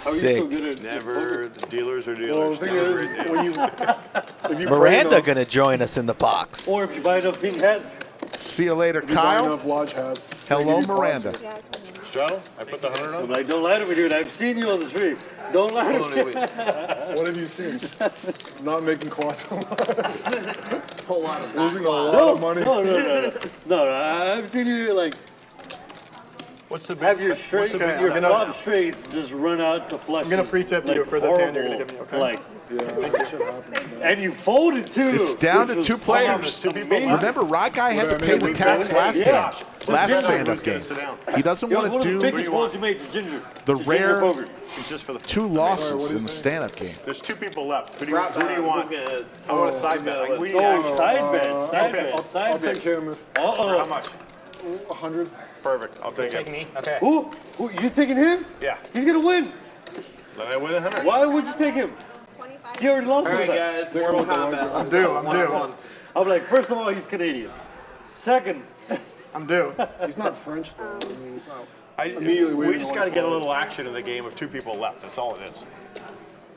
Speaker 9: How are you so
Speaker 3: Sick.
Speaker 9: good at
Speaker 6: Never. The dealers are
Speaker 1: Well,
Speaker 6: dealers.
Speaker 1: the thing is, when you if you
Speaker 3: Miranda going to join us in the box.
Speaker 9: Or if you buy enough pink hats.
Speaker 2: See you later,
Speaker 1: buy
Speaker 2: Kyle.
Speaker 1: enough lodge hats, they
Speaker 2: Hello,
Speaker 1: give you
Speaker 2: Miranda.
Speaker 1: quads.
Speaker 6: Straddle, I put the 100
Speaker 9: I'm
Speaker 6: on.
Speaker 9: like, don't lie to me, dude. I've seen you on the street. Don't lie to me.
Speaker 1: What have you seen? Not making quads.
Speaker 4: Whole lot of
Speaker 1: Losing a lot of money.
Speaker 9: No, I've seen you like
Speaker 6: What's the big
Speaker 9: have your
Speaker 6: what's the big
Speaker 9: your
Speaker 6: step?
Speaker 9: flop straights just run out to flush.
Speaker 8: I'm gonna pre-tip you for this hand you're gonna give me, okay?
Speaker 9: Like,
Speaker 1: Yeah, that shit happens, man.
Speaker 9: and you folded too.
Speaker 2: It's down
Speaker 9: which
Speaker 2: to
Speaker 9: was
Speaker 2: 2 players.
Speaker 9: amazing.
Speaker 2: Remember, Rye Guy had to pay the tax last
Speaker 9: Yeah.
Speaker 2: game. Last stand-up
Speaker 6: Who's
Speaker 2: game.
Speaker 6: gonna sit down?
Speaker 2: He doesn't
Speaker 9: It was
Speaker 2: want
Speaker 9: one
Speaker 2: to
Speaker 9: of the
Speaker 2: do
Speaker 9: biggest folds you made to Ginger.
Speaker 2: the
Speaker 9: to Ginger
Speaker 2: rare
Speaker 9: Bogart.
Speaker 6: It's just for the
Speaker 2: 2 losses in the stand-up game.
Speaker 6: There's 2 people left. Who do you want? I want a side bet. Like, we
Speaker 9: Oh, side bet, side
Speaker 6: okay.
Speaker 9: bet,
Speaker 1: I'll
Speaker 9: side
Speaker 1: take
Speaker 9: bet.
Speaker 1: him.
Speaker 6: How
Speaker 9: Uh-oh.
Speaker 6: much?
Speaker 1: 100.
Speaker 6: Perfect. I'll take
Speaker 5: Take
Speaker 6: it.
Speaker 5: me. Okay.
Speaker 9: Who? You taking him?
Speaker 6: Yeah.
Speaker 9: He's gonna win.
Speaker 6: Then I win 100.
Speaker 9: Why would you take him? He already lost.
Speaker 4: All right,
Speaker 9: with
Speaker 4: guys.
Speaker 1: Stick
Speaker 4: Mortal
Speaker 1: with the
Speaker 4: Kombat.
Speaker 1: logo.
Speaker 4: Let's
Speaker 8: due,
Speaker 4: go.
Speaker 8: I'm
Speaker 4: One
Speaker 8: due.
Speaker 4: on one.
Speaker 9: I'm like, first of all, he's Canadian. Second,
Speaker 8: I'm due.
Speaker 1: He's not French though. I mean, he's not.
Speaker 6: We
Speaker 1: waiting
Speaker 6: just
Speaker 1: on
Speaker 6: got to
Speaker 1: one
Speaker 6: get a
Speaker 1: forward.
Speaker 6: little action in the game of 2 people left. That's all it is. Do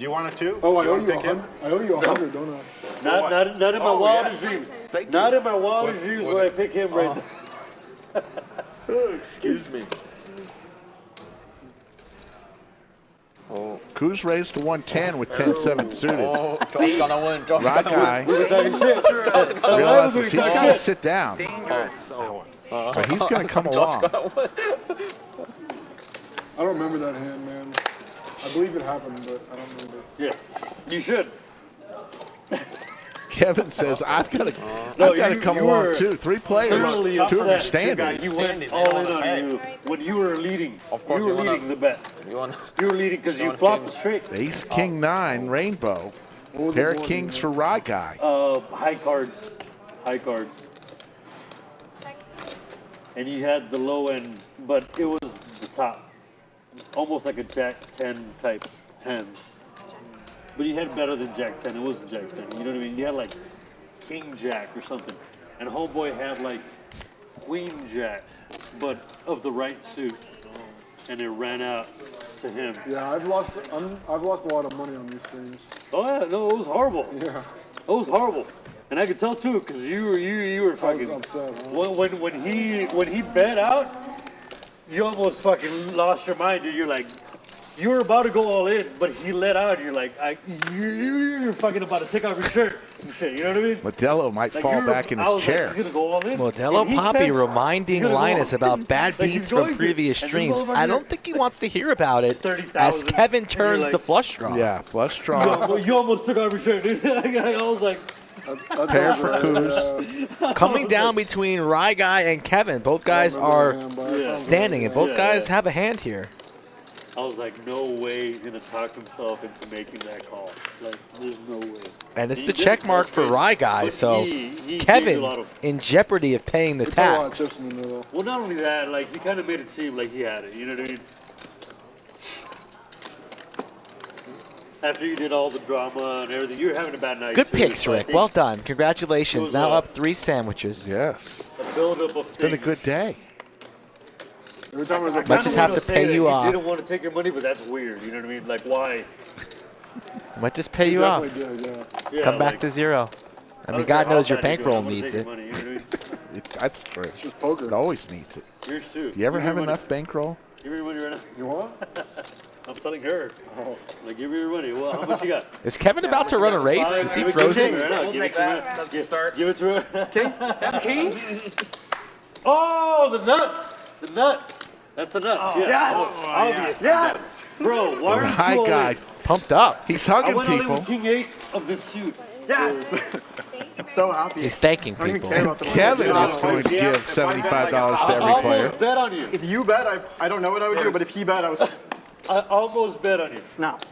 Speaker 6: you want it too?
Speaker 1: Oh, I
Speaker 6: you
Speaker 1: owe
Speaker 6: want
Speaker 1: you
Speaker 6: to pick him?
Speaker 1: 100. I owe you 100, don't I?
Speaker 9: not in my
Speaker 6: Oh,
Speaker 9: wildest
Speaker 6: yes.
Speaker 9: dreams.
Speaker 6: Thank you.
Speaker 9: Not in my wildest dreams would I pick him right there.
Speaker 6: Excuse me.
Speaker 2: Kuz raised to 110 with 10-7 suited.
Speaker 5: Oh, Josh gonna win. Josh
Speaker 2: Rye
Speaker 5: gonna
Speaker 2: Guy
Speaker 9: We were talking shit.
Speaker 2: realizes he's got to sit down.
Speaker 5: win.
Speaker 2: So he's going to come along.
Speaker 1: I don't remember that hand, man. I believe it happened, but I don't remember.
Speaker 9: Yeah, you should.
Speaker 2: Kevin says, I've got to
Speaker 9: No,
Speaker 2: come
Speaker 9: you
Speaker 2: along
Speaker 9: were
Speaker 2: too. 3 players, 2
Speaker 9: thoroughly
Speaker 2: of them
Speaker 9: upset.
Speaker 2: standing.
Speaker 6: You win.
Speaker 9: All in on you when you were leading.
Speaker 5: Of course
Speaker 9: you were
Speaker 5: you wanna-
Speaker 9: leading the bet.
Speaker 5: You want?
Speaker 9: You were leading because you
Speaker 5: wanna
Speaker 9: flopped the
Speaker 5: change?
Speaker 9: straight.
Speaker 2: Ace, King, 9, Rainbow. Pair of kings for Rye Guy.
Speaker 9: High cards. High cards. And you had the low end, but it was the top. Almost like a Jack 10 type hand. But you had better than Jack 10. It wasn't Jack 10. You know what I mean? You had like King Jack or something. And Homeboy had like Queen Jack, but of the right suit. And it ran out to him.
Speaker 1: Yeah, I've lost a lot of money on these streams.
Speaker 9: Oh yeah, no, it was horrible.
Speaker 1: Yeah,
Speaker 9: It was horrible. And I could tell too, because you were
Speaker 1: I was
Speaker 9: fucking
Speaker 1: upset. Huh?
Speaker 9: when he bet out, you almost fucking lost your mind, dude. You're like, you were about to go all in, but he let out. You're like, you're fucking about to take off your shirt and shit. You know what I mean?
Speaker 2: Modelo might
Speaker 9: Like,
Speaker 2: fall back in
Speaker 9: I
Speaker 2: his
Speaker 9: was
Speaker 2: chair.
Speaker 9: Like, he's gonna go all in.
Speaker 3: Modelo
Speaker 9: And he
Speaker 3: Papi
Speaker 9: said
Speaker 3: reminding
Speaker 9: he's gonna go
Speaker 3: Linus
Speaker 9: all
Speaker 3: about
Speaker 9: in.
Speaker 3: bad
Speaker 9: Like, he's
Speaker 3: beats from
Speaker 9: going to.
Speaker 3: previous
Speaker 9: And
Speaker 3: streams.
Speaker 9: this motherfucker-
Speaker 3: I don't think he wants to hear about it
Speaker 9: 30,000,
Speaker 3: as Kevin
Speaker 9: and you're
Speaker 3: turns
Speaker 9: like-
Speaker 3: the flush draw.
Speaker 2: Yeah, flush draw.
Speaker 9: You almost took off your shirt, dude. I was like,
Speaker 2: Pair for Coos.
Speaker 3: Coming down between Rye Guy and Kevin. Both guys are
Speaker 9: Yeah.
Speaker 3: standing, and both
Speaker 9: Yeah,
Speaker 3: guys
Speaker 9: yeah.
Speaker 3: have a hand here.
Speaker 9: I was like, no way he's gonna talk himself into making that call. Like, there's no way.
Speaker 3: And it's
Speaker 9: He
Speaker 3: the
Speaker 9: did
Speaker 3: check mark for
Speaker 9: okay,
Speaker 3: Rye Guy,
Speaker 9: but
Speaker 3: so
Speaker 9: he gave you a
Speaker 3: Kevin
Speaker 9: lot of-
Speaker 3: in jeopardy of paying the
Speaker 1: They put a lot of chips
Speaker 3: tax.
Speaker 1: in the middle.
Speaker 9: Well, not only that, like he kind of made it seem like he had it. You know what I mean? After you did all the drama and everything, you were having a bad night.
Speaker 3: Good
Speaker 9: too,
Speaker 3: picks,
Speaker 9: so I
Speaker 3: Rick.
Speaker 9: think
Speaker 3: Well done. Congratulations.
Speaker 9: It was,
Speaker 3: Now up 3 sandwiches.
Speaker 2: Yes.
Speaker 9: A buildup of
Speaker 2: It's been a good day.
Speaker 1: Every time there's a
Speaker 3: Might just have to
Speaker 9: say
Speaker 3: pay
Speaker 9: that
Speaker 3: you
Speaker 9: he
Speaker 3: off.
Speaker 9: didn't want to take your money, but that's weird. You know what I mean? Like, why?
Speaker 3: Might just pay you off.
Speaker 1: definitely did, yeah.
Speaker 9: Yeah,
Speaker 3: Come back
Speaker 9: like,
Speaker 3: to 0. I mean,
Speaker 9: don't
Speaker 3: God
Speaker 9: care
Speaker 3: knows
Speaker 9: how
Speaker 3: your
Speaker 9: bad you do it,
Speaker 3: bankroll
Speaker 9: I'm gonna
Speaker 3: needs
Speaker 9: take
Speaker 3: it.
Speaker 9: your money, you know what I mean?
Speaker 2: That's true.
Speaker 1: It's just poker.
Speaker 2: It always needs it.
Speaker 9: Yours too.
Speaker 2: Do you ever
Speaker 9: Give me
Speaker 2: have
Speaker 9: your money.
Speaker 2: enough bankroll?
Speaker 9: Give me your money right now.
Speaker 1: You want?
Speaker 9: I'm telling her.
Speaker 1: Oh.
Speaker 9: Like, give me your money. Well, how much you got?
Speaker 3: Is Kevin about to run a race? Is he
Speaker 9: Give it to me
Speaker 3: frozen?
Speaker 9: right now.
Speaker 4: We'll
Speaker 9: Give it
Speaker 4: take
Speaker 9: to me.
Speaker 4: that. That's the start.
Speaker 9: Give it to her. King? Oh, the nuts. The nuts. That's a nut.
Speaker 3: Oh,
Speaker 9: Yeah. Obvious.
Speaker 7: Yes.
Speaker 9: Bro, why are you
Speaker 2: Hi,
Speaker 9: so
Speaker 2: guy.
Speaker 3: Pumped up.
Speaker 2: He's
Speaker 9: I
Speaker 2: hugging
Speaker 9: went all in
Speaker 2: people.
Speaker 9: with King 8 of this suit.
Speaker 7: Yes.
Speaker 8: So happy.
Speaker 3: He's thanking
Speaker 8: I don't even
Speaker 3: people.
Speaker 8: care about the money.
Speaker 2: Kevin
Speaker 8: Yeah,
Speaker 2: is going to give $75 to
Speaker 9: I
Speaker 2: every player.
Speaker 9: almost bet on you.
Speaker 8: If you bet, I don't know what I would do, but if he bet, I was
Speaker 9: I almost bet on you.
Speaker 8: snap.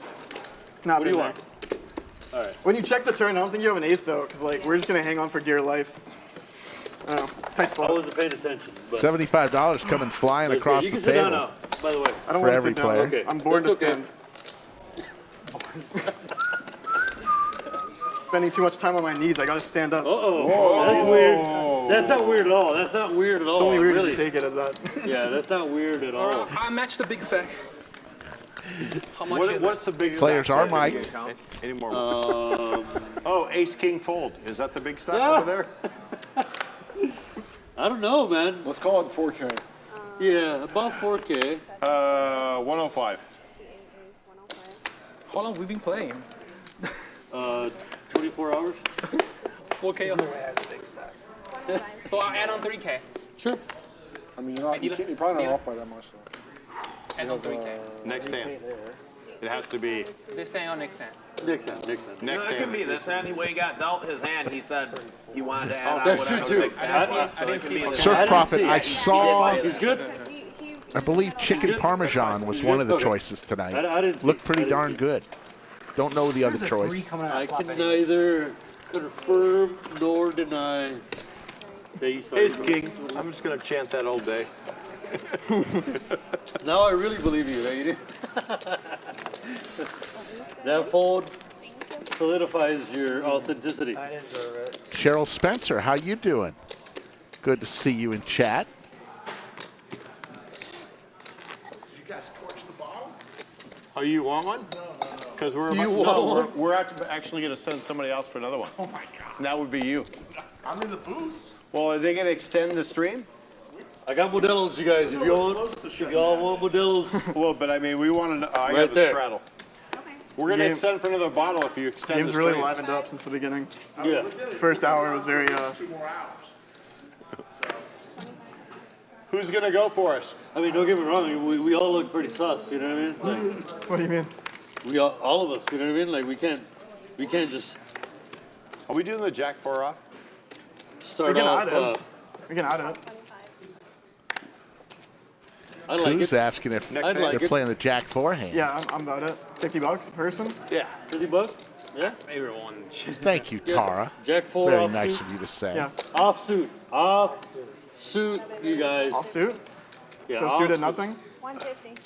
Speaker 8: Snap
Speaker 9: What do
Speaker 8: in
Speaker 9: you
Speaker 8: there.
Speaker 9: want? All right.
Speaker 8: When you check the turn, I don't think you have an ace though, because like we're just gonna hang on for dear life. I don't know. Tight
Speaker 9: I
Speaker 8: spot.
Speaker 9: wasn't paying attention. But
Speaker 2: $75 coming flying
Speaker 9: That's
Speaker 2: across
Speaker 9: good.
Speaker 2: the
Speaker 9: You can sit down
Speaker 2: table.
Speaker 9: now, by the way.
Speaker 8: I don't
Speaker 2: for
Speaker 8: want to
Speaker 2: every
Speaker 8: sit down.
Speaker 2: player.
Speaker 9: Okay.
Speaker 8: I'm bored
Speaker 9: That's
Speaker 8: to
Speaker 9: okay.
Speaker 8: stand. Spending too much time on my knees. I gotta stand up.
Speaker 9: Uh-oh. That's weird. That's not weird at all. That's not weird at all.
Speaker 8: It's only weird
Speaker 9: really.
Speaker 8: if you take it as that.
Speaker 9: Yeah, that's not weird at all.
Speaker 5: I matched the big stack. How much is
Speaker 6: What's the big
Speaker 2: Players
Speaker 6: stack
Speaker 2: are
Speaker 6: size?
Speaker 2: mic'd.
Speaker 6: Any more? Oh, ace king fold. Is that the big stack
Speaker 9: Yeah.
Speaker 6: over there?
Speaker 9: I don't know, man.
Speaker 1: Let's call it 4K.
Speaker 9: Yeah, about 4K.
Speaker 6: 105.
Speaker 5: How long we been playing?
Speaker 9: 24 hours.
Speaker 5: 4K. So I'll add on 3K.
Speaker 9: Sure.
Speaker 1: I mean, you're probably not off by that much, though.
Speaker 5: Add on 3K.
Speaker 6: Next hand. It has to be
Speaker 5: This hand or next hand?
Speaker 9: Next time. Next time.
Speaker 6: next
Speaker 4: It could
Speaker 6: hand.
Speaker 4: be this hand. When he got dealt his hand, he said he wanted to add on
Speaker 9: that's
Speaker 4: whatever
Speaker 9: true,
Speaker 4: the
Speaker 9: too.
Speaker 4: big stack was.
Speaker 5: I
Speaker 4: So
Speaker 5: didn't
Speaker 4: it could
Speaker 5: see
Speaker 4: be
Speaker 5: it.
Speaker 4: this
Speaker 2: Surf
Speaker 9: I didn't
Speaker 2: Prophet,
Speaker 9: see it.
Speaker 2: I saw,
Speaker 9: He's good.
Speaker 2: I believe chicken parmesan was one of the
Speaker 9: Okay.
Speaker 2: choices tonight.
Speaker 9: I didn't see
Speaker 2: Looked
Speaker 9: it.
Speaker 2: pretty
Speaker 9: I didn't
Speaker 2: darn
Speaker 9: see it.
Speaker 2: good. Don't know the other choice.
Speaker 9: I can neither confirm nor deny that you saw
Speaker 6: Ace
Speaker 9: it.
Speaker 6: king. I'm just gonna chant that all day.
Speaker 9: Now I really believe you, lady. That fold solidifies your authenticity.
Speaker 2: Cheryl Spencer, how you doing? Good to see you in chat.
Speaker 6: Oh, you want one? Because we're actually going to send somebody else for another one. Oh my God! And that would be you.
Speaker 2: I'm in the booth.
Speaker 6: Well, are they going to extend the stream?
Speaker 9: I got Modelos, you guys. If y'all want Modelos,
Speaker 6: Well, but I mean, we want to. I
Speaker 9: Right
Speaker 6: have the
Speaker 9: there.
Speaker 6: straddle. We're going to
Speaker 8: Game-
Speaker 6: send for another bottle if you extend
Speaker 8: Game's
Speaker 6: the
Speaker 8: really
Speaker 6: stream.
Speaker 8: livened up since the beginning.
Speaker 9: yeah.
Speaker 8: First hour was very
Speaker 6: Who's going to go for us?
Speaker 9: I mean, don't get me wrong. We all look pretty sus. You know what I mean? Like,
Speaker 8: what do you mean?
Speaker 9: we all of us. You know what I mean? Like we can't just
Speaker 6: Are we doing the Jack 4 off?
Speaker 9: start
Speaker 8: We can
Speaker 9: off.
Speaker 8: add it. We can add it.
Speaker 9: I like
Speaker 2: Who's
Speaker 9: it.
Speaker 2: asking if
Speaker 6: Next
Speaker 9: I'd
Speaker 6: hand.
Speaker 9: like
Speaker 2: they're
Speaker 9: it.
Speaker 2: playing the Jack 4 hand?
Speaker 8: Yeah, I'm about it. $50 a person.
Speaker 6: Yeah.
Speaker 9: $50. Yeah.
Speaker 5: Everyone.
Speaker 2: Thank you, Tara.
Speaker 9: Jack 4
Speaker 2: Very
Speaker 9: off
Speaker 2: nice
Speaker 9: suit.
Speaker 2: of you to say.
Speaker 8: Yeah.
Speaker 9: Off suit. Off suit. You guys.
Speaker 8: Off suit.
Speaker 9: Yeah.
Speaker 8: So
Speaker 9: off
Speaker 8: shoot at
Speaker 9: suit.
Speaker 8: nothing.
Speaker 11: 150.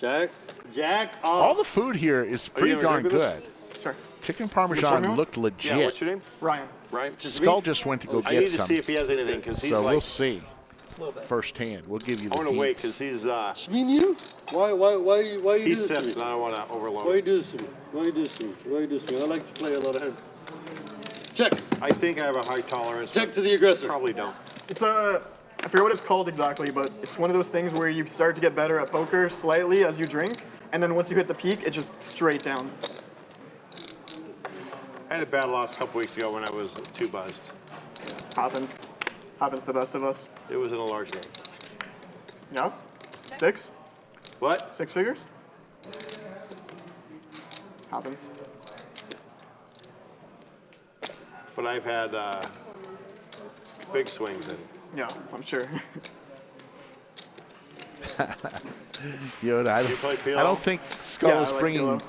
Speaker 9: Jack off.
Speaker 2: All the food here is pretty
Speaker 6: gonna
Speaker 2: darn
Speaker 6: drink with
Speaker 2: good.
Speaker 6: us?
Speaker 8: Sure.
Speaker 2: Chicken Parmesan
Speaker 8: formula?
Speaker 2: looked
Speaker 6: Yeah.
Speaker 2: legit.
Speaker 6: What's your name?
Speaker 8: Ryan.
Speaker 6: Ryan.
Speaker 2: Skull just went to go
Speaker 6: I need
Speaker 2: get
Speaker 6: to
Speaker 2: some.
Speaker 6: see if he has anything because he's
Speaker 2: So
Speaker 6: like.
Speaker 2: we'll see. Firsthand. We'll give you the
Speaker 6: I want to wait
Speaker 2: deets.
Speaker 6: because he's.
Speaker 9: Just me and you? Why you
Speaker 6: He
Speaker 9: do this to
Speaker 6: sips,
Speaker 9: me?
Speaker 6: and I don't want to overload.
Speaker 9: Why you
Speaker 6: him.
Speaker 9: do this to me? Why you do this to me? Why you do this to me? I like to play a lot of hands. Check.
Speaker 6: I think I have a high tolerance.
Speaker 9: Check
Speaker 6: but
Speaker 9: to the aggressor.
Speaker 6: Probably don't.
Speaker 8: It's a, I forget what it's called exactly, but it's one of those things where you start to get better at poker slightly as you drink. and then once you hit the peak, it's just straight down.
Speaker 6: I had a bad loss a couple weeks ago when I was too buzzed.
Speaker 8: Happens. Happens to the best of us.
Speaker 6: It was in a large game.
Speaker 8: Yeah? 6?
Speaker 6: What?
Speaker 8: 6 figures? Happens.
Speaker 6: But I've had big swings in.
Speaker 8: Yeah, I'm sure.
Speaker 2: I
Speaker 6: play PLO?
Speaker 2: don't think Skull
Speaker 8: Yeah,
Speaker 2: is
Speaker 8: I like
Speaker 2: bringing
Speaker 8: PLO.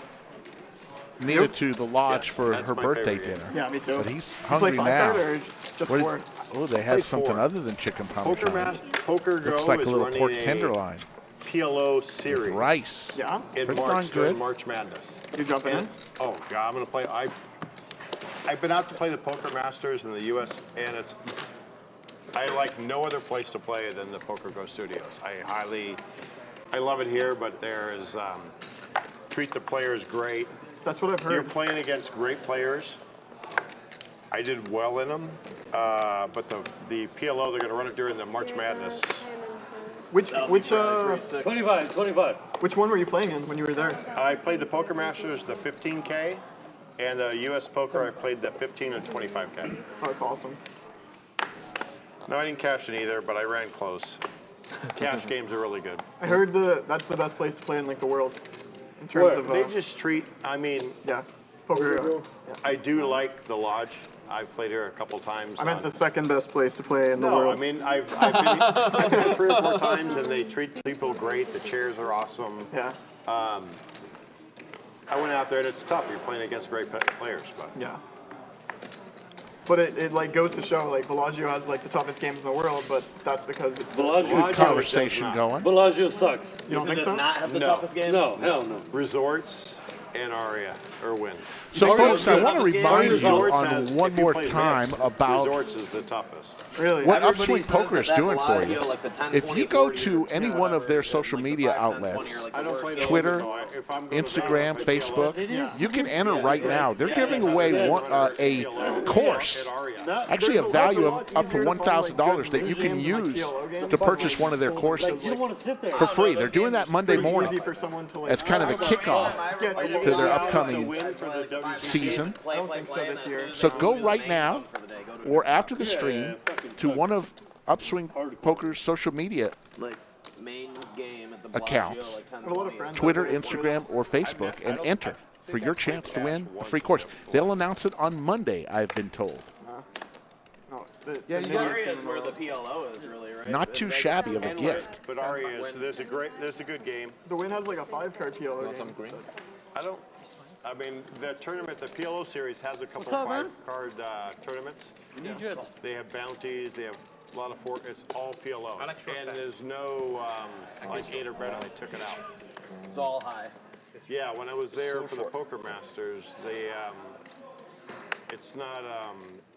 Speaker 2: Nita to the lodge
Speaker 6: Yes,
Speaker 2: for
Speaker 6: that's
Speaker 2: her
Speaker 6: my
Speaker 2: birthday
Speaker 6: favorite game.
Speaker 2: dinner.
Speaker 8: Yeah, me too.
Speaker 2: But he's
Speaker 8: You
Speaker 2: hungry
Speaker 8: play
Speaker 2: now.
Speaker 8: 5 card or just
Speaker 2: What
Speaker 8: 4?
Speaker 2: did- oh, they have
Speaker 6: Play
Speaker 2: something
Speaker 6: 4.
Speaker 2: other than chicken
Speaker 6: Poker
Speaker 2: parmesan.
Speaker 6: Poker Go
Speaker 2: Looks like a
Speaker 6: is
Speaker 2: little
Speaker 6: running
Speaker 2: pork
Speaker 6: a
Speaker 2: tenderloin
Speaker 6: PLO series
Speaker 2: with rice.
Speaker 8: Yeah?
Speaker 6: in
Speaker 2: Pretty darn
Speaker 6: March during
Speaker 2: good.
Speaker 6: March Madness.
Speaker 8: You jumping in?
Speaker 6: Oh God, I'm gonna play. I've been out to play the Poker Masters in the U.S. and I like no other place to play than the Poker Go Studios. I love it here, but there is treat the players great.
Speaker 8: That's what I've heard.
Speaker 6: You're playing against great players. I did well in them, but the PLO, they're going to run it during the March Madness.
Speaker 8: Which
Speaker 9: 25.
Speaker 8: which one were you playing in when you were there?
Speaker 6: I played the Poker Masters, the 15K, and the U.S. Poker, I played the 15 and 25K.
Speaker 8: Oh, that's awesome.
Speaker 6: No, I didn't cash in either, but I ran close. Cash games are really good.
Speaker 8: I heard that's the best place to play in like the world in terms of
Speaker 6: They just treat, I mean,
Speaker 8: yeah, poker.
Speaker 6: I do like the lodge. I've played here a couple times.
Speaker 8: I meant the second best place to play in the
Speaker 6: No,
Speaker 8: world.
Speaker 6: I mean, I've been 3 or 4 times, and they treat people great. The chairs are awesome.
Speaker 8: Yeah.
Speaker 6: I went out there, and it's tough. You're playing against great players, but
Speaker 8: Yeah. But it like goes to show like Bellagio has like the toughest games in the world, but that's because it's
Speaker 9: Bellagio.
Speaker 2: Good conversation going.
Speaker 9: Bellagio sucks.
Speaker 8: you don't think
Speaker 4: Does
Speaker 8: so?
Speaker 4: not have the
Speaker 6: No.
Speaker 4: toughest games?
Speaker 9: No, hell no.
Speaker 6: Resorts and Aria or Wynn.
Speaker 2: So, folks, I
Speaker 4: good.
Speaker 2: want to
Speaker 4: Resorts
Speaker 2: remind you
Speaker 6: Resorts
Speaker 2: on
Speaker 6: has-
Speaker 2: one
Speaker 6: if you
Speaker 2: more
Speaker 6: play
Speaker 2: time
Speaker 6: mixed,
Speaker 2: about
Speaker 6: Resorts is the toughest.
Speaker 8: Really?
Speaker 2: what
Speaker 4: Everybody
Speaker 2: Upswing
Speaker 4: says
Speaker 2: Poker is
Speaker 4: that
Speaker 2: doing for you.
Speaker 4: Bellagio, like the 10,
Speaker 2: If you
Speaker 4: 20,
Speaker 2: go
Speaker 4: 40
Speaker 2: to any
Speaker 4: or
Speaker 2: one of their
Speaker 4: whatever,
Speaker 2: social
Speaker 4: like the
Speaker 2: media
Speaker 4: 5, 10, 20
Speaker 2: outlets,
Speaker 4: are like
Speaker 6: I
Speaker 4: the
Speaker 6: don't
Speaker 4: worst
Speaker 6: play
Speaker 4: games.
Speaker 2: Twitter,
Speaker 6: so if I'm going
Speaker 2: Instagram,
Speaker 6: to play PLO,
Speaker 2: Facebook, you can enter right now. They're giving away a course, actually a value of up to $1,000 that you can use to purchase one of their courses
Speaker 9: You don't want to sit there.
Speaker 2: for free. They're doing that Monday morning
Speaker 8: Easy for someone to like.
Speaker 2: as kind of a kickoff to their upcoming
Speaker 6: win for the WGA.
Speaker 2: season.
Speaker 8: I don't think so this year.
Speaker 2: So go right now or after the stream to one of Upswing Poker's social media
Speaker 4: Like main game at the Bellagio,
Speaker 2: accounts,
Speaker 4: like 10,
Speaker 8: I have a lot of
Speaker 4: 20
Speaker 8: friends.
Speaker 2: Twitter, Instagram, or Facebook, and enter for your chance to win a free course. They'll announce it on Monday, I've been told.
Speaker 8: No, the
Speaker 4: Yeah,
Speaker 8: biggest
Speaker 4: Aria
Speaker 8: game
Speaker 4: is
Speaker 8: in the
Speaker 4: where the
Speaker 8: world.
Speaker 4: PLO is really, right?
Speaker 2: Not too shabby of a gift.
Speaker 6: But Aria is, there's a good game.
Speaker 8: The Win has like a 5-card PLO game.
Speaker 6: I mean, the tournament, the PLO series has a couple
Speaker 9: up, man?
Speaker 6: 5-card tournaments. They have bounties, they have a lot of it's all PLO. And there's no, like 8 or better, they took it out.
Speaker 4: It's all high.
Speaker 6: Yeah, when I was there for the Poker Masters, it's not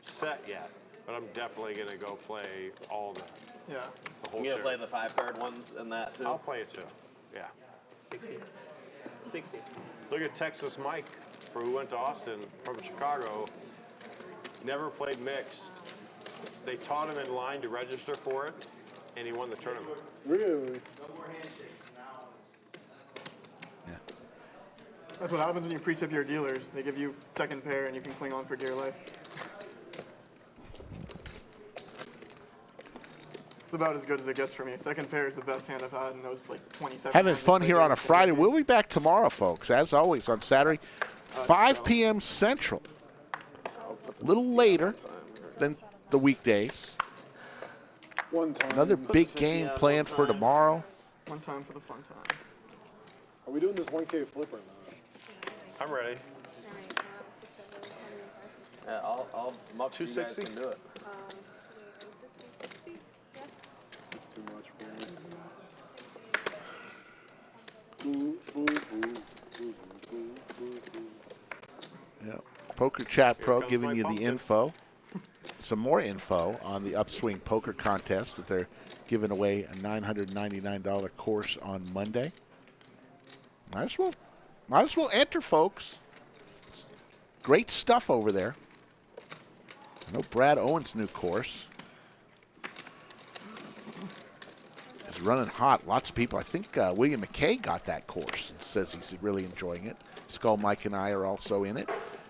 Speaker 6: set yet, but I'm definitely going to go play all the
Speaker 8: Yeah.
Speaker 6: whole
Speaker 4: You gonna play
Speaker 6: series.
Speaker 4: the 5-card ones and that too?
Speaker 6: I'll play it too, yeah.
Speaker 5: 60.
Speaker 6: Look at Texas Mike, who went to Austin from Chicago, never played mixed. They taught him in line to register for it, and he won the tournament.
Speaker 1: Really?
Speaker 8: That's what happens when you pre-tip your dealers. They give you second pair and you can cling on for dear life. It's about as good as it gets for me. Second pair is the best hand I've had in those like 27.
Speaker 2: Having fun here on a Friday. We'll be back tomorrow, folks, as always, on Saturday, 5 p.m. Central. A little later than the weekdays.
Speaker 1: One time.
Speaker 2: Another big game planned for tomorrow.
Speaker 8: One time for the fun time.
Speaker 1: Are we doing this 1K flip or not?
Speaker 6: I'm ready.
Speaker 4: Yeah, I'll muck you guys
Speaker 6: 260?
Speaker 4: can do it.
Speaker 1: It's too much for me. Ooh, ooh, ooh, ooh, ooh, ooh, ooh.
Speaker 2: Yeah. Poker Chat Pro
Speaker 6: comes
Speaker 2: giving
Speaker 6: my
Speaker 2: you the
Speaker 6: pumpkin.
Speaker 2: info. Some more info on the Upswing Poker Contest that they're giving away a $999 course on Monday. Might as well enter, folks. Great stuff over there. I know Brad Owen's new course It's running hot. Lots of people. I think William McKay got that course and says he's really enjoying it. Skull Mike and I are also in it.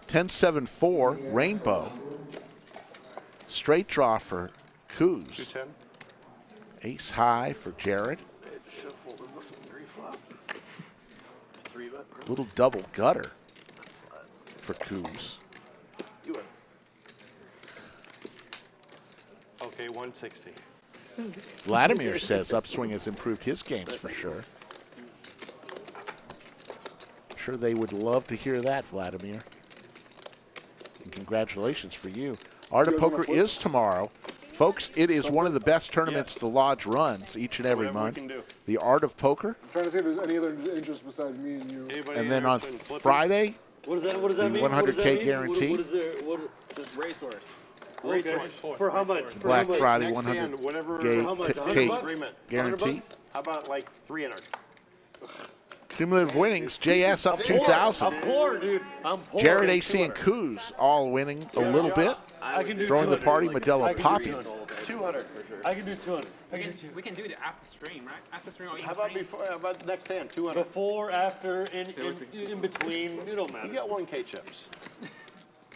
Speaker 2: 10-7-4, Rainbow. Straight draw for Coos.
Speaker 6: 210.
Speaker 2: Ace high for Jared. Little double gutter for Coos.
Speaker 6: Okay, 160.
Speaker 2: Vladimir says Upswing has improved his games for sure. I'm sure they would love to hear that, Vladimir. And congratulations for you. Art of Poker is tomorrow. Folks, it is one of the best tournaments the Lodge runs each and every month. The Art of Poker.
Speaker 1: I'm trying to see if there's any other interest besides me and you.
Speaker 2: And then on Friday,
Speaker 9: What does that
Speaker 2: the
Speaker 9: mean?
Speaker 2: 100K guarantee.
Speaker 9: What is there?
Speaker 4: Just racehorse.
Speaker 9: Okay. For how much? For
Speaker 2: Black
Speaker 9: how much?
Speaker 2: Friday
Speaker 6: Next hand,
Speaker 2: 100K
Speaker 6: whatever.
Speaker 9: How much? 100 bucks?
Speaker 2: guarantee.
Speaker 6: How about like 300?
Speaker 2: Cumulative winnings, JS up 2,000.
Speaker 9: I'm poor, dude. I'm poor.
Speaker 2: Jared, AC, and Coos all winning a little bit.
Speaker 9: I can do
Speaker 2: Throwing the
Speaker 9: 200.
Speaker 2: party,
Speaker 9: I
Speaker 2: Modelo
Speaker 9: can do
Speaker 2: Papi.
Speaker 6: 200 for sure.
Speaker 9: I can do 200.
Speaker 5: We can do it after stream, right? After stream or
Speaker 6: How about before? How about next hand? 200.
Speaker 9: Before, after, in between, it don't matter.
Speaker 6: You got 1K chips.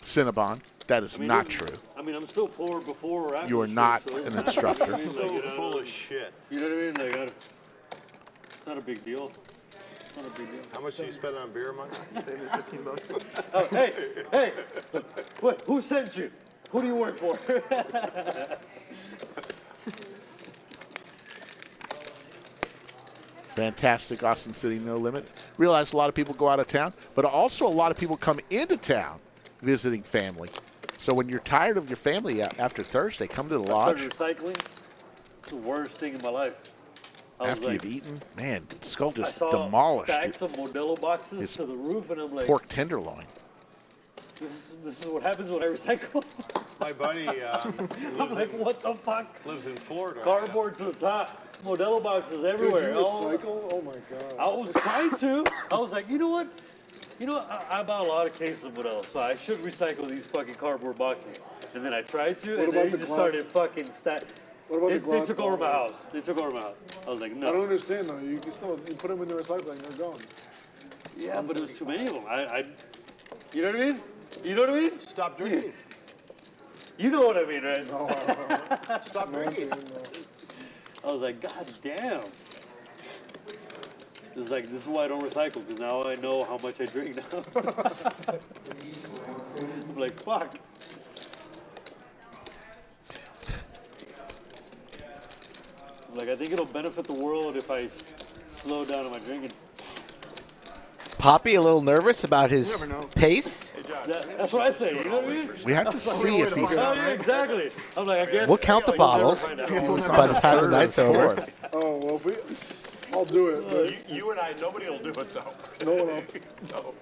Speaker 2: Cinnabon, that is not true.
Speaker 9: I mean, I'm still poor before or after.
Speaker 2: You are
Speaker 9: the
Speaker 2: not
Speaker 9: stream,
Speaker 2: an instructor.
Speaker 6: So full of shit.
Speaker 9: You know what I mean? Like, it's not a big deal. It's not a big deal.
Speaker 6: How much do you spend on beer a month?
Speaker 8: Save me $15.
Speaker 9: Oh, hey, wait, who sent you? Who do you work for?
Speaker 2: Fantastic Austin City No Limit. Realize a lot of people go out of town, but also a lot of people come into town visiting family. So when you're tired of your family after Thursday, come to the
Speaker 9: I
Speaker 2: lodge.
Speaker 9: started recycling. It's the worst thing in my life. I was
Speaker 2: After
Speaker 9: like,
Speaker 2: you've eaten, man, Skull
Speaker 9: I
Speaker 2: just
Speaker 9: saw
Speaker 2: demolished
Speaker 9: stacks of Modelo boxes
Speaker 2: his
Speaker 9: to the roof, and I'm like,
Speaker 2: pork tenderloin.
Speaker 9: this is what happens when I recycle.
Speaker 6: My buddy
Speaker 9: I'm like, what the fuck?
Speaker 6: lives in Florida.
Speaker 9: Cardboard to the top, Modelo boxes everywhere.
Speaker 1: Dude, you recycle? Oh my god.
Speaker 9: I was trying to. I was like, you know what? I bought a lot of cases of Modelo, so I should recycle these fucking cardboard boxes. And then I tried to, and then he just started fucking
Speaker 1: What about the glass
Speaker 9: They took over my
Speaker 1: bottles?
Speaker 9: house. They took over my house. I was like,
Speaker 1: I don't
Speaker 9: no.
Speaker 1: understand though. You can still put them in the recycling. They're gone.
Speaker 9: Yeah, but it was too many of them. You know what I mean? You know what I mean?
Speaker 6: Stop drinking.
Speaker 9: You know what I mean, right?
Speaker 1: No, I don't.
Speaker 6: Stop drinking.
Speaker 9: I was like, God damn. It's like, this is why I don't recycle, because now I know how much I drink now. I'm like, fuck. Like, I think it'll benefit the world if I slow down on my drinking.
Speaker 3: Poppy a little nervous about his pace.
Speaker 9: That's what I say, you know what I mean?
Speaker 2: We have to see if he's.
Speaker 9: Oh, yeah, exactly. I'm like, I guess.
Speaker 3: We'll count the bottles by the time the night's over.
Speaker 1: Oh well, I'll do it. But
Speaker 6: You and I, nobody will do it though.
Speaker 1: no one else.
Speaker 6: No.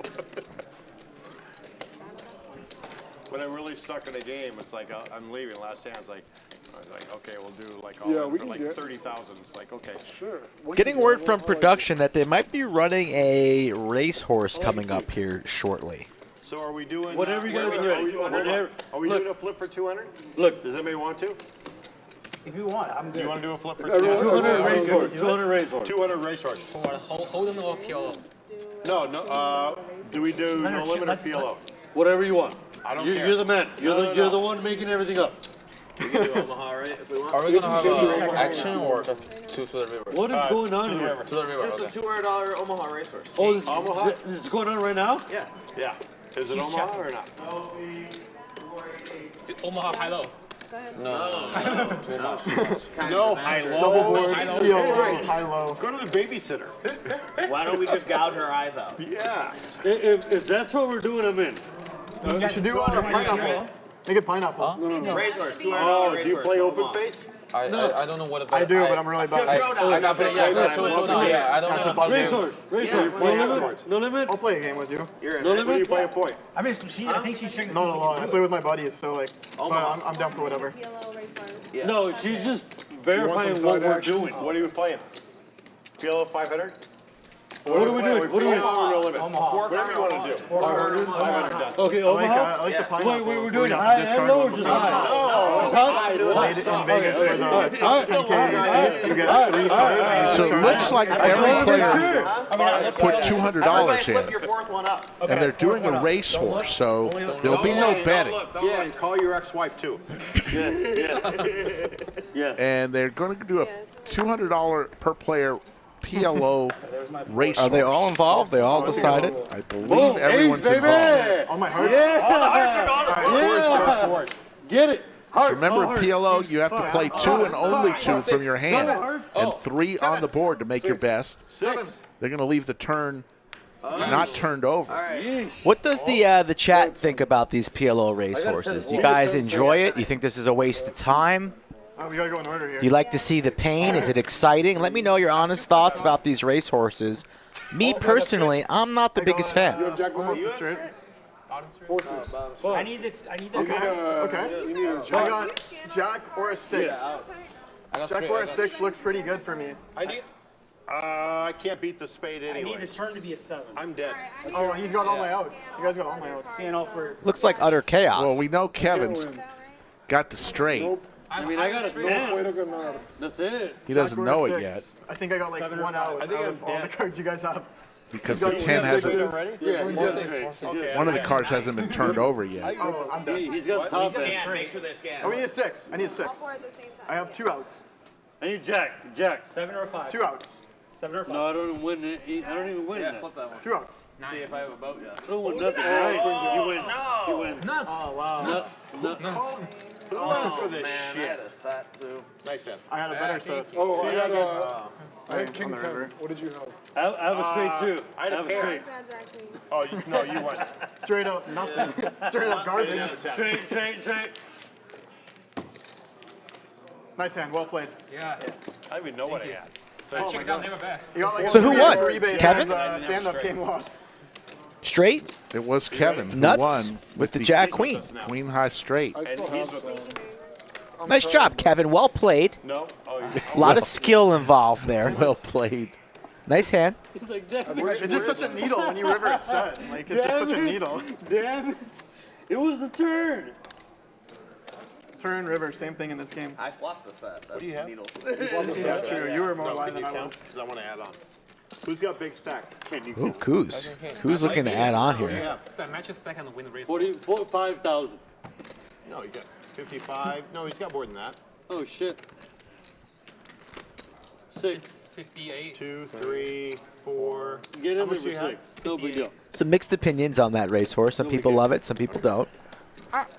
Speaker 6: When I'm really stuck in a game, it's like I'm leaving. Last hand, I was like, okay, we'll do like all
Speaker 1: Yeah,
Speaker 6: in
Speaker 1: we
Speaker 6: for
Speaker 1: can
Speaker 6: like
Speaker 1: get-
Speaker 6: 30,000. It's like, okay.
Speaker 1: Sure.
Speaker 3: Getting word from production that they might be running a racehorse coming up here shortly.
Speaker 6: So are we doing?
Speaker 9: Whatever you guys are ready. Whatever.
Speaker 6: Are we
Speaker 9: Look.
Speaker 6: doing a flip for 200?
Speaker 9: Look.
Speaker 6: Does anybody want to?
Speaker 7: If you want, I'm
Speaker 6: Do
Speaker 7: good.
Speaker 6: you want to do a flip for
Speaker 1: Everyone-
Speaker 6: 200?
Speaker 9: 200 racehorse. 200 racehorse.
Speaker 6: 200 racehorse.
Speaker 5: Hold them or PLO.
Speaker 6: No. Do we do no limit or PLO?
Speaker 9: Whatever you want.
Speaker 6: I don't
Speaker 9: You're
Speaker 6: care.
Speaker 9: the man.
Speaker 6: No.
Speaker 9: You're the one making everything up.
Speaker 4: We can do Omaha, right? If we want.
Speaker 5: Are we gonna have action or just to the river?
Speaker 9: What is going on
Speaker 6: to the
Speaker 9: here?
Speaker 6: river.
Speaker 5: To the river.
Speaker 4: Just
Speaker 5: Okay.
Speaker 4: a $200 Omaha racehorse.
Speaker 9: Oh, this,
Speaker 6: Omaha?
Speaker 9: this is going on right now?
Speaker 4: Yeah.
Speaker 6: Yeah. Is it Omaha or not?
Speaker 5: Omaha high low.
Speaker 6: No, high
Speaker 1: Double
Speaker 6: low.
Speaker 1: board. High-low.
Speaker 6: Go to the babysitter.
Speaker 4: Why don't we just gouge our eyes out?
Speaker 6: Yeah.
Speaker 9: If that's what we're doing, I'm in.
Speaker 8: You should do pineapple. Make it pineapple.
Speaker 4: Racehorse, $200
Speaker 6: Oh,
Speaker 4: racehorse.
Speaker 6: do you play open
Speaker 4: Omaha.
Speaker 6: face?
Speaker 5: I don't know what
Speaker 8: I do, but I'm really bad.
Speaker 4: Just showdown.
Speaker 5: I got yeah, I don't know.
Speaker 9: Racehorse.
Speaker 6: Yeah.
Speaker 9: No limit. No limit.
Speaker 8: I'll play a game with you.
Speaker 4: You're in.
Speaker 9: No
Speaker 4: right?
Speaker 6: What do you
Speaker 9: limit.
Speaker 6: play a point?
Speaker 7: I mean, I think she's checking
Speaker 8: Not a lot. I play with my buddies, so like,
Speaker 4: Omaha.
Speaker 8: I'm down for whatever.
Speaker 9: No, she's just
Speaker 1: want
Speaker 9: verifying
Speaker 1: some
Speaker 9: what
Speaker 1: side
Speaker 9: we're
Speaker 1: action?
Speaker 9: doing.
Speaker 6: What are you playing? PLO 500?
Speaker 9: What are we doing? What are we doing?
Speaker 6: No limit.
Speaker 7: Omaha.
Speaker 6: Whatever you want to do. 500 done.
Speaker 9: Okay,
Speaker 8: I like,
Speaker 9: Omaha.
Speaker 8: I like the pineapple.
Speaker 9: We're doing high and low or just high?
Speaker 8: Played it in Vegas for the 10K. You get
Speaker 2: So it looks like every player put $200 in,
Speaker 4: Your fourth one up.
Speaker 2: and they're doing a racehorse, so there'll be no betting.
Speaker 6: Yeah, and call your ex-wife too.
Speaker 9: Yes.
Speaker 2: And they're going to do a $200 per player PLO racehorse.
Speaker 3: Are they all involved? They all decided?
Speaker 2: I believe everyone's involved.
Speaker 8: on my heart.
Speaker 9: Yeah. Get it.
Speaker 2: So remember, in PLO, you have to play 2 and only 2 from your hand, and 3 on the board to make your best.
Speaker 6: 6.
Speaker 2: They're going to leave the turn not turned over.
Speaker 3: What does the chat think about these PLO racehorses? You guys enjoy it? You think this is a waste of time?
Speaker 8: We gotta go in order here.
Speaker 3: You like to see the pain? Is it exciting? Let me know your honest thoughts about these racehorses. Me personally, I'm not the biggest fan.
Speaker 8: Almost straight.
Speaker 1: 4-6.
Speaker 7: I need the.
Speaker 8: Okay.
Speaker 1: You need a
Speaker 8: I
Speaker 1: jack.
Speaker 8: got Jack or a 6. Jack or a 6 looks pretty good for me.
Speaker 6: I can't beat the spade
Speaker 7: I need the
Speaker 6: anyway.
Speaker 7: turn to be a 7.
Speaker 6: I'm dead.
Speaker 8: Oh, he's got all my outs. You guys got all my outs.
Speaker 7: Scan all for.
Speaker 3: Looks like utter chaos.
Speaker 2: Well, we know Kevin's got the straight.
Speaker 9: I mean, I got a 10. That's it.
Speaker 2: He doesn't
Speaker 8: Jack or
Speaker 2: know
Speaker 8: a
Speaker 2: it
Speaker 8: 6.
Speaker 2: yet
Speaker 8: I think I got like 1 out.
Speaker 6: I think
Speaker 8: out
Speaker 6: I'm
Speaker 8: of all the
Speaker 6: dead.
Speaker 8: cards you guys have.
Speaker 2: because the 10 hasn't.
Speaker 9: Yeah, he's got straight.
Speaker 6: Okay,
Speaker 2: One of the cards hasn't been turned over yet.
Speaker 8: Oh, I'm done.
Speaker 9: He's got top end.
Speaker 4: Make sure they scan.
Speaker 8: Oh, we need a 6. I need a 6.
Speaker 11: Four at the same time.
Speaker 8: I have 2 outs.
Speaker 9: I need Jack. Jack.
Speaker 7: 7 or a 5.
Speaker 8: 2 outs.
Speaker 7: 7 or 5.
Speaker 9: No, I don't even win it. I don't even win
Speaker 4: Yeah,
Speaker 9: that.
Speaker 4: flip that one.
Speaker 8: 2 outs.
Speaker 4: See if I have a boat yet.
Speaker 9: I don't win nothing. Right? He wins. He wins.
Speaker 8: Oh, wow.
Speaker 9: Nuts.
Speaker 6: Who wants for this
Speaker 4: Man, I
Speaker 6: shit?
Speaker 4: had a set too.
Speaker 6: Nice hand.
Speaker 8: I had a better set.
Speaker 1: Oh, I had
Speaker 8: on
Speaker 1: king
Speaker 8: the
Speaker 1: 10.
Speaker 8: river.
Speaker 1: What did you have?
Speaker 9: I have a straight too.
Speaker 6: I had a
Speaker 9: have a
Speaker 6: pair.
Speaker 9: straight.
Speaker 11: Not Jack Queen.
Speaker 6: Oh, no, you won.
Speaker 8: Straight up nothing. Straight up garbage.
Speaker 9: Straight.
Speaker 8: Nice hand. Well played.
Speaker 6: I don't even know what I had.
Speaker 8: Check it out. You got like
Speaker 3: So
Speaker 8: a
Speaker 3: who
Speaker 8: 3
Speaker 3: won?
Speaker 8: for eBay
Speaker 3: Kevin?
Speaker 8: as, stand-up game lost.
Speaker 3: Straight?
Speaker 2: It was Kevin who
Speaker 3: Nuts
Speaker 2: won
Speaker 3: with the Jack Queen.
Speaker 2: Queen high straight.
Speaker 1: I still have some.
Speaker 3: Nice job, Kevin. Well played.
Speaker 6: No? Oh,
Speaker 3: A lot of skill involved there.
Speaker 2: Well played.
Speaker 3: Nice hand.
Speaker 9: He's like, damn
Speaker 8: It's just such a needle when you river a set. Like, it's just such a needle.
Speaker 9: Damn it. It was the turn.
Speaker 8: Turn, river, same thing in this game.
Speaker 4: I flopped the set. That's
Speaker 6: do you
Speaker 4: the
Speaker 6: have?
Speaker 4: needle.
Speaker 8: Yeah, true. You were more
Speaker 6: No,
Speaker 8: wide
Speaker 6: can you
Speaker 8: than I
Speaker 6: count?
Speaker 8: was.
Speaker 6: Because I want to add on. Who's got big stack? Can you
Speaker 3: Ooh, Coos. Who's looking to add on here?
Speaker 6: Yeah.
Speaker 5: So match is stack on the win race.
Speaker 9: 45,000.
Speaker 6: No, you got 55. No, he's got more than that.
Speaker 9: Oh shit. 6.
Speaker 5: 58.
Speaker 6: 2, 3, 4.
Speaker 9: Get
Speaker 6: How
Speaker 9: in there
Speaker 6: much
Speaker 9: for
Speaker 6: do you have?
Speaker 9: 6. No big deal.
Speaker 3: Some mixed opinions on that racehorse. Some people love it, some people don't.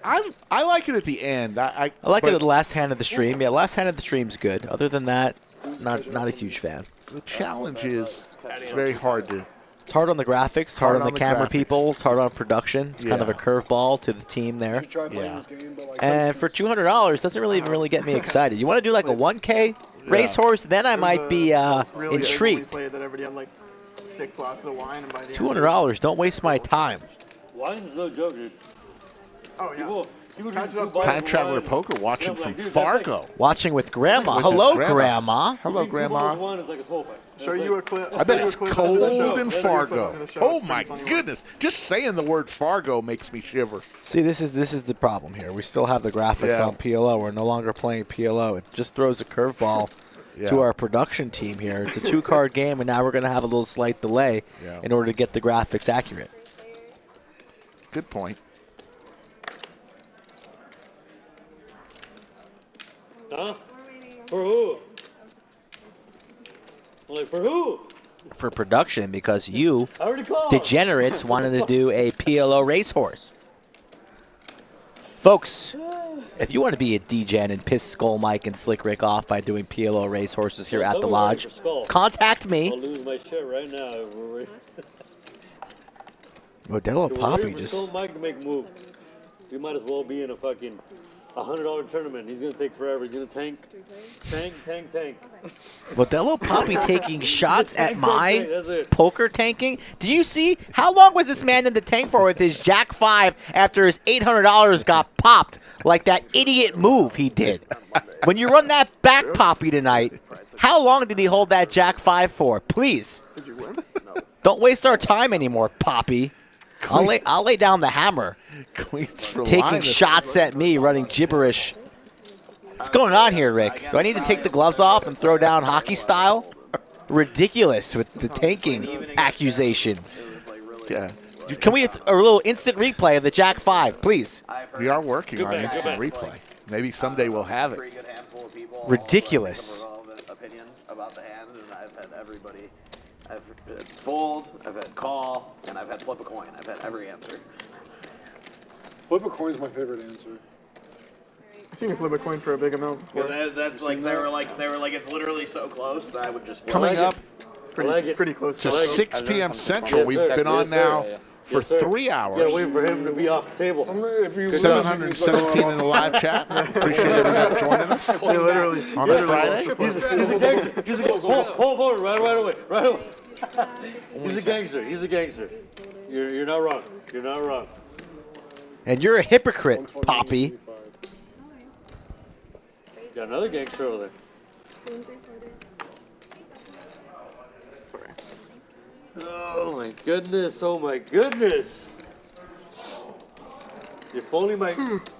Speaker 2: I like it at the end.
Speaker 3: I like it at the last hand of the stream. Yeah, last hand of the stream's good. Other than that, not a huge fan.
Speaker 2: The challenge is it's very hard to.
Speaker 3: It's hard on the graphics, it's hard on the camera
Speaker 2: graphics.
Speaker 3: people, it's hard on production. It's kind of a
Speaker 2: Yeah.
Speaker 3: curveball to the team there.
Speaker 1: You try playing
Speaker 2: Yeah.
Speaker 1: this game, but like.
Speaker 3: And for $200, doesn't really get me excited. You want to do like a 1K racehorse? Then I might be
Speaker 8: Really big when we
Speaker 3: intrigued.
Speaker 8: played that everybody had like 6 glasses of wine, and by the end,
Speaker 3: $200, don't waste my time.
Speaker 9: Wine's no joke, dude.
Speaker 8: oh yeah.
Speaker 9: People
Speaker 8: Catch
Speaker 9: drink
Speaker 8: up.
Speaker 9: 2 bottles
Speaker 2: Time
Speaker 9: of
Speaker 2: Traveler
Speaker 9: wine.
Speaker 2: Poker watching
Speaker 9: Yeah,
Speaker 2: from
Speaker 9: like, dude, that's
Speaker 2: Fargo.
Speaker 3: Watching with Grandma.
Speaker 2: With his
Speaker 3: Hello,
Speaker 2: grandma.
Speaker 3: Grandma.
Speaker 2: Hello,
Speaker 9: Drink 2 bottles of
Speaker 2: Grandma.
Speaker 9: wine is like a 12 pack.
Speaker 8: Show you a clip.
Speaker 2: I bet it's cold in
Speaker 9: Show.
Speaker 2: Fargo. Oh my goodness! Just saying the word Fargo makes me shiver.
Speaker 3: See, this is the problem here. We still have the graphics
Speaker 2: Yeah.
Speaker 3: on PLO. We're no longer playing PLO. It just throws a curveball
Speaker 2: Yeah.
Speaker 3: to our production team here. It's a 2-card game, and now we're going to have a little slight delay
Speaker 2: Yeah.
Speaker 3: in order to get the graphics accurate.
Speaker 2: Good point.
Speaker 9: Huh? For who? Like, for who?
Speaker 3: For production, because you
Speaker 9: I already called.
Speaker 3: degenerates wanted to do a PLO racehorse. Folks, if you want to be a degen and piss Skull Mike and Slick Rick off by doing PLO racehorses here at the lodge, contact me.
Speaker 9: I'll lose my shit right now.
Speaker 3: Modelo Papi
Speaker 9: Just
Speaker 3: just...
Speaker 9: told Mike to make a move. We might as well be in a fucking $100 tournament. He's gonna take forever. He's gonna tank.
Speaker 3: Modelo Papi taking shots at
Speaker 9: That's
Speaker 3: my
Speaker 9: it.
Speaker 3: poker tanking. Do you see how long was this man in the tank for with his Jack 5 after his $800 got popped like that idiot move he did? When you run that back Papi tonight, how long did he hold that Jack 5 for? Please. Don't waste our time anymore, Papi. I'll lay down the hammer.
Speaker 2: Queens for
Speaker 3: Taking
Speaker 2: Linus.
Speaker 3: shots at me, running gibberish What's going on here, Rick? Do I need to take the gloves off and throw down hockey style? Ridiculous with the tanking accusations.
Speaker 2: Yeah.
Speaker 3: Can we a little instant replay of the Jack 5, please?
Speaker 2: We are working on instant replay. Maybe someday we'll have it.
Speaker 3: Ridiculous.
Speaker 4: Opinion about the hand, and I've had everybody. I've had fold, I've had call, and I've had flip a coin. I've had every answer.
Speaker 1: Flip a coin's my favorite answer.
Speaker 8: I've seen you flip a coin for a big amount before.
Speaker 4: That's like they were like it's literally so close that I would just flip.
Speaker 2: Coming up
Speaker 8: Pretty close.
Speaker 2: to 6 p.m. Central. We've been on now for 3 hours.
Speaker 9: Can't wait for him to be off the table.
Speaker 2: 717 in the live chat. Appreciate everyone joining us on a Friday.
Speaker 9: He's a gangster. He's a gangster. Pull forward right away. Right away. He's a gangster. He's a gangster. You're not wrong. You're not wrong.
Speaker 3: And you're a hypocrite, Poppy.
Speaker 9: Got another gangster over there. Oh my goodness! Oh my goodness! If only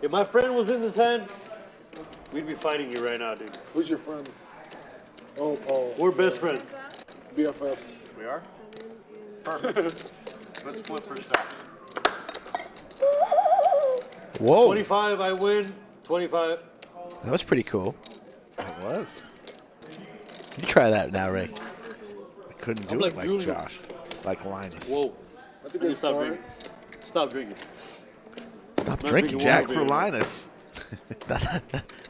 Speaker 9: if my friend was in this hand, we'd be fighting you right now, dude.
Speaker 1: Who's your friend? Oh, Paul.
Speaker 9: We're best friends.
Speaker 1: BFFs.
Speaker 6: We are? Perfect. Let's flip for stack.
Speaker 3: Whoa.
Speaker 9: 25, I win. 25.
Speaker 3: That was pretty cool.
Speaker 2: It was.
Speaker 3: You try that now, Ray.
Speaker 2: I couldn't do it like Josh, like Linus.
Speaker 9: Whoa.
Speaker 1: That's a good
Speaker 9: Stop
Speaker 1: start.
Speaker 9: drinking. Stop drinking.
Speaker 3: Stop
Speaker 9: Not
Speaker 3: drinking,
Speaker 9: drinking
Speaker 3: Jack.
Speaker 2: Jack for Linus.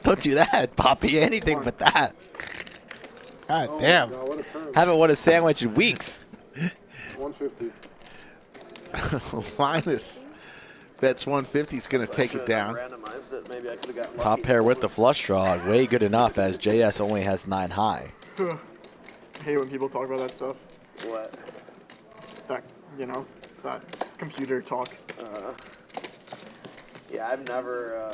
Speaker 3: Don't do that, Poppy. Anything but that. God damn.
Speaker 1: God, what a turn.
Speaker 3: Haven't won a sandwich in weeks.
Speaker 1: 150.
Speaker 2: Linus bets 150. He's going to take it down.
Speaker 4: Randomized it. Maybe I could have got
Speaker 3: Top pair with the flush draw. Way good enough as JS only has 9 high.
Speaker 8: I hate when people talk about that stuff.
Speaker 4: What?
Speaker 8: That, that computer talk.
Speaker 4: Yeah, I've never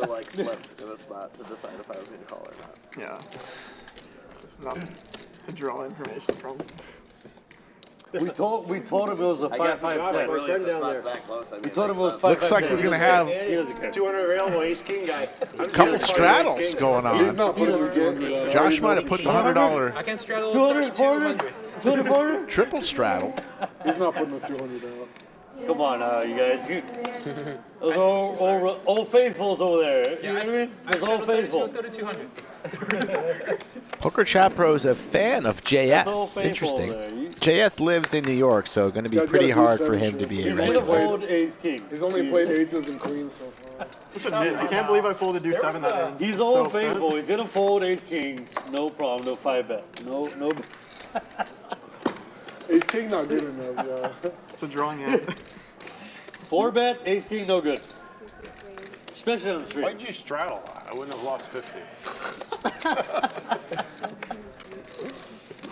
Speaker 4: like flipped in a spot to decide if I was going to call or not.
Speaker 8: Yeah. Not to draw information from.
Speaker 9: We told him it was a 5-5-10.
Speaker 4: Really, if the spot's that close, I mean,
Speaker 9: We told him it was 5-5-10.
Speaker 2: Looks like we're going to have
Speaker 6: 200 available ace king guy.
Speaker 2: a couple straddles going
Speaker 1: He's
Speaker 2: on.
Speaker 1: not putting the 200 out.
Speaker 2: Josh might have put the $100
Speaker 5: I can straddle
Speaker 9: 200, 400, 200, 400.
Speaker 2: triple straddle.
Speaker 1: He's not putting the 200 out.
Speaker 9: Come on now, you guys. Those old faithfuls over there. You know what I mean? Those old faithful.
Speaker 5: 200.
Speaker 3: Poker Chat Pro is a fan of
Speaker 9: Those old
Speaker 3: JS.
Speaker 9: faithful
Speaker 3: Interesting.
Speaker 9: over there.
Speaker 3: JS lives in New York, so going to be
Speaker 1: Guys
Speaker 3: pretty
Speaker 1: gotta do
Speaker 3: hard for
Speaker 1: seven
Speaker 3: him to be a
Speaker 9: He's gonna
Speaker 3: regular.
Speaker 9: fold ace king.
Speaker 1: He's only played aces and queens so far.
Speaker 8: I can't believe I folded deuce 7 that hand.
Speaker 9: He's old faithful. He's gonna fold ace king. No problem. No 5-bet. No.
Speaker 1: Ace king not good enough, yeah.
Speaker 8: It's a drawing hand.
Speaker 9: 4-bet, ace king, no good. Especially on the street.
Speaker 6: Why'd you straddle? I wouldn't have lost 50.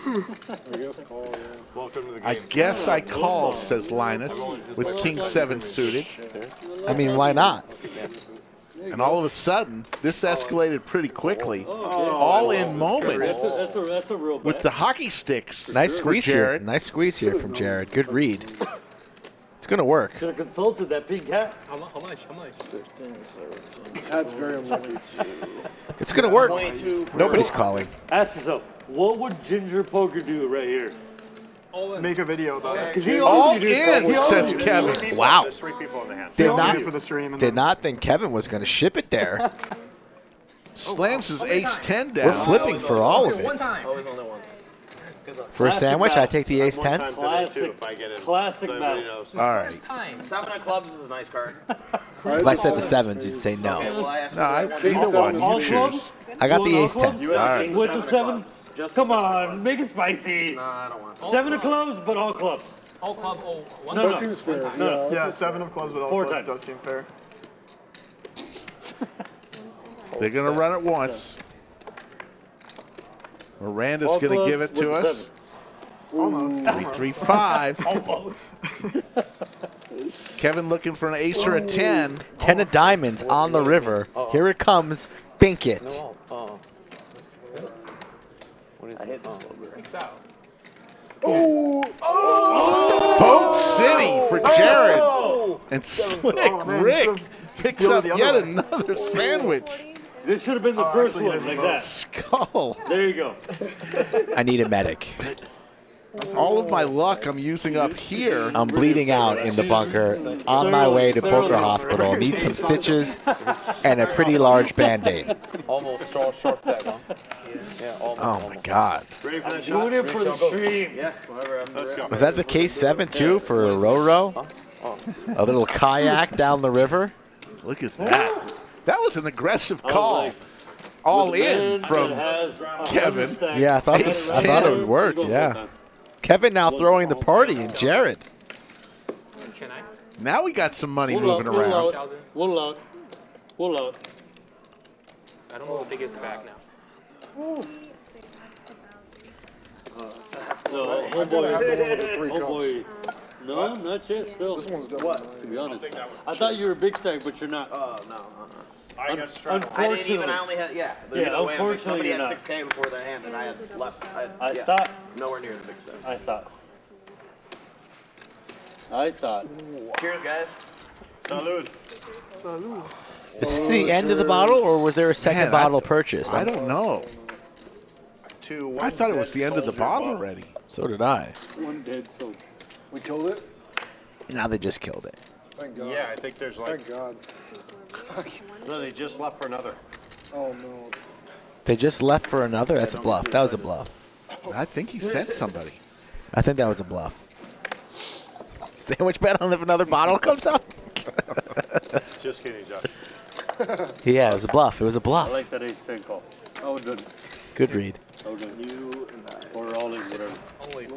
Speaker 1: I guess call, yeah.
Speaker 6: Welcome to the game.
Speaker 2: I guess I called, says Linus, with King 7 suited.
Speaker 3: I mean, why not?
Speaker 2: And all of a sudden, this escalated pretty quickly. All in moments
Speaker 9: That's a real bet.
Speaker 2: with the hockey sticks.
Speaker 3: Nice
Speaker 2: for
Speaker 3: squeeze here.
Speaker 2: Jared.
Speaker 3: Nice squeeze here from Jared. Good read. It's going to work.
Speaker 9: Should have consulted that pink hat.
Speaker 5: How much?
Speaker 1: That's very unlucky.
Speaker 3: It's going to work. Nobody's calling.
Speaker 9: Ask yourself, what would Ginger Poker do right here?
Speaker 8: Make a video about it.
Speaker 9: 'Cause he
Speaker 2: All
Speaker 9: owns you, dude.
Speaker 2: in, says Kevin.
Speaker 3: Wow.
Speaker 6: There's 3 people in the hand.
Speaker 2: Did
Speaker 8: For
Speaker 2: not
Speaker 8: the stream. And
Speaker 3: Did
Speaker 8: then
Speaker 3: not think Kevin was going to ship it there.
Speaker 2: slams his ace 10
Speaker 3: We're
Speaker 2: down.
Speaker 3: flipping for all of
Speaker 5: One
Speaker 3: it.
Speaker 5: time.
Speaker 4: Always only once.
Speaker 3: For a sandwich, I take the ace 10.
Speaker 6: One time today, too, if I get it.
Speaker 9: Classic
Speaker 6: Nobody
Speaker 9: battle.
Speaker 6: knows.
Speaker 2: All right.
Speaker 5: Time.
Speaker 4: 7 of clubs is a nice card.
Speaker 3: If I said the 7s, you'd say no.
Speaker 4: Okay, well, I
Speaker 2: No,
Speaker 4: actually
Speaker 2: either one,
Speaker 9: All
Speaker 2: you
Speaker 9: clubs?
Speaker 2: choose.
Speaker 3: I got the
Speaker 9: You want
Speaker 3: ace
Speaker 9: all
Speaker 3: 10.
Speaker 9: clubs?
Speaker 4: You have
Speaker 2: All
Speaker 4: a
Speaker 2: right.
Speaker 4: king
Speaker 9: With the
Speaker 4: 7 of
Speaker 9: 7?
Speaker 4: clubs. Just
Speaker 9: Come
Speaker 4: the 7 of
Speaker 9: on,
Speaker 4: clubs.
Speaker 9: make it spicy.
Speaker 4: Nah, I don't want
Speaker 9: 7 of clubs, but all clubs.
Speaker 5: All club. Oh, one
Speaker 9: No,
Speaker 5: time.
Speaker 1: That seems fair.
Speaker 9: No.
Speaker 8: yeah, 7 of clubs with all
Speaker 9: 4
Speaker 8: clubs
Speaker 9: times.
Speaker 8: does seem fair.
Speaker 2: They're going to run it once. Miranda's
Speaker 9: All
Speaker 2: going to
Speaker 9: clubs
Speaker 2: give it
Speaker 9: with
Speaker 2: to
Speaker 9: the
Speaker 2: us.
Speaker 9: 7.
Speaker 8: Almost.
Speaker 2: 3-3-5.
Speaker 9: Almost.
Speaker 2: Kevin looking for an ace or a 10.
Speaker 3: 10 of diamonds on the river. Here it comes. Bink it.
Speaker 4: I hate this little bit.
Speaker 5: 6 out.
Speaker 2: Boat City for Jared. And Slick Rick picks up yet another sandwich.
Speaker 9: This should have been the first one, like that.
Speaker 2: Skull.
Speaker 9: There you go.
Speaker 3: I need a medic.
Speaker 2: All of my luck I'm using up here.
Speaker 3: I'm bleeding out in the bunker. On my way to Poker Hospital. Need some stitches and a pretty large Band-Aid.
Speaker 10: Almost short stack, huh? Yeah, almost.
Speaker 3: Oh my God.
Speaker 6: Ready for that
Speaker 9: Do
Speaker 6: shot?
Speaker 9: it for the stream.
Speaker 4: Yeah, whatever.
Speaker 6: Let's go.
Speaker 3: Was that the K7 too for a Roro? A little kayak down the river?
Speaker 2: Look at that. That was an aggressive call. All in from Kevin.
Speaker 3: Yeah, I thought it would work. Yeah. Kevin now throwing the party and Jared.
Speaker 5: Can I?
Speaker 2: Now we got some money moving around.
Speaker 9: One load.
Speaker 5: I don't know the biggest stack now.
Speaker 9: No,
Speaker 1: I gotta have the one with the 3 cups.
Speaker 9: homeboy. No, not yet. Still,
Speaker 1: This one's done.
Speaker 4: What?
Speaker 9: to be honest, I thought you were a big stack, but you're not.
Speaker 4: Oh, no.
Speaker 6: I got straddled.
Speaker 4: I didn't even,
Speaker 9: Unfortunately,
Speaker 4: I only had, there's
Speaker 9: Yeah,
Speaker 4: no way.
Speaker 9: unfortunately
Speaker 4: Somebody
Speaker 9: you're
Speaker 4: had
Speaker 9: not.
Speaker 4: 6K before their hand, and I had less.
Speaker 9: I thought.
Speaker 4: Nowhere near the big stuff.
Speaker 9: I thought.
Speaker 4: Cheers, guys.
Speaker 6: Salud.
Speaker 3: Is this the end of the bottle, or was there a second
Speaker 2: Man,
Speaker 3: bottle purchase?
Speaker 2: I don't know.
Speaker 6: 2,
Speaker 2: I thought it was the end of the bottle already.
Speaker 3: So did I.
Speaker 9: One dead soul.
Speaker 1: We killed it?
Speaker 3: Now they just killed it.
Speaker 1: Thank God.
Speaker 6: Yeah, I think there's like,
Speaker 1: Thank God.
Speaker 6: no, they just left for another.
Speaker 1: Oh, no.
Speaker 3: They just left for another? That's a bluff. That was a bluff.
Speaker 2: I think he sent somebody.
Speaker 3: I think that was a bluff. Sandwich bet on if another bottle comes up?
Speaker 6: Just kidding, Josh.
Speaker 3: Yeah, it was a bluff. It was a
Speaker 9: I
Speaker 3: bluff.
Speaker 9: like that ace 10 call. Oh, done.
Speaker 3: Good read.
Speaker 9: Oh, done.
Speaker 4: You and I.
Speaker 9: Or all in, whatever.
Speaker 5: Only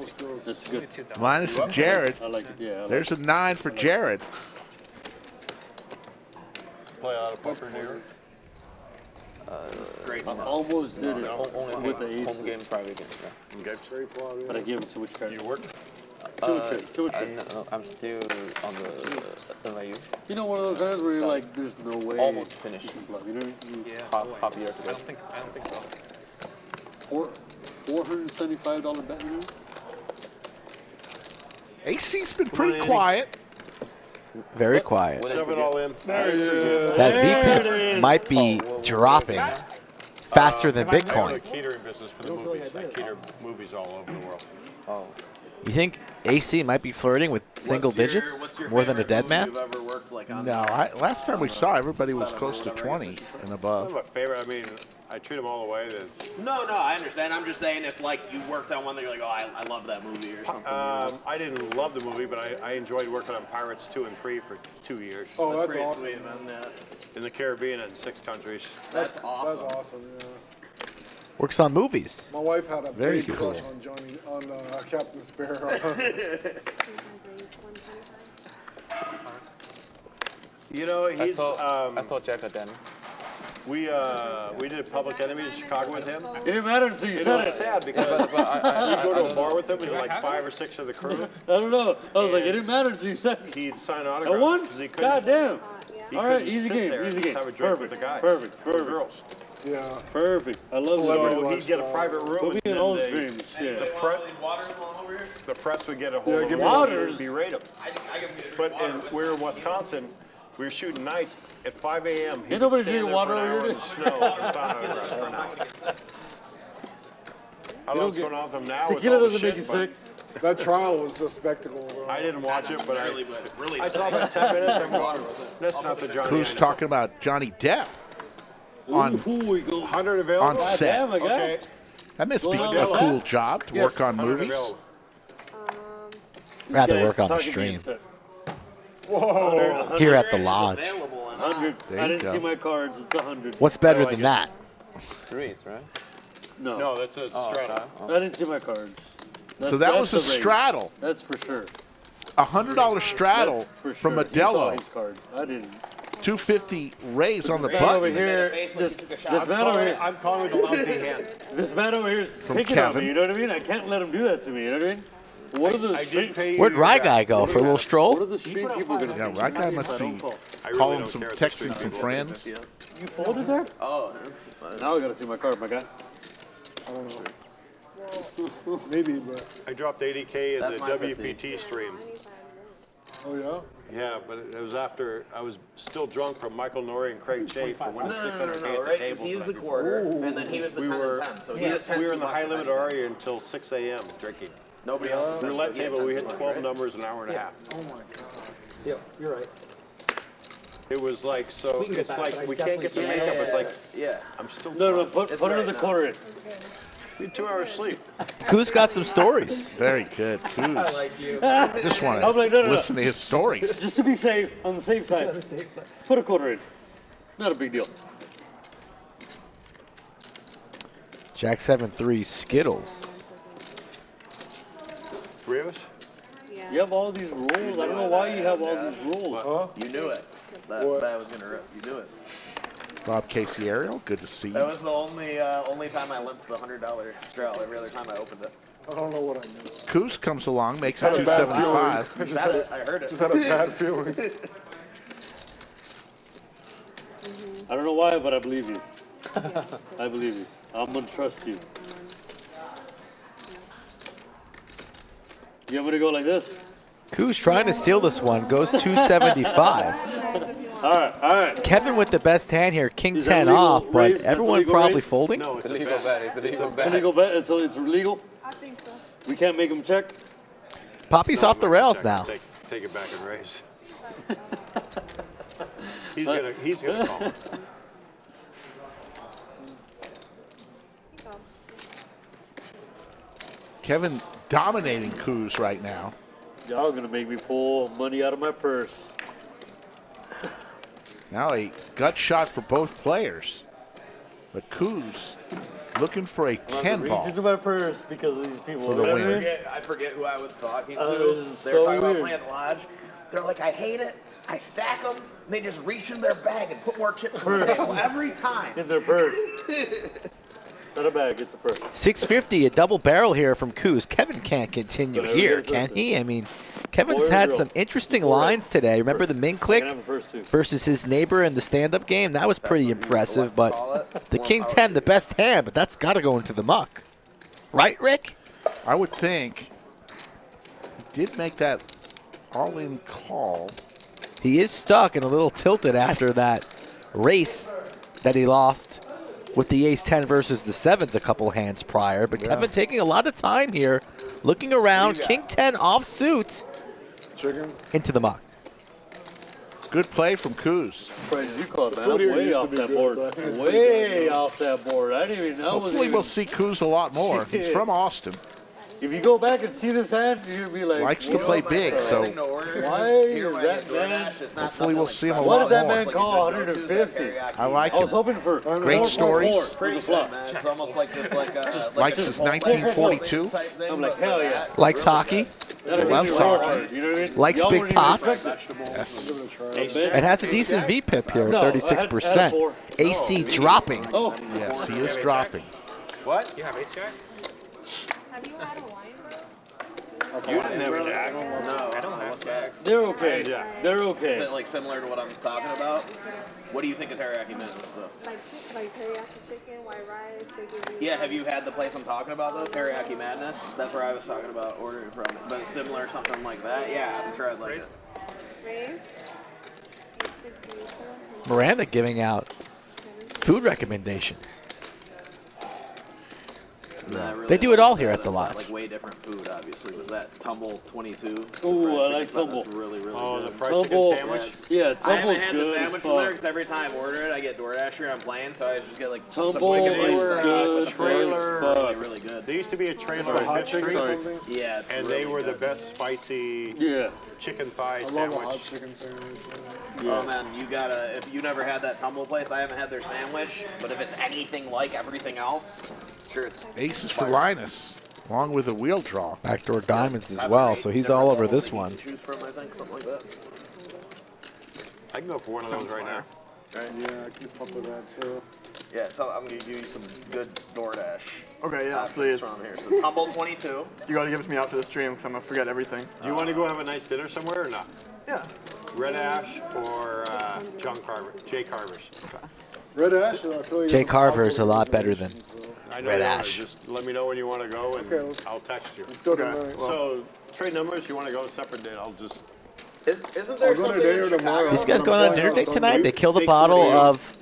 Speaker 9: That's good.
Speaker 2: Minus Jared.
Speaker 9: I like it. Yeah. I like
Speaker 2: There's a 9 for Jared.
Speaker 6: Play a lot of poker here.
Speaker 4: Great.
Speaker 9: it. I almost did it
Speaker 10: Only
Speaker 9: with the ace,
Speaker 10: home game, private game. Yeah.
Speaker 6: Okay.
Speaker 9: but I gave him too much credit.
Speaker 6: You work?
Speaker 9: Too much credit.
Speaker 10: No, I'm still on the NYU.
Speaker 9: You know, one of those guys where you're like, there's no way.
Speaker 10: Almost finished.
Speaker 9: You can bluff. You know,
Speaker 10: Half year to
Speaker 5: I
Speaker 10: go.
Speaker 5: don't think so.
Speaker 9: $475 bet. You know?
Speaker 2: AC's been pretty quiet.
Speaker 3: Very quiet.
Speaker 6: Shove it all in.
Speaker 3: That VPIP might be dropping faster than
Speaker 6: I'm in the
Speaker 3: Bitcoin.
Speaker 6: catering business for the movies. I cater movies all over the world.
Speaker 10: Oh.
Speaker 3: You think AC might be flirting with single digits more than a dead man?
Speaker 4: You've ever worked like on
Speaker 2: No, last time we saw, everybody was close to 20 and
Speaker 6: That's
Speaker 2: above.
Speaker 6: my favorite. I mean, I treat them all the way.
Speaker 4: No, I understand. I'm just saying if like you worked on one that you're like, oh, I love that movie or something.
Speaker 6: I didn't love the movie, but I enjoyed working on Pirates 2 and 3 for 2 years.
Speaker 1: Oh, that's
Speaker 4: pretty
Speaker 1: awesome.
Speaker 4: sweet, man. Yeah.
Speaker 6: In the Caribbean and 6 countries.
Speaker 4: That's awesome.
Speaker 1: That's awesome, yeah.
Speaker 3: Works on movies.
Speaker 1: My wife had a
Speaker 2: Very
Speaker 1: big
Speaker 2: cool.
Speaker 1: crush on Captain Sparrow.
Speaker 6: You know,
Speaker 10: I
Speaker 6: he's.
Speaker 10: saw Jack at Danny.
Speaker 6: We did Public Enemy in Chicago with him.
Speaker 9: It didn't matter until you
Speaker 6: It
Speaker 9: said
Speaker 6: was
Speaker 9: it.
Speaker 6: sad because
Speaker 10: But I
Speaker 6: we'd go to a
Speaker 10: don't
Speaker 6: bar
Speaker 10: know.
Speaker 6: with him and like 5 or 6 of the crew.
Speaker 9: I don't know. I was like, it didn't matter until you said it.
Speaker 6: He'd sign
Speaker 9: I
Speaker 6: autographs.
Speaker 9: won?
Speaker 6: 'cause he couldn't-
Speaker 9: God damn.
Speaker 6: he
Speaker 9: All right,
Speaker 6: couldn't
Speaker 9: easy
Speaker 6: sit
Speaker 9: game,
Speaker 6: there
Speaker 9: easy
Speaker 6: and
Speaker 9: game.
Speaker 6: just have a drink with
Speaker 9: Perfect,
Speaker 6: the guys.
Speaker 9: perfect,
Speaker 6: The
Speaker 9: perfect.
Speaker 6: girls.
Speaker 1: Yeah.
Speaker 9: Perfect. I love
Speaker 1: Celebrity
Speaker 9: that.
Speaker 6: So he'd get a private room
Speaker 9: Put me
Speaker 6: and
Speaker 9: in all
Speaker 6: then
Speaker 9: dreams. Yeah.
Speaker 6: the press would get a hold of him
Speaker 9: Waters.
Speaker 6: and berate him. But we're in Wisconsin. We were shooting nights at 5 a.m. He
Speaker 9: Ain't nobody
Speaker 6: would stand
Speaker 9: drinking
Speaker 6: there
Speaker 9: water
Speaker 6: for an
Speaker 9: over
Speaker 6: hour
Speaker 9: here,
Speaker 6: in the snow and sign autographs for an hour. I don't know what's going on with him now with
Speaker 9: Tequila
Speaker 6: all the
Speaker 9: doesn't make you
Speaker 6: shit,
Speaker 9: sick.
Speaker 1: That trial was a spectacle, bro.
Speaker 6: but I didn't watch it, but
Speaker 4: Really,
Speaker 6: I saw about 10 minutes. I'm going, that's not the Johnny
Speaker 2: Crew's
Speaker 6: I know.
Speaker 2: talking about Johnny Depp on
Speaker 9: Ooh, we go.
Speaker 6: 100 available?
Speaker 2: on set.
Speaker 9: Damn, I got
Speaker 6: Okay.
Speaker 9: it.
Speaker 2: That must be
Speaker 9: Going on
Speaker 2: a
Speaker 9: like
Speaker 2: cool
Speaker 9: that?
Speaker 2: job to
Speaker 9: Yes,
Speaker 2: work on
Speaker 6: 100
Speaker 2: movies.
Speaker 6: available.
Speaker 3: Rather
Speaker 9: Guys,
Speaker 3: work on the
Speaker 9: talking
Speaker 3: stream.
Speaker 9: to me.
Speaker 1: Whoa.
Speaker 3: Here at the lodge.
Speaker 9: 100.
Speaker 2: There
Speaker 9: I
Speaker 2: you
Speaker 9: didn't
Speaker 2: go.
Speaker 9: see my cards. It's 100.
Speaker 3: What's better than that?
Speaker 10: Threes, right?
Speaker 9: No.
Speaker 6: No, that's a straddle.
Speaker 9: I didn't see my cards.
Speaker 2: So that was a
Speaker 9: that's the raise.
Speaker 2: straddle,
Speaker 9: That's for sure.
Speaker 2: $100 straddle
Speaker 9: That's for
Speaker 2: from
Speaker 9: sure. You saw
Speaker 2: Modelo,
Speaker 9: his cards. I didn't.
Speaker 2: $250 raise on the
Speaker 9: Man over
Speaker 2: button.
Speaker 9: here, this man over here,
Speaker 6: I'm calling with a lousy hand.
Speaker 9: this man over here is
Speaker 2: From
Speaker 9: picking on
Speaker 2: Kevin.
Speaker 9: me. You know what I mean? I can't let him do that to me. You know what I mean? What are the
Speaker 6: I
Speaker 9: street?
Speaker 6: did pay you.
Speaker 3: Where'd Rye
Speaker 6: back.
Speaker 3: Guy go for a little
Speaker 9: What are
Speaker 3: stroll?
Speaker 9: the street people gonna
Speaker 2: Yeah,
Speaker 9: do?
Speaker 2: Rye Guy must
Speaker 9: I
Speaker 2: be
Speaker 9: don't call.
Speaker 6: I really
Speaker 2: calling
Speaker 6: don't
Speaker 2: some,
Speaker 6: care at the
Speaker 2: texting some
Speaker 6: street.
Speaker 2: friends.
Speaker 9: You folded there?
Speaker 4: Oh,
Speaker 9: Now I gotta see my card, my guy.
Speaker 1: I don't know. Maybe, but
Speaker 6: I dropped 80K in
Speaker 4: That's
Speaker 6: the
Speaker 4: my 50.
Speaker 6: WPT stream.
Speaker 1: Oh, yeah?
Speaker 6: Yeah, but it was after I was still drunk from Michael Norrie and Craig Chafe for winning 600K at the
Speaker 4: right?
Speaker 6: tables.
Speaker 4: He's
Speaker 6: the
Speaker 4: the
Speaker 6: night
Speaker 4: quarter, and then he was the
Speaker 6: We
Speaker 4: 10
Speaker 6: were,
Speaker 4: and 10. So
Speaker 6: we
Speaker 4: he was 10
Speaker 6: were
Speaker 4: too
Speaker 6: in the
Speaker 4: much,
Speaker 6: high
Speaker 4: if
Speaker 6: limit
Speaker 4: anything.
Speaker 6: area until 6 a.m. drinking.
Speaker 4: Nobody else. was 10,
Speaker 6: Roulette
Speaker 4: so he had
Speaker 6: table, we
Speaker 4: 10
Speaker 6: hit
Speaker 4: too
Speaker 6: 12
Speaker 4: much, right?
Speaker 6: numbers an hour and a half.
Speaker 1: Oh, my God.
Speaker 5: Yeah, you're right.
Speaker 6: It was like, so
Speaker 5: We can get
Speaker 6: it's
Speaker 5: back, but I
Speaker 6: like, we can't get the
Speaker 5: definitely-
Speaker 6: makeup. It's like,
Speaker 4: Yeah.
Speaker 6: I'm still
Speaker 9: No,
Speaker 6: drunk.
Speaker 9: put
Speaker 4: It's
Speaker 9: another
Speaker 4: right now.
Speaker 9: quarter in.
Speaker 6: Need 2 hours sleep.
Speaker 3: Coos got some stories.
Speaker 2: Very good. Coos.
Speaker 5: I like you.
Speaker 2: I just want
Speaker 9: I'm like, no,
Speaker 2: to
Speaker 9: no.
Speaker 2: listen to his stories.
Speaker 9: Just to be safe, on the safe side, put a quarter in. Not a big deal.
Speaker 3: Jack 7-3 Skittles.
Speaker 6: 3 of us?
Speaker 9: You have all these rules. I don't know why you have all these rules.
Speaker 4: You knew it. That
Speaker 1: What?
Speaker 4: was going to rip. You knew it.
Speaker 2: Rob Casey Ariel, good to see
Speaker 4: That
Speaker 2: you.
Speaker 4: was the only time I limped the $100 straddle. Every other time I opened it.
Speaker 1: I don't know what I knew.
Speaker 2: Coos comes along, makes it
Speaker 1: Had a bad
Speaker 2: 275.
Speaker 4: You said it. I heard it.
Speaker 1: Just had a bad feeling.
Speaker 9: I don't know why, but I believe you. I believe you. I'm gonna trust you. You want me to go like this?
Speaker 3: Coos trying to steal this one. Goes 275.
Speaker 9: All right.
Speaker 3: Kevin with the best hand here. King
Speaker 9: Is that
Speaker 3: 10
Speaker 9: legal
Speaker 3: off, but
Speaker 9: raise? That's
Speaker 3: everyone
Speaker 9: legal
Speaker 3: probably
Speaker 9: raise?
Speaker 3: folding.
Speaker 6: No, it's a
Speaker 10: Illegal
Speaker 6: bet.
Speaker 10: bet. It's illegal
Speaker 9: It's a
Speaker 10: bet.
Speaker 9: legal bet. It's legal.
Speaker 11: I think so.
Speaker 9: We can't make him check.
Speaker 3: Poppy's
Speaker 6: No,
Speaker 3: off the
Speaker 6: I'm
Speaker 3: rails
Speaker 6: gonna
Speaker 3: now.
Speaker 6: Take it back and raise. He's gonna call.
Speaker 2: Kevin dominating Coos right now.
Speaker 9: Y'all gonna make me pull money out of my purse.
Speaker 2: Now a gut shot for both players. But Coos looking for a
Speaker 9: I'm gonna
Speaker 2: 10
Speaker 9: reach
Speaker 2: ball.
Speaker 9: into my purse because of these people.
Speaker 2: For the
Speaker 9: You know what I
Speaker 2: win.
Speaker 9: mean?
Speaker 4: I forget who I was talking to.
Speaker 9: this is
Speaker 4: They were
Speaker 9: so
Speaker 4: talking about
Speaker 9: weird.
Speaker 4: playing at the lodge. They're like, I hate it. I stack them. And they just reach in their bag and put more chips in the table every time.
Speaker 9: In their purse. Not a bag, it's a purse.
Speaker 3: 650, a double barrel here from Coos. Kevin can't continue
Speaker 9: But
Speaker 3: here,
Speaker 9: everything's
Speaker 3: can
Speaker 9: listed.
Speaker 3: he? I mean, Kevin's
Speaker 9: Boy or
Speaker 3: had
Speaker 9: girl?
Speaker 3: some interesting
Speaker 9: Boy.
Speaker 3: lines today. Remember the Ming
Speaker 9: I
Speaker 3: click
Speaker 9: can have a purse too.
Speaker 3: versus his neighbor in the stand-up game? That was pretty impressive, but the King 10, the best hand, but that's got to go into the muck. Right, Rick?
Speaker 2: I would think he did make that all-in call.
Speaker 3: He is stuck and a little tilted after that race that he lost with the ace-10 versus the sevens a couple hands prior. But Kevin taking a lot of time here, looking around. King 10 offsuit
Speaker 1: Chicken?
Speaker 3: into the muck.
Speaker 2: Good play from Coos.
Speaker 9: Praise you call it, man.
Speaker 1: Food
Speaker 9: I'm
Speaker 1: here
Speaker 9: way
Speaker 1: used to
Speaker 9: off
Speaker 1: be
Speaker 9: that
Speaker 1: good,
Speaker 9: board.
Speaker 1: but I think it's pretty
Speaker 9: Way
Speaker 1: good now.
Speaker 9: off that board. I didn't even know.
Speaker 2: Hopefully we'll see Coos a lot more. He's
Speaker 9: Shit.
Speaker 2: from Austin.
Speaker 9: If you go back and see this hand, you'll be like,
Speaker 2: Likes to play big, so
Speaker 9: why is that man?
Speaker 2: hopefully we'll see him a
Speaker 9: What
Speaker 2: lot
Speaker 9: did that
Speaker 2: more.
Speaker 9: man call 150?
Speaker 2: I like
Speaker 9: I was
Speaker 2: him.
Speaker 9: hoping for
Speaker 2: Great stories.
Speaker 9: for the flop.
Speaker 4: Man, it's almost like just like a
Speaker 2: Likes his 1942.
Speaker 9: I'm like, hell yeah.
Speaker 3: Likes hockey,
Speaker 9: That'd be
Speaker 2: Loves
Speaker 9: real
Speaker 2: hockey.
Speaker 9: hard, you know what I mean?
Speaker 3: likes
Speaker 9: Y'all
Speaker 3: big
Speaker 9: wouldn't even
Speaker 3: pots.
Speaker 9: expect it.
Speaker 2: Yes.
Speaker 3: It has a decent VPIP here,
Speaker 9: No, I had
Speaker 3: 36%.
Speaker 9: four.
Speaker 3: AC dropping.
Speaker 9: Oh,
Speaker 2: Yes, he is dropping.
Speaker 6: What?
Speaker 10: You have ace jack?
Speaker 11: Have you had a wine, bro?
Speaker 6: You didn't have a jack.
Speaker 4: No, I don't have that.
Speaker 9: they're okay.
Speaker 6: Yeah.
Speaker 9: They're
Speaker 4: Is
Speaker 9: okay.
Speaker 4: it like similar to what I'm talking about? What do you think of teriyaki mince though?
Speaker 11: Like teriyaki chicken, white rice, they give you.
Speaker 4: Yeah, have you had the place I'm talking about though? Teriyaki Madness? That's where I was talking about ordering from. But it's similar, something like that. Yeah, I'm sure I'd like it.
Speaker 11: Raise?
Speaker 3: Miranda giving out food recommendations. They do it all here at the lodge.
Speaker 4: Like way different food, obviously, with that tumble 22.
Speaker 9: Ooh, I
Speaker 4: fried
Speaker 9: like
Speaker 4: chicken stuff,
Speaker 9: tumble.
Speaker 4: That's really, really
Speaker 6: Oh,
Speaker 4: good.
Speaker 6: the fried
Speaker 9: Tumble.
Speaker 6: chicken sandwich?
Speaker 9: Yeah,
Speaker 4: I haven't
Speaker 9: tumble's
Speaker 4: had
Speaker 9: good
Speaker 4: the
Speaker 9: as
Speaker 4: sandwich
Speaker 9: fuck.
Speaker 4: there because every time I order it, I get DoorDash here. I'm playing, so I just get like
Speaker 9: Tumble
Speaker 4: some chicken
Speaker 9: is
Speaker 4: wings.
Speaker 9: good
Speaker 6: trailer.
Speaker 9: as
Speaker 4: Really,
Speaker 9: fuck.
Speaker 4: really good.
Speaker 6: There used to be a trailer
Speaker 1: Hot
Speaker 6: on Fifth
Speaker 1: chicken
Speaker 6: Street,
Speaker 1: something?
Speaker 4: Yeah, it's
Speaker 6: and
Speaker 4: really
Speaker 6: they were the
Speaker 4: good.
Speaker 6: best spicy
Speaker 9: Yeah.
Speaker 6: chicken thigh
Speaker 1: I love a hot
Speaker 6: sandwich.
Speaker 1: chicken sandwich.
Speaker 4: Oh man, you gotta. If you never had that tumble place, I haven't had their sandwich. But if it's anything like everything else, sure it's.
Speaker 2: Aces for Linus, along with a wheel draw.
Speaker 3: Backdoor diamonds as well, so he's all over this one.
Speaker 4: Choose from, I think, something like that.
Speaker 6: I can go for one of those right now.
Speaker 4: Right?
Speaker 1: Yeah, I keep up with that too.
Speaker 4: Yeah, so I'm gonna give you some good DoorDash.
Speaker 8: Okay, yeah,
Speaker 4: options
Speaker 8: please.
Speaker 4: From here. So tumble 22.
Speaker 8: You gotta give it to me after the stream because I'm gonna forget everything.
Speaker 6: Do you want to go have a nice dinner somewhere or not?
Speaker 8: Yeah.
Speaker 6: Red Ash or Jay Carver's?
Speaker 1: Red Ash, I'll tell you.
Speaker 3: Jay Carver's a lot better than
Speaker 6: I know
Speaker 3: Red
Speaker 6: you are.
Speaker 3: Ash.
Speaker 6: Just let me know when you want to go, and
Speaker 1: Okay, let's-
Speaker 6: I'll text you.
Speaker 1: Let's go
Speaker 8: Okay.
Speaker 1: tonight.
Speaker 6: So trade numbers. You want to go separate date? I'll just.
Speaker 4: Isn't there
Speaker 1: I'll go
Speaker 4: something
Speaker 1: today or
Speaker 4: in
Speaker 1: tomorrow.
Speaker 4: Chicago?
Speaker 3: These guys going on dinner date tonight? They killed a bottle of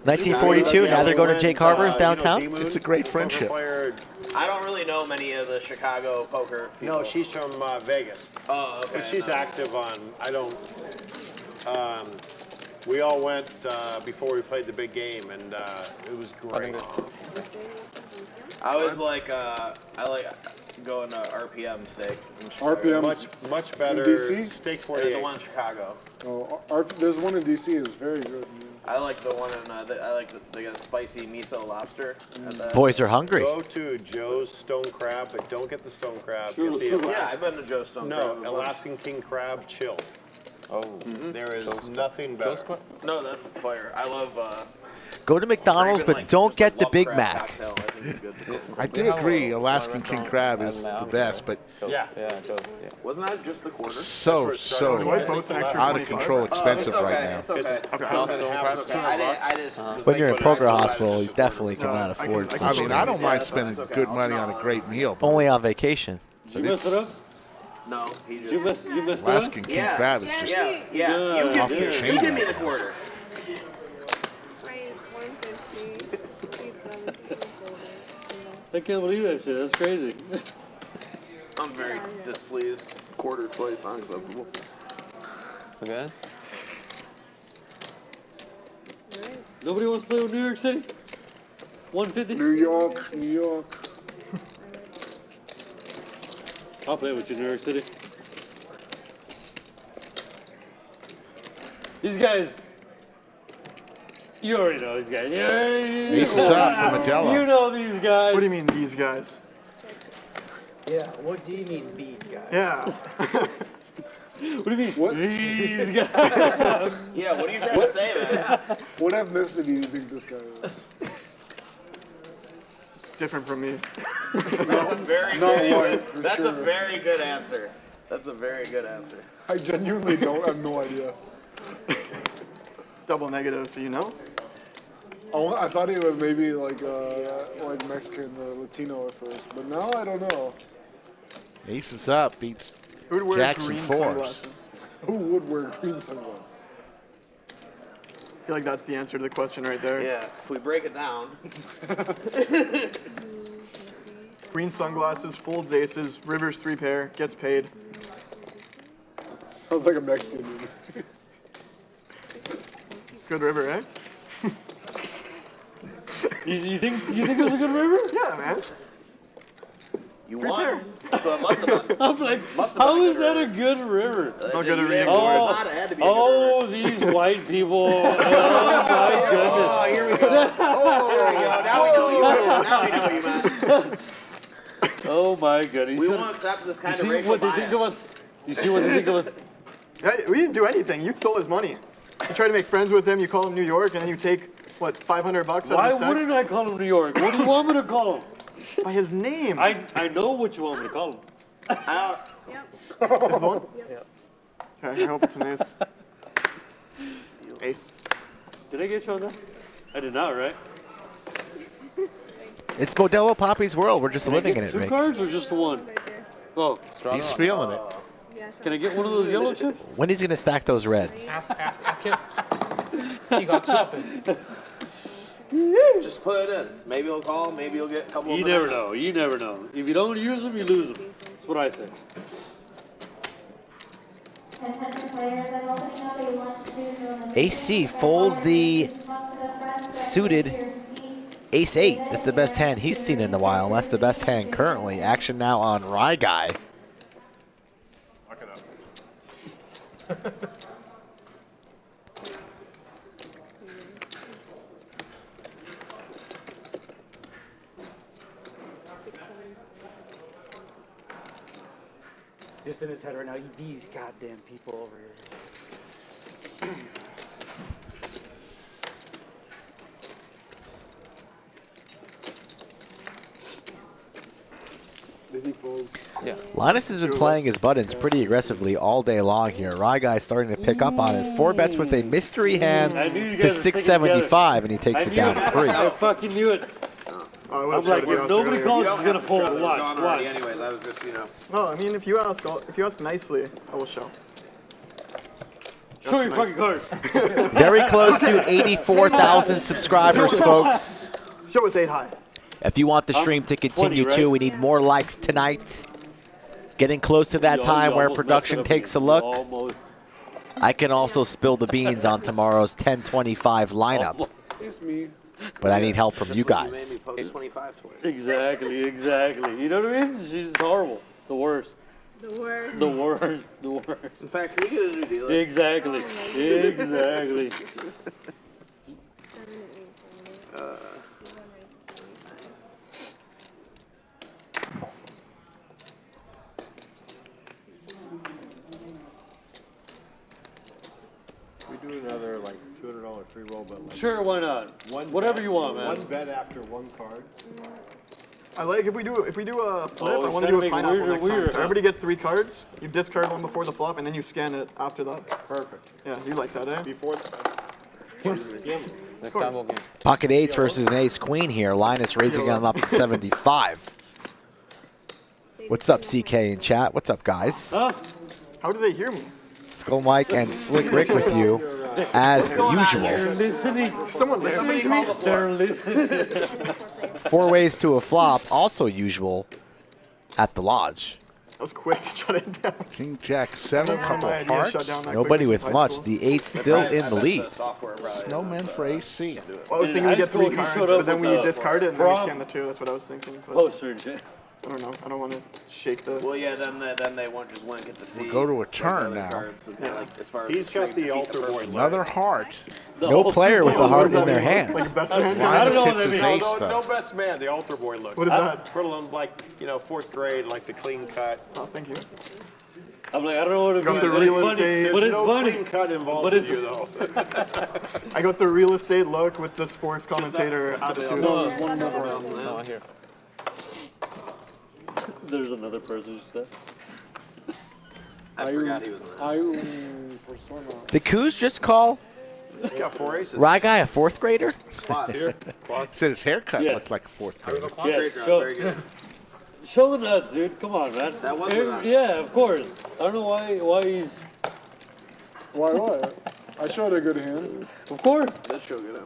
Speaker 3: 1942. Now they're going to Jake Harbor's downtown.
Speaker 2: It's a great friendship.
Speaker 4: I don't really know many of the Chicago poker people.
Speaker 6: No, she's from Vegas.
Speaker 4: Oh, okay.
Speaker 6: But she's active on, I don't, we all went before we played the big game, and it was great.
Speaker 4: I was like, I like going to RPM steak. in Chicago.
Speaker 1: RPM.
Speaker 6: Much better.
Speaker 1: DC?
Speaker 6: Steak
Speaker 4: The
Speaker 6: 48.
Speaker 4: one in Chicago.
Speaker 1: Oh, there's one in DC. It's very good.
Speaker 4: I like the one in, I like they got a spicy miso lobster. at the-
Speaker 3: Boys are hungry.
Speaker 6: Go to Joe's Stone Crab, but don't get the Stone Crab.
Speaker 9: Sure,
Speaker 6: Get the
Speaker 9: sure.
Speaker 4: Yeah, I've been to Joe's Stone Crab.
Speaker 6: No, Alaskan King Crab chilled.
Speaker 10: Oh.
Speaker 6: There is nothing better.
Speaker 4: No, that's fire. I love.
Speaker 3: Go to McDonald's, but don't get the Big Mac.
Speaker 4: Cocktail, I think is good.
Speaker 2: I do agree, Alaskan King Crab is the best, but
Speaker 6: Yeah.
Speaker 10: Yeah, Joe's, yeah.
Speaker 4: Wasn't that just the quarter?
Speaker 2: so out of control expensive right now.
Speaker 4: It's okay. I just
Speaker 3: When you're in poker hospital, you definitely cannot afford
Speaker 2: I
Speaker 3: such
Speaker 2: mean,
Speaker 3: things.
Speaker 2: I don't mind spending good money on a great meal, but
Speaker 3: Only on vacation.
Speaker 9: Did you mess it up?
Speaker 4: No, he just.
Speaker 9: You messed it up?
Speaker 2: Alaskan King Crab is just
Speaker 4: Yeah.
Speaker 9: Yeah,
Speaker 4: You
Speaker 2: off the
Speaker 4: give,
Speaker 2: chain
Speaker 4: you give me
Speaker 2: right
Speaker 4: the
Speaker 2: now.
Speaker 4: quarter.
Speaker 11: Right, 150.
Speaker 9: I can't believe that shit. That's crazy.
Speaker 4: I'm very displeased. Quarter twice unacceptable.
Speaker 10: Okay.
Speaker 9: Nobody wants to play with New York City? 150?
Speaker 1: New York, New York.
Speaker 9: I'll play with you, New York City. These guys, you already know these guys.
Speaker 2: Ace is up for Modelo.
Speaker 9: You know these guys.
Speaker 8: What do you mean these guys?
Speaker 12: Yeah, what do you mean these guys?
Speaker 8: Yeah.
Speaker 9: What do you mean?
Speaker 1: What?
Speaker 9: These guys.
Speaker 4: Yeah, what are you trying to say, man?
Speaker 1: What ethnicity do you think this guy is?
Speaker 8: Different from me.
Speaker 4: That's a very
Speaker 1: No,
Speaker 4: good
Speaker 1: white, for
Speaker 4: That's a
Speaker 1: sure.
Speaker 4: very good answer. That's a very good answer.
Speaker 1: I genuinely don't have no idea.
Speaker 8: Double negative, so you know?
Speaker 1: I thought he was maybe like Mexican or Latino at first, but now I don't know.
Speaker 2: Ace is up, beats
Speaker 8: Who'd wear
Speaker 2: Jackson
Speaker 8: green
Speaker 2: Forbes.
Speaker 8: sunglasses?
Speaker 1: Who would wear green sunglasses?
Speaker 8: I feel like that's the answer to the question right there.
Speaker 4: Yeah, if we break it down.
Speaker 8: Green sunglasses, folds aces, rivers 3 pair, gets paid.
Speaker 1: Sounds like a Mexican movie.
Speaker 8: Good river, eh?
Speaker 9: You think it was a good river?
Speaker 8: Yeah, man.
Speaker 4: You won. So it must have been.
Speaker 9: I'm like,
Speaker 4: Must have
Speaker 9: how
Speaker 4: been
Speaker 9: is that a good river?
Speaker 8: Not good at reading
Speaker 9: Oh,
Speaker 8: words.
Speaker 4: It had to be a good river.
Speaker 9: these white people. Oh my goodness.
Speaker 4: Oh, here we go. Oh, here we go. Now we know you, man. Now we know you, man.
Speaker 9: Oh my goodness.
Speaker 4: We won't accept this
Speaker 9: You
Speaker 4: kind of
Speaker 9: see
Speaker 4: racial
Speaker 9: what they
Speaker 4: bias.
Speaker 9: think of us? You see what they think of us?
Speaker 8: Hey, we didn't do anything. You stole his money. You try to make friends with him, you call him New York, and then you take, what, $500 out of
Speaker 9: Why
Speaker 8: his stack?
Speaker 9: wouldn't I call him New York? What do you want me to call him?
Speaker 8: By his name.
Speaker 9: I know what you want me to call him.
Speaker 4: Out.
Speaker 8: This one? Okay, I hope it's an ace. Ace.
Speaker 9: Did I get you on that? I did not, right?
Speaker 3: It's Modelo Papi's world. We're just
Speaker 9: Can I
Speaker 3: living
Speaker 9: get
Speaker 3: in it,
Speaker 9: two
Speaker 3: Rick.
Speaker 9: cards or just the one? Oh,
Speaker 2: He's feeling it.
Speaker 9: can I get one of those yellow chips?
Speaker 3: When he's going to stack those reds?
Speaker 12: Ask him. You got tapping.
Speaker 4: Just put it in. Maybe he'll call. Maybe he'll get a couple
Speaker 9: You
Speaker 4: of
Speaker 9: never
Speaker 4: bananas.
Speaker 9: know. You never know. If you don't use them, you lose them. That's what I say.
Speaker 3: AC folds the suited ace-8. That's the best hand he's seen in a while. And that's the best hand currently. Action now on Rye Guy.
Speaker 6: Look it up.
Speaker 12: Just in his head right now, these goddamn people over here.
Speaker 10: Yeah.
Speaker 3: Linus has been playing his buttons pretty aggressively all day long here. Rye Guy's starting to pick up on it. 4 bets with a mystery hand
Speaker 9: I knew you
Speaker 3: to
Speaker 9: guys would stick it together.
Speaker 3: 675, and he takes it down to 3.
Speaker 9: I fucking knew it.
Speaker 8: I
Speaker 9: I'm
Speaker 8: would've
Speaker 9: like,
Speaker 8: showed it
Speaker 9: if
Speaker 8: to
Speaker 9: nobody
Speaker 8: you
Speaker 9: calls,
Speaker 8: earlier.
Speaker 9: he's gonna fold.
Speaker 4: Gone
Speaker 9: Watch,
Speaker 4: already
Speaker 9: watch.
Speaker 4: anyways. I was just,
Speaker 8: No, I mean, if you ask nicely, I will show.
Speaker 9: Show your fucking cards.
Speaker 3: Very close to 84,000 subscribers, folks.
Speaker 8: Show us 8 high.
Speaker 3: If you want the stream to continue
Speaker 9: 20,
Speaker 3: too,
Speaker 9: right?
Speaker 3: we need more likes tonight. Getting close to that
Speaker 9: You
Speaker 3: time where
Speaker 9: almost
Speaker 3: production
Speaker 9: messed it up
Speaker 3: takes a
Speaker 9: again.
Speaker 3: look.
Speaker 9: Almost.
Speaker 3: I can also spill the beans on tomorrow's 10:25 lineup,
Speaker 1: It's me.
Speaker 3: but I need help from you
Speaker 4: Just like
Speaker 3: guys.
Speaker 4: You made me post 25 twice.
Speaker 9: Exactly. You know what I mean? She's horrible. The worst.
Speaker 11: The word.
Speaker 9: The worst. The worst.
Speaker 4: In fact, can we get a new dealer?
Speaker 9: Exactly. Exactly.
Speaker 6: We do another like $200 free roll, but like
Speaker 9: Sure, why not? Whatever you want, man.
Speaker 6: one bet after one card.
Speaker 8: I like if we do a flip.
Speaker 9: Oh,
Speaker 8: I want to
Speaker 9: trying
Speaker 8: do
Speaker 9: to
Speaker 8: a
Speaker 9: make it
Speaker 8: pineapple
Speaker 9: weirder and
Speaker 8: next time.
Speaker 9: weirder,
Speaker 8: So everybody gets 3 cards. You discard one before the flop, and then you scan it after that.
Speaker 6: Perfect.
Speaker 8: Yeah, you like that, eh?
Speaker 6: Before
Speaker 10: The double game.
Speaker 3: Pocket eights versus an ace queen here. Linus raising him up to 75. What's up, CK in chat? What's up, guys?
Speaker 9: Huh?
Speaker 8: How do they hear me?
Speaker 3: Skull Mike and Slick Rick with you, as usual.
Speaker 9: They're listening.
Speaker 8: Someone listening to me?
Speaker 9: They're listening.
Speaker 3: 4 ways to a flop, also usual at the lodge.
Speaker 8: That was quick to shut it down.
Speaker 2: King Jack 7, couple
Speaker 8: My
Speaker 2: of
Speaker 8: idea to shut
Speaker 2: hearts.
Speaker 8: down that
Speaker 3: Nobody
Speaker 8: quick
Speaker 3: with
Speaker 8: since
Speaker 3: much.
Speaker 8: high
Speaker 3: The
Speaker 8: school.
Speaker 3: 8's still in the lead.
Speaker 2: No men for AC.
Speaker 8: Well, I was
Speaker 9: In
Speaker 8: thinking
Speaker 9: high
Speaker 8: we get 3
Speaker 9: school, he
Speaker 8: cards,
Speaker 9: showed up
Speaker 8: but then
Speaker 9: with
Speaker 8: we
Speaker 9: a
Speaker 8: discard it and then we
Speaker 9: prom
Speaker 8: scan the 2. That's what I was thinking. But
Speaker 9: Poster and shit.
Speaker 8: I don't know. I don't want to shake the.
Speaker 4: Well, yeah, then they won't just won't get to see.
Speaker 2: Go to a
Speaker 4: like,
Speaker 2: turn
Speaker 4: other
Speaker 2: now.
Speaker 4: cards. So, yeah, like, as far as
Speaker 6: He's got
Speaker 4: stream
Speaker 6: the
Speaker 4: defeat
Speaker 6: altar boy.
Speaker 4: purpose.
Speaker 2: Another heart.
Speaker 3: No player with a heart in their hand.
Speaker 8: Like best man?
Speaker 9: I don't
Speaker 2: Linus
Speaker 9: know what
Speaker 2: hits
Speaker 9: that
Speaker 2: his
Speaker 9: means.
Speaker 2: ace,
Speaker 6: No
Speaker 2: though.
Speaker 6: best man, the altar boy look.
Speaker 8: What is that?
Speaker 6: Equivalent like, 4th grade, like the clean cut.
Speaker 8: Oh, thank you.
Speaker 9: I'm like, I don't know what it
Speaker 8: Got
Speaker 9: means,
Speaker 8: the
Speaker 9: but
Speaker 8: real
Speaker 9: it's funny.
Speaker 8: estate.
Speaker 9: But
Speaker 6: There's
Speaker 9: it's
Speaker 6: no
Speaker 9: funny.
Speaker 6: clean cut involved
Speaker 9: But
Speaker 6: with
Speaker 9: it's-
Speaker 6: you, though.
Speaker 8: I got the real estate look with the sports commentator attitude.
Speaker 10: No, here.
Speaker 9: There's another person who said.
Speaker 4: I forgot he was in that.
Speaker 1: Persona.
Speaker 3: Did Kuz just call
Speaker 6: He's got 4 aces.
Speaker 3: Rye Guy a 4th grader?
Speaker 4: Spots.
Speaker 2: Said his haircut
Speaker 9: Yeah.
Speaker 2: looked like a 4th grader.
Speaker 9: Yeah,
Speaker 4: Straight draw,
Speaker 9: show,
Speaker 4: very good.
Speaker 9: show the nuts, dude. Come on, man.
Speaker 4: That was the nuts.
Speaker 9: Yeah, of course. I don't know why he's.
Speaker 1: Why what? I showed a good hand.
Speaker 9: Of course.
Speaker 4: That show good.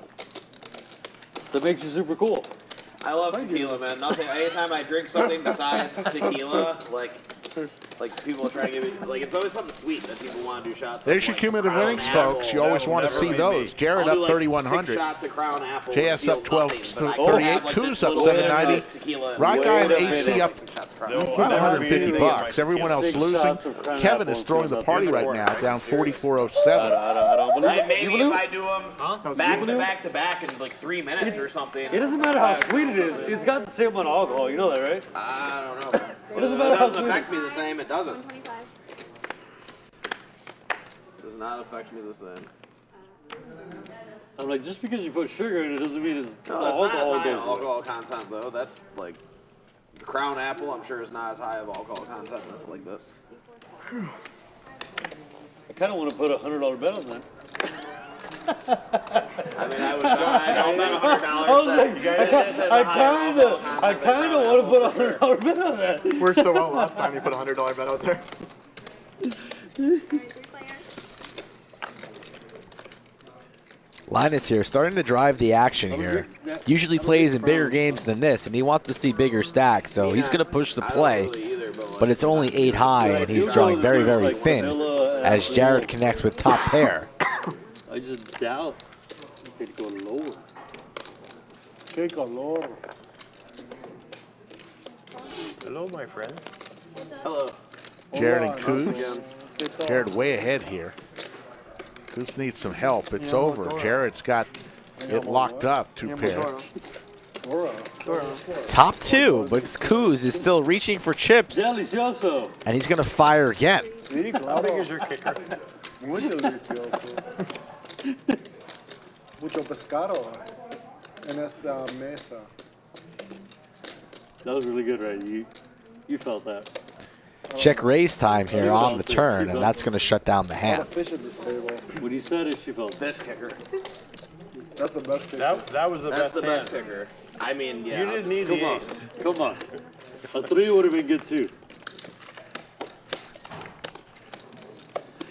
Speaker 9: That makes you super cool.
Speaker 4: I love tequila, man. Nothing. Anytime I drink something besides tequila, like people try to give me, like it's always something sweet that people want to do shots.
Speaker 2: There's
Speaker 4: of,
Speaker 2: your
Speaker 4: like,
Speaker 2: cumulative
Speaker 4: Crown
Speaker 2: innings,
Speaker 4: Apple.
Speaker 2: folks. You always
Speaker 4: That'll
Speaker 2: want to
Speaker 4: never
Speaker 2: see
Speaker 4: make
Speaker 2: those.
Speaker 4: me.
Speaker 2: Jared
Speaker 4: I'll do,
Speaker 2: up
Speaker 4: like,
Speaker 2: 3,100.
Speaker 4: 6 shots of Crown Apple.
Speaker 2: JS
Speaker 4: and
Speaker 2: up
Speaker 4: feel
Speaker 2: 12,
Speaker 4: nothing, but I can
Speaker 2: 38.
Speaker 4: have, like,
Speaker 2: Kuz
Speaker 4: this
Speaker 2: up
Speaker 4: little bit of
Speaker 2: 790.
Speaker 4: tequila and
Speaker 2: Rye
Speaker 4: wait
Speaker 2: Guy
Speaker 4: a
Speaker 2: and
Speaker 4: minute,
Speaker 2: AC
Speaker 4: like,
Speaker 2: up
Speaker 4: 6 shots of Crown
Speaker 6: No,
Speaker 4: Apple.
Speaker 2: about
Speaker 6: never
Speaker 2: 150
Speaker 6: be
Speaker 2: bucks.
Speaker 6: anything
Speaker 2: Everyone else
Speaker 9: 6
Speaker 2: losing.
Speaker 9: shots of Crown
Speaker 2: Kevin
Speaker 9: Apple
Speaker 2: is throwing the
Speaker 9: and
Speaker 2: party
Speaker 9: stuff.
Speaker 2: right now, down
Speaker 9: I
Speaker 2: 4407.
Speaker 9: don't believe it.
Speaker 4: Maybe
Speaker 9: You believe
Speaker 4: if I
Speaker 9: it?
Speaker 4: do them back to back in like 3 minutes or something.
Speaker 9: It doesn't matter how sweet it is. It's got the same amount of alcohol. You know that, right?
Speaker 4: I don't know.
Speaker 9: It doesn't matter how sweet
Speaker 4: affect
Speaker 9: it
Speaker 4: me the same. It doesn't.
Speaker 11: 125.
Speaker 4: Does not affect me the same.
Speaker 9: I'm like, just because you put sugar in it doesn't mean it's
Speaker 4: No,
Speaker 9: alcohol
Speaker 4: it's not as high
Speaker 9: goes.
Speaker 4: alcohol content though. That's like the Crown Apple. I'm sure is not as high of alcohol content as like this.
Speaker 9: I kind of want to put a $100 bet on that.
Speaker 4: I mean, I don't bet $100.
Speaker 9: I was like, I kind of want to put a $100 bet on that.
Speaker 8: Worked so well last time you put a $100 bet out there.
Speaker 3: Linus here, starting to drive the action here. Usually plays in bigger games than this, and he wants to see bigger stacks, so he's going to push the play. But it's only 8 high, and he's drawing very, very thin as Jared connects with top pair.
Speaker 9: I just doubt it go lower.
Speaker 1: Que color.
Speaker 6: Hello, my friend.
Speaker 4: Hello.
Speaker 2: Jared and Kuz. Jared way ahead here. Kuz needs some help. It's over. Jared's got it locked up, 2 pair.
Speaker 3: Top 2, but Kuz is still reaching for chips,
Speaker 9: Delicioso.
Speaker 3: and he's going to fire again.
Speaker 6: How big is your kicker?
Speaker 1: Muy delicioso. Mucho pescado en esta mesa.
Speaker 9: That was really good, right? You felt that.
Speaker 3: Check raise time here on the turn, and that's going to shut down the hand.
Speaker 1: Fish at this table.
Speaker 9: When he said it, she felt
Speaker 4: This kicker.
Speaker 1: That's the best kicker.
Speaker 6: That was the
Speaker 4: That's
Speaker 6: best
Speaker 4: the best
Speaker 6: hand.
Speaker 4: kicker. I mean, yeah.
Speaker 6: You didn't need the
Speaker 9: Come on.
Speaker 6: ace.
Speaker 9: Come on. A 3 would have been good too.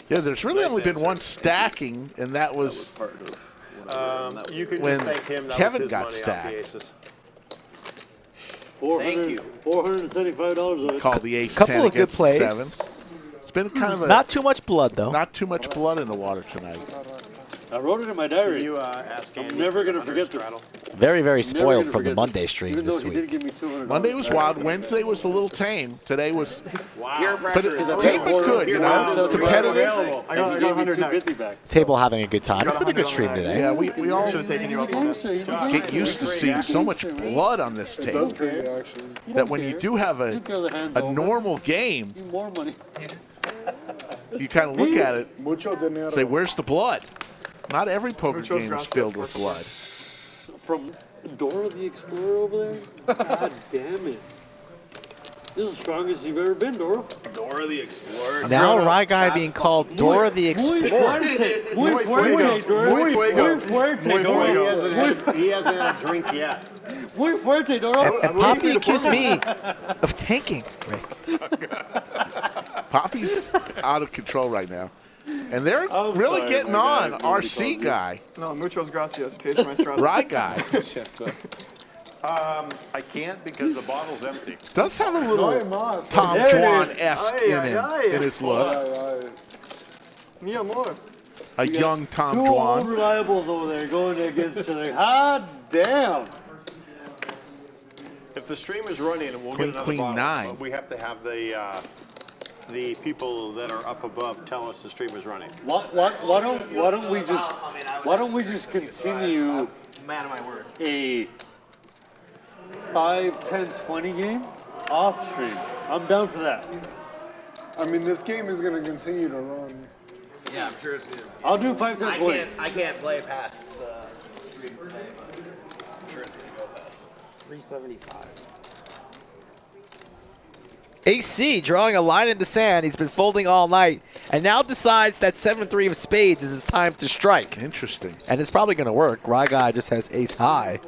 Speaker 2: Yeah, there's really only been one stacking, and that was
Speaker 6: You can
Speaker 2: when
Speaker 6: just thank him. That
Speaker 2: Kevin
Speaker 6: was his
Speaker 2: got
Speaker 6: money off the
Speaker 2: stacked.
Speaker 6: aces.
Speaker 9: Thank you. $475 of it.
Speaker 2: Called the ace
Speaker 3: Couple
Speaker 2: 10
Speaker 3: of good
Speaker 2: against the
Speaker 3: plays.
Speaker 2: sevens. It's been kind of a
Speaker 3: Not too much blood, though.
Speaker 2: not too much blood in the water tonight.
Speaker 9: I wrote it in my diary.
Speaker 6: Can you ask
Speaker 9: I'm
Speaker 6: Andy
Speaker 9: never going to
Speaker 6: for
Speaker 9: forget this.
Speaker 6: straddle?
Speaker 3: Very, very
Speaker 9: Never
Speaker 3: spoiled
Speaker 9: gonna
Speaker 3: from the
Speaker 9: forget
Speaker 3: Monday
Speaker 9: this.
Speaker 3: stream
Speaker 9: Even
Speaker 3: this
Speaker 9: though he did
Speaker 3: week.
Speaker 9: give me $200.
Speaker 2: Monday was wild. Wednesday was a little tame. Today was,
Speaker 4: Peer
Speaker 2: but
Speaker 4: pressure is
Speaker 2: tame but good. You know, competitive.
Speaker 8: I got 100
Speaker 9: $250 back.
Speaker 3: Table having a good time. It's been a good stream today.
Speaker 2: Yeah, we all
Speaker 8: Should have taken you up on that.
Speaker 2: get used to seeing so much blood on this table
Speaker 1: That's crazy, actually.
Speaker 2: that when you do have a normal game,
Speaker 9: Need more money.
Speaker 2: you kind of look at it,
Speaker 1: Mucho dinero.
Speaker 2: say, "Where's the blood?" Not every poker
Speaker 8: Muchos
Speaker 2: game is
Speaker 8: gracias
Speaker 2: filled
Speaker 8: por
Speaker 2: with blood.
Speaker 9: From Dora the Explorer over there? God damn it. This is the strongest you've ever been, Dora.
Speaker 4: Dora the Explorer.
Speaker 3: Now a Rye guy being called Dora the Explorer.
Speaker 9: Muy fuerte, Dora. Muy fuerte, Dora.
Speaker 6: He hasn't had a drink yet.
Speaker 9: Muy fuerte, Dora.
Speaker 3: And Poppy accused me of tanking, Rick.
Speaker 2: Poppy's out of control right now, and they're
Speaker 9: I'm
Speaker 2: really
Speaker 9: sorry,
Speaker 2: getting
Speaker 9: my
Speaker 2: on.
Speaker 9: guy.
Speaker 2: RC guy,
Speaker 8: No, muchos gracias. Case my straddle.
Speaker 2: Rye guy,
Speaker 6: I can't because the bottle's empty.
Speaker 2: does have a little
Speaker 1: Ay, más.
Speaker 2: Tom
Speaker 9: There it
Speaker 2: Dwan-esque
Speaker 8: is.
Speaker 2: in
Speaker 8: Ay,
Speaker 2: him,
Speaker 8: ay, ay.
Speaker 2: in his look.
Speaker 1: Ay, ay.
Speaker 8: Mi amor.
Speaker 2: A young Tom
Speaker 9: Two old
Speaker 2: Dwan.
Speaker 9: reliables over there going against each other. God damn.
Speaker 6: If the stream is running, we'll
Speaker 2: Queen,
Speaker 6: get another
Speaker 2: queen,
Speaker 6: bottle.
Speaker 2: nine.
Speaker 6: But we have to have the people that are up above tell us the stream is running.
Speaker 9: Why don't we just continue
Speaker 4: Man of my word.
Speaker 9: a 5, 10, 20 game off stream? I'm down for that.
Speaker 1: I mean, this game is going to continue to run.
Speaker 4: Yeah, I'm sure it's good.
Speaker 9: I'll do 5, 10, 20.
Speaker 4: I can't play past the stream today, but I'm sure it's gonna go past.
Speaker 12: 375.
Speaker 3: AC drawing a line in the sand. He's been folding all night and now decides that 7-3 of spades is his time to strike.
Speaker 2: Interesting.
Speaker 3: And it's probably going to work. Rye guy just has ace high.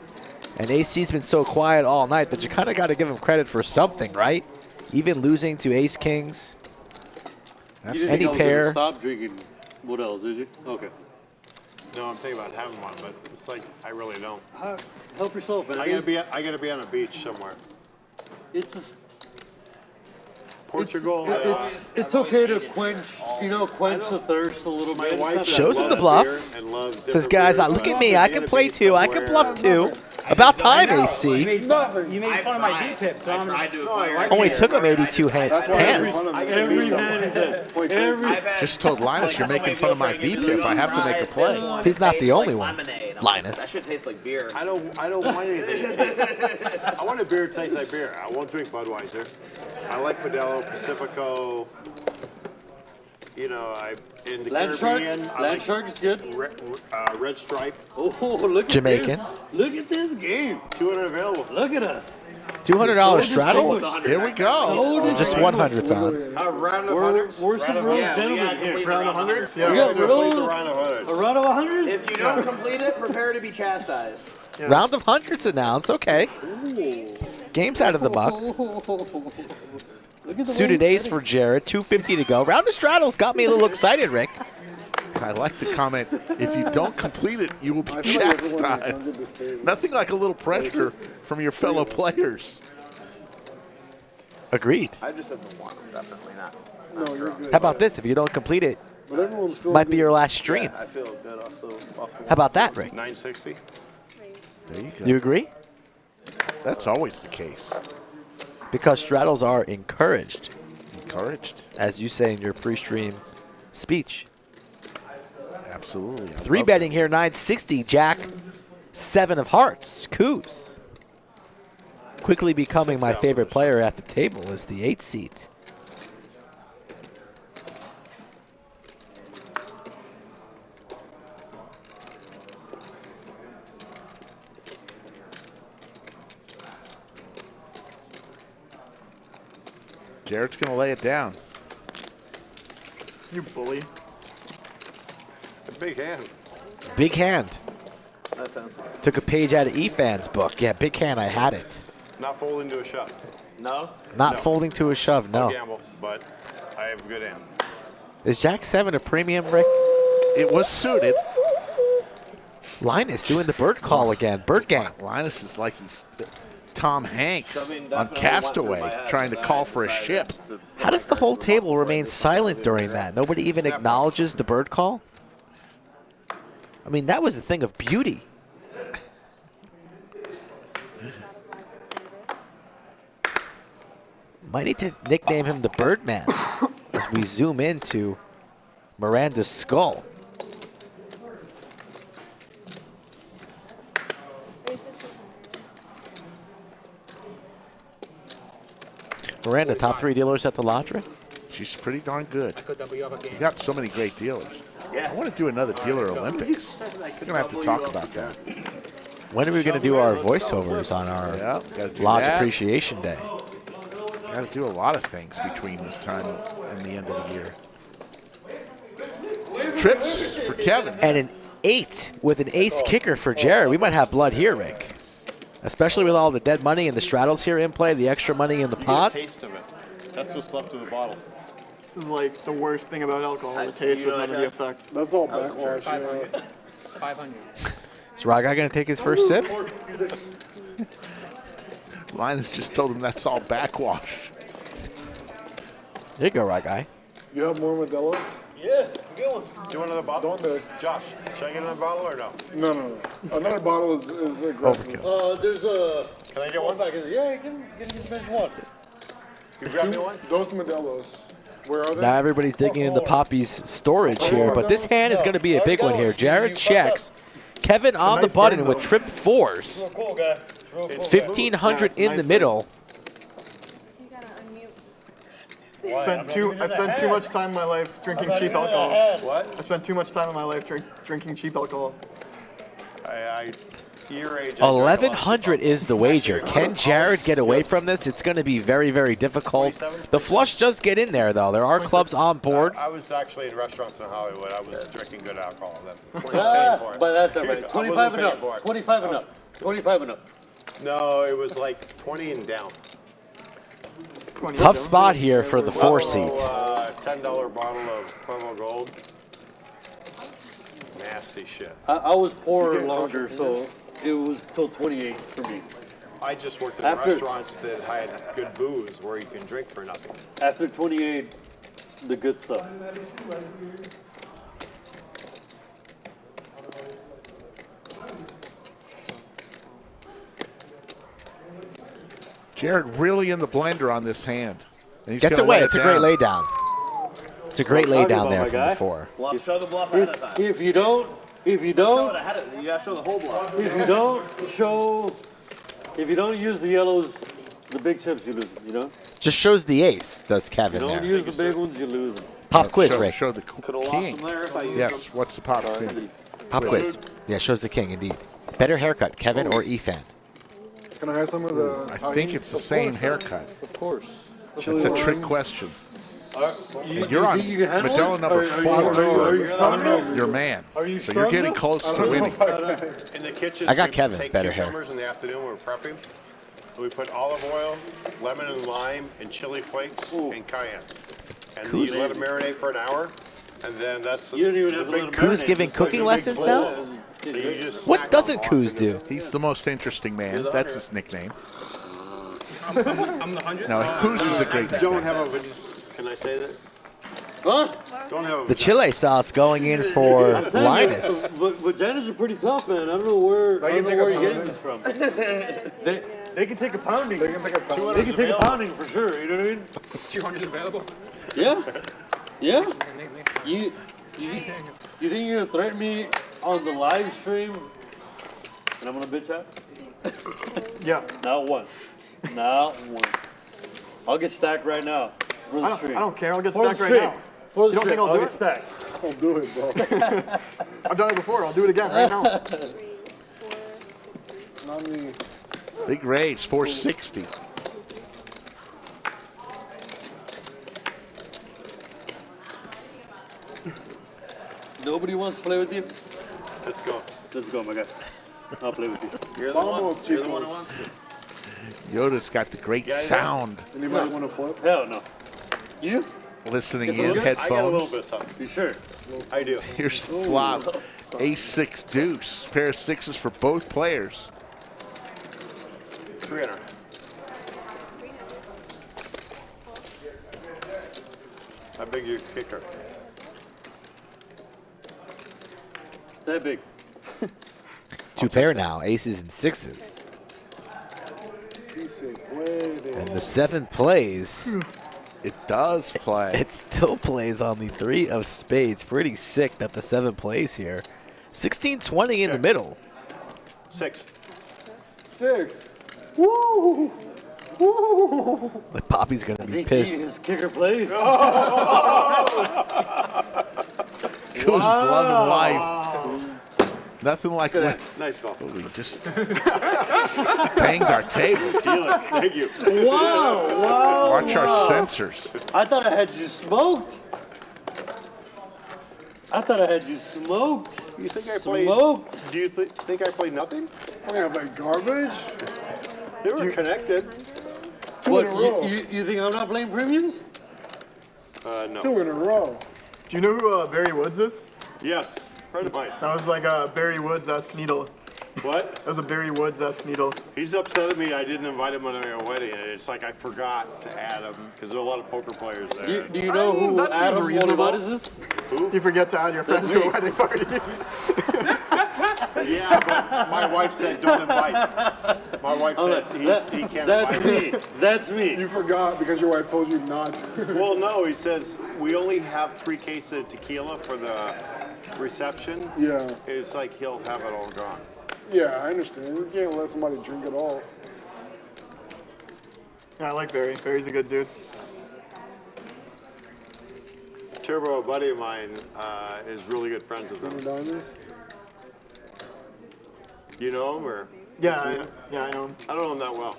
Speaker 3: And AC's been so quiet all night that you kind of got to give him credit for something, right? Even losing to ace kings.
Speaker 9: You didn't
Speaker 3: Any
Speaker 9: know
Speaker 3: pair.
Speaker 9: Stop drinking. What else, did you? Okay.
Speaker 6: No, I'm thinking about having one, but it's like I really don't.
Speaker 9: Help yourself, man.
Speaker 6: I gotta be on a beach somewhere.
Speaker 9: It's just,
Speaker 6: Portugal.
Speaker 9: it's okay to quench the thirst a little bit.
Speaker 6: wife
Speaker 3: Shows him the
Speaker 6: loves
Speaker 3: bluff.
Speaker 6: beer and loves
Speaker 3: Says,
Speaker 6: different
Speaker 3: guys,
Speaker 6: beers,
Speaker 3: look
Speaker 6: but
Speaker 3: at me. I can play too. I can bluff too. About time, AC.
Speaker 12: You made fun of my V-pip, so I'm
Speaker 3: Only took him 82 hands.
Speaker 9: Every hand is that. Every
Speaker 2: Just told Linus you're making fun of my V-pip. I have to make a play.
Speaker 3: He's not the only one. Linus.
Speaker 4: That shit tastes like beer.
Speaker 6: I don't want anything. I want a beer that tastes like beer. I won't drink Budweiser. I like Modelo, Pacifico. You know, in the
Speaker 9: Land Shark.
Speaker 6: Caribbean. I
Speaker 9: Land
Speaker 6: like
Speaker 9: Shark is good.
Speaker 6: Red Stripe.
Speaker 9: Oh, look at
Speaker 3: Jamaican.
Speaker 9: This. Look at this game.
Speaker 6: 200 available.
Speaker 9: Look at us.
Speaker 3: $200 straddle.
Speaker 2: Here we go.
Speaker 3: Just 100's on.
Speaker 6: A round of
Speaker 9: We're
Speaker 6: hundreds.
Speaker 9: some real gentlemen here.
Speaker 6: Round of hundreds?
Speaker 9: We got real.
Speaker 6: Round of hundreds.
Speaker 9: A round of 100?
Speaker 4: If you don't complete it, prepare to be chastised.
Speaker 3: Round of hundreds announced. Okay. Game's out of the muck.
Speaker 9: Look at the
Speaker 3: Suited
Speaker 9: way
Speaker 3: ace for Jared. 250 to go. Round of straddles got me a little excited, Rick.
Speaker 2: I like the comment, if you don't complete it, you will be chastised. Nothing like a little pressure from your fellow players.
Speaker 3: Agreed.
Speaker 4: I just said the one. Definitely not.
Speaker 1: No, you're good.
Speaker 3: How about this? If you don't complete it,
Speaker 1: But everyone's feeling
Speaker 3: might be
Speaker 1: good.
Speaker 3: your last stream.
Speaker 4: I feel good off the
Speaker 3: How about that, Rick?
Speaker 6: 960.
Speaker 2: There you go.
Speaker 3: You agree?
Speaker 2: That's always the case.
Speaker 3: Because straddles are encouraged,
Speaker 2: Encouraged.
Speaker 3: as you say in your pre-stream speech.
Speaker 2: Absolutely. I
Speaker 3: 3
Speaker 2: love
Speaker 3: betting here, 960. Jack, 7 of hearts. Coos. Quickly becoming my favorite player at the table is the 8 seat.
Speaker 2: Jared's going to lay it down.
Speaker 8: You bully.
Speaker 6: A big hand.
Speaker 3: Big hand.
Speaker 4: That sounds.
Speaker 3: Took a page out of E-Fan's book. Yeah, big hand, I had it.
Speaker 6: Not folding to a shove.
Speaker 4: No?
Speaker 3: Not
Speaker 6: No.
Speaker 3: folding to a shove, no.
Speaker 6: I'll gamble, but I have a good hand.
Speaker 3: Is Jack 7 a premium, Rick?
Speaker 2: It was suited.
Speaker 3: Linus doing the bird call again. Bird gang.
Speaker 2: Linus is like he's Tom Hanks on Castaway trying to call for a ship.
Speaker 3: How does the whole table remain silent during that? Nobody even acknowledges the bird call? I mean, that was a thing of beauty. Might need to nickname him the Birdman as we zoom into Miranda's skull. Miranda, top 3 dealers at the lottery?
Speaker 2: She's pretty darn good. You got so many great dealers. I want to do another Dealer Olympics. We're going to have to talk about that.
Speaker 3: When are we going to do our voiceovers on our Lodge Appreciation Day?
Speaker 2: Got to do a lot of things between the time and the end of the year. Trips for Kevin.
Speaker 3: And an 8 with an ace kicker for Jared. We might have blood here, Rick. Especially with all the dead money and the straddles here in play, the extra money in the pot.
Speaker 6: You get a taste of it. That's what's left of the bottle.
Speaker 8: This is like the worst thing about alcohol, the taste with none of the effects.
Speaker 1: That's all backwash.
Speaker 12: 500.
Speaker 3: Is Raga going to take his first sip?
Speaker 2: Linus just told him that's all backwash.
Speaker 3: There you go, Raga.
Speaker 1: You have more Modelo's?
Speaker 9: Yeah, get one.
Speaker 6: Do you want another bottle? Josh, should I get another bottle or no?
Speaker 1: No. Another bottle is aggressive.
Speaker 9: There's a.
Speaker 6: Can I get one?
Speaker 9: Back in. Yeah, you can finish one.
Speaker 6: You grab me one?
Speaker 1: Those Modelo's. Where are they?
Speaker 3: Now everybody's digging into Poppy's storage here, but this hand is going to be a big one here. Jared checks. Kevin on the button with trip 4s.
Speaker 9: Cool guy.
Speaker 3: 1,500 in the middle.
Speaker 8: I spent too much time in my life drinking cheap alcohol.
Speaker 6: What?
Speaker 8: I spent too much time in my life drinking cheap alcohol.
Speaker 6: Your age.
Speaker 3: 1,100 is the wager. Can Jared get away from this? It's going to be very, very difficult. The flush does get in there, though. There are clubs on board.
Speaker 6: I was actually in restaurants in Hollywood. I was drinking good alcohol then.
Speaker 9: By that time, right? 25 and up. 25 and up. 25 and up.
Speaker 6: No, it was like 20 and down.
Speaker 3: Tough spot here for the 4 seat.
Speaker 6: $10 bottle of Promo Gold. Nasty shit.
Speaker 9: I was poor longer, so it was till 28 for me.
Speaker 6: I just worked in restaurants that had good booze where you can drink for nothing.
Speaker 9: After 28, the good stuff.
Speaker 2: Jared really in the blender on this hand. And he's
Speaker 3: Gets
Speaker 2: gonna
Speaker 3: away.
Speaker 2: lay
Speaker 3: It's a
Speaker 2: it
Speaker 3: great
Speaker 2: down.
Speaker 3: lay down. It's a great lay down there from the 4.
Speaker 4: Show the bluff ahead of time.
Speaker 9: If you don't,
Speaker 4: You gotta show the whole bluff.
Speaker 9: if you don't use the yellows, the big chips you lose, you know?
Speaker 3: Just shows the ace, does Kevin
Speaker 9: You don't
Speaker 3: there.
Speaker 9: use the big ones, you lose them.
Speaker 3: Pop quiz, Rick.
Speaker 2: Show the king. Yes, what's the pop king?
Speaker 3: Pop quiz. Yeah, shows the king, indeed. Better haircut, Kevin or Ethan?
Speaker 1: Can I have some of the...
Speaker 2: I think it's the same haircut.
Speaker 9: Of course.
Speaker 2: That's a trick question.
Speaker 9: You
Speaker 2: You're on
Speaker 9: think you can handle
Speaker 2: Modelo
Speaker 9: it?
Speaker 2: number
Speaker 9: Are you
Speaker 2: 4.
Speaker 9: strong enough?
Speaker 2: You're man.
Speaker 9: Are you
Speaker 2: So
Speaker 9: strong
Speaker 2: you're getting
Speaker 9: enough?
Speaker 2: close to winning.
Speaker 6: In the kitchen,
Speaker 3: I got
Speaker 6: we
Speaker 3: Kevin's
Speaker 6: take
Speaker 3: better hair.
Speaker 6: cucumbers in the afternoon when we're prepping. We put olive oil, lemon and lime, and chili flakes, and cayenne. And you let it marinate for an hour, and then that's
Speaker 9: You don't even have to let them
Speaker 3: Kuz
Speaker 9: marinate.
Speaker 3: giving
Speaker 9: Just put
Speaker 3: cooking
Speaker 9: your big
Speaker 3: lessons
Speaker 9: bowl
Speaker 3: now?
Speaker 9: and-
Speaker 6: you just
Speaker 3: What
Speaker 6: snack
Speaker 3: doesn't
Speaker 6: on
Speaker 3: Kuz do?
Speaker 2: He's the most interesting man. That's his nickname.
Speaker 12: I'm the 100th.
Speaker 2: No, Kuz is a great
Speaker 6: Don't
Speaker 2: nickname.
Speaker 6: have a. Can I say that?
Speaker 9: Huh?
Speaker 6: Don't have a.
Speaker 3: The chile sauce going in for
Speaker 9: I'm telling you,
Speaker 3: Linus.
Speaker 9: Vaginas are pretty tough, man. I don't know where
Speaker 1: They can take
Speaker 9: you're
Speaker 1: a
Speaker 9: getting
Speaker 1: pounding.
Speaker 9: this from. They can take a pounding.
Speaker 1: They can take a pound.
Speaker 9: They can take a pounding for sure. You know what I mean?
Speaker 12: 200 available.
Speaker 9: Yeah. Yeah. You think you're gonna threaten me on the live stream? And I'm gonna bitch out?
Speaker 8: Yeah.
Speaker 9: Not once. Not once. I'll get stacked right now. For the
Speaker 8: I
Speaker 9: stream.
Speaker 8: don't care. I'll get
Speaker 9: For the
Speaker 8: stacked right
Speaker 9: stream.
Speaker 8: now.
Speaker 9: For the
Speaker 8: You don't
Speaker 9: stream.
Speaker 8: think I'll
Speaker 9: I'll
Speaker 8: do
Speaker 9: get
Speaker 8: it?
Speaker 9: stacked.
Speaker 1: I'll do it, bro.
Speaker 8: I've done it before. I'll do it again right now.
Speaker 1: Not me.
Speaker 2: Big raise, 460.
Speaker 9: Nobody wants to play with you?
Speaker 6: Let's go.
Speaker 9: Let's go, my guy. I'll play with you.
Speaker 4: You're the one who wants to.
Speaker 2: Yoda's got the great sound.
Speaker 1: Anybody want to flip?
Speaker 9: Hell no. You?
Speaker 2: listening
Speaker 6: I
Speaker 2: in,
Speaker 6: got a little
Speaker 2: headphones.
Speaker 6: bit of something.
Speaker 9: You sure?
Speaker 6: I do.
Speaker 2: Here's the flop. Ace-6 deuce. Pair of sixes for both players.
Speaker 6: 300. How big your kicker?
Speaker 9: That big.
Speaker 3: Two pair now, aces and sixes. And the 7 plays.
Speaker 2: It does play.
Speaker 3: It still plays on the 3 of spades. Pretty sick that the 7 plays here. 16-20 in the middle.
Speaker 6: 6.
Speaker 1: 6. Woo! Woo!
Speaker 3: But Poppy's going to
Speaker 9: I
Speaker 3: be
Speaker 9: think
Speaker 3: pissed.
Speaker 9: his kicker plays.
Speaker 2: Coos is loving life. Nothing like when
Speaker 6: Nice call.
Speaker 2: we just banged our table.
Speaker 6: Thank you.
Speaker 9: Wow!
Speaker 2: Watch our sensors.
Speaker 9: I thought I had you smoked. I thought I had you smoked.
Speaker 6: You think I played?
Speaker 9: Smoked.
Speaker 6: Do you think I played nothing?
Speaker 1: Yeah, like garbage.
Speaker 6: They were connected.
Speaker 1: 2 in a row.
Speaker 9: You think I'm not playing premiums?
Speaker 6: No.
Speaker 1: 2 in a row.
Speaker 8: Do you know who Barry Woods is?
Speaker 6: Yes. Friend of mine.
Speaker 8: That was like Barry Woods-esque needle.
Speaker 6: What?
Speaker 8: That was a Barry Woods-esque needle.
Speaker 6: He's upset at me. I didn't invite him to my wedding. And it's like I forgot to add him because there are a lot of poker players there.
Speaker 9: Do you know who
Speaker 8: that seems
Speaker 9: Adam
Speaker 8: reasonable.
Speaker 9: Wonavadas is?
Speaker 8: You forget to add your friends to a wedding party.
Speaker 6: Yeah, but my wife said don't invite. My wife said he can't
Speaker 9: That's
Speaker 6: invite
Speaker 9: me. That's me.
Speaker 1: You forgot because your wife told you not to.
Speaker 6: Well, no, he says we only have 3 cases of tequila for the reception.
Speaker 1: Yeah.
Speaker 6: It's like he'll have it all gone.
Speaker 1: Yeah, I understand. You can't let somebody drink it all.
Speaker 8: Yeah, I like Barry. Barry's a good dude.
Speaker 6: Turbo, a buddy of mine, is really good friends with him.
Speaker 1: Diamonds?
Speaker 6: You know him or?
Speaker 8: Yeah, I know him.
Speaker 6: I don't know him that well.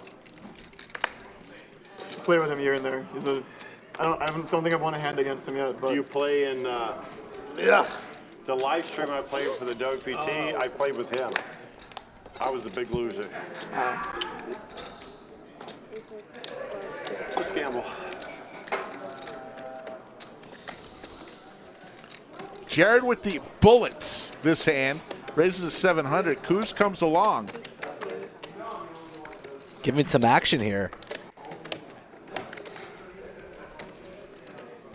Speaker 8: Play with him here and there. I don't think I've won a hand against him yet. But
Speaker 6: Do you play in?
Speaker 1: Yeah.
Speaker 6: The live stream I played for the WPT, I played with him. I was the big loser. Let's gamble.
Speaker 2: Jared with the bullets this hand. Raises to 700. Coos comes along.
Speaker 3: Giving some action here.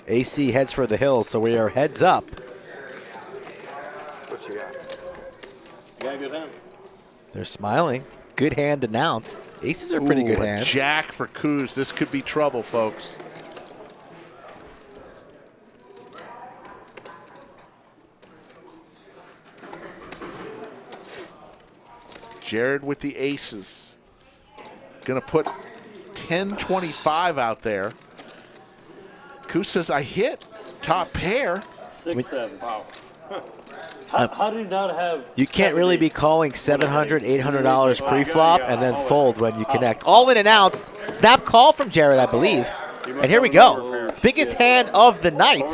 Speaker 3: AC heads for the hills, so we are heads up.
Speaker 6: What you got?
Speaker 9: You got a good hand.
Speaker 3: They're smiling. Good hand announced. Aces are a pretty good
Speaker 2: a
Speaker 3: hand.
Speaker 2: Jack for Coos. This could be trouble, folks. Jared with the aces. Gonna put 10-25 out there. Coos says, I hit top pair.
Speaker 9: 6-7. Wow. How do you not have?
Speaker 3: You can't really be calling $700, $800 pre-flop and then fold when you connect. All in announced. Snap call from Jared, I believe. And here we go. Biggest hand of the night.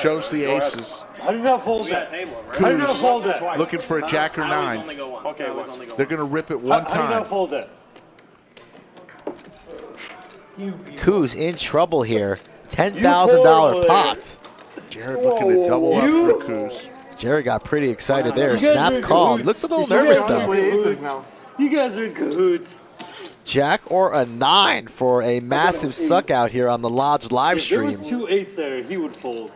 Speaker 2: Shows the aces.
Speaker 9: How do you not fold that? How do you not fold that?
Speaker 2: Looking for a jack or nine.
Speaker 6: Okay,
Speaker 2: They're going to rip it one
Speaker 9: How do you
Speaker 2: time.
Speaker 9: not fold that?
Speaker 3: Coos in trouble here. $10,000 pot.
Speaker 2: Jared looking to double up through Coos.
Speaker 3: Jared got pretty excited there. Snap call. He looks a little nervous though.
Speaker 9: You guys are in cahoots.
Speaker 3: Jack or a 9 for a massive suck out here on the Lodge live
Speaker 9: If there
Speaker 3: stream.
Speaker 9: was 2 8s there, he would fold.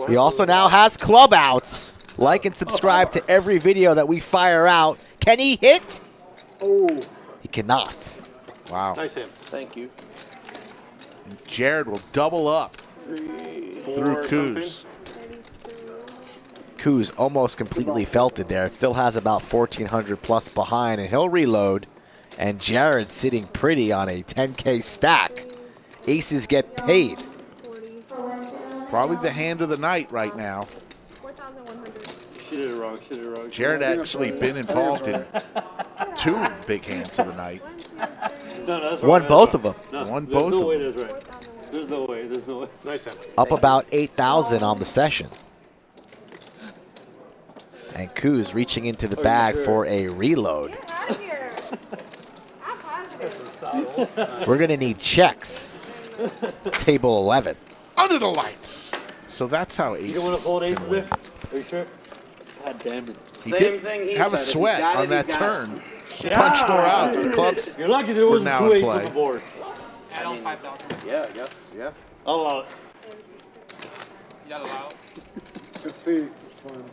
Speaker 3: He also now has club outs. Like and subscribe to every video that we fire out. Can he hit? He cannot.
Speaker 2: Wow.
Speaker 6: Nice hand.
Speaker 4: Thank you.
Speaker 2: And Jared will double up through Coos.
Speaker 3: Coos almost completely felted there. It still has about 1,400 plus behind, and he'll reload. And Jared sitting pretty on a 10K stack. Aces get paid.
Speaker 2: Probably the hand of the night right now.
Speaker 9: She did it wrong. She did it wrong.
Speaker 2: Jared actually been involved in 2 of the big hands of the night.
Speaker 9: No, that's
Speaker 3: Won
Speaker 9: right.
Speaker 3: both of them.
Speaker 9: No,
Speaker 2: Won
Speaker 9: there's
Speaker 2: both
Speaker 9: no
Speaker 2: of
Speaker 9: way
Speaker 2: them.
Speaker 9: that's right. There's no way. There's no way.
Speaker 6: Nice hand.
Speaker 3: Up about 8,000 on the session. And Coos reaching into the bag for a reload. We're going to need checks. Table 11.
Speaker 2: Under the lights. So that's how
Speaker 9: You
Speaker 2: aces
Speaker 9: don't want to fold aces
Speaker 2: can
Speaker 9: there?
Speaker 2: win.
Speaker 9: Are you sure? God damn it.
Speaker 2: He
Speaker 4: Same
Speaker 2: did
Speaker 4: thing he
Speaker 2: have a
Speaker 4: said. If he's
Speaker 2: sweat
Speaker 4: got it,
Speaker 2: on that
Speaker 4: he's got it.
Speaker 2: turn. Punched more outs. The clubs
Speaker 9: You're lucky there
Speaker 2: were
Speaker 9: wasn't
Speaker 2: now
Speaker 9: 2
Speaker 2: in
Speaker 9: 8s on
Speaker 2: play.
Speaker 9: the board.
Speaker 5: Add on 5,000.
Speaker 4: Yeah, I guess. Yeah.
Speaker 9: I'll allow it.
Speaker 5: You allow.
Speaker 1: Good see. It's fine.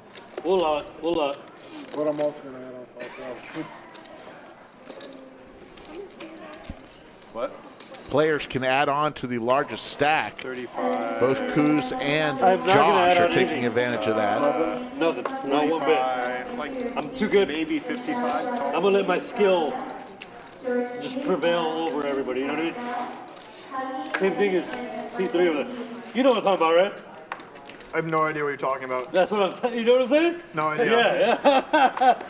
Speaker 9: We'll allow it. We'll allow it.
Speaker 1: But I'm also gonna add on 5,000.
Speaker 6: What?
Speaker 2: Players can add on to the largest stack.
Speaker 6: 35.
Speaker 2: Both Kuz and
Speaker 9: I'm not gonna
Speaker 2: Josh
Speaker 9: add
Speaker 2: are
Speaker 9: on
Speaker 2: taking
Speaker 9: anything.
Speaker 2: advantage of that.
Speaker 9: Nothing. Not one bit.
Speaker 6: 45, like
Speaker 9: I'm too good.
Speaker 6: maybe 55 total.
Speaker 9: I'm gonna let my skill just prevail over everybody. You know what I mean? Same thing as C3 over there. You know what I'm talking about, right?
Speaker 8: I have no idea what you're talking about.
Speaker 9: That's what I'm saying. You know what I'm saying?
Speaker 8: No idea.
Speaker 9: Yeah.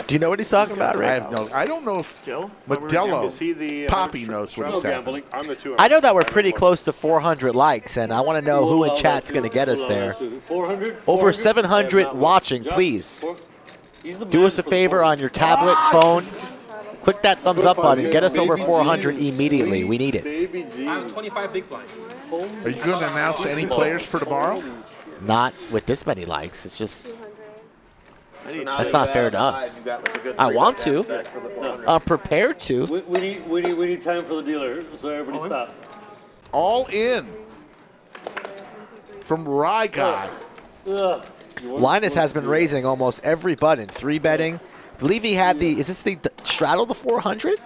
Speaker 3: Do you know what he's talking about, Rick?
Speaker 2: I have no. I don't know if
Speaker 8: Gil?
Speaker 2: Modelo
Speaker 6: Is he the
Speaker 2: Papi knows what he's happening.
Speaker 6: I'm the 2.
Speaker 3: I know that we're pretty close to 400 likes, and I want to know who in chat's going to get us there.
Speaker 9: 400?
Speaker 3: Over 700 watching, please. Do us a favor on your tablet, phone. Click that thumbs up button. Get us over 400 immediately. We need it.
Speaker 9: Baby G.
Speaker 5: I have 25 big blinds.
Speaker 2: Are you going to announce any players for tomorrow?
Speaker 3: Not with this many likes. It's just,
Speaker 4: So now
Speaker 3: That's
Speaker 4: that
Speaker 3: not
Speaker 4: you
Speaker 3: fair
Speaker 4: add
Speaker 3: to
Speaker 4: five,
Speaker 3: us.
Speaker 4: you've got like a good
Speaker 3: I
Speaker 4: 3
Speaker 3: want
Speaker 4: big
Speaker 3: to.
Speaker 4: stack for the 400.
Speaker 3: I'm prepared to.
Speaker 9: We need time for the dealer, so everybody stop.
Speaker 2: All in from Rye Guy.
Speaker 9: Ugh.
Speaker 3: Linus has been raising almost every button. 3-betting. I believe he had the, is this the straddle the 400?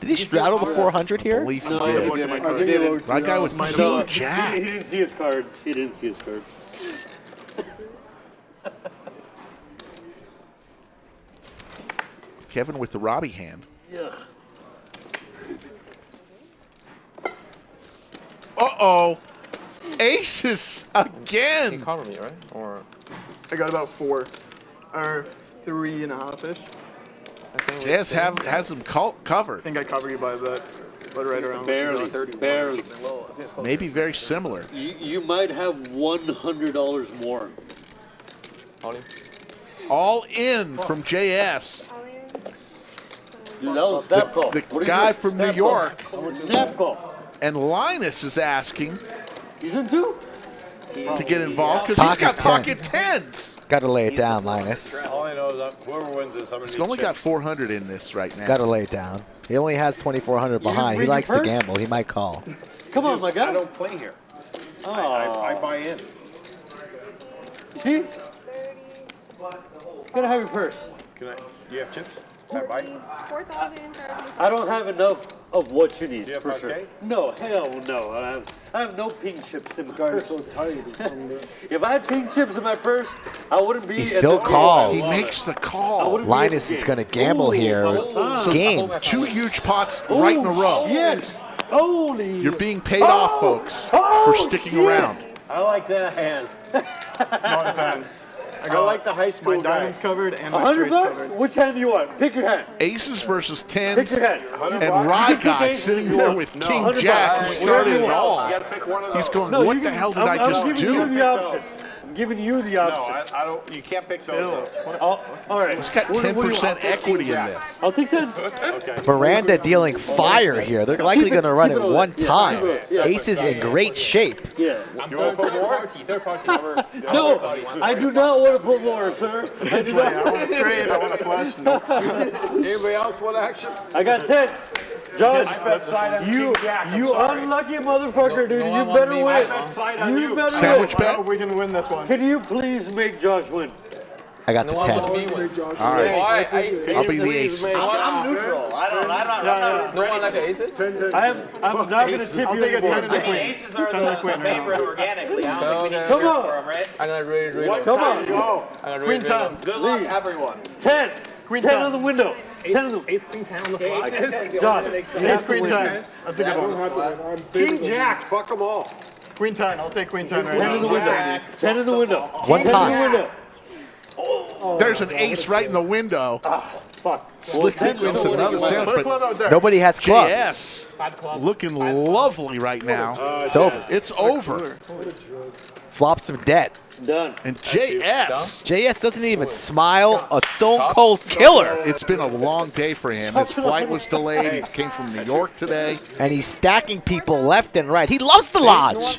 Speaker 3: Did he straddle the 400 here?
Speaker 2: Believe he
Speaker 9: No,
Speaker 2: did.
Speaker 9: I
Speaker 1: I think it looked
Speaker 2: Rye Guy with King
Speaker 9: He
Speaker 2: Jack.
Speaker 9: didn't see his cards. He didn't see his cards.
Speaker 2: Kevin with the Robbie hand.
Speaker 9: Ugh.
Speaker 2: Uh-oh. Aces
Speaker 10: You
Speaker 2: again.
Speaker 10: cover me, right? Or
Speaker 8: I got about 4 or 3.5-ish.
Speaker 10: I think
Speaker 2: Jazz has them covered.
Speaker 8: I think I cover you by a bit, but right around.
Speaker 9: Barely. Barely.
Speaker 2: Maybe very similar.
Speaker 9: You might have $100 more.
Speaker 10: Holly.
Speaker 2: All in from JS.
Speaker 9: Dude, that was snap call.
Speaker 2: The
Speaker 9: What do you
Speaker 2: guy
Speaker 9: do?
Speaker 2: from New
Speaker 9: Snap
Speaker 2: York.
Speaker 9: call. Snap call.
Speaker 2: And Linus is asking
Speaker 9: He's in two.
Speaker 2: to get involved because he's got
Speaker 3: Pocket
Speaker 2: pocket tens.
Speaker 3: Got to lay it down, Linus.
Speaker 6: All I know is that whoever wins this, I'm going
Speaker 2: He's
Speaker 6: to
Speaker 2: only got 400 in this right now.
Speaker 3: Got to lay it down. He only has 2,400 behind. He
Speaker 9: read
Speaker 3: likes
Speaker 9: your
Speaker 3: to
Speaker 9: purse?
Speaker 3: gamble. He might call.
Speaker 9: Come on, my
Speaker 6: I
Speaker 9: guy.
Speaker 6: don't play here.
Speaker 9: Oh.
Speaker 6: I buy in.
Speaker 9: You see? You gotta have your purse.
Speaker 6: Can I? You have chips? Can I buy?
Speaker 11: 4,000.
Speaker 9: I don't have enough of what you need,
Speaker 6: Do you have
Speaker 9: for sure.
Speaker 6: parquet?
Speaker 9: No, hell no. I have no pink chips in my
Speaker 1: Guy is
Speaker 9: purse.
Speaker 1: so tight. He's from the-
Speaker 9: If I had pink chips in my purse, I wouldn't be.
Speaker 3: He
Speaker 9: at
Speaker 3: still
Speaker 9: the
Speaker 3: calls.
Speaker 2: He
Speaker 9: game.
Speaker 2: makes the
Speaker 9: I
Speaker 2: call.
Speaker 9: wouldn't be
Speaker 3: Linus
Speaker 9: at the
Speaker 3: is
Speaker 9: game.
Speaker 3: going to gamble here.
Speaker 9: Oh,
Speaker 3: Game.
Speaker 2: 2 huge pots right in a row.
Speaker 9: Shit. Holy.
Speaker 2: You're being paid off, folks, for sticking
Speaker 9: shit.
Speaker 2: around.
Speaker 6: I like that hand.
Speaker 8: Not a fan.
Speaker 6: I like the high school
Speaker 8: My
Speaker 6: guy.
Speaker 8: diamonds covered and my
Speaker 9: $100
Speaker 8: straights
Speaker 9: bucks?
Speaker 8: covered.
Speaker 9: Which hand do you want? Pick your hand.
Speaker 2: Aces versus
Speaker 9: Pick
Speaker 2: tens.
Speaker 9: your hand.
Speaker 2: And Rye
Speaker 9: You can pick
Speaker 2: Guy
Speaker 9: aces
Speaker 2: sitting
Speaker 9: if you
Speaker 2: there
Speaker 9: want.
Speaker 2: with
Speaker 9: No,
Speaker 2: King
Speaker 9: 100
Speaker 2: Jack,
Speaker 9: bucks.
Speaker 2: who
Speaker 9: Whatever
Speaker 2: started
Speaker 9: you
Speaker 2: it
Speaker 9: want.
Speaker 2: all.
Speaker 6: You got to pick one of those.
Speaker 2: He's going,
Speaker 9: No,
Speaker 2: what
Speaker 9: you
Speaker 2: the
Speaker 9: can-
Speaker 2: hell did I just
Speaker 9: I'm giving you
Speaker 2: do?
Speaker 9: the option. I'm giving you the
Speaker 6: No,
Speaker 9: option.
Speaker 6: I don't. You can't pick those. Up.
Speaker 9: All right.
Speaker 2: He's got
Speaker 9: What do you
Speaker 2: 10%
Speaker 9: want?
Speaker 2: equity in this.
Speaker 9: I'll take 10.
Speaker 6: Okay.
Speaker 3: Veranda dealing fire here. They're likely going to run it one time.
Speaker 9: Yeah.
Speaker 3: Ace is in great shape.
Speaker 9: Yeah.
Speaker 6: You want to put more?
Speaker 5: Third party.
Speaker 9: No, I do not want to put more, sir. I do
Speaker 8: I want
Speaker 9: not.
Speaker 8: to trade. I want to flush. No.
Speaker 6: Anybody else want action?
Speaker 9: I got 10. Josh,
Speaker 6: I bet side on
Speaker 9: you
Speaker 6: King Jack. I'm
Speaker 9: you
Speaker 6: sorry.
Speaker 9: unlucky motherfucker, dude.
Speaker 5: no
Speaker 9: You
Speaker 5: one
Speaker 9: better
Speaker 5: won me.
Speaker 9: win.
Speaker 6: I bet side on
Speaker 9: You
Speaker 6: you.
Speaker 9: better
Speaker 2: Sandwich
Speaker 9: win.
Speaker 8: I hope we can win this one.
Speaker 9: Can you please make Josh win?
Speaker 3: I got the
Speaker 5: No one
Speaker 3: 10.
Speaker 5: won me one.
Speaker 2: All right.
Speaker 5: Alright,
Speaker 2: I'll be the ace.
Speaker 4: I'm neutral. I'm not.
Speaker 5: no one like the aces?
Speaker 9: I'm not gonna tip
Speaker 8: I'll
Speaker 9: you
Speaker 8: take a 10
Speaker 9: anymore.
Speaker 8: and a queen.
Speaker 4: Aces are
Speaker 8: 10 and a queen right now.
Speaker 4: organically. I don't think we need to
Speaker 9: Come
Speaker 4: cheer
Speaker 9: on.
Speaker 4: for 'em, right?
Speaker 5: I'm gonna read it.
Speaker 9: Come on.
Speaker 6: Go.
Speaker 5: I'm gonna
Speaker 8: Queen
Speaker 5: read it.
Speaker 8: 10.
Speaker 4: Good luck, everyone.
Speaker 9: 10.
Speaker 8: Queen
Speaker 9: 10
Speaker 8: 10.
Speaker 9: on the window. 10 on the.
Speaker 5: Ace, queen, 10 on the flop.
Speaker 9: Josh, you
Speaker 8: Ace
Speaker 9: have to
Speaker 8: queen
Speaker 9: win.
Speaker 8: 10. That's a good one.
Speaker 1: I'm
Speaker 6: King
Speaker 1: favorable.
Speaker 6: Jack. Fuck them all.
Speaker 8: Queen 10. I'll take queen 10 right
Speaker 9: 10 in the
Speaker 8: now.
Speaker 9: window. 10 in the window.
Speaker 3: One
Speaker 9: 10 in
Speaker 3: time.
Speaker 9: the window.
Speaker 2: There's an ace right in the window.
Speaker 9: Fuck.
Speaker 2: Slick
Speaker 9: Well, 10
Speaker 2: wins
Speaker 9: still
Speaker 2: another
Speaker 9: winning.
Speaker 2: sandwich,
Speaker 8: Put a club
Speaker 2: but
Speaker 8: out there.
Speaker 3: Nobody has clubs.
Speaker 2: JS
Speaker 5: Five clubs.
Speaker 2: looking lovely right now.
Speaker 3: It's over.
Speaker 2: It's over.
Speaker 3: Flop some debt.
Speaker 9: Done.
Speaker 2: And JS
Speaker 3: doesn't even smile. A stone cold killer.
Speaker 2: It's been a long day for him. His flight was delayed. He came from New York today.
Speaker 3: And he's stacking people left and right. He loves the lodge.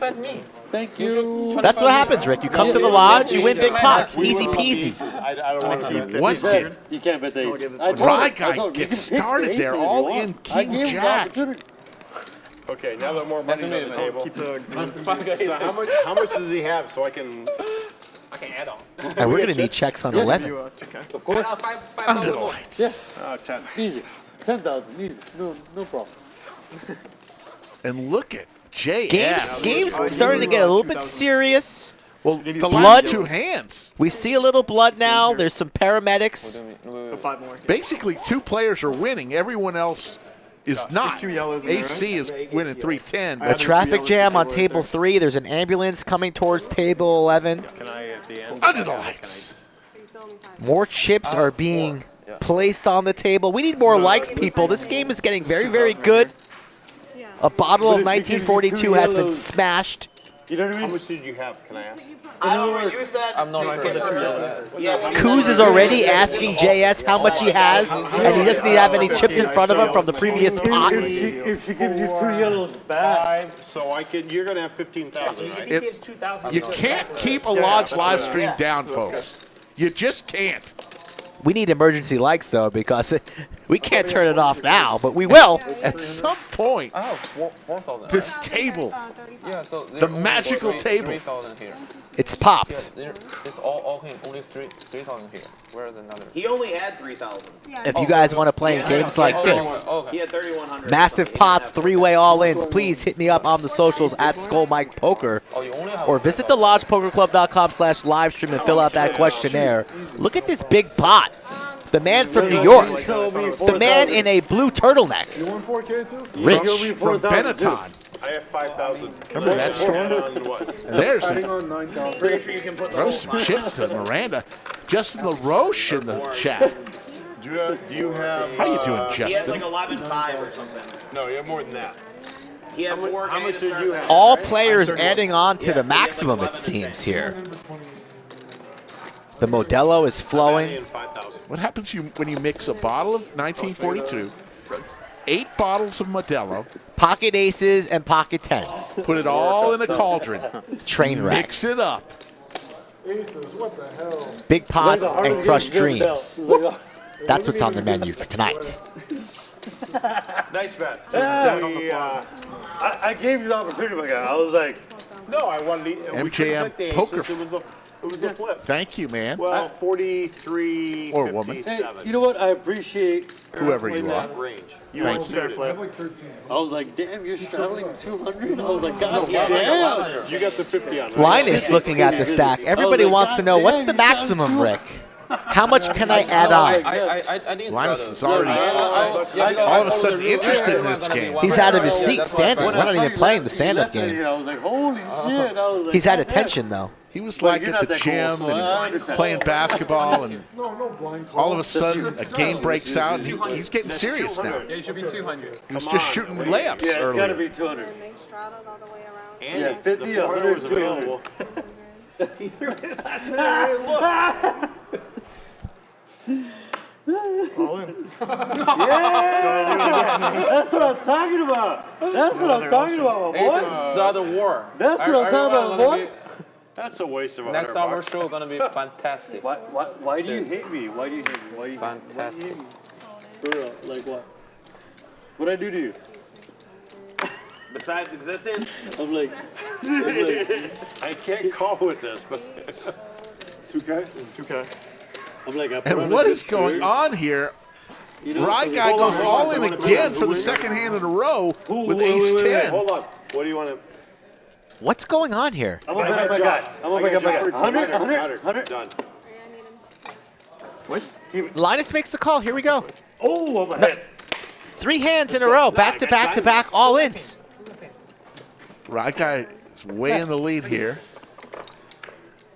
Speaker 9: Thank you.
Speaker 3: That's what happens, Rick. You come to the lodge, you win big pots. Easy peasy.
Speaker 6: I don't want to keep
Speaker 2: What did
Speaker 9: You can't bet that.
Speaker 2: Rye guy get started there? All in King Jack.
Speaker 6: Okay, now that more money's on the table. So how much does he have so I can
Speaker 5: add on.
Speaker 3: And we're going to need checks on 11.
Speaker 9: Of course.
Speaker 2: Under the lights.
Speaker 9: Yeah.
Speaker 6: 10?
Speaker 9: Easy. 10,000. Easy. No problem.
Speaker 2: And look at JS.
Speaker 3: Game's starting to get a little bit serious.
Speaker 2: Well, the
Speaker 3: Blood.
Speaker 2: last 2 hands.
Speaker 3: We see a little blood now. There's some paramedics.
Speaker 2: Basically, 2 players are winning. Everyone else is not. AC is winning 310.
Speaker 3: A traffic jam on table 3. There's an ambulance coming towards table 11.
Speaker 6: Can I at the end?
Speaker 2: Under the lights.
Speaker 3: More chips are being placed on the table. We need more likes, people. This game is getting very, very good. A bottle of 1942 has been smashed.
Speaker 9: You know what I mean?
Speaker 6: How much did you have? Can I ask?
Speaker 4: I don't know what you said.
Speaker 5: I'm not sure.
Speaker 4: Yeah,
Speaker 3: Kuz is already asking JS how much he has, and he doesn't even have any chips in front of him from the previous pot.
Speaker 9: If she gives you 2 yellows back.
Speaker 6: 5, so you're going to have 15,000, right?
Speaker 12: He gives 2,000.
Speaker 2: You can't keep a lodge live stream down, folks. You just can't.
Speaker 3: We need emergency likes, though, because we can't turn it off now, but we will.
Speaker 2: At some point,
Speaker 5: I have 4,000.
Speaker 2: this table,
Speaker 5: Yeah, so
Speaker 2: the magical table.
Speaker 5: 3,000 here.
Speaker 3: It's popped.
Speaker 5: It's all him. Only 3,000 here. Where is another?
Speaker 4: He only had 3,000.
Speaker 3: If you guys want to play in games like this,
Speaker 4: He had 3,100.
Speaker 3: massive pots, 3-way all-ins, please hit me up on the socials at Skull Mike Poker, or visit thelodgepokerclub.com/livestream and fill out that questionnaire. Look at this big pot. The man from New York. The man in a blue turtleneck.
Speaker 1: You want 4K too?
Speaker 2: Rich from Benetton.
Speaker 6: I have 5,000.
Speaker 2: Remember that story?
Speaker 6: On what?
Speaker 2: There's
Speaker 1: Betting on 9,000.
Speaker 4: Pretty sure you can put
Speaker 2: throw some chips to Miranda. Justin LaRoche in the chat.
Speaker 6: Do you have?
Speaker 2: How you doing,
Speaker 4: He has
Speaker 2: Justin?
Speaker 4: like 11.5 or something.
Speaker 6: No, you have more than that.
Speaker 4: He had 4K.
Speaker 6: How much did you have?
Speaker 3: All players adding on to the maximum, it seems, here. The Modelo is flowing.
Speaker 2: What happens when you mix a bottle of 1942, 8 bottles of Modelo,
Speaker 3: Pocket aces and pocket tens.
Speaker 2: put it all in a cauldron,
Speaker 3: Train wreck.
Speaker 2: mix it up.
Speaker 1: Aces, what the hell?
Speaker 3: Big pots and crushed dreams. That's what's on the menu for tonight.
Speaker 6: Nice bet.
Speaker 9: I gave you the opportunity, my guy. I was like,
Speaker 6: No, I wanted to.
Speaker 2: MJM poker.
Speaker 6: It was a flip.
Speaker 2: Thank you, man.
Speaker 6: Well, 43.
Speaker 2: Or woman.
Speaker 9: hey, you know what? I appreciate
Speaker 2: Whoever you are.
Speaker 6: Range.
Speaker 2: Thank you.
Speaker 1: I have like 13.
Speaker 9: I was like, damn, you're straddling 200? I was like, God damn.
Speaker 6: You got the 50 on.
Speaker 3: Linus looking at the stack. Everybody wants to know, what's the maximum, Rick? How much can I add on?
Speaker 5: I didn't.
Speaker 2: Linus is already all of a sudden interested in this game.
Speaker 3: He's out of his seat standing. We're not even playing the stand-up game.
Speaker 9: I was like, holy shit. I was like,
Speaker 3: He's had attention, though.
Speaker 2: He was like
Speaker 9: you're
Speaker 2: at
Speaker 9: not
Speaker 2: the
Speaker 9: that cool,
Speaker 2: gym
Speaker 9: so I
Speaker 2: and
Speaker 9: understand.
Speaker 2: playing basketball, and
Speaker 1: No blind call.
Speaker 2: all of a sudden a game breaks out, and he's getting serious now.
Speaker 5: Yeah, it should be 200.
Speaker 2: He was just shooting layups
Speaker 9: Yeah, it's got to
Speaker 2: earlier.
Speaker 9: be 200.
Speaker 11: And they straddled all the way around.
Speaker 6: And
Speaker 9: Yeah, 50,
Speaker 6: the 400 was
Speaker 9: 100,
Speaker 6: available.
Speaker 9: That's what I'm talking about. That's what I'm talking about, my
Speaker 5: Aces
Speaker 9: boy.
Speaker 5: is not a war.
Speaker 9: That's what I'm talking about, boy.
Speaker 6: That's a waste of $100.
Speaker 5: Next summer show gonna be fantastic.
Speaker 9: Why do you hate me? Why do you hate me? Why do you
Speaker 5: Fantastic.
Speaker 9: hate me? For real, like what? What'd I do to you?
Speaker 4: Besides existing,
Speaker 9: I'm like,
Speaker 6: I can't call with this, but
Speaker 1: 2K?
Speaker 8: 2K.
Speaker 9: I'm like, I put
Speaker 2: And
Speaker 9: on
Speaker 2: what
Speaker 9: a
Speaker 2: is
Speaker 9: good
Speaker 2: going
Speaker 9: shirt.
Speaker 2: on here?
Speaker 9: You know,
Speaker 2: Rye
Speaker 9: so
Speaker 2: guy
Speaker 9: hold on,
Speaker 2: goes
Speaker 9: hold
Speaker 2: all
Speaker 9: on.
Speaker 2: in again for the second hand in a row with ace
Speaker 9: wait.
Speaker 2: 10.
Speaker 6: hold on. What do you want to?
Speaker 3: What's going on here?
Speaker 9: I'm gonna bet up my guy. I'm gonna bet up my guy. 100.
Speaker 6: Done.
Speaker 9: What?
Speaker 3: Linus makes the call. Here we go.
Speaker 9: Oh, I'm ahead.
Speaker 3: 3 hands in a row, back to back to back, all ins.
Speaker 2: Rye guy is way in the lead here.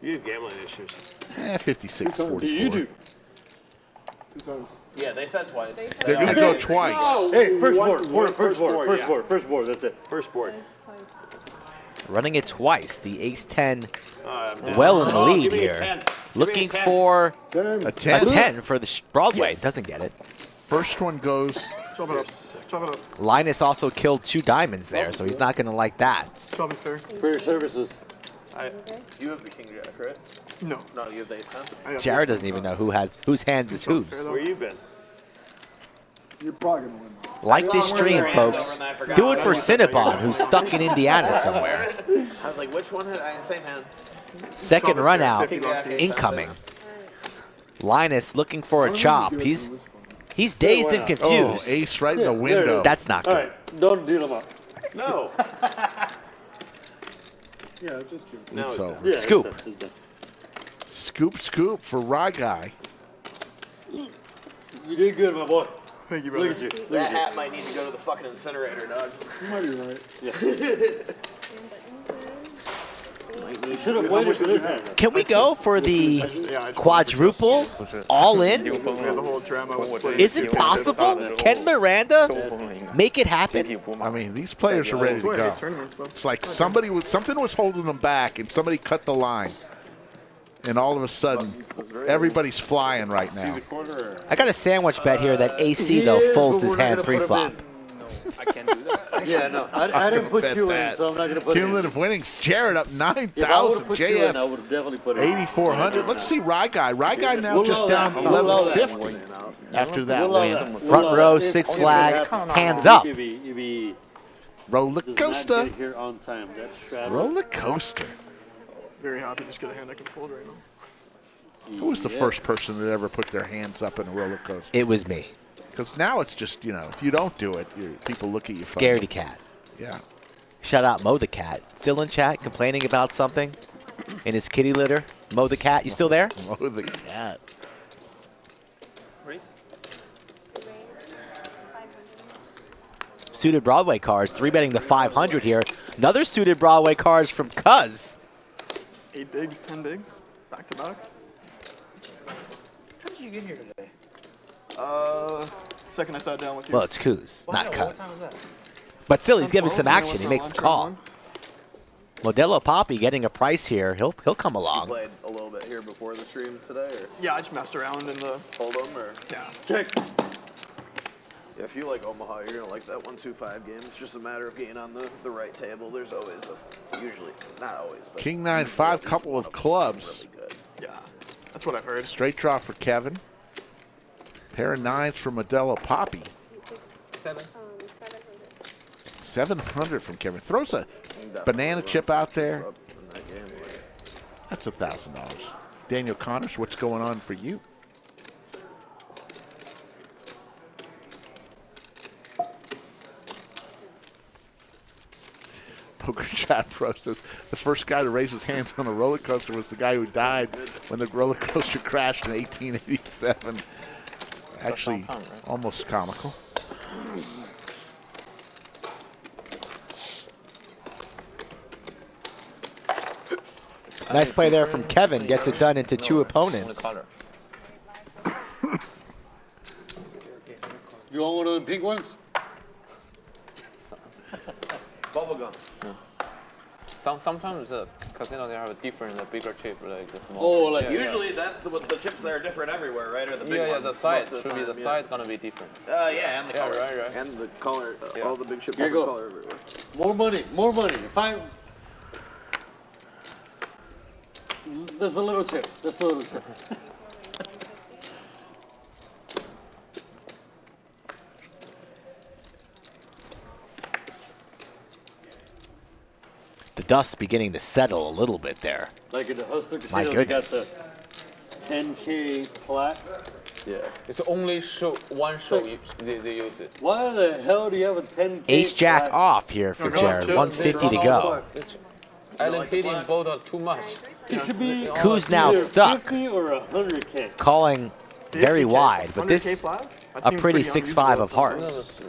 Speaker 6: You have gambling issues.
Speaker 2: 56-44.
Speaker 9: You do.
Speaker 1: 2 times.
Speaker 4: yeah, they said twice.
Speaker 2: They're going to go twice.
Speaker 9: Hey, first board.
Speaker 6: First board,
Speaker 9: First board. That's it.
Speaker 6: First board.
Speaker 3: running it twice. The ace-10
Speaker 6: Oh,
Speaker 3: well in the lead
Speaker 6: give me a
Speaker 3: here.
Speaker 6: 10.
Speaker 3: Looking for
Speaker 2: A
Speaker 3: a
Speaker 2: 10.
Speaker 3: 10 for the Broadway. Doesn't get it.
Speaker 2: First one goes.
Speaker 8: Chop it up. Chop it up.
Speaker 3: Linus also killed 2 diamonds there, so he's not going to like that.
Speaker 8: Chop it fair.
Speaker 9: For your services.
Speaker 4: You have the king jack, right?
Speaker 8: No.
Speaker 4: No, you have the ace 10.
Speaker 3: Jared doesn't even know whose hands is whose.
Speaker 6: Where you been?
Speaker 1: You're probably gonna win.
Speaker 3: Like this stream, folks. Do it for Cinnabon, who's stuck in Indiana somewhere.
Speaker 4: I was like, which one had I in same hand?
Speaker 3: Second run out, incoming. Linus looking for a chop. He's dazed and
Speaker 2: Oh,
Speaker 3: confused.
Speaker 2: ace right in the window.
Speaker 3: That's not
Speaker 9: All
Speaker 3: good.
Speaker 9: right, don't deal them up.
Speaker 6: No.
Speaker 1: Yeah, just do it.
Speaker 6: No,
Speaker 2: It's over.
Speaker 9: Yeah,
Speaker 3: Scoop.
Speaker 9: it's done.
Speaker 2: Scoop for Rye Guy.
Speaker 9: You did good, my boy.
Speaker 8: Thank you, brother.
Speaker 9: Look at you. Look
Speaker 4: That
Speaker 9: at you.
Speaker 4: hat might need to go to the fucking incinerator, dog.
Speaker 1: You might be right.
Speaker 9: You should have waited for this hand.
Speaker 3: Can we go for the quadruple all in?
Speaker 8: We had the whole drama with playing
Speaker 3: Is it possible? Can Miranda make it happen?
Speaker 2: I mean, these players are ready to go. It's like something was holding them back, and somebody cut the line, and all of a sudden, everybody's flying right now.
Speaker 3: I got a sandwich bet here that AC, though, folds his hand pre-flop.
Speaker 12: I can't do that.
Speaker 9: Yeah, no, I didn't put
Speaker 2: bet
Speaker 9: you in,
Speaker 2: that.
Speaker 9: so I'm not going to put it in.
Speaker 2: Cumulative winnings. Jared up
Speaker 9: If I would
Speaker 2: 9,000.
Speaker 9: have put you in, I
Speaker 2: JS
Speaker 9: would have definitely put it in.
Speaker 2: 8,400. Let's see Rye Guy. Rye Guy now
Speaker 9: We'll
Speaker 2: just
Speaker 9: allow
Speaker 2: down
Speaker 9: that. We'll allow that.
Speaker 2: 1150 after that
Speaker 9: We'll allow
Speaker 2: win.
Speaker 9: that. We'll
Speaker 3: Front
Speaker 9: allow
Speaker 3: row,
Speaker 9: that.
Speaker 3: 6
Speaker 9: If
Speaker 3: flags,
Speaker 9: it happened,
Speaker 3: hands up.
Speaker 9: you'd be
Speaker 2: Roller
Speaker 9: does not
Speaker 2: coaster.
Speaker 9: get here on time. That's straddles.
Speaker 2: Roller coaster.
Speaker 8: Very happy to just get a hand I can fold right now.
Speaker 2: Who was the first person that ever put their hands up in a roller coaster?
Speaker 3: It was me.
Speaker 2: Because now it's just, if you don't do it, people look at you funny.
Speaker 3: Scaredy cat.
Speaker 2: Yeah.
Speaker 3: Shout out Mo the cat. Still in chat, complaining about something in his kitty litter. Mo the cat, you still there?
Speaker 2: Mo the cat.
Speaker 3: Suited Broadway cards, 3-betting the 500 here. Another suited Broadway cards from Cuz.
Speaker 8: 8 bigs, 10 bigs, back to back.
Speaker 12: How did you get here today?
Speaker 8: Second I sat down with you.
Speaker 3: Well, it's Kuz, not
Speaker 12: What
Speaker 3: Cuz.
Speaker 12: time was that?
Speaker 3: But still, he's giving some
Speaker 8: 12,
Speaker 3: action. He makes the call. Modelo Papi getting a price here. He'll come
Speaker 4: You
Speaker 3: along.
Speaker 4: played a little bit here before the stream today, or
Speaker 8: Yeah, I just messed around in the.
Speaker 4: hold them, or
Speaker 8: Yeah.
Speaker 9: Check.
Speaker 4: yeah, if you like Omaha, you're gonna like that 1-2-5 game. It's just a matter of getting on the right table. There's always usually not always, but
Speaker 2: King 9-5, couple of clubs.
Speaker 4: really good.
Speaker 8: Yeah. That's what I've heard.
Speaker 2: Straight draw for Kevin. Pair of 9s for Modelo Papi. 700 from Kevin. Throws a banana chip out there. That's $1,000. Daniel Connors, what's going on for you? Poker Chat Pro says the first guy to raise his hands on a roller coaster was the guy who died when the roller coaster crashed in 1887. It's actually almost comical.
Speaker 3: Nice play there from Kevin. Gets it done into 2 opponents.
Speaker 9: You want one of the pink ones?
Speaker 4: Bubblegum.
Speaker 10: Sometimes the casino they have a different, bigger chip, like the small.
Speaker 9: Oh, like
Speaker 4: Usually that's the chips that are different everywhere, right? Or the big
Speaker 10: Yeah,
Speaker 4: ones.
Speaker 10: the size
Speaker 4: most of
Speaker 10: should be the
Speaker 4: time,
Speaker 10: size gonna be different.
Speaker 4: Yeah, and the
Speaker 10: Yeah,
Speaker 4: color.
Speaker 10: right.
Speaker 4: And the color.
Speaker 10: Yeah.
Speaker 4: All the big chips
Speaker 9: Here
Speaker 4: have
Speaker 9: you
Speaker 4: the
Speaker 9: go.
Speaker 4: color everywhere.
Speaker 9: More money, more money. There's a little chip. Just a little chip.
Speaker 3: The dust's beginning to settle a little bit there.
Speaker 9: Like in the Hustler
Speaker 3: My
Speaker 9: Casino, they got
Speaker 3: goodness.
Speaker 9: the 10K plaque.
Speaker 4: Yeah.
Speaker 10: It's only one show they use it.
Speaker 9: Why the hell do you have a 10K
Speaker 3: Ace Jack
Speaker 9: plaque?
Speaker 3: off here for Jared. 150 to go.
Speaker 10: Island hitting both are too much.
Speaker 9: It should be
Speaker 3: Kuz now
Speaker 9: either
Speaker 3: stuck.
Speaker 9: 50 or 100K.
Speaker 3: Calling very wide, but
Speaker 8: 100K
Speaker 3: this
Speaker 8: flag? That
Speaker 3: a
Speaker 8: seems
Speaker 3: pretty
Speaker 8: unusual
Speaker 3: 6-5 of
Speaker 8: at this
Speaker 3: hearts.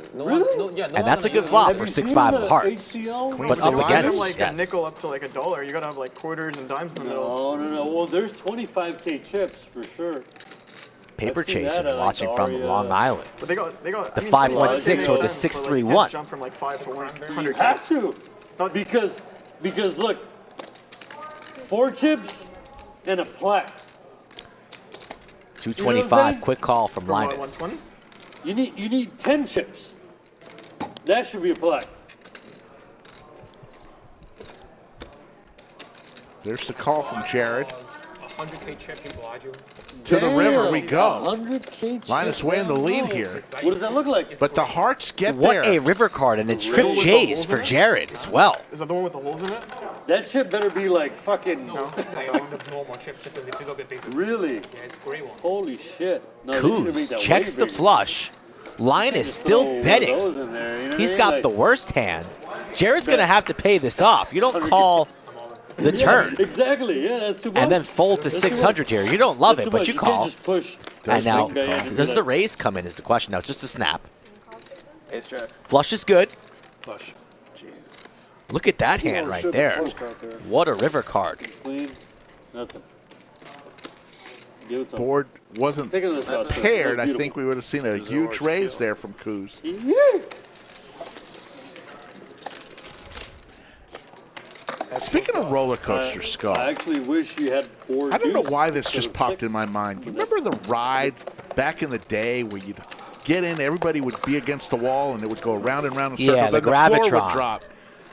Speaker 10: And
Speaker 3: that's a good flop for
Speaker 9: Have you
Speaker 3: 6-5
Speaker 9: seen
Speaker 3: of
Speaker 9: the
Speaker 3: hearts.
Speaker 9: ACL?
Speaker 3: But
Speaker 8: But
Speaker 3: up
Speaker 8: you don't
Speaker 3: against,
Speaker 8: have like
Speaker 3: yes.
Speaker 8: a nickel up to like $1. You gotta have like quarters and dimes in the middle.
Speaker 9: No. Well, there's 25K chips for sure.
Speaker 3: Paper
Speaker 9: I've seen
Speaker 3: chasing,
Speaker 9: that,
Speaker 3: watching
Speaker 9: like
Speaker 3: from
Speaker 9: Aria.
Speaker 3: Long Island.
Speaker 8: But they got
Speaker 3: The
Speaker 8: I mean,
Speaker 3: 516 or the
Speaker 8: but, like,
Speaker 3: 631.
Speaker 8: can't jump from like 5 to 100.
Speaker 9: You have to, because Because look, 4 chips and a plaque.
Speaker 3: 225, quick call from Linus.
Speaker 8: 120?
Speaker 9: You need 10 chips. That should be a plaque.
Speaker 2: There's the call from Jared.
Speaker 5: 100K chip in Bellagio.
Speaker 2: To the river we go.
Speaker 9: 100K
Speaker 2: Linus way in the lead here.
Speaker 9: What does that look like?
Speaker 2: But the hearts get
Speaker 3: What
Speaker 2: there.
Speaker 3: a river card, and it's Trip J's for Jared as well.
Speaker 8: Is that the one with the holes in it?
Speaker 9: That chip better be like fucking.
Speaker 5: No, it's like the normal chip, just a little bit bigger.
Speaker 9: Really?
Speaker 5: Yeah, it's a great one.
Speaker 9: Holy shit. No, they need to make
Speaker 3: Kuz
Speaker 9: that
Speaker 3: checks
Speaker 9: way
Speaker 3: the
Speaker 9: bigger.
Speaker 3: flush. Linus still
Speaker 9: Throw
Speaker 3: betting.
Speaker 9: those in there, you know what
Speaker 3: He's
Speaker 9: I mean?
Speaker 3: got
Speaker 9: Like,
Speaker 3: the worst hand. Jared's going to have to pay this off. You don't call the turn.
Speaker 9: Exactly, yeah, that's too much.
Speaker 3: And then fold to
Speaker 9: That's too
Speaker 3: 600 here. You don't love
Speaker 9: That's
Speaker 3: it,
Speaker 9: too
Speaker 3: but
Speaker 9: much.
Speaker 3: you
Speaker 9: Can't
Speaker 3: call.
Speaker 9: just push.
Speaker 3: And now,
Speaker 9: Big guy in and be
Speaker 3: does the
Speaker 9: like-
Speaker 3: raise come in is the question. No, it's just a snap.
Speaker 4: Ace jack.
Speaker 3: Flush is good.
Speaker 6: Flush.
Speaker 3: Look at that hand right there. What a river card.
Speaker 9: Clean, nothing. Give it some.
Speaker 2: Board wasn't
Speaker 9: Take another shot, sir.
Speaker 2: paired.
Speaker 9: That's
Speaker 2: I think we would have seen a huge raise there from Kuz.
Speaker 9: Yeah.
Speaker 2: Speaking of roller coaster, Skull,
Speaker 9: I actually wish you had 4
Speaker 2: I don't know
Speaker 9: deuce
Speaker 2: why this
Speaker 9: instead
Speaker 2: just
Speaker 9: of
Speaker 2: popped
Speaker 9: 6.
Speaker 2: in my mind. You remember the ride back in the day where you'd get in, everybody would be against the wall, and it would go round and round in circles.
Speaker 3: Yeah, the
Speaker 2: then the floor
Speaker 3: Gravitron.
Speaker 2: would drop.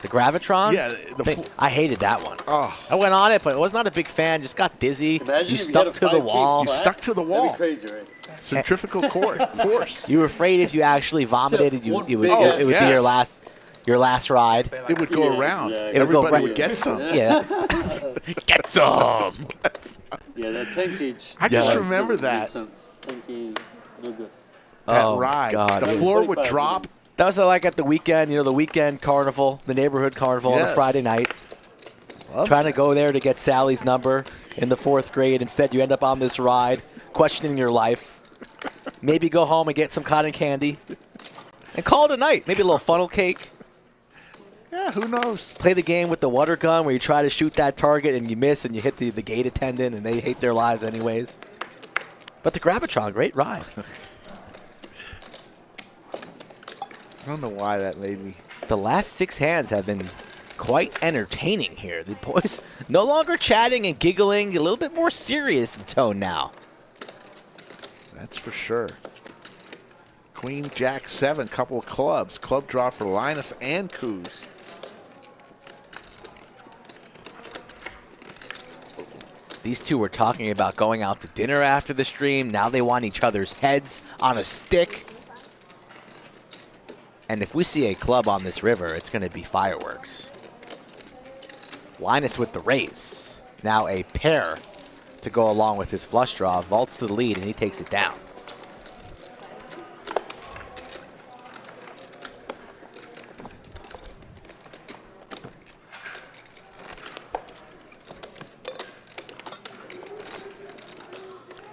Speaker 3: The Gravitron?
Speaker 2: Yeah,
Speaker 3: I hated that one.
Speaker 2: Oh.
Speaker 3: I went on it, but I was not a big fan. Just got dizzy.
Speaker 9: Imagine
Speaker 3: You
Speaker 9: if
Speaker 3: stuck
Speaker 9: had a
Speaker 3: to the
Speaker 9: 5 feet
Speaker 3: wall.
Speaker 2: You stuck to the wall.
Speaker 9: That'd be crazy, right?
Speaker 2: Centrifugal force.
Speaker 3: You were afraid if you actually vomited, it would be
Speaker 2: yes.
Speaker 3: your last ride.
Speaker 2: It would go around.
Speaker 9: Yeah,
Speaker 3: It would go
Speaker 2: Everybody
Speaker 3: right-
Speaker 2: would get some.
Speaker 3: Yeah. Get some.
Speaker 9: Yeah, that 10 cage.
Speaker 2: I just
Speaker 3: Yeah.
Speaker 2: remember
Speaker 9: Makes
Speaker 2: that.
Speaker 9: sense. 10 cage, no good.
Speaker 2: That
Speaker 3: Oh,
Speaker 2: ride.
Speaker 3: God.
Speaker 2: The floor would drop.
Speaker 3: That was like at the weekend, the weekend carnival, the neighborhood carnival on a
Speaker 2: Yes.
Speaker 3: Friday night. Trying to go there to get Sally's number in the 4th grade. Instead, you end up on this ride, questioning your life. Maybe go home and get some cotton candy and call it a night. Maybe a little funnel cake.
Speaker 2: Yeah, who knows?
Speaker 3: Play the game with the water gun where you try to shoot that target and you miss and you hit the gate attendant and they hate their lives anyways. But the Gravitron, great ride.
Speaker 2: I don't know why that made me.
Speaker 3: The last 6 hands have been quite entertaining here. The boys no longer chatting and giggling, a little bit more serious the tone now.
Speaker 2: That's for sure. Queen, Jack, 7, couple of clubs. Club draw for Linus and Kuz.
Speaker 3: These two were talking about going out to dinner after the stream. Now they want each other's heads on a stick. And if we see a club on this river, it's going to be fireworks. Linus with the raise. Now a pair to go along with his flush draw. Vaults to the lead, and he takes it down.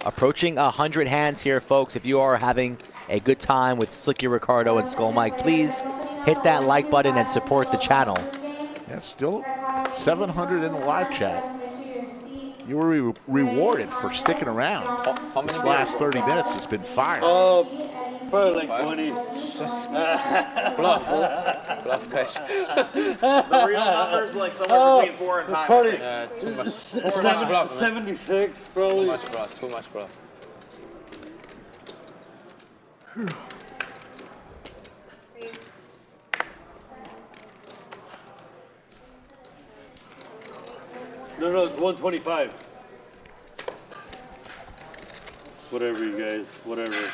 Speaker 3: Approaching 100 hands here, folks. If you are having a good time with Slicky Ricardo and Skull Mike, please hit that like button and support the channel.
Speaker 2: Yeah, still 700 in the live chat. You were rewarded for sticking around. This last 30 minutes has been fire.
Speaker 9: Probably like 20.
Speaker 10: Bluff. Bluff, guys.
Speaker 4: The real number's like somewhere between 4 and 5.
Speaker 9: Probably
Speaker 10: Too much bluff, man.
Speaker 9: 76, probably.
Speaker 10: Too much bluff. Too much bluff.
Speaker 9: No, it's 125. Whatever, you guys. Whatever.
Speaker 8: I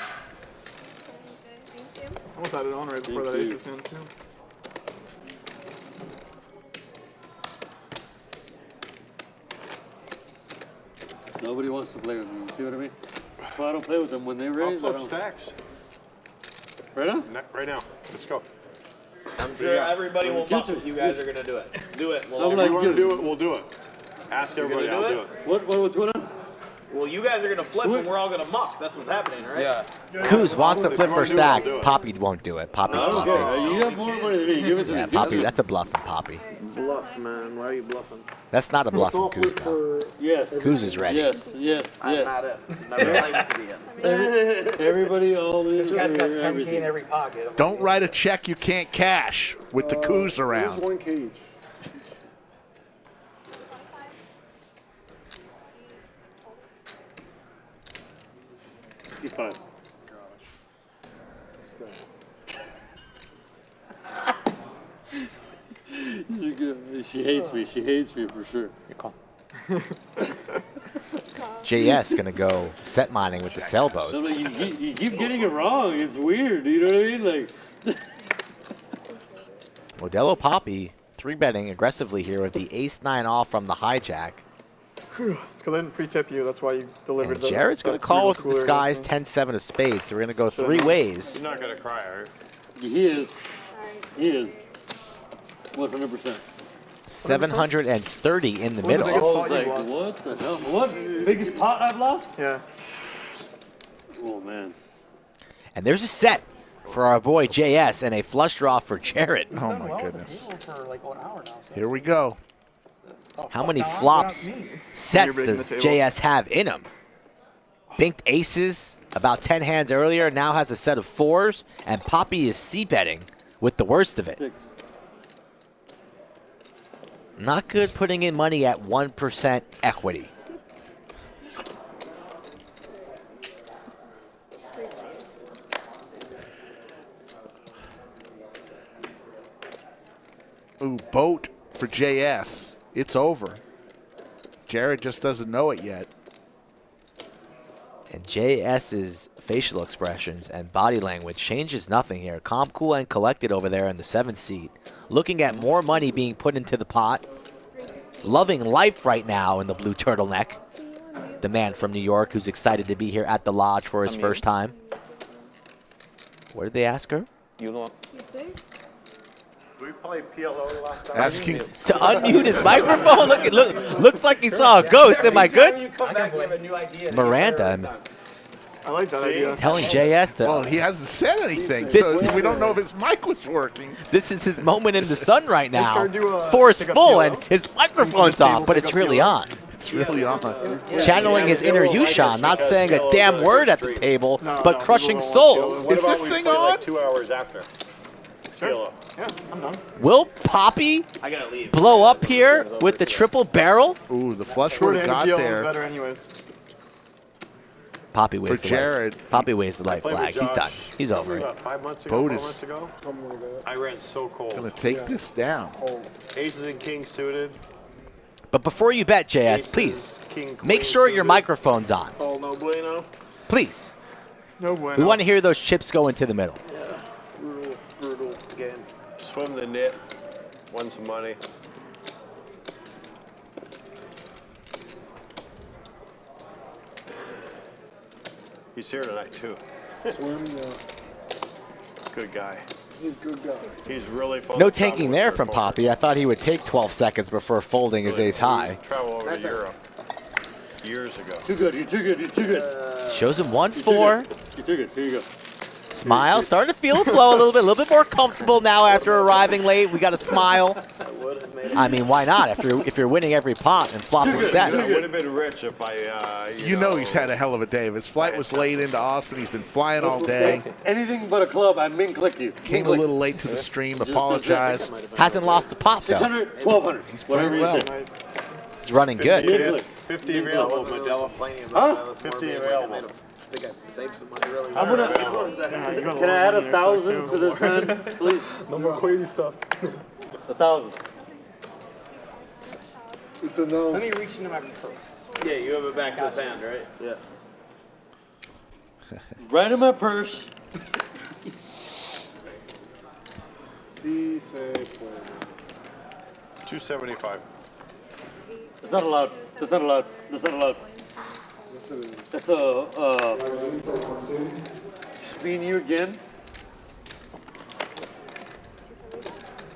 Speaker 8: almost had it on right before that ace was in, too.
Speaker 9: Nobody wants to play with me. You see what I mean? That's why I don't play with them when they
Speaker 6: I'll
Speaker 9: raise. I
Speaker 6: flip
Speaker 9: don't.
Speaker 6: stacks.
Speaker 9: Right now?
Speaker 6: Right now. Let's go.
Speaker 4: I'm sure everybody will bluff if you guys are going to do it. Do it. We'll
Speaker 9: I'm
Speaker 6: If
Speaker 9: like,
Speaker 6: you want to
Speaker 9: give-
Speaker 6: do it, we'll do it. Ask everybody,
Speaker 4: gonna
Speaker 6: I'll
Speaker 4: do
Speaker 6: do
Speaker 4: it?
Speaker 6: it.
Speaker 9: What's going on?
Speaker 4: Well, you guys are going to flip and we're all going to muck. That's what's happening, right?
Speaker 10: Yeah.
Speaker 3: Kuz wants to
Speaker 6: If
Speaker 3: flip
Speaker 6: you
Speaker 3: for
Speaker 6: wanna do it, I'll
Speaker 3: stacks.
Speaker 6: do it.
Speaker 3: Poppy won't do it. Poppy's
Speaker 9: I don't
Speaker 3: bluffing.
Speaker 9: care. You have more money than me. Give it to
Speaker 3: Yeah,
Speaker 9: me. Give it
Speaker 3: Poppy,
Speaker 9: to me.
Speaker 3: that's a bluff from Poppy.
Speaker 4: Bluff, man. Why are you bluffing?
Speaker 3: That's not a bluff from Kuz, though.
Speaker 9: Yes.
Speaker 3: Kuz is ready.
Speaker 9: Yes.
Speaker 4: I'm not it. Never played it to the end.
Speaker 9: Everybody, all
Speaker 5: This
Speaker 9: this.
Speaker 5: guy's got 10K in
Speaker 9: everything.
Speaker 5: every pocket.
Speaker 2: Don't write a check you can't cash with the Kuz
Speaker 1: There's
Speaker 2: around.
Speaker 1: one cage.
Speaker 9: fine. She hates me. She hates me for sure.
Speaker 10: Your call.
Speaker 3: JS gonna go set mining with the sailboats.
Speaker 9: So, like, you keep getting it wrong. It's weird. You know what I mean? Like.
Speaker 3: Modelo Papi 3-betting aggressively here with the ace-9 off from the hijack.
Speaker 8: Let's go ahead and pre-tip you. That's why you delivered
Speaker 3: And Jared's going to call with the disguised 10-7 of spades. So we're going to go 3 ways.
Speaker 6: You're not going to cry, are you?
Speaker 9: He is. He is. 100%.
Speaker 3: 730 in the middle.
Speaker 9: I was like, what the hell? What? Biggest pot I've lost?
Speaker 8: Yeah.
Speaker 9: Oh, man.
Speaker 3: And there's a set for our boy JS and a flush draw for Jared.
Speaker 2: Oh, my goodness.
Speaker 7: For like an hour now.
Speaker 2: Here we go.
Speaker 3: How many flops, sets does JS have in him? Binked aces about 10 hands earlier, now has a set of 4s, and Papi is c-betting with the worst of it. Not good putting in money at 1% equity.
Speaker 2: Ooh, boat for JS. It's over. Jared just doesn't know it yet.
Speaker 3: And JS's facial expressions and body language changes nothing here. Calm, cool, and collected over there in the 7th seat. Looking at more money being put into the pot. Loving life right now in the blue turtleneck. The man from New York who's excited to be here at the lodge for his first time. What did they ask her?
Speaker 10: You know.
Speaker 6: We played PLO last time.
Speaker 2: Asking
Speaker 3: to unmute his microphone. Looks like he saw a ghost. Am I good? Miranda.
Speaker 8: I like that idea.
Speaker 3: Telling JS that.
Speaker 2: Well, he hasn't said anything, so we don't know if his mic was working.
Speaker 3: This is his moment in the sun right now. Forceful, and his microphone's off, but it's really on.
Speaker 2: It's really on.
Speaker 3: Channeling his inner Yushan, not saying a damn word at the table, but crushing souls.
Speaker 2: Is this thing on?
Speaker 6: Like 2 hours after. PLO.
Speaker 8: Yeah, I'm done.
Speaker 3: Will Papi
Speaker 4: I gotta leave.
Speaker 3: blow up here with the triple barrel?
Speaker 2: Ooh, the flush would have got there.
Speaker 8: Better anyways.
Speaker 3: Papi waves
Speaker 2: For
Speaker 3: the
Speaker 2: Jared.
Speaker 3: Papi waves the light
Speaker 6: Played with
Speaker 3: flag. He's
Speaker 6: Josh
Speaker 3: done. He's over it.
Speaker 6: about 5 months ago,
Speaker 2: Boat
Speaker 6: 4
Speaker 2: is-
Speaker 6: months ago.
Speaker 1: Something like that.
Speaker 6: I ran so cold.
Speaker 2: Gonna take this down.
Speaker 6: Aces and kings suited.
Speaker 3: But before you bet, JS,
Speaker 6: Aces,
Speaker 3: please
Speaker 6: king,
Speaker 3: make
Speaker 6: queen
Speaker 3: sure your
Speaker 6: suited.
Speaker 3: microphone's on.
Speaker 4: Oh, no bueno.
Speaker 3: Please.
Speaker 8: No bueno.
Speaker 3: We want to hear those chips go into the middle.
Speaker 4: Brutal game.
Speaker 6: Swim the knit. Won some money. He's here tonight too.
Speaker 1: Swim, yeah.
Speaker 6: Good guy.
Speaker 1: He's a good guy.
Speaker 6: He's really fun.
Speaker 3: No
Speaker 6: to travel
Speaker 3: tanking
Speaker 6: with
Speaker 3: there
Speaker 6: for
Speaker 3: from
Speaker 6: poker.
Speaker 3: Papi. I thought he would take 12 seconds before folding his ace high.
Speaker 6: Travel over to Europe years ago.
Speaker 9: Too good. You're too good. You're too good.
Speaker 3: Shows him 1-4.
Speaker 9: You're too good. Here you go.
Speaker 3: Smile. Starting to feel the flow a little bit more comfortable now after arriving late. We got a smile. I mean, why not? If you're winning every pot and flopping sets.
Speaker 6: I would have been rich if I.
Speaker 2: You know he's had a hell of a day. His flight was late into Austin. He's been flying all day.
Speaker 9: Anything but a club, I min click you.
Speaker 2: Came a little late to the stream. Apologized.
Speaker 3: Hasn't lost a pot, though.
Speaker 9: 600, 1200.
Speaker 2: He's
Speaker 9: Whatever
Speaker 2: playing
Speaker 9: you
Speaker 2: well.
Speaker 9: say.
Speaker 3: He's running good.
Speaker 9: Min click.
Speaker 6: 50 available.
Speaker 4: Modelo playing
Speaker 9: Huh?
Speaker 6: 50 available.
Speaker 4: I think I saved some money really
Speaker 9: I'm
Speaker 4: well.
Speaker 9: gonna. Can I add 1,000 to this hand, please?
Speaker 1: No more Quady stuff.
Speaker 9: 1,000.
Speaker 1: It's a no.
Speaker 8: Let me reach into my purse.
Speaker 4: Yeah, you have it back in his hand, right? Yeah.
Speaker 9: Right in my purse.
Speaker 1: Sí, se puede.
Speaker 6: 275.
Speaker 9: It's not allowed. That's not allowed. That's not allowed.
Speaker 1: Yes, it is.
Speaker 9: That's a. Spin you again.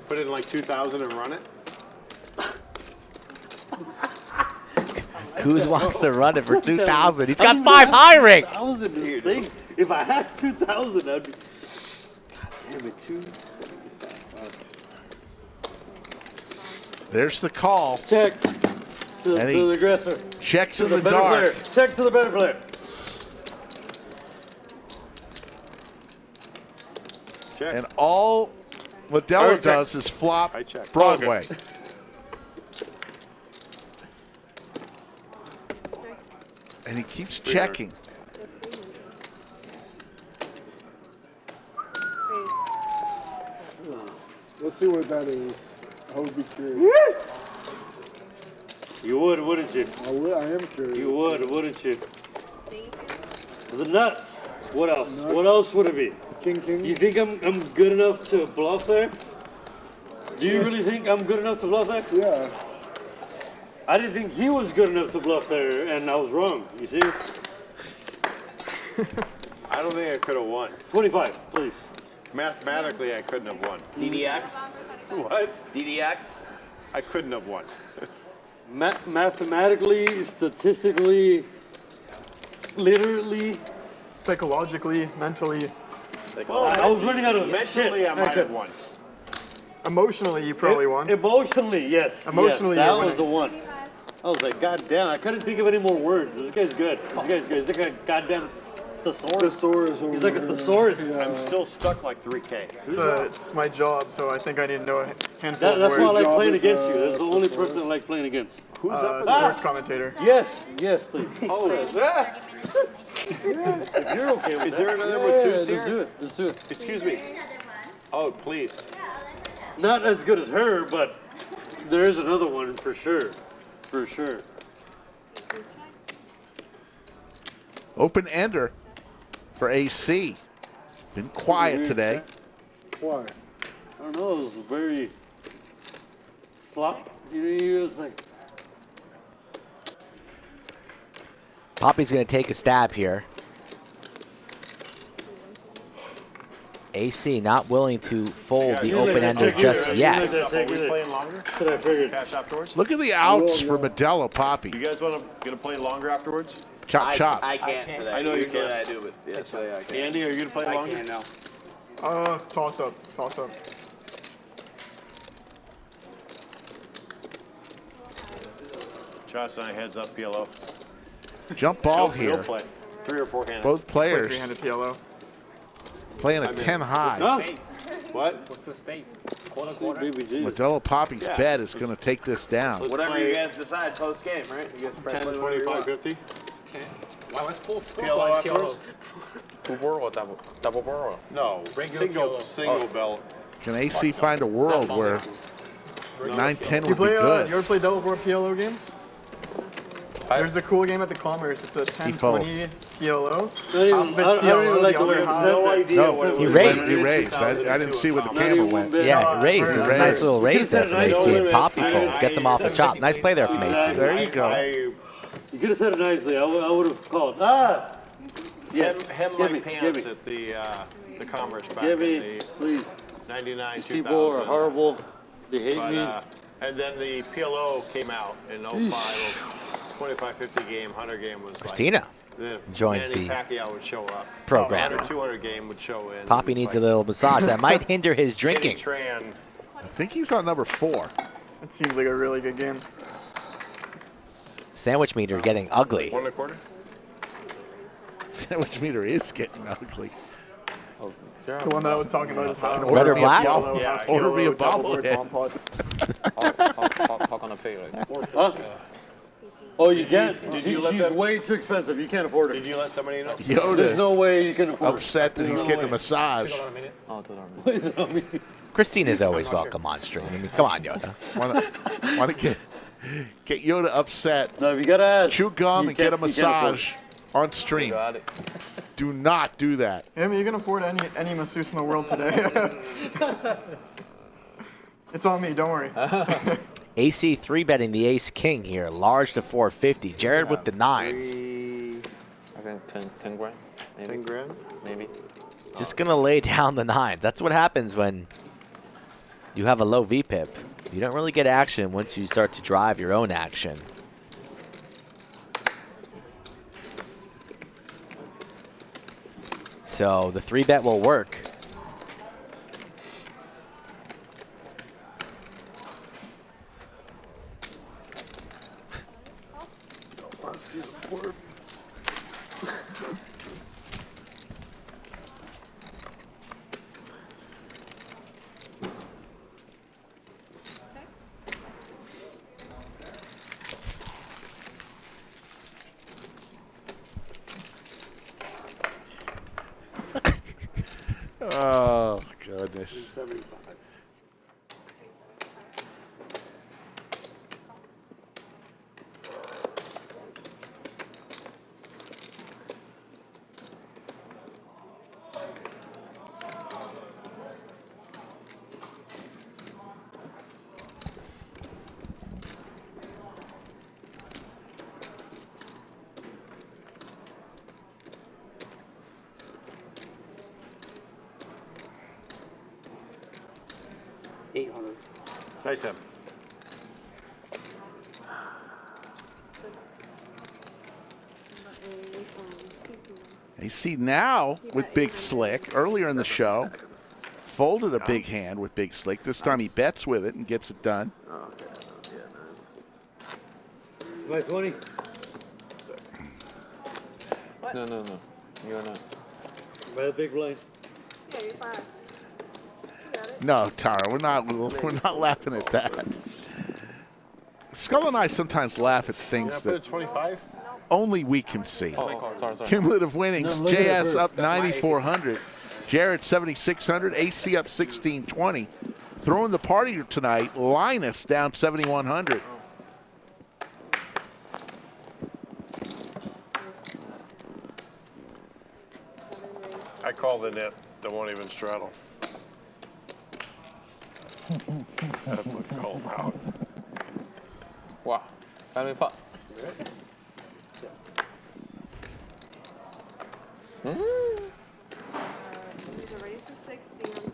Speaker 6: Put in like 2,000 and run it.
Speaker 3: Kuz wants to run it for 2,000. He's got 5 high ring.
Speaker 9: 1,000 is the thing. If I had 2,000, I'd be. God damn it, 275.
Speaker 2: There's the call.
Speaker 9: Check to
Speaker 2: And he
Speaker 9: the aggressor.
Speaker 2: Checks
Speaker 9: To
Speaker 2: in
Speaker 9: the
Speaker 2: the
Speaker 9: better
Speaker 2: dark.
Speaker 9: player. Check to the better player.
Speaker 6: Check.
Speaker 2: And all Modelo
Speaker 6: check.
Speaker 2: does is flop
Speaker 6: I check.
Speaker 2: Broadway. And he keeps checking.
Speaker 1: Let's see what that is. I would be curious.
Speaker 9: You would, wouldn't you?
Speaker 1: I am curious.
Speaker 9: You would, wouldn't you? The nuts. What else? Nuts. What else would it be?
Speaker 1: King.
Speaker 9: You think I'm good enough to bluff there? Do you really think I'm good enough to bluff there?
Speaker 1: Yeah.
Speaker 9: I didn't think he was good enough to bluff there, and I was wrong. You see?
Speaker 6: I don't think I could have won.
Speaker 9: 25, please.
Speaker 6: Mathematically, I couldn't have won.
Speaker 4: DDX?
Speaker 6: What?
Speaker 4: DDX?
Speaker 6: I couldn't have won.
Speaker 9: Mathematically, statistically, literally,
Speaker 8: Psychologically, mentally,
Speaker 6: Well,
Speaker 9: I was learning how to
Speaker 6: mentally,
Speaker 9: shit.
Speaker 6: I might have won.
Speaker 8: emotionally, you probably won.
Speaker 9: Emotionally, yes.
Speaker 8: Emotionally,
Speaker 9: yes, that
Speaker 8: you're
Speaker 9: was the
Speaker 8: winning.
Speaker 9: one. I was like, God damn, I couldn't think of any more words. This guy's good. This guy's good. He's like a goddamn thesaurus. He's like a thesaurus.
Speaker 1: Yeah.
Speaker 6: I'm still stuck like 3K.
Speaker 8: It's my job, so I think I need to know a handful of
Speaker 9: That's
Speaker 8: words.
Speaker 9: why I like
Speaker 1: job
Speaker 9: playing
Speaker 1: is,
Speaker 9: against you. That's the only person I like playing against.
Speaker 6: Who's up?
Speaker 8: Sports commentator.
Speaker 9: Yes, please.
Speaker 6: Oh, that?
Speaker 9: If you're okay with
Speaker 6: Is
Speaker 9: that.
Speaker 6: there another masseuse
Speaker 9: Let's do
Speaker 6: here?
Speaker 9: it. Let's do it.
Speaker 6: Excuse me. Oh, please.
Speaker 9: Not as good as her, but there is another one for sure. For sure.
Speaker 2: Open ender for AC. Been quiet today.
Speaker 1: Why?
Speaker 9: I don't know. It was very flop. He was like,
Speaker 3: Papi's going to take a stab here. AC not willing to fold the open ender just yet.
Speaker 6: Are we playing longer?
Speaker 9: Should I figured.
Speaker 6: Cash afterwards?
Speaker 2: Look at the outs for Modelo Papi.
Speaker 6: You guys want to play longer afterwards?
Speaker 2: Chop, chop.
Speaker 4: I can't today.
Speaker 6: I know you
Speaker 4: Usually
Speaker 6: can.
Speaker 4: I do, but yeah, today I can't.
Speaker 6: Andy, are you going to play
Speaker 7: I
Speaker 6: longer?
Speaker 7: can't now.
Speaker 8: Toss up.
Speaker 6: Josh and I heads up, PLO.
Speaker 2: Jump ball
Speaker 6: He'll
Speaker 2: here.
Speaker 6: play. 3 or 4 handed.
Speaker 2: Both players
Speaker 8: Three-handed PLO.
Speaker 2: playing a 10 high.
Speaker 9: No.
Speaker 6: What?
Speaker 12: What's the state?
Speaker 9: Baby Jesus.
Speaker 2: Modelo Papi's bet is going to take this down.
Speaker 4: Whatever you guys decide post game, right? You guys
Speaker 6: 10,
Speaker 4: play whatever you
Speaker 6: 25,
Speaker 4: want.
Speaker 6: 50?
Speaker 12: Why was full
Speaker 6: PLO afterwards?
Speaker 10: Two-ball or double ball?
Speaker 6: No. Single bell.
Speaker 2: Can AC find a world where 9-10
Speaker 8: You
Speaker 2: would be
Speaker 8: play? You
Speaker 2: good?
Speaker 8: ever play double board PLO games? There's a cool game at the Commerce. It's a 10-20 PLO.
Speaker 9: I don't even like the way it
Speaker 8: high.
Speaker 9: was
Speaker 6: No idea
Speaker 3: No,
Speaker 6: what it
Speaker 3: he
Speaker 6: was.
Speaker 3: raised.
Speaker 2: He raised. I didn't see where the
Speaker 9: Not
Speaker 2: camera
Speaker 9: even
Speaker 2: went.
Speaker 9: one bit.
Speaker 3: Yeah, raise. It was a nice
Speaker 2: Raise.
Speaker 3: little raise there from AC, and Papi
Speaker 9: I-
Speaker 3: folds. Gets him off the chop. Nice play there from AC.
Speaker 2: There you go.
Speaker 9: You could have said it nicely. I would have called. Yes.
Speaker 6: Hem
Speaker 9: Give
Speaker 6: like
Speaker 9: me,
Speaker 6: pants
Speaker 9: give me.
Speaker 6: at the Commerce back
Speaker 9: Give
Speaker 6: in
Speaker 9: me,
Speaker 6: the
Speaker 9: please.
Speaker 6: 99,
Speaker 9: These
Speaker 6: 2000.
Speaker 9: people are horrible. They hate
Speaker 6: But,
Speaker 9: me.
Speaker 6: and then the PLO came out in 05, 25-50 game, 100 game was
Speaker 3: Christina
Speaker 6: like,
Speaker 3: joins
Speaker 6: Manny
Speaker 3: the
Speaker 6: Pacquiao would show up.
Speaker 3: program.
Speaker 6: 100, 200 game would show in.
Speaker 3: Papi needs a little massage. That might hinder his drinking.
Speaker 6: Tran.
Speaker 2: I think he's on number 4.
Speaker 8: It seems like a really good game.
Speaker 3: Sandwich meter getting ugly.
Speaker 6: 1 1/4?
Speaker 2: Sandwich meter is getting ugly.
Speaker 8: The one that I was talking about is how
Speaker 3: Red or black?
Speaker 6: Yeah,
Speaker 2: Order me a
Speaker 8: double board
Speaker 2: bobblehead.
Speaker 8: bomb pots.
Speaker 10: How can I pay? Like,
Speaker 9: Huh? Oh, you can't.
Speaker 6: Did you let
Speaker 9: She's
Speaker 6: them-
Speaker 9: way too expensive. You can't afford
Speaker 6: Did
Speaker 9: it.
Speaker 6: you let somebody know?
Speaker 9: There's
Speaker 2: Yoda
Speaker 9: no way you can afford
Speaker 2: upset that he's getting a massage.
Speaker 10: oh, $2.
Speaker 9: it. Is it on me?
Speaker 3: Christina's always welcome on stream. I mean, come on, Yoda.
Speaker 2: Want to get Yoda upset?
Speaker 9: No, if you gotta ask.
Speaker 2: Chew gum
Speaker 9: you
Speaker 2: and get a
Speaker 9: can't- you can't afford
Speaker 2: massage on stream.
Speaker 10: Got it.
Speaker 2: Do not do that.
Speaker 8: Yeah, I mean, you can afford any masseuse in the world today. It's on me, don't worry.
Speaker 3: AC 3-betting the ace king here. Large to 450. Jared with the 9s.
Speaker 10: I think 10 grand. Maybe.
Speaker 6: 10 grand?
Speaker 10: Maybe.
Speaker 3: Just going to lay down the 9s. That's what happens when you have a low VPIP. You don't really get action once you start to drive your own action. So the 3-bet will work.
Speaker 2: Oh, goodness.
Speaker 7: 75. 800.
Speaker 6: Nice him.
Speaker 2: AC now with Big Slick. Earlier in the show, folded a big hand with Big Slick. This time he bets with it and gets it done.
Speaker 9: My 20.
Speaker 10: No, no, no. You're not.
Speaker 9: By the big blind.
Speaker 11: Yeah, you're fine.
Speaker 2: No, Tara, we're not laughing at that. Skull and I sometimes laugh at things that
Speaker 6: 25?
Speaker 2: only we can see.
Speaker 10: Oh, sorry.
Speaker 2: Cumulative winnings,
Speaker 10: No, look at it
Speaker 2: JS
Speaker 10: first.
Speaker 2: up
Speaker 10: That's my
Speaker 2: 9,400. Jared 7,600. AC up 1,620. Throwing the party tonight, Linus down 7,100.
Speaker 6: I call the net that won't even straddle. That's what called out.
Speaker 10: Wow. Family pot.
Speaker 11: 60, right? The race is 60.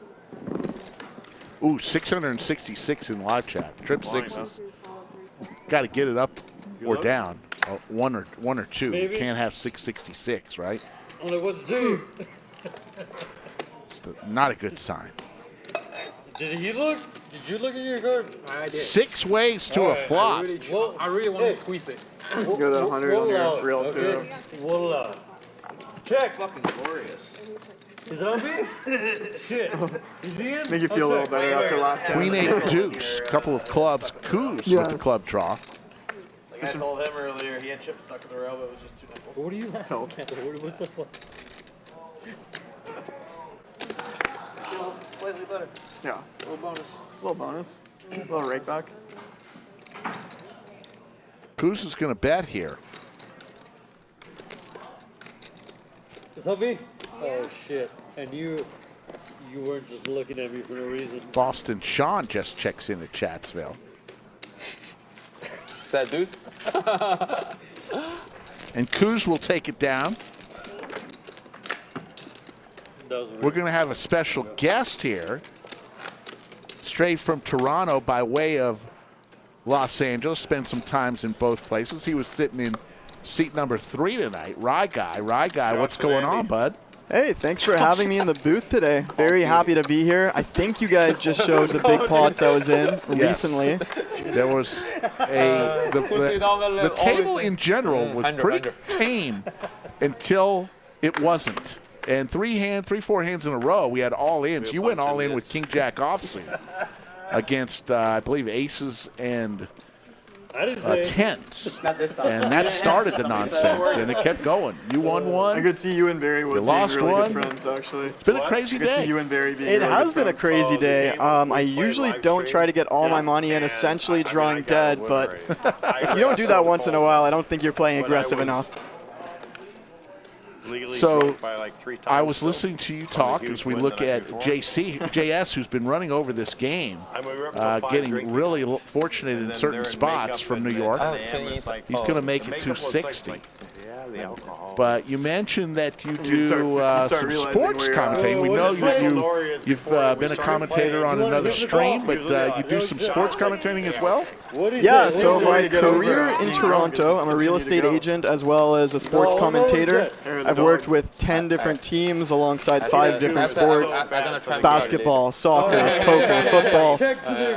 Speaker 2: Ooh, 666 in live chat. Trip sixes. Got to get it up or down. One or two.
Speaker 9: Maybe.
Speaker 2: Can't have 666, right?
Speaker 9: Only what to do.
Speaker 2: It's not a good sign.
Speaker 9: Did he look? Did you look at your card?
Speaker 12: I did.
Speaker 2: 6 ways to a flop.
Speaker 12: I really want to squeeze it.
Speaker 8: You go to 100 on your reel too.
Speaker 9: Voila. Check.
Speaker 4: Fucking glorious.
Speaker 9: Is it on me? Shit. Is he in?
Speaker 8: Make you feel a little better after last time.
Speaker 2: Queen 8 deuce. Couple of clubs. Coos with the club draw.
Speaker 4: Like I told him earlier, he had chips stuck in the rail, but it was just too nipples.
Speaker 9: What do you have? What's the fuck?
Speaker 4: Slightly better.
Speaker 8: Yeah.
Speaker 4: Little bonus.
Speaker 8: Little bonus. Little rake back.
Speaker 2: Coos is going to bet here.
Speaker 9: Is that me? Oh shit! And you weren't just looking at me for no reason.
Speaker 2: Boston Sean just checks in at Chatsville.
Speaker 10: Is that deuce?
Speaker 2: And Coos will take it down. We're going to have a special guest here, straight from Toronto by way of Los Angeles. Spent some times in both places. He was sitting in seat number 3 tonight. Rye Guy, what's going on, bud?
Speaker 8: Hey, thanks for having me in the booth today. Very happy to be here. I think you guys just showed the big pots I was in recently.
Speaker 2: There was the table in general was pretty tame until it wasn't. And 4 hands in a row, we had all ins. You went all in with King Jack offsuit against, I believe, aces and tens. And that started the nonsense, and it kept going. You won one.
Speaker 8: I could see you and Barry were
Speaker 2: lost
Speaker 8: really
Speaker 2: one.
Speaker 8: good friends, actually.
Speaker 2: It's been a crazy
Speaker 8: I could
Speaker 2: day.
Speaker 8: see you and Barry being
Speaker 7: It
Speaker 8: really
Speaker 7: has
Speaker 8: good
Speaker 7: been a
Speaker 8: friends.
Speaker 7: crazy day. I usually don't try to get all my money in essentially drawing dead, but if you don't do that once in a while, I don't think you're playing aggressive enough.
Speaker 2: So I was listening to you talk as we look at JS, who's been running over this game, getting really fortunate in certain spots from New York. He's going to make it 260. But you mentioned that you do some sports commentating. We know you've been a commentator on another stream, but you do some sports commentating as well?
Speaker 8: Yeah, so my career in Toronto, I'm a real estate agent as well as a sports commentator. I've worked with 10 different teams alongside 5 different sports: basketball, soccer, poker, football.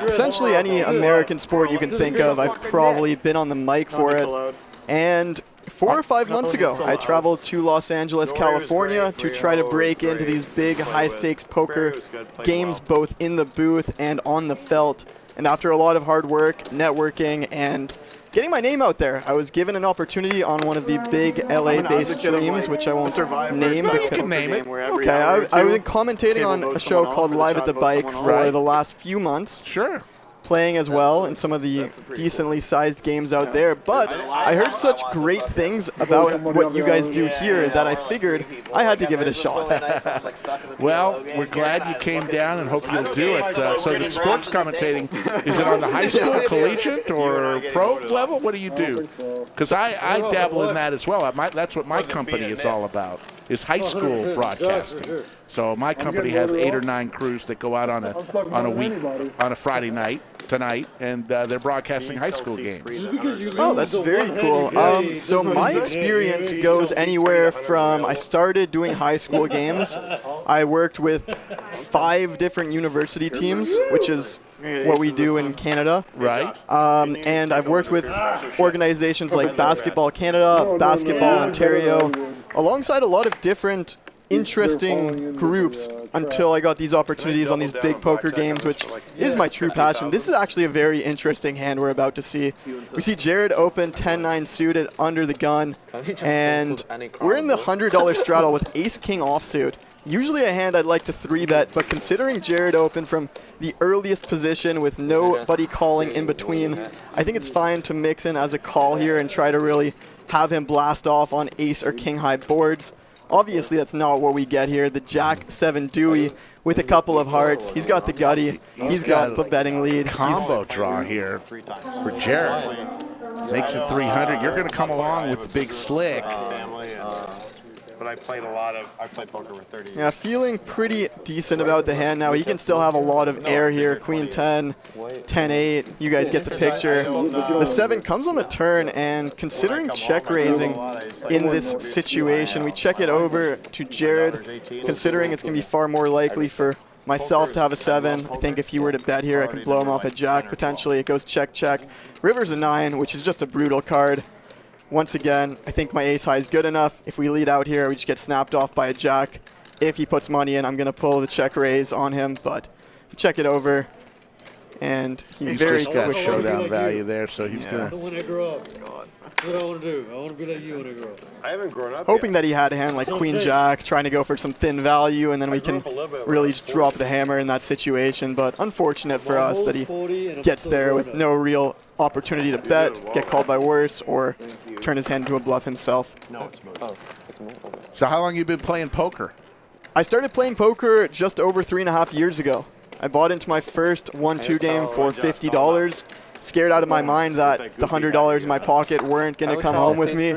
Speaker 8: Essentially any American sport you can think of, I've probably been on the mic for it. And 4 or 5 months ago, I traveled to Los Angeles, California to try to break into these big high-stakes poker games both in the booth and on the felt. And after a lot of hard work, networking, and getting my name out there, I was given an opportunity on one of the big LA-based streams, which I won't name.
Speaker 2: You can name it.
Speaker 8: Okay, I've been commentating on a show called Live at the Bike for the last few months.
Speaker 2: Sure.
Speaker 8: Playing as well in some of the decently sized games out there, but I heard such great things about what you guys do here that I figured I had to give it a shot.
Speaker 2: Well, we're glad you came down and hope you'll do it. So the sports commentating, is it on the high school, collegiate, or pro level? What do you do? Because I dabble in that as well. That's what my company is all about, is high school broadcasting. So my company has 8 or 9 crews that go out on a Friday night tonight, and they're broadcasting high school games.
Speaker 7: Oh, that's very cool. So my experience goes anywhere from I started doing high school games. I worked with 5 different university teams, which is what we do in Canada.
Speaker 2: Right.
Speaker 7: And I've worked with organizations like Basketball Canada, Basketball Ontario, alongside a lot of different interesting groups until I got these opportunities on these big poker games, which is my true passion. This is actually a very interesting hand we're about to see. We see Jared open 10-9 suited under the gun, and we're in the $100 straddle with ace-king offsuit. Usually a hand I'd like to 3-bet, but considering Jared opened from the earliest position with nobody calling in between, I think it's fine to mix in as a call here and try to really have him blast off on ace or king high boards. Obviously, that's not what we get here. The Jack-7 Dewey with a couple of hearts. He's got the gutty. He's got the betting lead.
Speaker 2: Combo draw here for Jared. Makes it 300. You're going to come along with the big slick.
Speaker 6: But I played poker for 30 years.
Speaker 7: Yeah, feeling pretty decent about the hand now. He can still have a lot of air here. Queen 10, 10-8. You guys get the picture. The 7 comes on the turn, and considering check raising in this situation, we check it over to Jared, considering it's going to be far more likely for myself to have a 7. I think if he were to bet here, I could blow him off a jack potentially. It goes check, check. River's a 9, which is just a brutal card. Once again, I think my ace high is good enough. If we lead out here, we just get snapped off by a jack. If he puts money in, I'm going to pull the check raise on him, but check it over. And
Speaker 2: he's just got showdown value there, so he's going to...
Speaker 9: When I grow up. That's what I want to do. I want to be like you when I grow up.
Speaker 6: I haven't grown up
Speaker 7: hoping that he had a hand like Queen Jack, trying to go for some thin value, and then we can really just drop the hammer in that situation. But unfortunate for us that he gets there with no real opportunity to bet, get called by worse, or turn his hand into a bluff himself.
Speaker 2: So how long have you been playing poker?
Speaker 7: I started playing poker just over 3.5 years ago. I bought into my first 1-2 game for $50. Scared out of my mind that the $100 in my pocket weren't going to come home with me,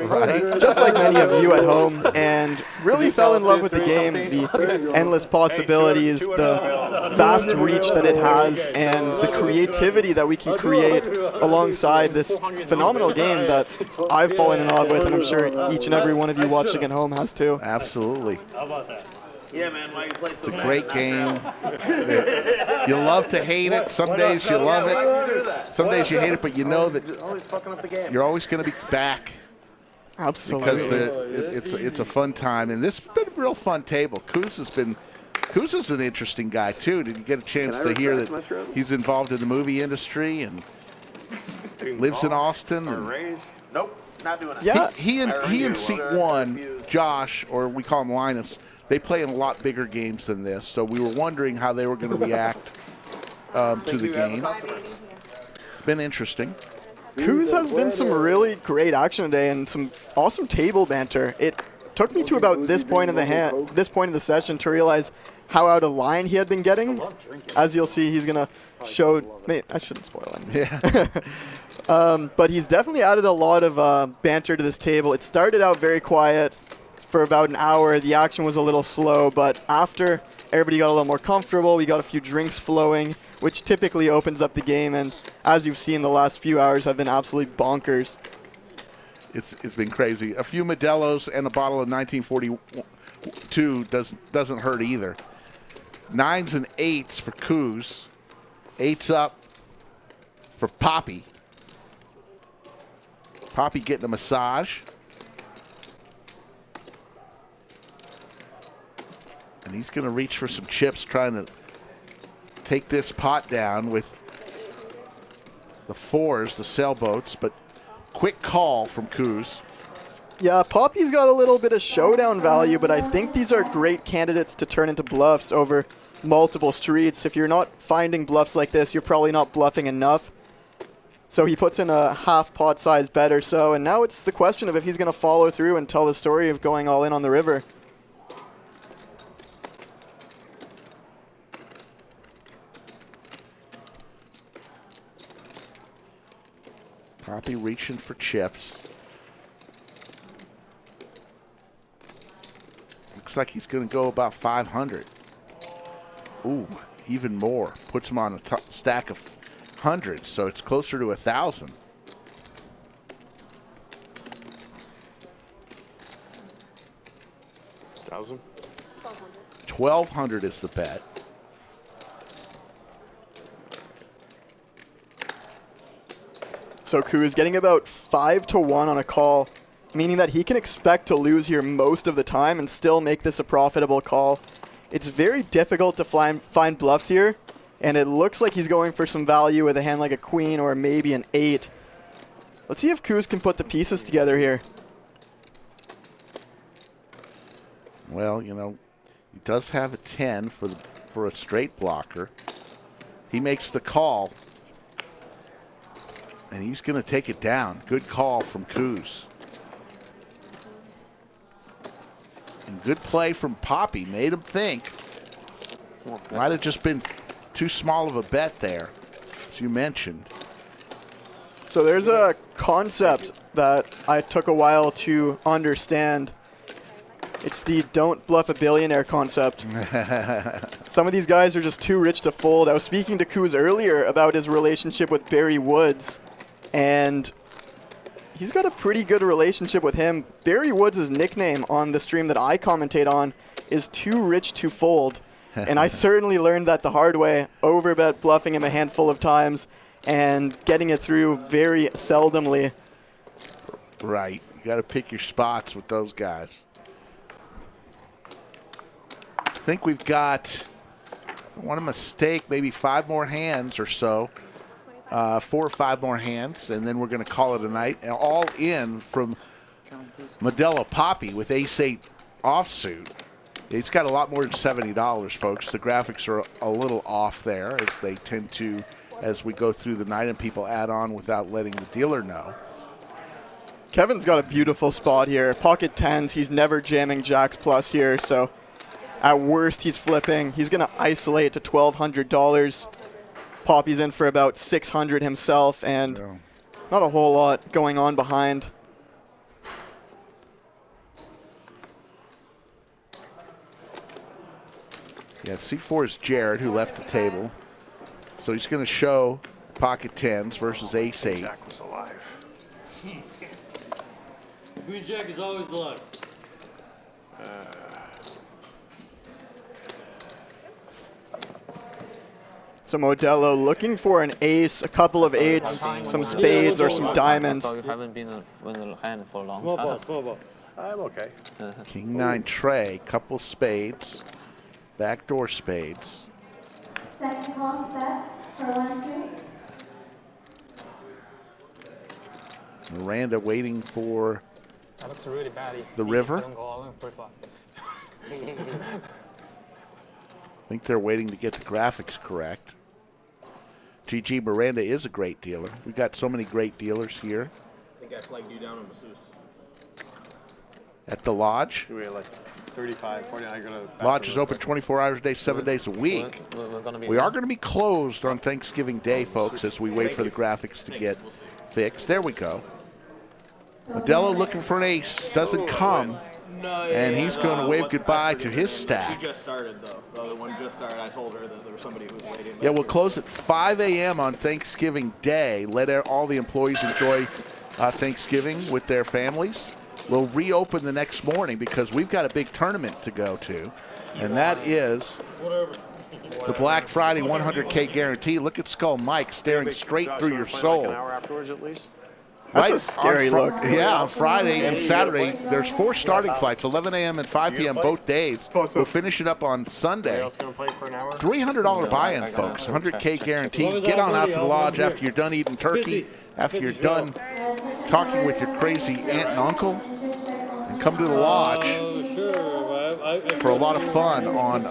Speaker 7: just like many of you at home, and really fell in love with the game, the endless possibilities, the vast reach that it has, and the creativity that we can create alongside this phenomenal game that I've fallen in love with, and I'm sure each and every one of you watching at home has too.
Speaker 2: Absolutely.
Speaker 9: How about that?
Speaker 4: Yeah, man, why you play so
Speaker 2: It's a great game. You love to hate it. Some days you love it. Some days you hate it, but you know that you're always going to be back.
Speaker 7: Absolutely.
Speaker 2: Because it's a fun time, and this has been a real fun table. Kuz is an interesting guy too. Did you get a chance to hear that he's involved in the movie industry and lives in Austin?
Speaker 4: Nope, not doing it.
Speaker 7: Yeah,
Speaker 2: he and Seat 1, Josh, or we call him Linus, they play in a lot bigger games than this, so we were wondering how they were going to react to the game. It's been interesting.
Speaker 7: Kuz has been some really great action today and some awesome table banter. It took me to about this point in the session to realize how out of line he had been getting. As you'll see, he's gonna show. I shouldn't spoil anything.
Speaker 2: Yeah.
Speaker 7: But he's definitely added a lot of banter to this table. It started out very quiet. For about an hour, the action was a little slow, but after everybody got a little more comfortable, we got a few drinks flowing, which typically opens up the game, and as you've seen, the last few hours have been absolutely bonkers.
Speaker 2: It's been crazy. A few Modelos and a bottle of 1942 doesn't hurt either. 9s and 8s for Kuz. 8s up for Papi. Papi getting a massage. And he's going to reach for some chips, trying to take this pot down with the 4s, the sailboats, but quick call from Kuz.
Speaker 7: Yeah, Papi's got a little bit of showdown value, but I think these are great candidates to turn into bluffs over multiple streets. If you're not finding bluffs like this, you're probably not bluffing enough. So he puts in a half pot size bet or so, and now it's the question of if he's going to follow through and tell the story of going all in on the river.
Speaker 2: Papi reaching for chips. Looks like he's going to go about 500. Ooh, even more. Puts him on a stack of hundreds, so it's closer to 1,000.
Speaker 6: $1,000?
Speaker 2: 1,200 is the bet.
Speaker 7: So Koo is getting about 5 to 1 on a call, meaning that he can expect to lose here most of the time and still make this a profitable call. It's very difficult to find bluffs here, and it looks like he's going for some value with a hand like a queen or maybe an 8. Let's see if Koo can put the pieces together here.
Speaker 2: Well, you know, he does have a 10 for a straight blocker. He makes the call, and he's going to take it down. Good call from Coos. And good play from Papi. Made him think. Might have just been too small of a bet there, as you mentioned.
Speaker 7: So there's a concept that I took a while to understand. It's the don't bluff a billionaire concept. Some of these guys are just too rich to fold. I was speaking to Coos earlier about his relationship with Barry Woods, and he's got a pretty good relationship with him. Barry Woods' nickname on the stream that I commentate on is Too Rich to Fold, and I certainly learned that the hard way. Overbet bluffing him a handful of times and getting it through very seldomly.
Speaker 2: Right. You got to pick your spots with those guys. I think we've got, I don't want a mistake, maybe 5 more hands or so. 4 or 5 more hands, and then we're going to call it a night. And all in from Modelo Papi with ace-8 offsuit. It's got a lot more than $70, folks. The graphics are a little off there, as they tend to as we go through the night and people add on without letting the dealer know.
Speaker 7: Kevin's got a beautiful spot here. Pocket 10s, he's never jamming jacks plus here, so at worst he's flipping. He's going to isolate to $1,200. Papi's in for about 600 himself, and not a whole lot going on behind.
Speaker 2: Yeah, C4 is Jared, who left the table. So he's going to show pocket 10s versus ace-8.
Speaker 6: Jack was alive.
Speaker 9: Queen Jack is always alive.
Speaker 7: So Modelo looking for an ace, a couple of 8s, some spades, or some diamonds.
Speaker 10: So you haven't been in the hand for a long
Speaker 9: Small
Speaker 10: time.
Speaker 9: ball, small ball.
Speaker 6: I'm okay.
Speaker 2: King 9 tray, couple spades, backdoor spades.
Speaker 13: Second call set for 1-2.
Speaker 2: Miranda waiting for
Speaker 12: That looks really bad.
Speaker 2: the river.
Speaker 12: Don't go all in for flop.
Speaker 2: I think they're waiting to get the graphics correct. GG, Miranda is a great dealer. We got so many great dealers here
Speaker 14: I think I flagged you down on masseuse.
Speaker 2: at the lodge.
Speaker 6: We were like 35, 49.
Speaker 2: Lodge is open 24 hours a day, 7 days a week. We are going to be closed on Thanksgiving Day, folks, as we wait for the graphics to get fixed. There we go. Modelo looking for an ace. Doesn't come. And he's going to wave goodbye to his stack.
Speaker 14: Just started, though. The other one just started. I told her that there was somebody who was waiting.
Speaker 2: Yeah, we'll close at 5 a.m. on Thanksgiving Day. Let all the employees enjoy Thanksgiving with their families. We'll reopen the next morning because we've got a big tournament to go to, and that is the Black Friday 100K guarantee. Look at Skull Mike staring straight through your soul.
Speaker 6: Like an hour afterwards at least.
Speaker 7: That's a scary look.
Speaker 2: Yeah, on Friday and Saturday, there's 4 starting flights, 11 a.m. and 5 p.m. both days. We'll finish it up on Sunday. $300 buy-in, folks. 100K guarantee. Get on out to the lodge after you're done eating turkey, after you're done talking with your crazy aunt and uncle, and come to the lodge for a lot of fun on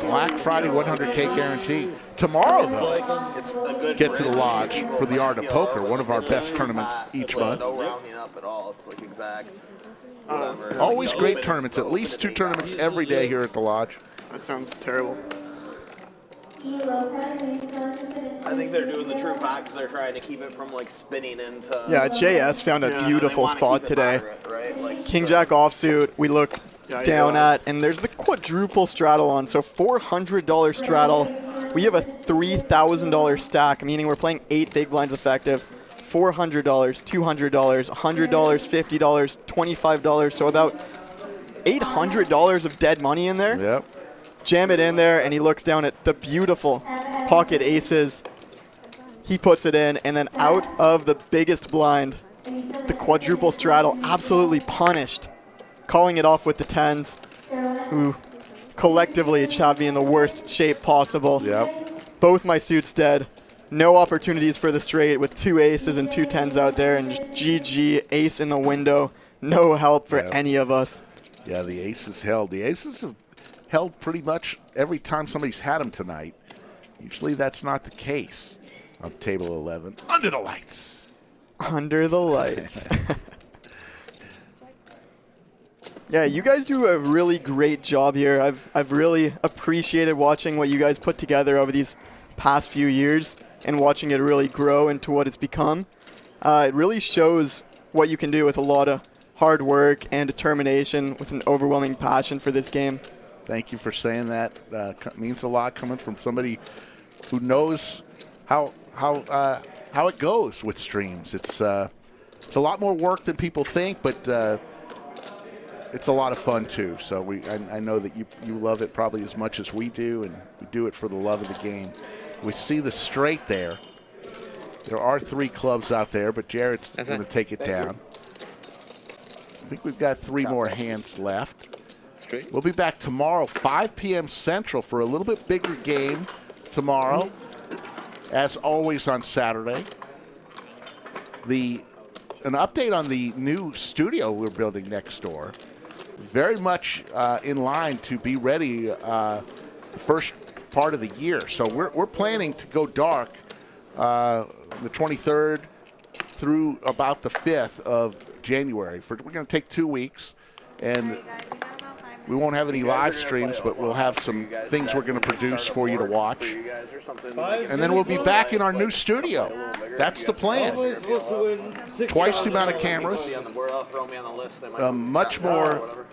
Speaker 2: Black Friday 100K guarantee. Tomorrow, though, get to the lodge for the Art of Poker, one of our best tournaments each month.
Speaker 4: No rounding up at all. It's like exact. Whatever.
Speaker 2: Always great tournaments, at least 2 tournaments every day here at the lodge.
Speaker 8: That sounds terrible.
Speaker 4: I think they're doing the true fact because they're trying to keep it from like spinning into.
Speaker 7: Yeah, JS found a beautiful spot today. King Jack offsuit. We look down at, and there's the quadruple straddle on, so $400 straddle. We have a $3,000 stack, meaning we're playing 8 big blinds effective. $400, $200, $100, $50, $25, so about $800 of dead money in there.
Speaker 2: Yep.
Speaker 7: Jam it in there, and he looks down at the beautiful pocket aces. He puts it in, and then out of the biggest blind, the quadruple straddle absolutely punished, calling it off with the 10s, who collectively just have me in the worst shape possible.
Speaker 2: Yep.
Speaker 7: Both my suits dead. No opportunities for the straight with 2 aces and 2 10s out there, and just GG, ace in the window. No help for any of us.
Speaker 2: Yeah, the aces held. The aces have held pretty much every time somebody's had them tonight. Usually that's not the case on table 11. Under the lights.
Speaker 7: Under the lights. Yeah, you guys do a really great job here. I've really appreciated watching what you guys put together over these past few years and watching it really grow into what it's become. It really shows what you can do with a lot of hard work and determination with an overwhelming passion for this game.
Speaker 2: Thank you for saying that. Means a lot coming from somebody who knows how it goes with streams. It's a lot more work than people think, but it's a lot of fun too. So I know that you love it probably as much as we do, and we do it for the love of the game. We see the straight there. There are 3 clubs out there, but Jared's going to take it down. I think we've got 3 more hands left. We'll be back tomorrow, 5 p.m. Central, for a little bit bigger game tomorrow, as always on Saturday. An update on the new studio we're building next door. Very much in line to be ready the first part of the year. So we're planning to go dark the 23rd through about the 5th of January. We're going to take 2 weeks, and we won't have any live streams, but we'll have some things we're going to produce for you to watch. And then we'll be back in our new studio. That's the plan. Twice the amount of cameras. Much more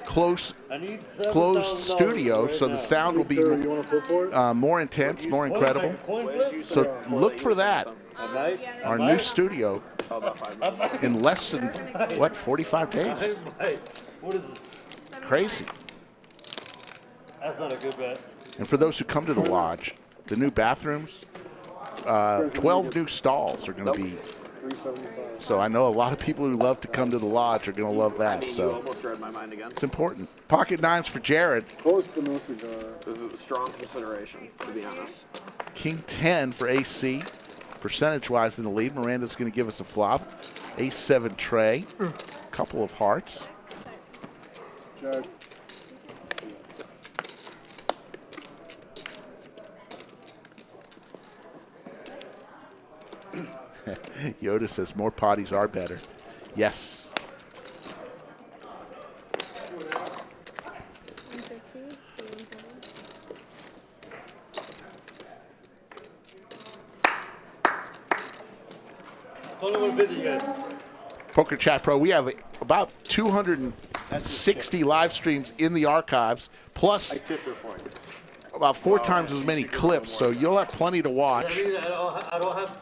Speaker 2: closed studio, so the sound will be more intense, more incredible. So look for that. Our new studio in less than, 45 days? Crazy.
Speaker 9: That's not a good bet.
Speaker 2: And for those who come to the lodge, the new bathrooms, 12 new stalls are going to be. So I know a lot of people who love to come to the lodge are going to love that. So it's important. Pocket 9s for Jared.
Speaker 4: This is a strong consideration, to be honest.
Speaker 2: King 10 for AC. Percentage-wise in the lead. Miranda's going to give us a flop. Ace 7 tray. Couple of hearts.
Speaker 1: Jared.
Speaker 2: Yoda says more potties are better. Yes. Poker Chat Pro, we have about 260 live streams in the archives, plus about 4 times as many clips, so you'll have plenty to watch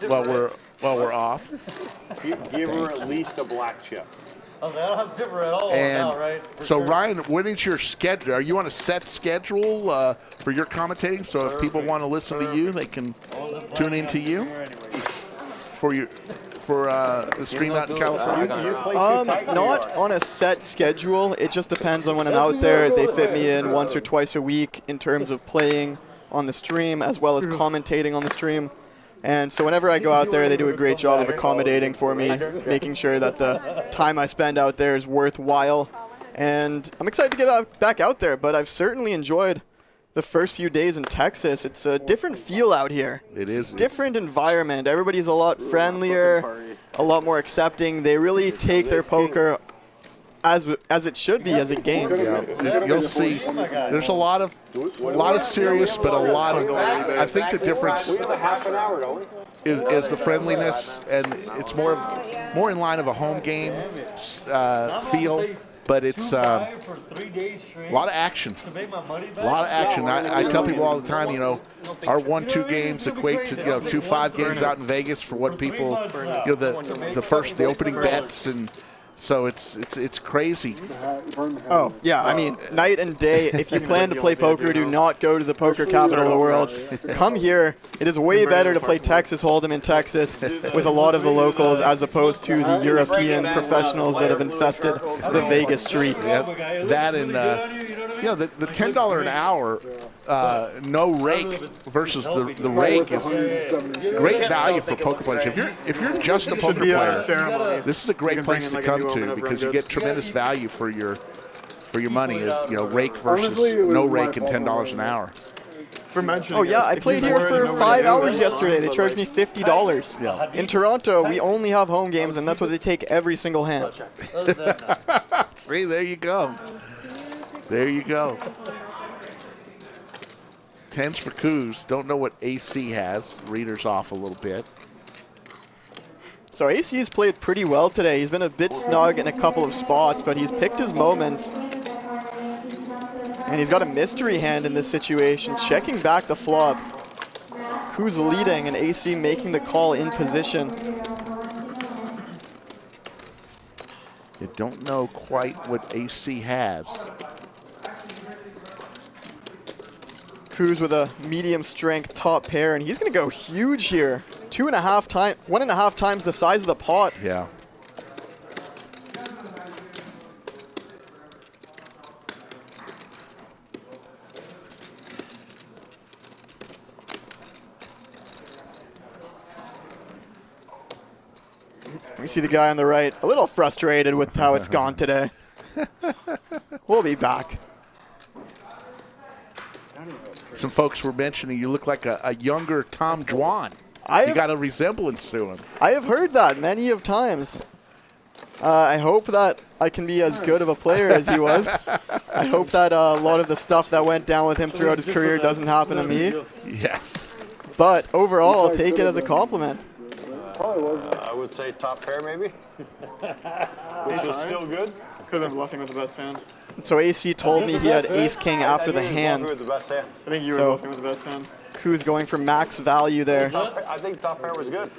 Speaker 2: while we're off.
Speaker 6: Give her at least a black chip.
Speaker 9: I was like, I don't have Timber at all
Speaker 2: And
Speaker 9: now, right?
Speaker 2: so, Ryan, what is your schedule? Are you on a set schedule for your commentating? So if people want to listen to you, they can tune into you for the stream out in California?
Speaker 7: Not on a set schedule. It just depends on when I'm out there. They fit me in once or twice a week in terms of playing on the stream as well as commentating on the stream. And so whenever I go out there, they do a great job of accommodating for me, making sure that the time I spend out there is worthwhile. And I'm excited to get back out there, but I've certainly enjoyed the first few days in Texas. It's a different feel out here.
Speaker 2: It is.
Speaker 7: It's a different environment. Everybody's a lot friendlier, a lot more accepting. They really take their poker as it should be, as a game.
Speaker 2: Yeah, you'll see. There's a lot of serious, but a lot of. I think the difference is the friendliness, and it's more in line of a home game feel. but it's a lot of action. A lot of action. I tell people all the time, you know, our 1-2 games equate to 2-5 games out in Vegas for what people, the opening bets, and so it's crazy.
Speaker 7: Oh, yeah, I mean, night and day. If you plan to play poker, do not go to the poker capital of the world. Come here. It is way better to play Texas Hold'em in Texas with a lot of the locals as opposed to the European professionals that have infested the Vegas streets.
Speaker 2: Yeah, that and, the $10 an hour no rake versus the rake is great value for poker players. If you're just a poker player, this is a great place to come to because you get tremendous value for your money. Rake versus no rake and $10 an hour.
Speaker 7: Oh yeah, I played here for 5 hours yesterday. They charged me $50.
Speaker 2: Yeah.
Speaker 7: In Toronto, we only have home games, and that's what they take every single hand.
Speaker 2: See, there you go. There you go. 10s for Coos. Don't know what AC has. Reader's off a little bit.
Speaker 7: So AC's played pretty well today. He's been a bit snug in a couple of spots, but he's picked his moments. And he's got a mystery hand in this situation, checking back the flop. Coos leading and AC making the call in position.
Speaker 2: You don't know quite what AC has.
Speaker 7: Coos with a medium strength top pair, and he's going to go huge here. 1.5 times the size of the pot.
Speaker 2: Yeah.
Speaker 7: We see the guy on the right a little frustrated with how it's gone today. We'll be back.
Speaker 2: Some folks were mentioning you look like a younger Tom Dwan. You got a resemblance to him.
Speaker 7: I have heard that many of times. I hope that I can be as good of a player as he was. I hope that a lot of the stuff that went down with him throughout his career doesn't happen to me.
Speaker 2: Yes.
Speaker 7: But overall, I'll take it as a compliment.
Speaker 6: I would say top pair maybe. Which is still good.
Speaker 8: Because I'm bluffing with the best hand.
Speaker 7: So AC told me he had ace-king after the hand.
Speaker 6: With the best hand.
Speaker 8: I think you were bluffing with the best hand.
Speaker 7: Coos going for max value there.
Speaker 6: I think top pair was good.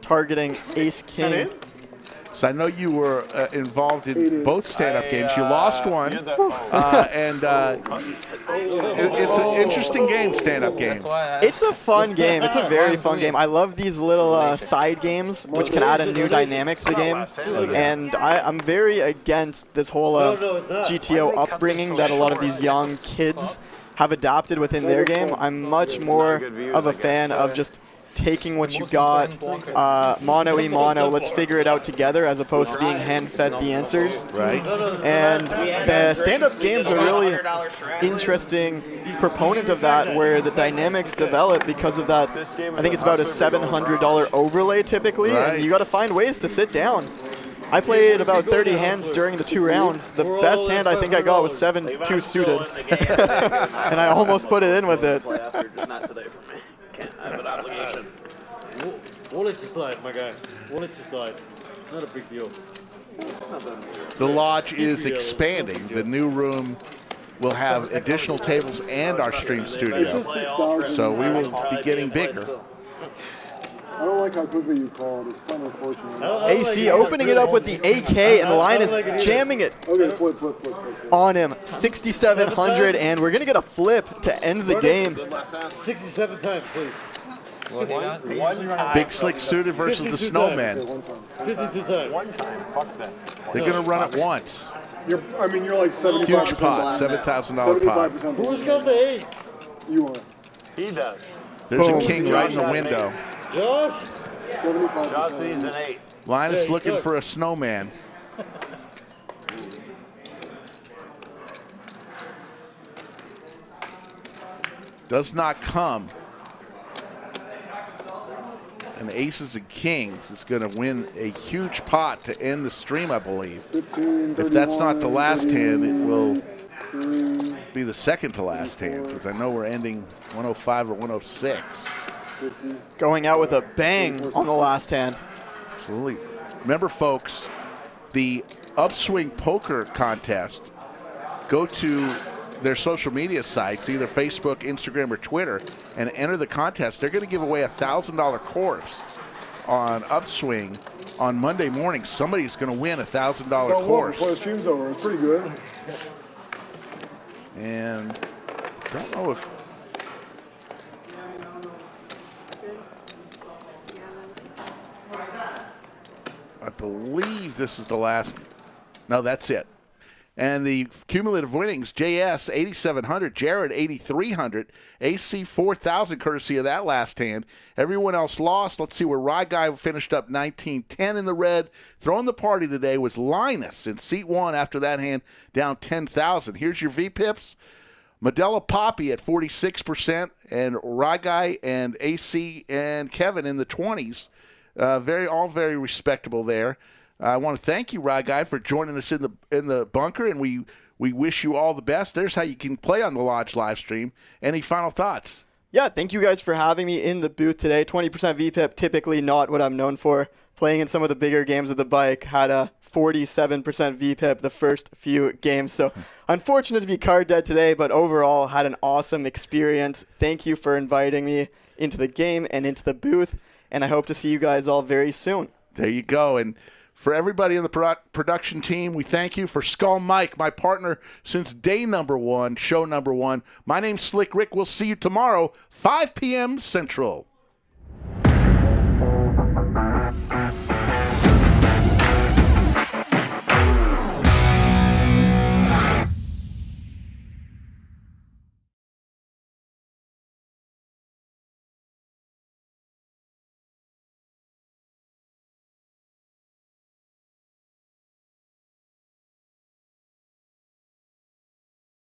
Speaker 7: Targeting ace-king.
Speaker 2: So I know you were involved in both stand-up games. You lost one, and it's an interesting game, stand-up game.
Speaker 7: It's a fun game. It's a very fun game. I love these little side games, which can add a new dynamic to the game. And I'm very against this whole GTO upbringing that a lot of these young kids have adopted within their game. I'm much more of a fan of just taking what you got, mono, let's figure it out together, as opposed to being hand-fed the answers.
Speaker 2: Right.
Speaker 7: And the stand-up games are really interesting proponent of that, where the dynamics develop because of that. I think it's about a $700 overlay typically, and you got to find ways to sit down. I played about 30 hands during the 2 rounds. The best hand I think I got was 7-2 suited, and I almost put it in with it.
Speaker 4: I have an obligation.
Speaker 9: We'll let you slide, my guy. We'll let you slide. Not a big deal.
Speaker 2: The lodge is expanding. The new room will have additional tables and our stream studio. So we will be getting bigger.
Speaker 1: I don't like how quickly you call it. It's kind of unfortunate.
Speaker 7: AC opening it up with the AK, and Linus jamming it on him. 6,700, and we're going to get a flip to end the game.
Speaker 9: 67 times, please.
Speaker 2: Big Slick suited versus the Snowman.
Speaker 9: 52 times.
Speaker 6: One time, fuck that.
Speaker 2: They're going to run it once.
Speaker 1: You're like 75%.
Speaker 2: Huge pot, $7,000 pot.
Speaker 9: Who's got the 8?
Speaker 1: You are.
Speaker 6: He does.
Speaker 2: There's a king right in the window.
Speaker 9: Josh?
Speaker 6: Josh needs an 8.
Speaker 2: Linus looking for a snowman. Does not come. And aces and kings is going to win a huge pot to end the stream, I believe. If that's not the last hand, it will be the second to last hand, because I know we're ending 105 or 106.
Speaker 7: Going out with a bang on the last hand.
Speaker 2: Absolutely. Remember, folks, the Upswing Poker Contest, go to their social media sites, either Facebook, Instagram, or Twitter, and enter the contest. They're going to give away a $1,000 course on Upswing on Monday morning. Somebody's going to win a $1,000 course.
Speaker 1: Before the stream's over, it's pretty good.
Speaker 2: And I don't know if... I believe this is the last. No, that's it. And the cumulative winnings, JS 8,700, Jared 8,300, AC 4,000, courtesy of that last hand. Everyone else lost. Let's see where Rye Guy finished up 19-10 in the red. Throwing the party today was Linus in seat 1 after that hand, down 10,000. Here's your VPIPs. Modelo Papi at 46%, and Rye Guy and AC and Kevin in the 20s. All very respectable there. I want to thank you, Rye Guy, for joining us in the bunker, and we wish you all the best. There's how you can play on the Lodge live stream. Any final thoughts?
Speaker 7: Yeah, thank you guys for having me in the booth today. 20% VPIP, typically not what I'm known for. Playing in some of the bigger games of the bike, had a 47% VPIP the first few games. So unfortunate to be card dead today, but overall had an awesome experience. Thank you for inviting me into the game and into the booth, and I hope to see you guys all very soon.
Speaker 2: There you go. And for everybody in the production team, we thank you. For Skull Mike, my partner since day number 1, show number 1. My name's Slick Rick. We'll see you tomorrow, 5 p.m. Central.